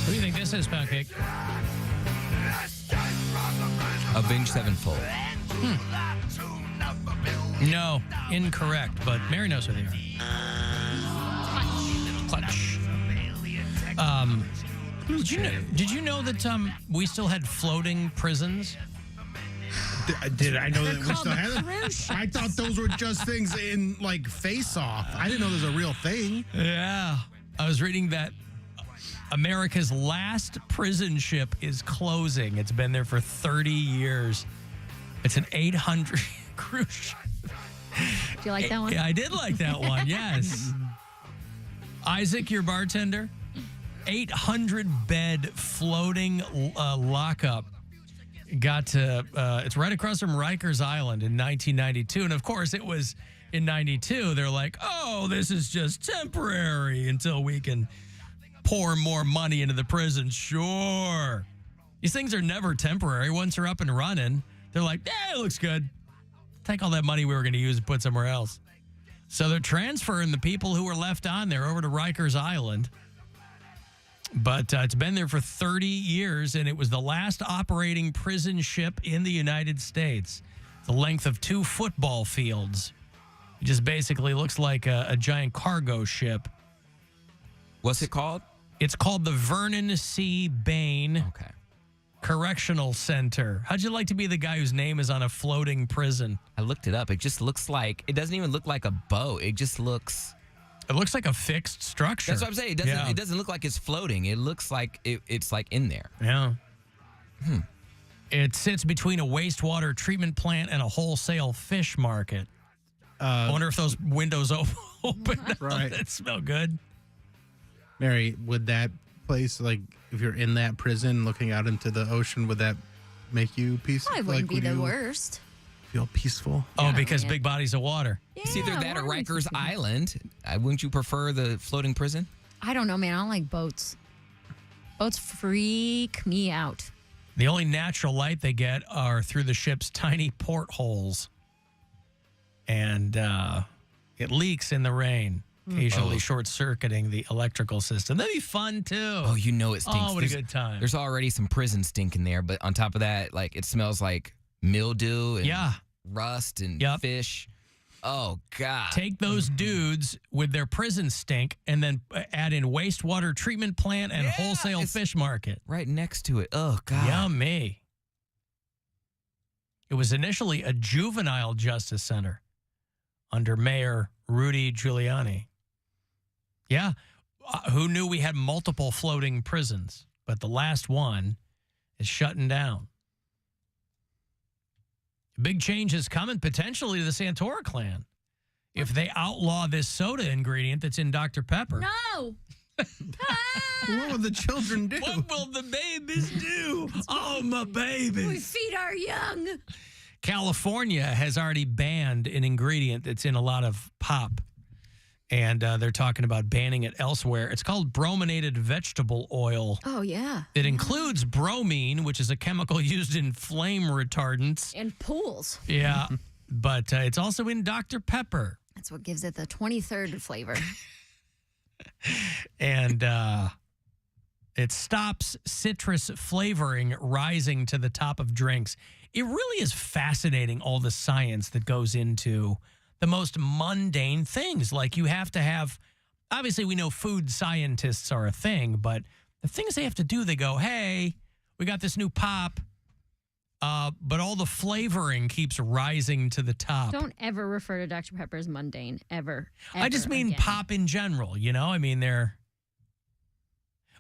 Speaker 16: What do you think this is, Poundcake?
Speaker 13: Avenged Sevenfold.
Speaker 16: No, incorrect, but Mary knows who they are. Clutch. Did you know that we still had floating prisons?
Speaker 10: Did I know that we still had them? I thought those were just things in, like, Face Off. I didn't know there was a real thing.
Speaker 16: Yeah. I was reading that America's last prison ship is closing. It's been there for 30 years. It's an 800 cruise ship.
Speaker 17: Do you like that one?
Speaker 16: Yeah, I did like that one, yes. Isaac, your bartender, 800-bed floating lockup. Got to, it's right across from Rikers Island in 1992. And of course, it was in 92. They're like, oh, this is just temporary until we can pour more money into the prison. Sure. These things are never temporary. Once they're up and running, they're like, it looks good. Take all that money we were going to use and put somewhere else. So they're transferring the people who were left on there over to Rikers Island. But it's been there for 30 years, and it was the last operating prison ship in the United States. The length of 2 football fields. It just basically looks like a giant cargo ship.
Speaker 13: What's it called?
Speaker 16: It's called the Vernon C. Bain Correctional Center. How'd you like to be the guy whose name is on a floating prison?
Speaker 13: I looked it up. It just looks like, it doesn't even look like a boat. It just looks...
Speaker 16: It looks like a fixed structure.
Speaker 13: That's what I'm saying. It doesn't look like it's floating. It looks like it's like in there.
Speaker 16: Yeah. It sits between a wastewater treatment plant and a wholesale fish market. I wonder if those windows open
Speaker 10: Right.
Speaker 16: that smell good.
Speaker 10: Mary, would that place, like, if you're in that prison looking out into the ocean, would that make you peaceful?
Speaker 17: Probably wouldn't be the worst.
Speaker 10: Feel peaceful?
Speaker 16: Oh, because big bodies of water.
Speaker 13: It's either that or Rikers Island. Wouldn't you prefer the floating prison?
Speaker 17: I don't know, man. I don't like boats. Boats freak me out.
Speaker 16: The only natural light they get are through the ship's tiny portholes. And it leaks in the rain, occasionally short-circuiting the electrical system. That'd be fun, too.
Speaker 13: Oh, you know it stinks.
Speaker 16: Oh, what a good time.
Speaker 13: There's already some prison stink in there, but on top of that, like, it smells like mildew and rust and fish. Oh, God.
Speaker 16: Take those dudes with their prison stink and then add in wastewater treatment plant and wholesale fish market.
Speaker 13: Right next to it. Oh, God.
Speaker 16: Yummy. It was initially a juvenile justice center under Mayor Rudy Giuliani. Yeah. Who knew we had multiple floating prisons? But the last one is shutting down. Big change is coming potentially to the Santora clan if they outlaw this soda ingredient that's in Dr. Pepper.
Speaker 17: No.
Speaker 10: What will the children do?
Speaker 16: What will the babies do? Oh, my babies.
Speaker 17: We feed our young.
Speaker 16: California has already banned an ingredient that's in a lot of pop. And they're talking about banning it elsewhere. It's called brominated vegetable oil.
Speaker 17: Oh, yeah.
Speaker 16: It includes bromine, which is a chemical used in flame retardants.
Speaker 17: And pools.
Speaker 16: Yeah, but it's also in Dr. Pepper.
Speaker 17: That's what gives it the 23rd flavor.
Speaker 16: And it stops citrus flavoring rising to the top of drinks. It really is fascinating, all the science that goes into the most mundane things. Like you have to have, obviously we know food scientists are a thing, but the things they have to do, they go, hey, we got this new pop, but all the flavoring keeps rising to the top.
Speaker 17: Don't ever refer to Dr. Pepper as mundane, ever.
Speaker 16: I just mean
Speaker 17: again.
Speaker 16: pop in general, you know? I mean,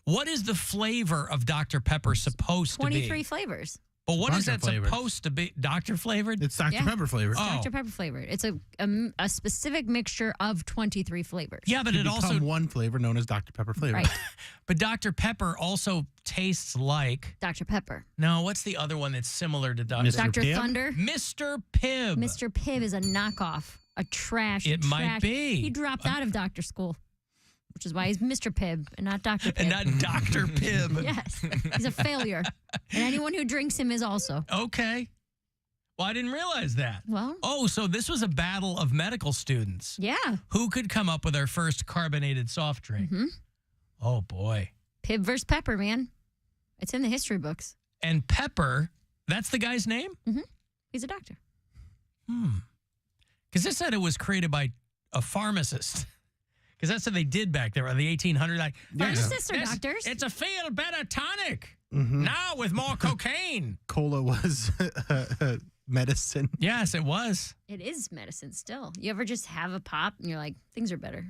Speaker 16: what is the flavor of Dr. Pepper supposed to be?
Speaker 17: 23 flavors.
Speaker 16: But what is
Speaker 10: Dr.
Speaker 16: that
Speaker 10: flavored.
Speaker 16: supposed to be? Dr. flavored?
Speaker 10: It's Dr. Pepper flavored.
Speaker 17: It's Dr. Pepper flavored. It's a specific mixture of 23 flavors.
Speaker 16: Yeah, but
Speaker 10: To
Speaker 16: it
Speaker 10: become
Speaker 16: also
Speaker 10: one flavor known as Dr. Pepper flavor.
Speaker 17: Right.
Speaker 16: But Dr. Pepper also tastes like
Speaker 17: Dr. Pepper.
Speaker 16: No, what's the other one that's similar to Dr.
Speaker 17: Dr.
Speaker 10: Pibb?
Speaker 17: Thunder.
Speaker 16: Mr. Pibb.
Speaker 17: Mr. Pibb is a knockoff, a trash.
Speaker 16: It might
Speaker 17: trash.
Speaker 16: be.
Speaker 17: He dropped out of doctor school, which is why he's Mr. Pibb and not Dr. Pibb.
Speaker 16: And not Dr. Pibb.
Speaker 17: Yes. He's a failure. And anyone who drinks him is also.
Speaker 16: Okay. Well, I didn't realize that.
Speaker 17: Well.
Speaker 16: Oh, so this was a battle of medical students.
Speaker 17: Yeah.
Speaker 16: Who could come up with our first carbonated soft drink?
Speaker 17: Mm-hmm.
Speaker 16: Oh, boy.
Speaker 17: Pibb versus Pepper, man. It's in the history books.
Speaker 16: And Pepper, that's the guy's name?
Speaker 17: Mm-hmm. He's a doctor.
Speaker 16: Because this said it was created by a pharmacist. Because that's what they did back there in the 1800s. Like,
Speaker 17: Pharmacists are doctors.
Speaker 16: It's a feel better tonic.
Speaker 10: Mhm.
Speaker 16: Now with more cocaine.
Speaker 10: Cola was medicine.
Speaker 16: Yes, it was.
Speaker 17: It is medicine still. You ever just have a pop and you're like, things are better?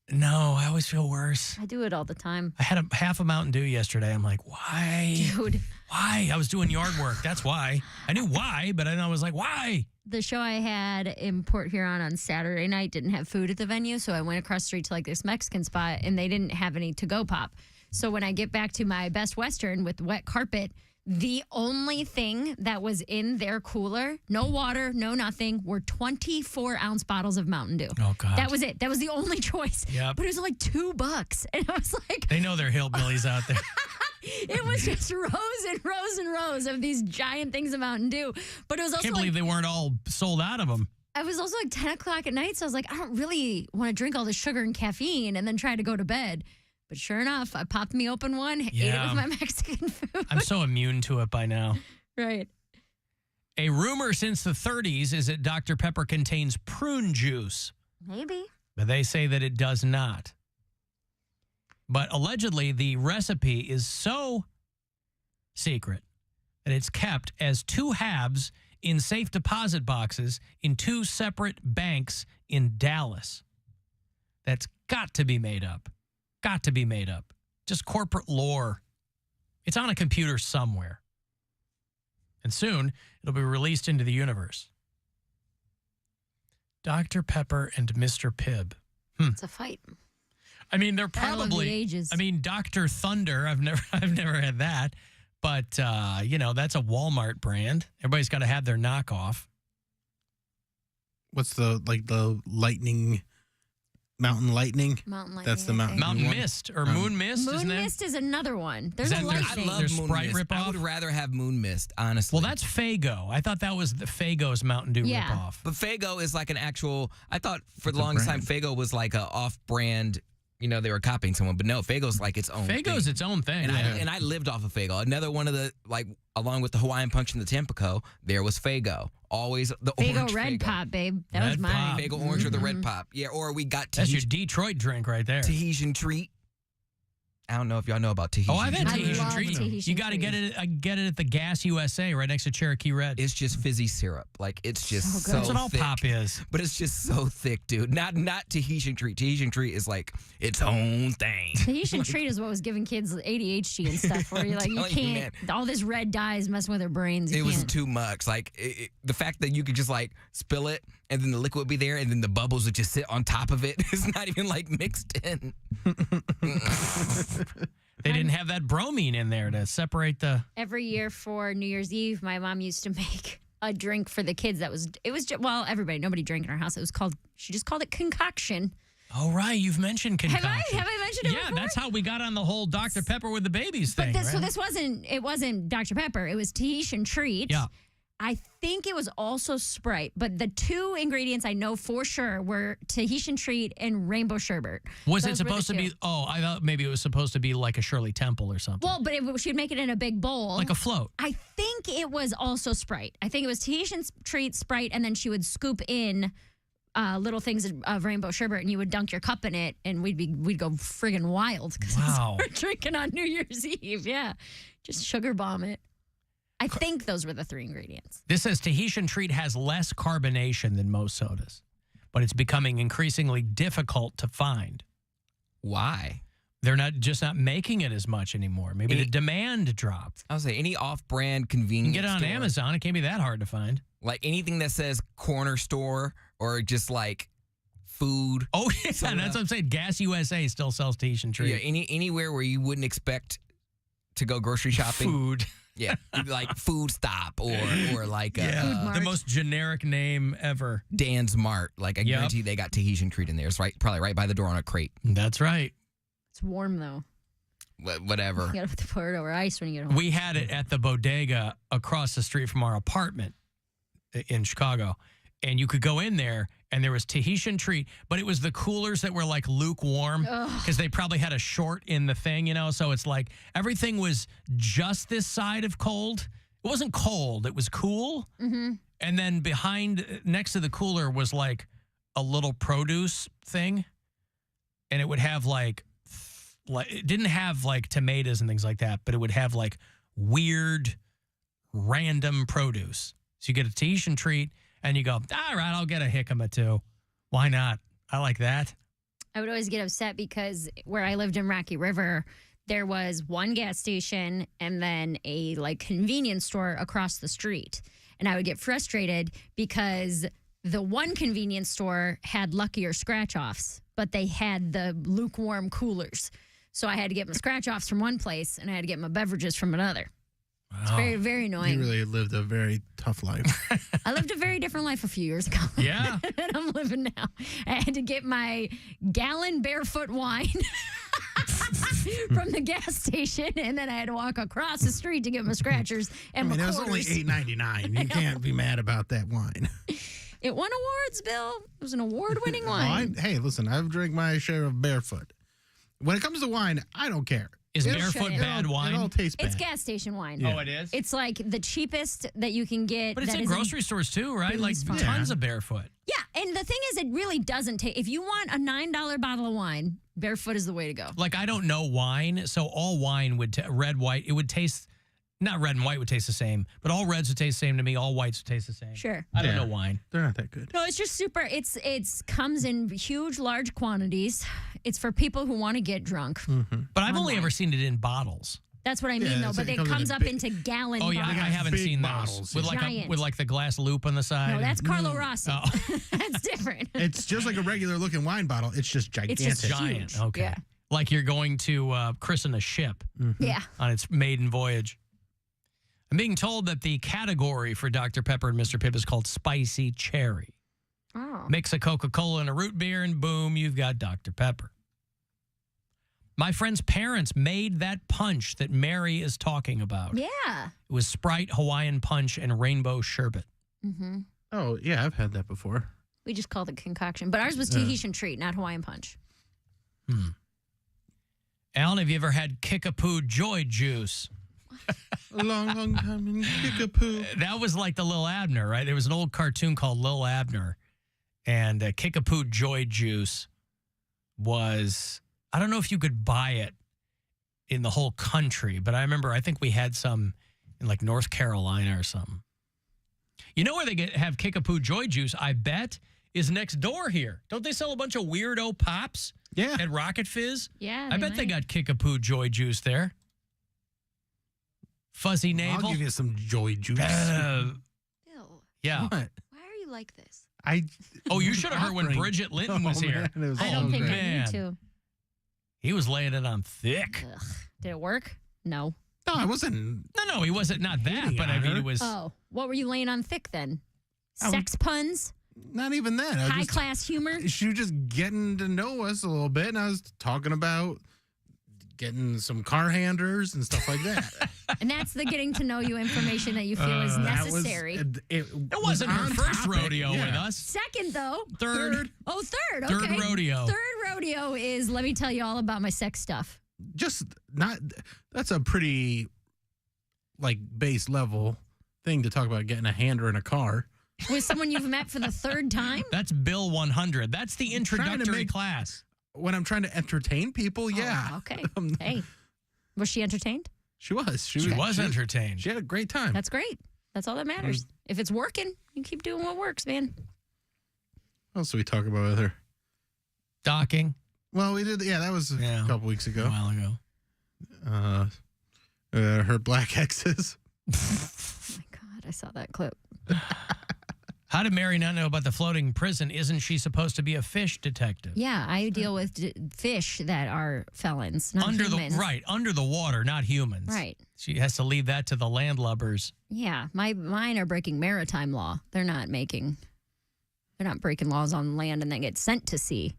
Speaker 16: No, I always feel worse.
Speaker 17: I do it all the time.
Speaker 16: I had half a Mountain Dew yesterday. I'm like, why?
Speaker 17: Dude.
Speaker 16: Why? I was doing yard work. That's why. I knew why, but I was like, why?
Speaker 17: The show I had in Port Huron on Saturday night didn't have food at the venue, so I went across the street to like this Mexican spot, and they didn't have any to-go pop. So when I get back to my Best Western with wet carpet, the only thing that was in their cooler, no water, no nothing, were 24-ounce bottles of Mountain Dew.
Speaker 16: Oh, God.
Speaker 17: That was it. That was the only choice.
Speaker 16: Yep.
Speaker 17: But it was like $2. And I was like...
Speaker 16: They know they're hillbillies out there.
Speaker 17: It was just rows and rows and rows of these giant things of Mountain Dew. But it was
Speaker 16: I
Speaker 17: also
Speaker 16: can't believe they weren't all sold out of them.
Speaker 17: I was also like 10 o'clock at night, so I was like, I don't really want to drink all the sugar and caffeine and then try to go to bed. But sure enough, I popped me open one, ate it with my Mexican food.
Speaker 16: I'm so immune to it by now.
Speaker 17: Right.
Speaker 16: A rumor since the 30s is that Dr. Pepper contains prune juice.
Speaker 17: Maybe.
Speaker 16: But they say that it does not. But allegedly, the recipe is so secret that it's kept as 2 halves in safe deposit boxes in 2 separate banks in Dallas. That's got to be made up. Got to be made up. Just corporate lore. It's on a computer somewhere. And soon, it'll be released into the universe. Dr. Pepper and Mr. Pibb.
Speaker 17: It's a fight.
Speaker 16: I mean, they're
Speaker 17: Battle of the
Speaker 16: probably.
Speaker 17: ages.
Speaker 16: I mean, Dr. Thunder. I've never had that, but that's a Walmart brand. Everybody's got to have their knockoff.
Speaker 10: What's the lightning? Mountain lightning.
Speaker 17: Mountain lightning.
Speaker 10: That's the mountain.
Speaker 16: Mountain
Speaker 10: one.
Speaker 16: Mist or Moon Mist.
Speaker 17: Moon
Speaker 16: isn't it?
Speaker 17: Mist is another one. There's
Speaker 16: Is
Speaker 17: a
Speaker 16: that
Speaker 17: light
Speaker 16: their-
Speaker 17: thing.
Speaker 13: I love
Speaker 16: There's
Speaker 13: Moon
Speaker 16: Sprite
Speaker 13: Mist.
Speaker 16: ripoff?
Speaker 13: I would rather have Moon Mist, honestly.
Speaker 16: Well, that's Faygo. I thought that was the Faygo's Mountain Dew
Speaker 17: Yeah.
Speaker 16: ripoff.
Speaker 13: But Faygo is like an actual. I thought for the longest time Faygo was like a off-brand. You know, they were copying someone, but no, Faygo's like its own.
Speaker 16: Faygo's
Speaker 13: thing.
Speaker 16: its own thing.
Speaker 13: And I lived off of Faygo. Another one of the along with the Hawaiian Punch and the Tampico, there was Faygo. Always the
Speaker 17: Faygo
Speaker 13: orange
Speaker 17: Red
Speaker 13: Faygo.
Speaker 17: Pop, babe. That
Speaker 16: Red
Speaker 17: was mine.
Speaker 16: Pop.
Speaker 13: Faygo orange or the red pop. Yeah, or we got
Speaker 16: That's your
Speaker 13: Tahitian,
Speaker 16: Detroit drink right there.
Speaker 13: Tahitian treat. I don't know if y'all know about Tahitian.
Speaker 16: Oh, I've had
Speaker 17: I
Speaker 16: Tahitian
Speaker 17: love
Speaker 16: treat.
Speaker 17: Tahitian
Speaker 16: You got to get it. I get it at the Gas USA right next to Cherokee Red.
Speaker 13: It's just fizzy syrup. Like it's just
Speaker 17: So
Speaker 13: so,
Speaker 17: good.
Speaker 16: That's what all
Speaker 13: thick.
Speaker 16: pop is.
Speaker 13: But it's just so thick, dude. Not Tahitian treat. Tahitian treat is like its own thing.
Speaker 17: Tahitian treat is what was giving kids ADHD and stuff, where you're like, you
Speaker 13: telling you,
Speaker 17: can't, all this red dye is messing with their brains. You
Speaker 13: It was
Speaker 17: can't.
Speaker 13: too much. Like the fact that you could just like spill it and then the liquid would be there and then the bubbles would just sit on top of it. It's not even like mixed in.
Speaker 16: They didn't have that bromine in there to separate the.
Speaker 17: Every year for New Year's Eve, my mom used to make a drink for the kids. Well, everybody, nobody drank in our house. She just called it concoction.
Speaker 16: Oh, right. You've mentioned concoction.
Speaker 17: Have I mentioned it
Speaker 16: Yeah,
Speaker 17: before?
Speaker 16: that's how we got on the whole Dr. Pepper with the babies thing.
Speaker 17: But so
Speaker 16: right?
Speaker 17: this wasn't Dr. Pepper. It was Tahitian Treat.
Speaker 16: Yeah.
Speaker 17: I think it was also Sprite, but the two ingredients I know for sure were Tahitian Treat and Rainbow Sherbet.
Speaker 16: Was
Speaker 17: Those
Speaker 16: it
Speaker 17: were the
Speaker 16: supposed to
Speaker 17: two.
Speaker 16: be? Oh, I thought maybe it was supposed to be like a Shirley Temple or something.
Speaker 17: Well, but she'd make it in a big bowl.
Speaker 16: Like a float.
Speaker 17: I think it was also Sprite. I think it was Tahitian Treat, Sprite, and then she would scoop in little things of Rainbow Sherbet, and you would dunk your cup in it, and we'd go friggin' wild because
Speaker 16: Wow.
Speaker 17: we're drinking on New Year's Eve. Yeah, just sugar bomb it. I think those were the three ingredients.
Speaker 16: This says Tahitian Treat has less carbonation than most sodas, but it's becoming increasingly difficult to find.
Speaker 13: Why?
Speaker 16: They're not making it as much anymore. Maybe the demand dropped.
Speaker 13: I would say any off-brand
Speaker 16: You
Speaker 13: convenience
Speaker 16: can get it on
Speaker 13: store,
Speaker 16: Amazon. It can't be that hard to find.
Speaker 13: like anything that says corner store or just like food.
Speaker 16: Oh, yeah, that's what I'm saying. Gas USA still sells Tahitian Treat.
Speaker 13: Yeah, anywhere where you wouldn't expect to go grocery shopping.
Speaker 16: Food.
Speaker 13: Yeah, like Food Stop or like
Speaker 16: the most generic name ever.
Speaker 13: Dan's Mart. Like I guarantee they got Tahitian Treat in there. It's probably right by the door on a crate.
Speaker 16: That's right.
Speaker 17: It's warm though.
Speaker 13: Whatever.
Speaker 17: You gotta pour it over ice when you get home.
Speaker 16: We had it at the bodega across the street from our apartment in Chicago. And you could go in there and there was Tahitian Treat, but it was the coolers that were like lukewarm because they probably had a short in the thing, you know? So it's like everything was just this side of cold. It wasn't cold. It was cool.
Speaker 17: Mm-hmm.
Speaker 16: And then next to the cooler was like a little produce thing. And it would have like it didn't have like tomatoes and things like that, but it would have like weird random produce. So you get a Tahitian Treat and you go, all right, I'll get a jicama too. Why not? I like that.
Speaker 17: I would always get upset because where I lived in Rocky River, there was one gas station and then a like convenience store across the street. And I would get frustrated because the one convenience store had Lucky or scratch-offs, but they had the lukewarm coolers. So I had to get my scratch-offs from one place and I had to get my beverages from another.
Speaker 16: Wow.
Speaker 17: It's very, very annoying.
Speaker 10: You really lived a very tough life.
Speaker 17: I lived a very different life a few years ago.
Speaker 16: Yeah.
Speaker 17: than I'm living now. I had to get my gallon barefoot wine from the gas station, and then I had to walk across the street to get my scratchers and my
Speaker 10: it was
Speaker 17: quarters.
Speaker 10: only $8.99. You can't be mad about that wine.
Speaker 17: It won awards, Bill. It was an award-winning wine.
Speaker 10: Hey, listen, I've drank my share of barefoot. When it comes to wine, I don't care.
Speaker 16: Is barefoot bad wine?
Speaker 10: It all tastes bad.
Speaker 17: It's gas station wine.
Speaker 16: Yeah. Oh, it is?
Speaker 17: It's like the cheapest that you can get.
Speaker 16: But it's
Speaker 17: that
Speaker 16: in
Speaker 17: isn't
Speaker 16: grocery stores too, right? Like
Speaker 17: booze farm.
Speaker 16: tons of barefoot.
Speaker 17: Yeah, and the thing is, it really doesn't take. If you want a $9 bottle of wine, barefoot is the way to go.
Speaker 16: Like I don't know wine, so all wine would red, white. It would taste. Not red and white would taste the same, but all reds would taste the same to me. All whites would taste the same.
Speaker 17: Sure.
Speaker 16: I don't know wine.
Speaker 10: They're not that good.
Speaker 17: No, it's just super. It's comes in huge, large quantities. It's for people who want to get drunk.
Speaker 16: Mm-hmm. But I've only ever seen it in bottles.
Speaker 17: That's what I mean, though. But it comes up into gallon.
Speaker 16: Oh yeah, I
Speaker 17: bottles.
Speaker 16: haven't seen
Speaker 10: bottles.
Speaker 16: those with like the glass loop on the side.
Speaker 17: No, that's Carlo Rossi.
Speaker 16: Oh.
Speaker 17: That's different.
Speaker 10: It's just like a regular looking wine bottle. It's just gigantic.
Speaker 17: It's just
Speaker 16: giant.
Speaker 17: huge.
Speaker 16: Okay.
Speaker 17: Yeah.
Speaker 16: Like you're going to christen a ship.
Speaker 17: Yeah.
Speaker 16: On its maiden voyage. I'm being told that the category for Dr. Pepper and Mr. Pibb is called Spicy Cherry.
Speaker 17: Oh.
Speaker 16: Mix a Coca-Cola and a root beer, and boom, you've got Dr. Pepper. My friend's parents made that punch that Mary is talking about.
Speaker 17: Yeah.
Speaker 16: It was Sprite, Hawaiian Punch, and Rainbow Sherbet.
Speaker 17: Mm-hmm.
Speaker 10: Oh, yeah, I've had that before.
Speaker 17: We just called it concoction, but ours was Tahitian Treat, not Hawaiian Punch.
Speaker 16: Alan, have you ever had Kickapoo Joy Juice?
Speaker 10: A long time in Kickapoo.
Speaker 16: That was like the Lil Abner, right? There was an old cartoon called Lil Abner, and Kickapoo Joy Juice was, I don't know if you could buy it in the whole country, but I think we had some in like North Carolina or something. You know where they have Kickapoo Joy Juice, I bet, is next door here. Don't they sell a bunch of weirdo pops at Rocket Fizz?
Speaker 17: Yeah,
Speaker 16: I bet they got Kickapoo Joy Juice there. Fuzzy navel.
Speaker 10: I'll give you some Joy Juice.
Speaker 17: Bill,
Speaker 16: Yeah.
Speaker 10: What?
Speaker 17: why are you like this?
Speaker 16: Oh, you should have heard when Bridget Linton was here.
Speaker 10: Man, it was
Speaker 17: I don't think I
Speaker 16: man.
Speaker 17: need to.
Speaker 16: He was laying it on thick.
Speaker 17: Ugh. Did it work? No.
Speaker 10: No, I wasn't.
Speaker 16: No, he wasn't. Not that, but I mean, it was.
Speaker 17: Oh, what were you laying on thick then? Sex puns?
Speaker 10: Not even that.
Speaker 17: High class humor?
Speaker 10: She was just getting to know us a little bit, and I was talking about getting some car handlers and stuff like that.
Speaker 17: And that's the getting to know you information that you feel is necessary.
Speaker 16: It wasn't her first rodeo with us.
Speaker 17: Second, though.
Speaker 16: Third.
Speaker 17: Oh, third.
Speaker 16: Third
Speaker 17: Okay.
Speaker 16: rodeo.
Speaker 17: Third rodeo is let me tell you all about my sex stuff.
Speaker 10: Just not. That's a pretty base level thing to talk about, getting a hander in a car.
Speaker 17: With someone you've met for the third time?
Speaker 16: That's Bill 100. That's the introductory class.
Speaker 10: When I'm trying to entertain people, yeah.
Speaker 17: Oh, okay. Hey, was she entertained?
Speaker 10: She was.
Speaker 16: She was entertained.
Speaker 10: She had a great time.
Speaker 17: That's great. That's all that matters. If it's working, you keep doing what works, man.
Speaker 10: What else did we talk about with her?
Speaker 16: Docking.
Speaker 10: Well, we did. Yeah, that was a couple weeks ago.
Speaker 16: A while ago.
Speaker 10: Her black exes.
Speaker 17: Oh, my God. I saw that clip.
Speaker 16: How did Mary not know about the floating prison? Isn't she supposed to be a fish detective?
Speaker 17: Yeah, I deal with fish that are felons, not humans.
Speaker 16: Under the water, not humans.
Speaker 17: Right.
Speaker 16: She has to leave that to the landlubbers.
Speaker 17: Yeah, mine are breaking maritime law. They're not breaking laws on land and then get sent to sea.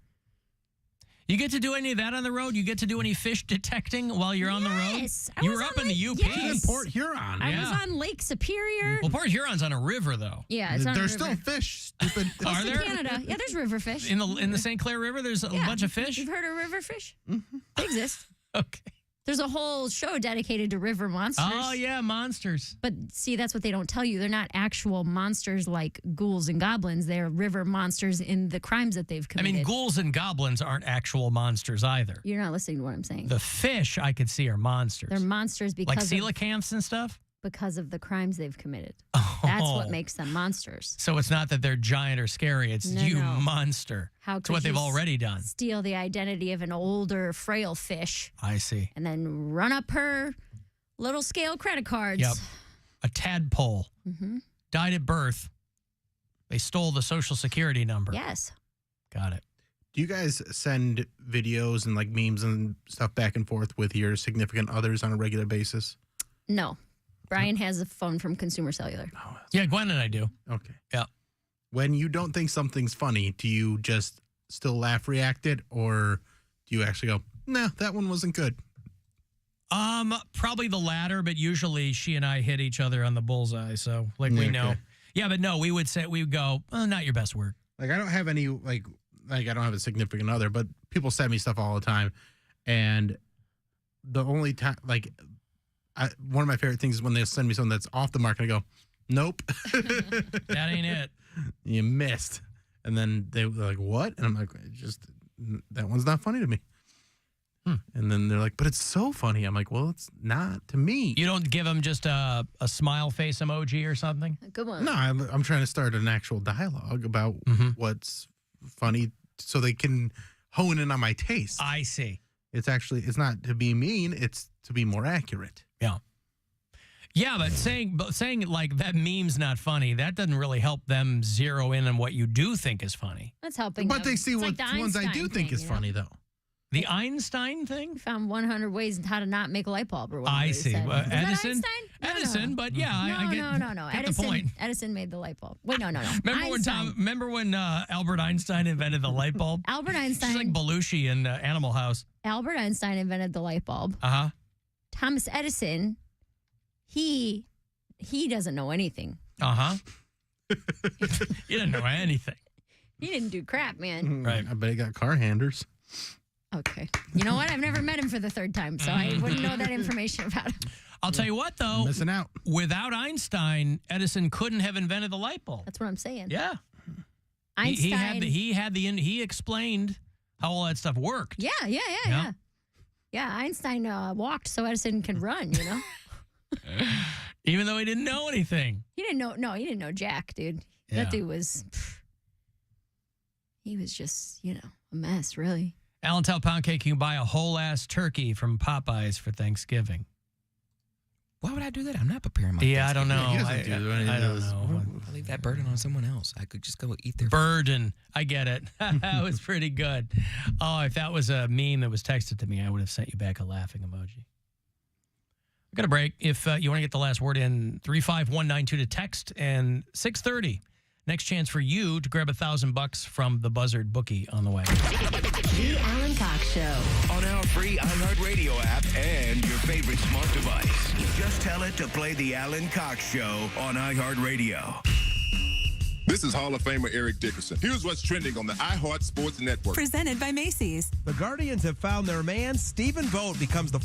Speaker 16: You get to do any of that on the road? You get to do any fish detecting while you're on the road?
Speaker 17: Yes.
Speaker 16: You were up in the UP.
Speaker 17: Yes.
Speaker 10: Port Huron.
Speaker 17: I was on Lake Superior.
Speaker 16: Well, Port Huron's on a river, though.
Speaker 17: Yeah, it's on a river.
Speaker 10: There's still fish, stupid.
Speaker 16: Are there?
Speaker 17: Canada. Yeah, there's river fish.
Speaker 16: In the St. Clair River, there's a bunch of fish?
Speaker 17: You've heard of river fish? Mm-hmm. They exist.
Speaker 16: Okay.
Speaker 17: There's a whole show dedicated to river monsters.
Speaker 16: Oh, yeah, monsters.
Speaker 17: But see, that's what they don't tell you. They're not actual monsters like ghouls and goblins. They're river monsters in the crimes that they've committed.
Speaker 16: I mean, ghouls and goblins aren't actual monsters either.
Speaker 17: You're not listening to what I'm saying.
Speaker 16: The fish I could see are monsters.
Speaker 17: They're monsters because
Speaker 16: like coelacanths and stuff?
Speaker 17: Because of the crimes they've committed. That's what makes them monsters.
Speaker 16: So it's not that they're giant or scary. It's you monster.
Speaker 17: How
Speaker 16: it's what they've already done.
Speaker 17: Steal the identity of an older, frail fish.
Speaker 16: I see.
Speaker 17: And then run up her little scale credit cards.
Speaker 16: Yep. A tadpole.
Speaker 17: Mm-hmm.
Speaker 16: Died at birth. They stole the Social Security number.
Speaker 17: Yes.
Speaker 16: Got it.
Speaker 10: Do you guys send videos and memes and stuff back and forth with your significant others on a regular basis?
Speaker 17: No. Brian has a phone from Consumer Cellular.
Speaker 16: Yeah, Gwen and I do.
Speaker 10: Okay.
Speaker 16: Yeah.
Speaker 10: When you don't think something's funny, do you just still laugh, react it, or do you actually go, no, that one wasn't good?
Speaker 16: Probably the latter, but usually she and I hit each other on the bullseye, so we know. Yeah, but no, we would go, not your best work.
Speaker 10: I don't have any, I don't have a significant other, but people send me stuff all the time, and the only time, one of my favorite things is when they send me something that's off the mark, and I go, nope.
Speaker 16: That ain't it.
Speaker 10: You missed. And then they're like, what? And I'm like, that one's not funny to me. And then they're like, but it's so funny. I'm like, well, it's not to me.
Speaker 16: You don't give them just a smile face emoji or something?
Speaker 17: Good one.
Speaker 10: No, I'm trying to start an actual dialogue about what's funny so they can hone in on my taste.
Speaker 16: I see.
Speaker 10: It's not to be mean. It's to be more accurate.
Speaker 16: Yeah. Yeah, but saying that meme's not funny, that doesn't really help them zero in on what you do think is funny.
Speaker 17: That's helping
Speaker 10: But
Speaker 17: them.
Speaker 10: they see
Speaker 17: It's
Speaker 10: what
Speaker 17: like the
Speaker 10: ones I do
Speaker 17: Einstein
Speaker 10: think
Speaker 17: thing,
Speaker 10: is funny, though.
Speaker 16: The Einstein thing?
Speaker 17: We found 100 ways how to not make a light bulb or whatever.
Speaker 16: I see.
Speaker 17: Is that
Speaker 16: Edison?
Speaker 17: Einstein?
Speaker 16: Edison, but yeah, I get
Speaker 17: No.
Speaker 16: Get the point.
Speaker 17: Edison made the light bulb. Wait, no.
Speaker 16: Remember when Albert Einstein invented the light bulb?
Speaker 17: Albert Einstein.
Speaker 16: She's like Belushi in Animal House.
Speaker 17: Albert Einstein invented the light bulb.
Speaker 16: Uh-huh.
Speaker 17: Thomas Edison, he doesn't know anything.
Speaker 16: Uh-huh. He didn't know anything.
Speaker 17: He didn't do crap, man.
Speaker 16: Right.
Speaker 10: I bet he got car handers.
Speaker 17: Okay. You know what? I've never met him for the third time, so I wouldn't know that information about him.
Speaker 16: I'll tell you what, though.
Speaker 10: Missing out.
Speaker 16: Without Einstein, Edison couldn't have invented the light bulb.
Speaker 17: That's what I'm saying.
Speaker 16: Yeah.
Speaker 17: Einstein.
Speaker 16: He explained how all that stuff worked.
Speaker 17: Yeah. Einstein walked so Edison could run, you know?
Speaker 16: Even though he didn't know anything.
Speaker 17: He didn't know jack, dude.
Speaker 16: Yeah.
Speaker 17: That dude was, he was just, a mess, really.
Speaker 16: Alan, tell Poundcake you can buy a whole ass turkey from Popeyes for Thanksgiving.
Speaker 13: Why would I do that? I'm not preparing my
Speaker 16: Yeah, I don't know.
Speaker 10: Yeah, he doesn't do anything.
Speaker 16: I don't know.
Speaker 13: I leave that burden on someone else. I could just go eat their
Speaker 16: burden. I get it. That was pretty good. Oh, if that was a meme that was texted to me, I would have sent you back a laughing emoji. We got a break. If you want to get the last word in, 35192 to text, and 6:30. Next chance for you to grab $1,000 from the Buzzard bookie on the way.
Speaker 8: The Alan Cox Show.
Speaker 5: On our free iHeartRadio app and your favorite smart device. Just tell it to play the Alan Cox Show on iHeartRadio.
Speaker 2: This is Hall of Famer Eric Dickerson. Here's what's trending on the iHeart Sports Network.
Speaker 7: Presented by Macy's.
Speaker 15: The Guardians have found their man. Stephen Vogt becomes the